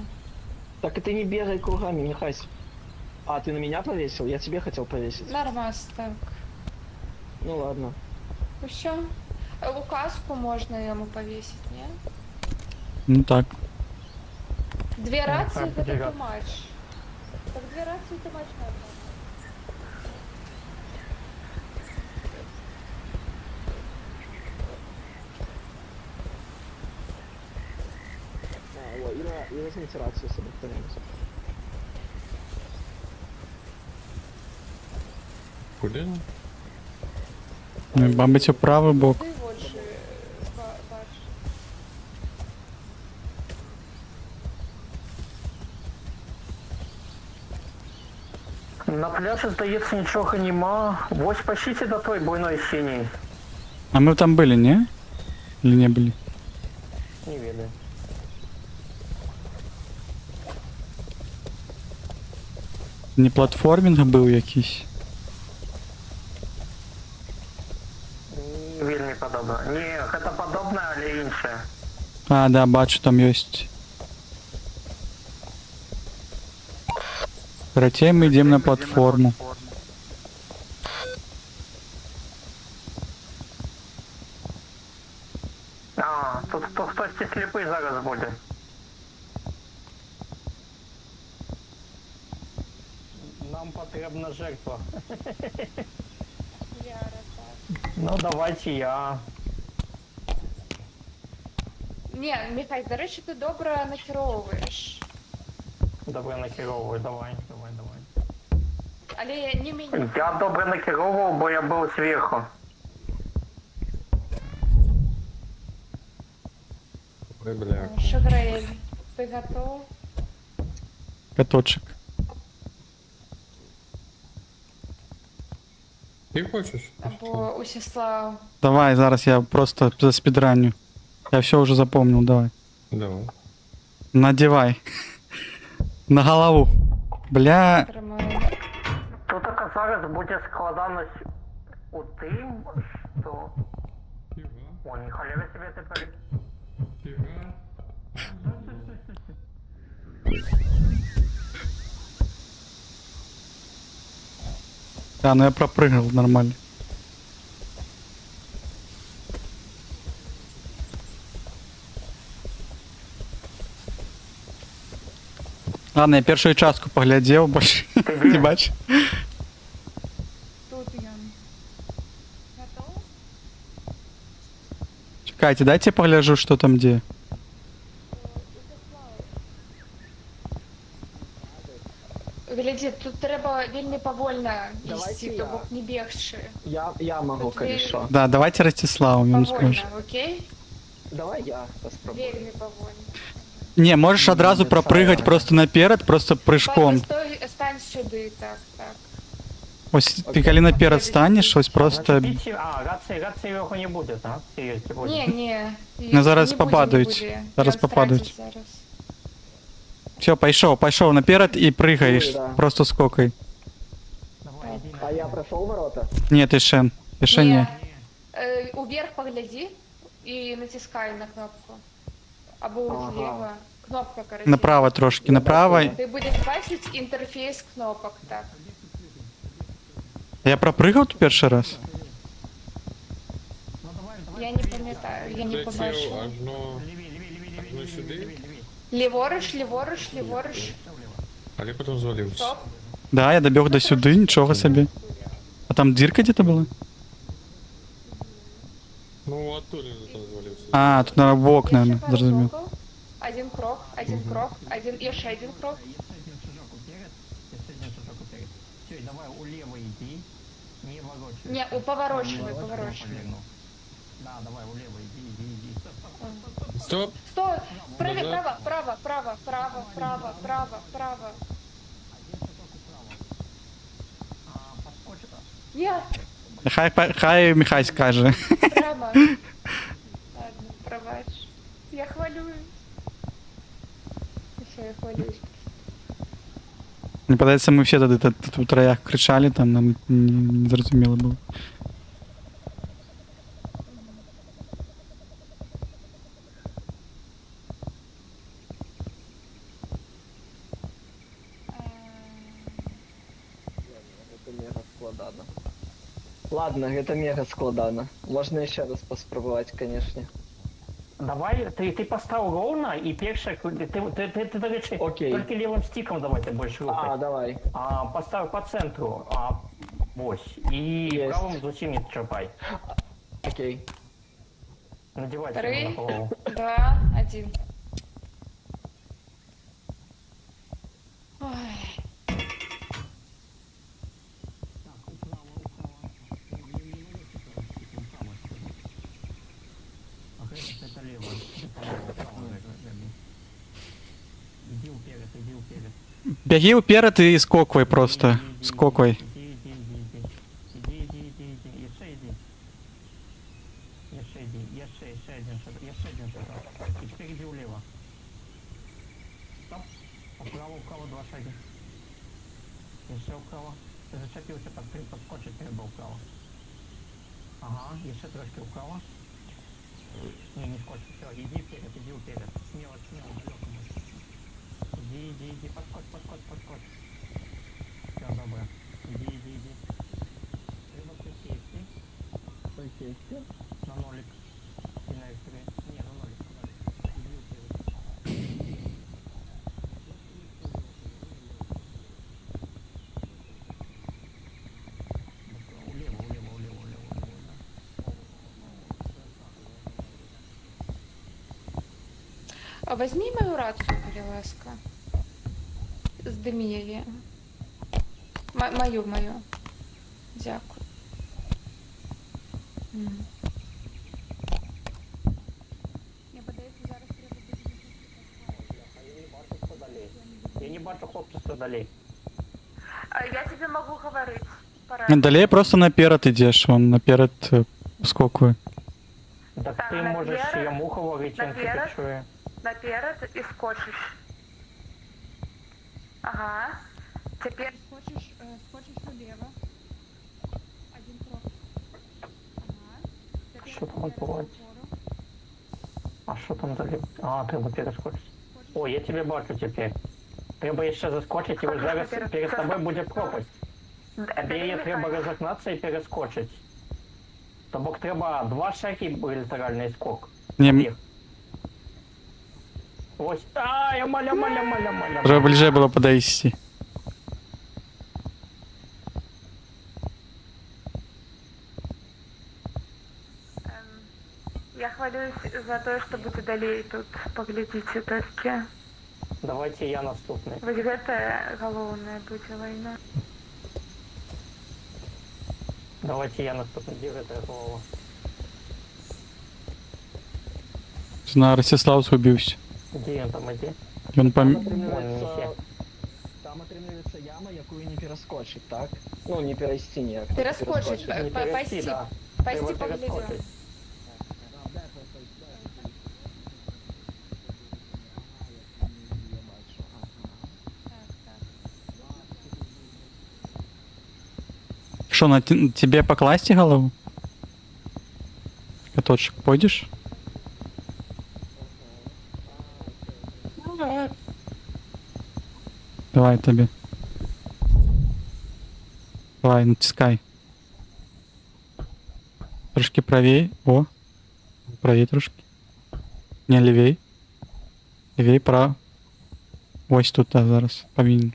Так и ты не бегай кругами, Михась. А, ты на меня повесил? Я тебе хотел повесить. Нормас, так. Ну ладно. Все. Указку можно ему повесить, не? Ну так. Две рации так, это ребят. too much. Так две рации too much надо. А, вот, и возьмите рацию с собой кто-нибудь. Куда? Мабуть, у правий бок. Ты вот же бачишь. На пляже, здається, нічого нема. Ось пощите до той буйної синій. А мы там были, не? Или не были? Не ведаю. Не платформинг был якийсь? Не вельмі подобно. Ні, гэта падобна, але іншае. А, да, бачу, там есть. Короче, мы идем на платформу. А, тут хтось сліпий зараз буде. Нам потрібна жертва. Ну, давайте я. Ні, Михай, до речі, ти добре накеровуєш. Добре накеровую, давай. Але не мені. Я добре накеровував, бо я був зверху. Ой, бля. Шаграэль, ти готов? Каточек. Ты хочешь? Або Усіслав. Давай, зараз я просто заспидраню. Я все уже запомнил, давай. Давай. Надевай. На голову. Бля. Тримаю. Тут зараз буде складаність у тим, що... О, ніхуя ви себе тепер... Да, ну я пропрыгнул нормально. Ладно, я першую частку поглядел, больше не бачу. Тут я. Готов? Чекайте, дайте я погляжу, что там где. Гляді, тут треба вельми повольно Давайте їсти, я. то бок не бігши. Я могу, Тут конечно. Да, давайте Ростиславу, он скажет. Повольно, окей? Давай я попробую. Вельми повольно. Не, можешь одразу Нет, пропрыгать правильно. просто наперед, просто прыжком. Стой, стань сюди, так, так. Ось ти коли наперед станеш, ось просто. А, рації його не буде, так? Серйозно, буде. Ні. Ну, зараз не буде, попадають. не буде. Зараз Ён попадають. страціць зараз. Все, пошел наперед и прыгаешь. Ой, да. Просто скокой. Давай, іди А я прошел ворота? Нет, еще не. Уверх погляди і натискай на кнопку. Або Ага. вліво. Кнопка, короче. Направо трошки, направо. Ти будеш бачити інтерфейс кнопок, так. Я пропрыгал тут перший раз? Я не пам'ятаю, я не Летів побачила. одно сюди, Ліворуч. але потім звалився. Стоп. Да, я добег до сюди, нічого собі. А там дірка где-то була? Ну, оттуда там звалився. А, тут на бок, Ще наверное, пару зрозумів. кроків. Один крок, і ще один крок. Все, давай улево иди, не ворочай. Ні, поворочений. Да, давай улево иди. Стоп! Стой! Прыгай, Назад. право. Нет, Хай Михай скаже. прямо. Ладно, пробач. Я хвалююсь. Еще я хвалююсь. Мені подається, ми всі тоді тут у троях кричали, там нам не зрозуміло було. Это мега складано. Ладно, это мега складано. Можно еще раз поспробовать, конечно. Давай, ты поставил ровно, и першая, ты, до речі, Окей. только левым стиком давай ты больше рухай. А, давай. Поставь по центру, ось, и Есть. правым зачем не чапай. Окей. Надевай 3, себе на голову. 2, 1. Ой. Это лево. Иди вперед. Беги вперед и скоквай просто. Скоквай. Іди. Ще йди. Ще один шаг. І тепер іди вліво. Стоп. Вправо, два шаги. І ще вправо. Ти зачепився, подскочить треба вправо. Ага, і ще трошки вправо. Не скочи, все, иди вперед. Смело, далеко можешь. Иди, подскочь. Все, добро. Иди. Треба при сейфте. На нолик. И на экстре. Не, на нолик. Иди вперед. Влево, А возьми мою рацию, коли ласка. Здими її. Мою. Дякую. Мені подається, зараз треба буде... Я не бачу хлопців далі. Я тебе могу говорить. Пора. Далее просто наперед идешь, он наперед скоквай. Так Так, ти можеш наперед, йому говорити, він наперед. тебе чує. Наперед и скочишь. Ага. Теперь Скочиш наліво. Один крок. Ага. Тепер Що там вперед, відбувається? вгору. А що там далі? А, треба перескочити. О, я тебе бачу тепер. Треба ще заскочити, і ось зараз перед тобою буде пропасть. Тобі треба розогнатися і перескочити. Тобто треба 2 шаги літеральний скок. Не, Біг. Ось. А, маля. уже ближе было подойти. я хвалюсь за то, что будет далее тут поглядите толькі. Давайте я наступний. Вось гэта галоўная будзе вайна. Давайте я наступний. Де гэта голова? На Ростислав згубився. Де він там іде? Він Там пом... отримується яма, яку не перескочить, так? Ну, не перейти ніяк. Перескочить. Не перейти, да. Пойти Треба поглядим. перескочити. Что, на тебе покласть голову? Каточек, пойдешь? Давай тобі. Давай, натискай. Трошки правее. О. Правее трошки. Не, лівей. Лівей, право. Ось тут, да, зараз. Повинен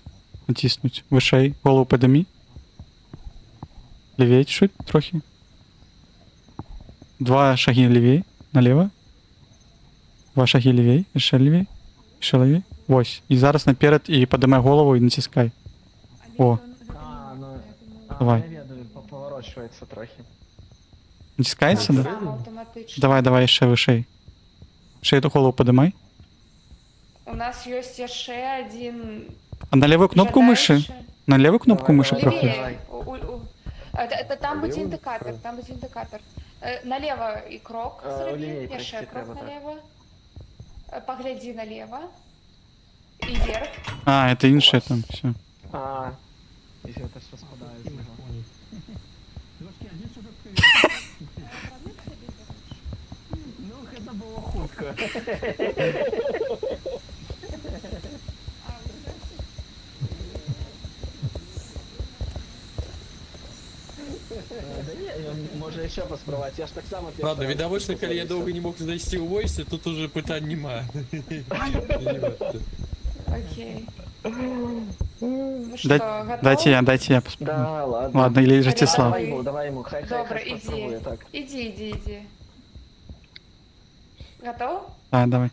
натиснуть. Вишей. Голову подими. Лівей чуть трохи. 2 шаги лівей. Наліво. 2 шаги лівей. Ще лівей. Ще лівей. Ось. І зараз наперед і подимай голову і натискай. О. Давай. Я ведаю, поворачивается трохи. Натискається, да? Сам автоматично. Давай ще вишей. Ще эту голову подимай. У нас есть еще один... А на левую кнопку мыши? жадающий. На левую кнопку Давай, мыши давай. проходишь? Левее. Это там будет индикатор, налево и крок зроби, левее я ще пройти крок треба, так. налево. Погляди налево. И вверх. А, это інше там, все. А, если это все спадает. Трошки один шажок вперед. Ну, это было хутко. Да не, можно еще поспробовать, я ж так само... Ладно, відобично, коли я довго не мог знайти у войсі, тут уже питань нема. Окей. Ну что, Дай- готов? Дайте я посмотрю. Да, ладно. Ладно, или Ростислав. Давай ему, хай Добре, попробує, иди. так. Иди. Готов? Да, давай.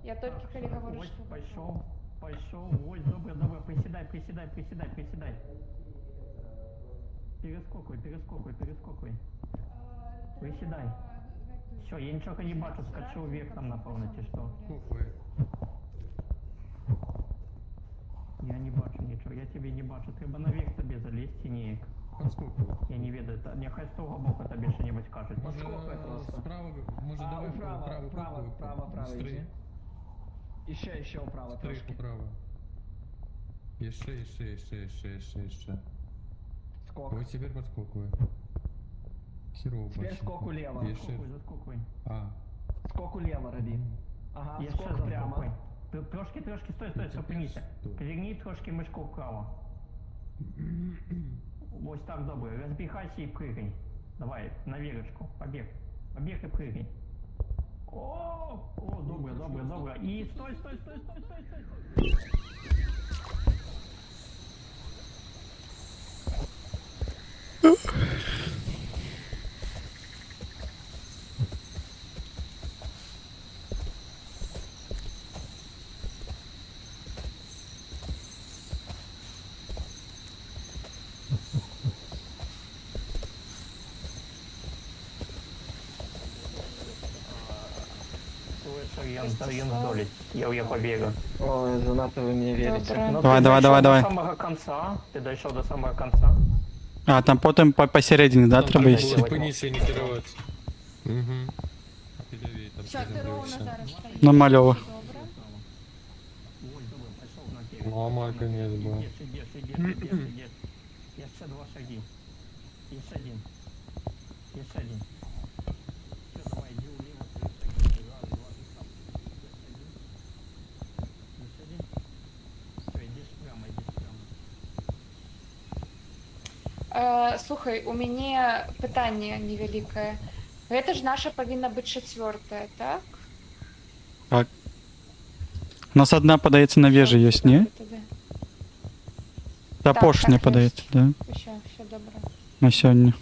Я только коли говорю, Ось, что пошел. Ось, добре. Приседай. Перескокуй. Приседай. Все, я нічого не бачу, скачу вверх там, напевно, чи що. Скокує. Я не бачу нічого, я тебе не бачу. Треба наверх тобі залізти, ніяк. Подскокує. Я не ведаю, нехай з того боку тобі що-небудь кажуть. Може справа, може давай Вправо, вправо, вправо, вправо, вправо, Стрий. иди. Еще вправо Стрий трошки. вправо. Ще. Скок. Ось тепер подскокує. Херово Теперь бачу. скок улево. Є ще. Заскокуй, заскокуй. А. Скок улево роби. Ага, Я ще скок заскокуй. прямо. Трошки, стой, зупиніться. Перегни трошки мишку вправо. Ось так, добре. Розбігайся і пригай. Давай, на вірочку. Побіг. Побіг і пригай. О, добре. І стой. Слышь, Ян сдолить. Я поверю. Ой, занадто ви мені вірите. Добре. Ну, Давай, ты давай, дошел давай, давай. До самого конца. Ты дошел до самого конца. А, там потім посередині, да, треба йти? Зупинися і не керувати. Угу. Підавій, там Все, ти ровно зараз стоїш. Намальово. Добре. Ой, добре, пошел наперед. Ну, а мой конец был. Идешь. Еще два шаги. Еще один. Все, давай, иди влево, 3 шаги. Раз, два, ты сам. Еще один. Все, идешь прямо. Слухай, у мяне пытанне невялікае. Гэта ж наша павінна быць 4-я, так? У нас одна подається на вежі, є, ні? Та Так, поршня так, подається, да? Все добре. На сьогодні.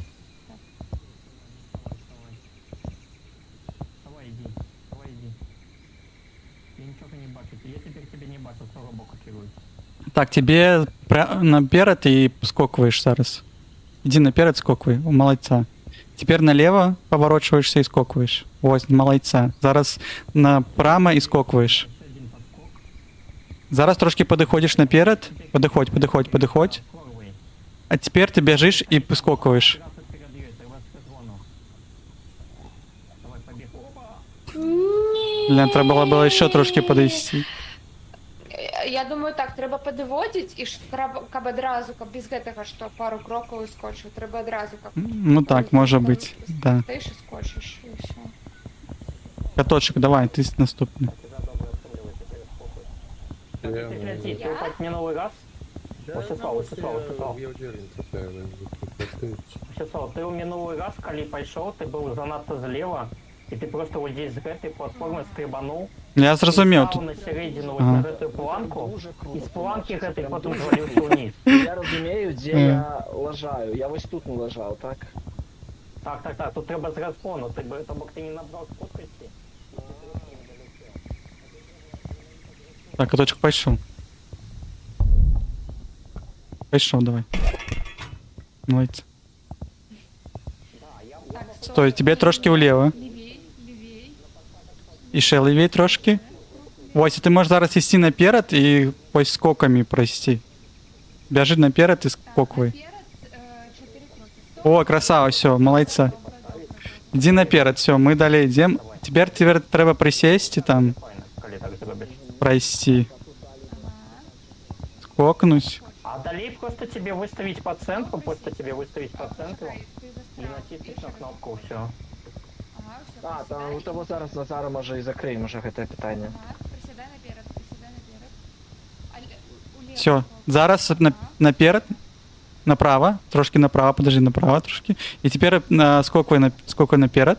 Давай, иди. Я ничего не бачу. Я теперь тебя не бачу, с того боку керуюсь. Так, тебе наперед і скокуєш зараз. Іди наперед, скокуй. У молодця. Тепер наліво поворачуєшся і скокуєш. Ось, молодця. Зараз направо і скокуєш. Еще один подскок. Зараз трошки подиходиш наперед. Подиходь. Форвей. А тепер ти біжиш і скокуєш. Раз вперед ее, это вас сезону. Давай, побег. Опа! Бля, треба було ще трошки подійти. Я думаю, так, трэба падыводзіць і каб адразу, каб без гэтага, што пару крокаў і скочыў, трэба адразу каб Ну так, може бути. Да. стаіш і скочыш, і ўсё. Каточек, давай, ти наступний. Прекрати, ты Я? так минулый раз? Усесал. Я уверен, Усесал, ты у минулый раз, коли пайшоў, ты был занадто злева, и ты просто вот здесь з гэтай платформы стрибанул. Я зрозумів. Став Тут на середину Ага. вот на гэтую планку, Дуже и круто. с планки гэтай потом звалился вниз. Я розумію, де я лажаю. Я ось тут не лажав, так? Так, тут треба з розгону, ти б ти не набрав скорості. так, каточек пішов. Пішов, давай. Молодець. Так, Стой, тебе трошки вліво. Лівей. І ще лівій трошки. Ось, і ти можеш зараз йти наперед і ось скоками пройти. Біжи наперед і скокуй. Наперед, 4 кроки. О, красава, все, молодця. Іди наперед, все, ми далі йдемо. Тепер треба присісти там, Файно, коли так зробиш. пройти. Скокнуть. А далі просто тебе виставить по центру, і натиснуть на кнопку, все. Ага, все. А, там у того зараз Назара може і закриємо вже це питання. Ага, присідай наперед. Все, зараз наперед, направо, трошки направо, подожди, направо трошки. І тепер скокуй наперед.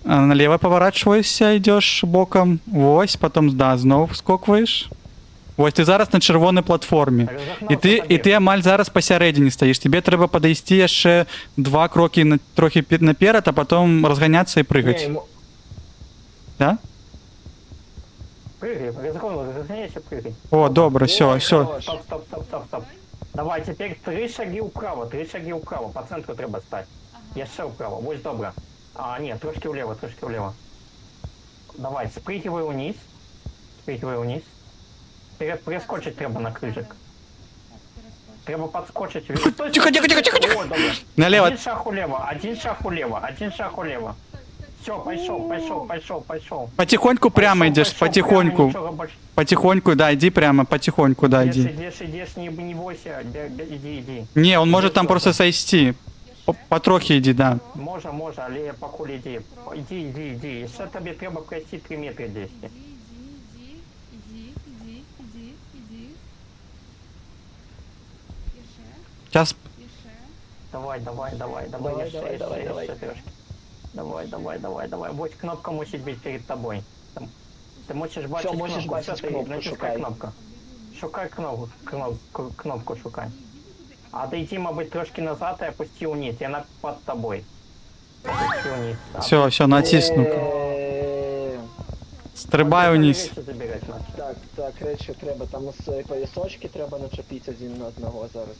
Налево поворачиваешься, йдеш боком. Ось, потім, да, знову скокуєш. Ось, ти зараз на червоній платформі. І ти амаль зараз посередині стоїш. Тобі треба підійти ще 2 кроки трохи наперед, а потім розганятися і пригати. Да? Прыгай, разгоняйся, прыгай. О, добре, все. Стоп. Давай, теперь 3 шаги вправо, по центру треба стати. Я ще вправо, ось добре. А, нет, трошки влево, трошки влево. Давай, спрыгивай вниз. Спрыгивай вниз. Перескочить треба на крыжик. Треба подскочить. Стой, Тихо, тихо, тихо, тихо, тихо. О, добре. Налево. Один шаг улево, один шаг улево, один шаг улево. Все, пошел. Потихоньку прямо идешь, потихоньку. Потихоньку, да, иди прямо, потихоньку, да, иди. Идешь, не бойся, иди. Не, он может там просто сойти. Потрохи иди, да. Може, але покуль иди. Иди. Ще тобі треба пройти 3 метри десь. Сейчас. Давай, ще трошки. Давай. Вот кнопка мусить быть перед тобой. Ты можешь бачить Всё, можешь кнопку, бачить все, ты кнопку, натискай шукай. кнопку. Шукай кнопку шукай. А дойди, мабуть, трошки назад и опусти вниз, и она под тобой. Опусти вниз. Все, натисну. Стрибай вниз. Забирать надо. Так, речі треба, там поясочки треба начепити один на одного зараз.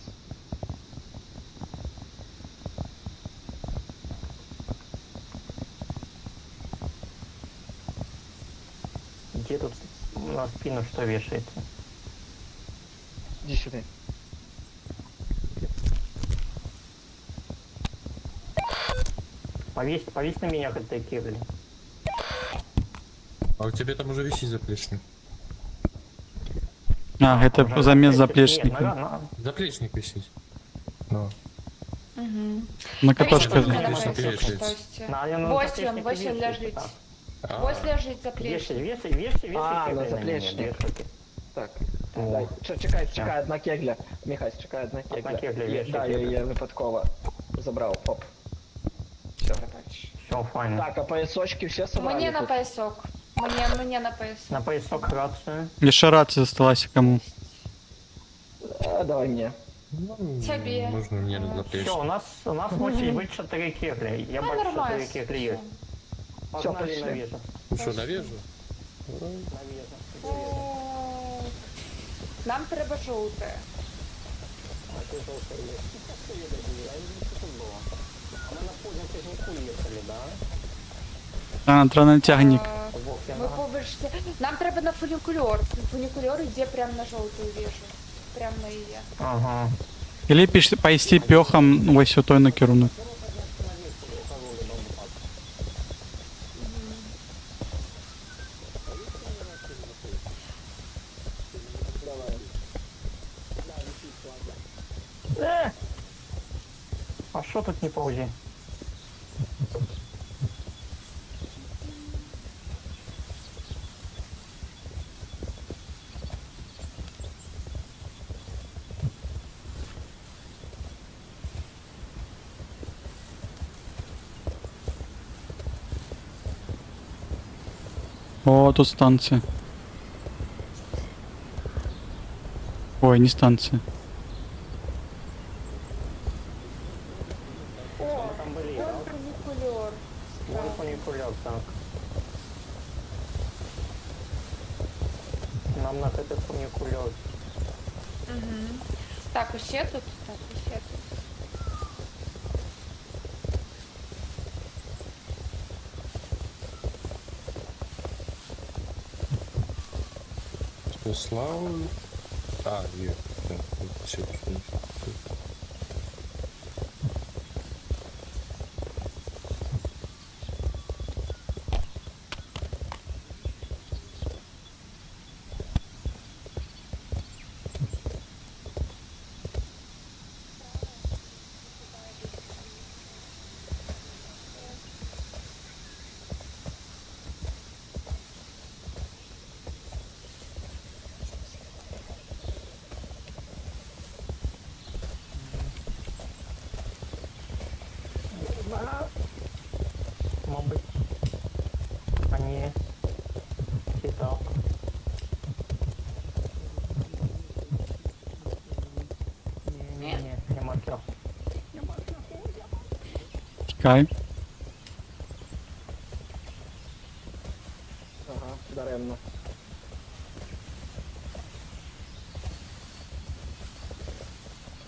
Где тут на спину что вешается? Іди сюди. Повесь на меня хоть такие, блин. А у тебя там уже висит заплечник. А, это замес заплечника. Заплечник висит. Ну. На катошке. Вось он лежит. Вось лежит заплечник. Вешай. А, на кегли заплечник. меня, вешай. Так. О. Дай. Чекай, одна кегля. Михась, чекай, одна кегля. Одна кегля, Я- вешай Да, я кеглю. її випадково забрав. Оп. Все. Все, файно. Так, а поясочки все собрали? Мне на тут? поясок. Мне на поясок. На поясок рацию. Еще рация осталась кому. А, давай мне. Ну, Тебе. можно мне на Все, заплечник. у нас мусить быть 4 кегли. Я бачу, что 4 кегли есть. Погнали пошли. на вежу. Ну что, навяжу? Нам треба жовте. А, транотягник. Ми побачите. Нам треба на фунікульор. Фунікульор йде прямо на жовту вежу. Прямо на її. Ага. Или пойти пехом ось у той накерунок. А что тут не паузи? О, тут станция. Ой, не станция. О, Там были, вон да? фунікульор. Вон фуникулер, так. Нам на этот фуникулер. Так, усі тут? Так, усі тут. Славу. А, нет. Да, все. Мабуть. А ні. Чи так? Ні, нема трьох. Чекай. Ага, даремно.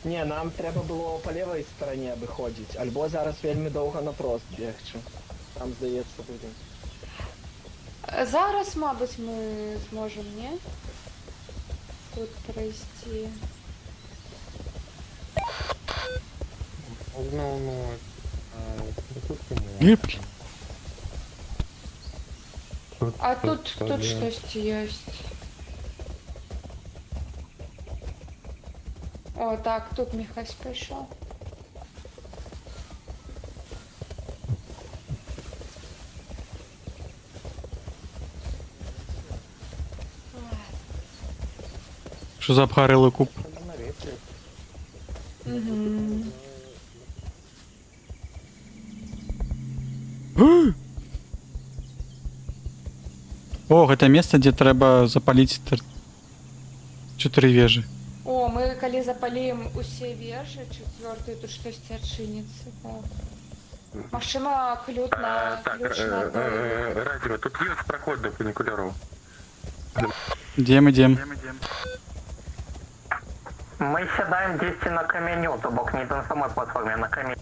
Ні, нам треба було по лівій стороні виходити, або зараз вельми довго напрост бігти. Там здається будемо. Зараз, мабуть, ми зможемо, ні? Тут пройти. Ну, тут Гіп. А тут щось є. О, так, тут Міхась прийшов. Що запхарили куб? Угу. О, гэта место, дзе трэба запаліць 4 вежы. О, мы калі запалім усе вежы, четвертую, тут штосьці адчыніцца. Так. Магчыма, ключ на той. Радио, тут есть проход до фуникулеров. Ідем. Мы сідаємо 10 на каменю, то бок не на самой платформе, а на каменю.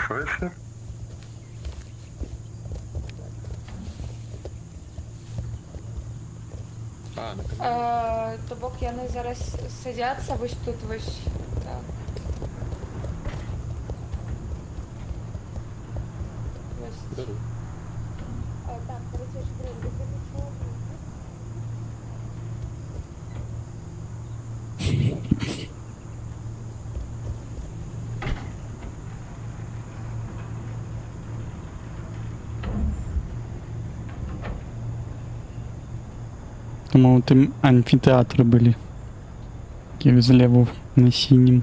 Что еще? А, на То бок яны зараз садяцца вось тут вось. Так. Вось. Так, короче, Тому там амфітеатри були. Які зліва на синім.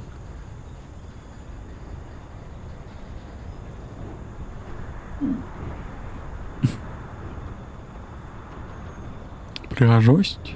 Пригожость.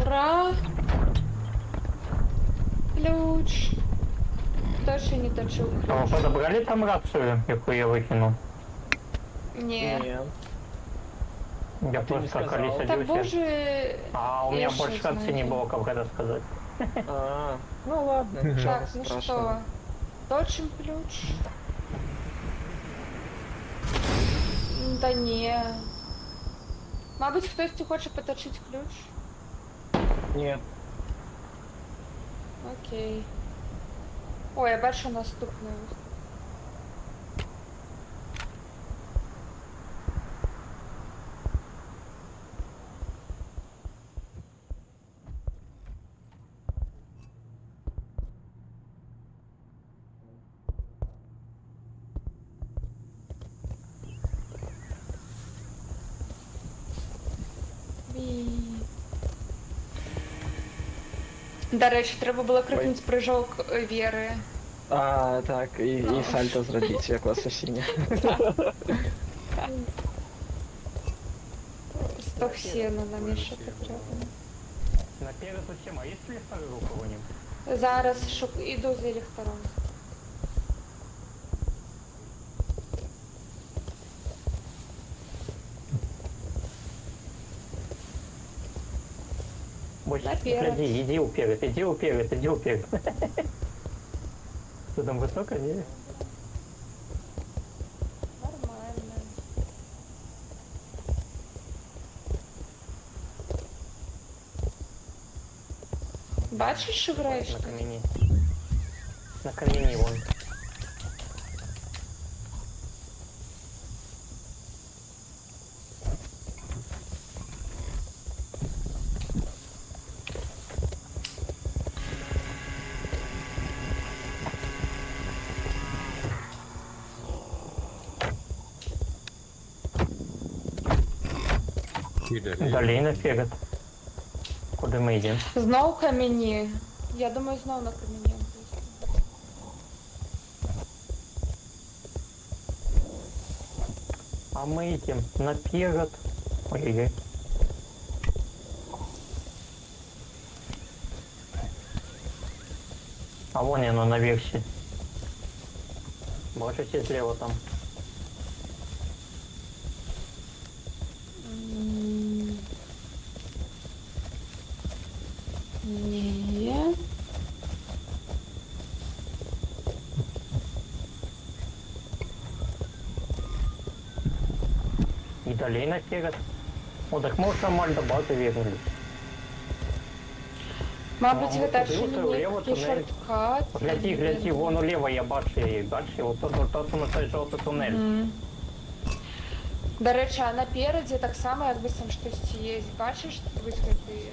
Ура! Ключ. Хто ще не точив А ви ключ? подобрали там рацію, яку я викинув? Ні. Я Ти не просто сказав. коли Та садился. боже. А у меня я больше что рации не знаю. было, как это сказать. А, ну ладно, нічого Так, ну страшного. що? Точим ключ? Та ні. Мабуть, хтось хоче поточити ключ? Ні. Окей. О, я бачу наступний. До речі, треба було крикнути прыжок Віри. А, так, і Ну. сальто зробити, як в асасіні. 100 сіна намішати треба. Наперед зачем? А есть ли второй у кого-нибудь? Зараз іду за ліхтаром. Ось, Наперед. гляди, иди вперед, иди вперед, иди вперед. Что там высоко, не? Нормально. Бачиш, що граєш? На камені. На камені вон. И далее. Далі наперед. Куди ми йдемо? Знов камені. Я думаю, знов на камені. А ми йдемо наперед. Ой-ой-ой. А вон оно наверху. Бачите зліва там. Ні. І далі наперед. О, так ми вже нормально до бази вернулись. Мабуть, Ну, гэта куди ще оце не вліво який тунель? шорткат. Гляди, гляди, вон уліво я бачу її. Бачиш, от на той жовтий тунель. Мгм. До речі, а напереді так само, якби там щось є. Бачиш, висвітлює?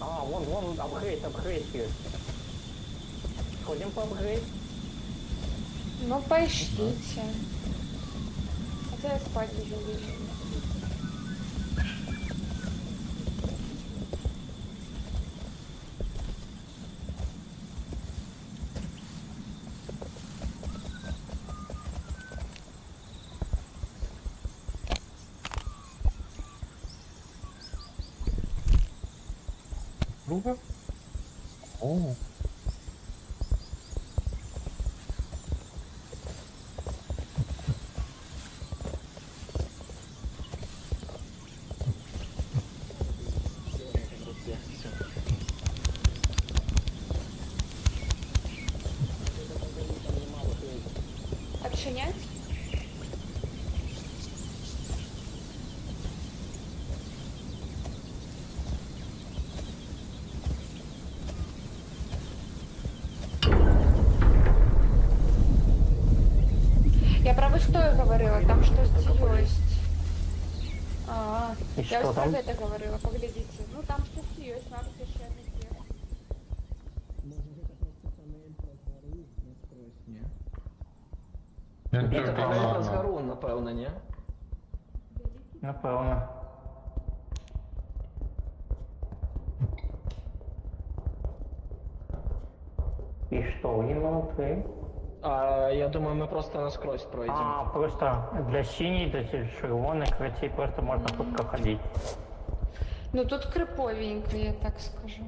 А, вон, апгрейд є. Сходимо по апгрейд. Ну, пошлите. Хотя я спать уже вечером. Друга? О. Отшинять? Я про выстою говорила, там что-то есть. И Я что ось про там? это говорила, поглядите. Ну там что-то есть, надо еще найти. Я Це тоже правильно з гору, напевно, ні? Напевно. І що, він внутри? А, я думаю, ми просто насквозь пройдемо. А, просто для синей, для червоных кратей просто можно хутко ходить. Ну тут криповенько, я так скажу.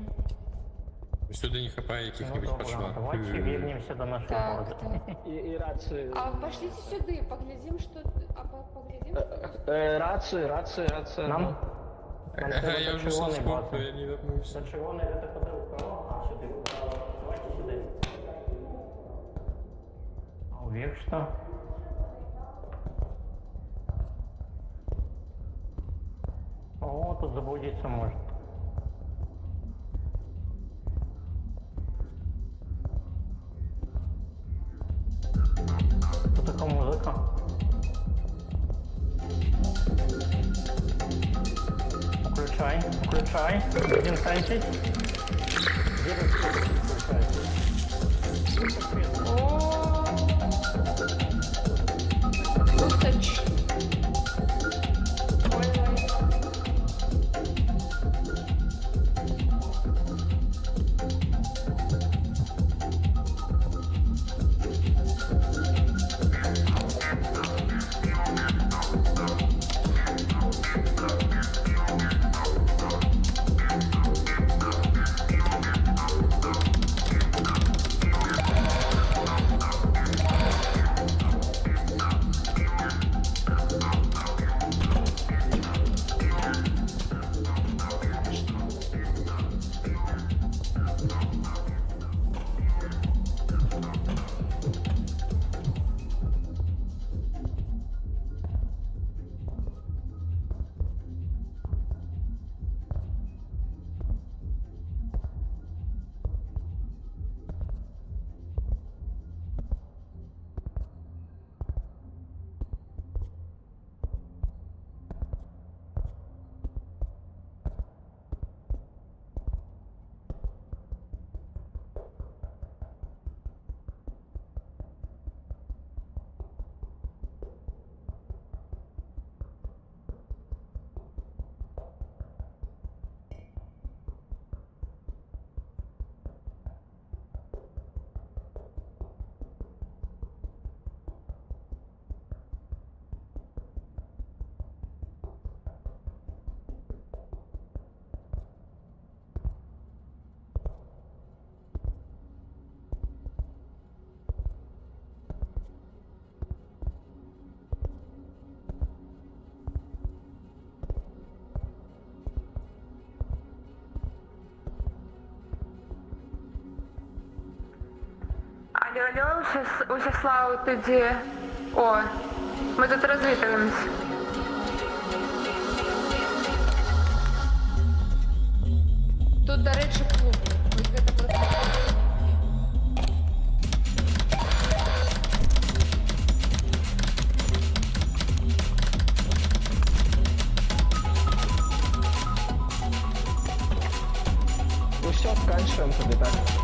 сюда не хапай Ну каких-нибудь добре, пошла. давайте вернемся до нашей Так, базы. так. І рацію. А пошлите сюда, поглядим, что... поглядим, что... Рацію. Нам? Нам Ага, треба я до уже червоної соскок, бази. я не вернулся. До червоної это ходил вправо, а сюда вправо. Давайте сюда. А вверх что? О, тут заблудиться можно. Что такая музыка? Включай. Один танчить. Где тут включай? О, Кусач. Ой-ой. Алло, Усяслав, ти де? О, ми тут розвітуємось. Тут, до речі, клуб. Ось гэта просто... Ну все, сканчиваем тобі, так?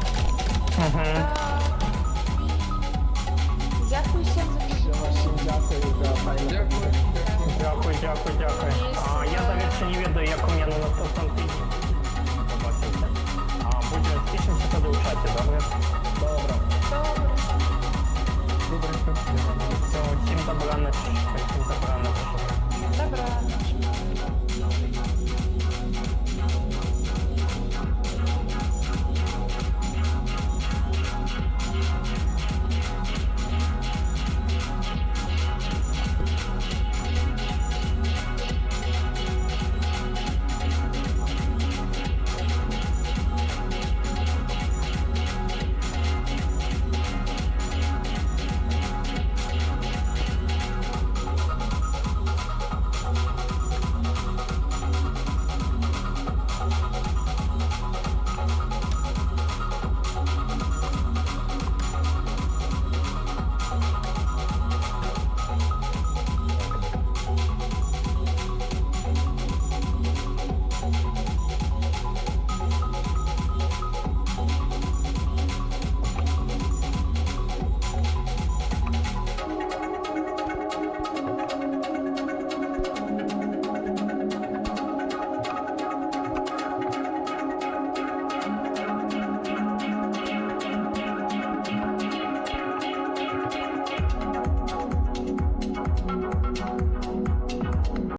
Дякую всім за Все, всім дякую за файну. Дякую. Я, до речі, не ведаю, як у мене на наступному тижні. Побачимося. Будемо спішимося тоді у чаті, добре? Добре. добре. Все, всім добра ночі. Всім добра ночі.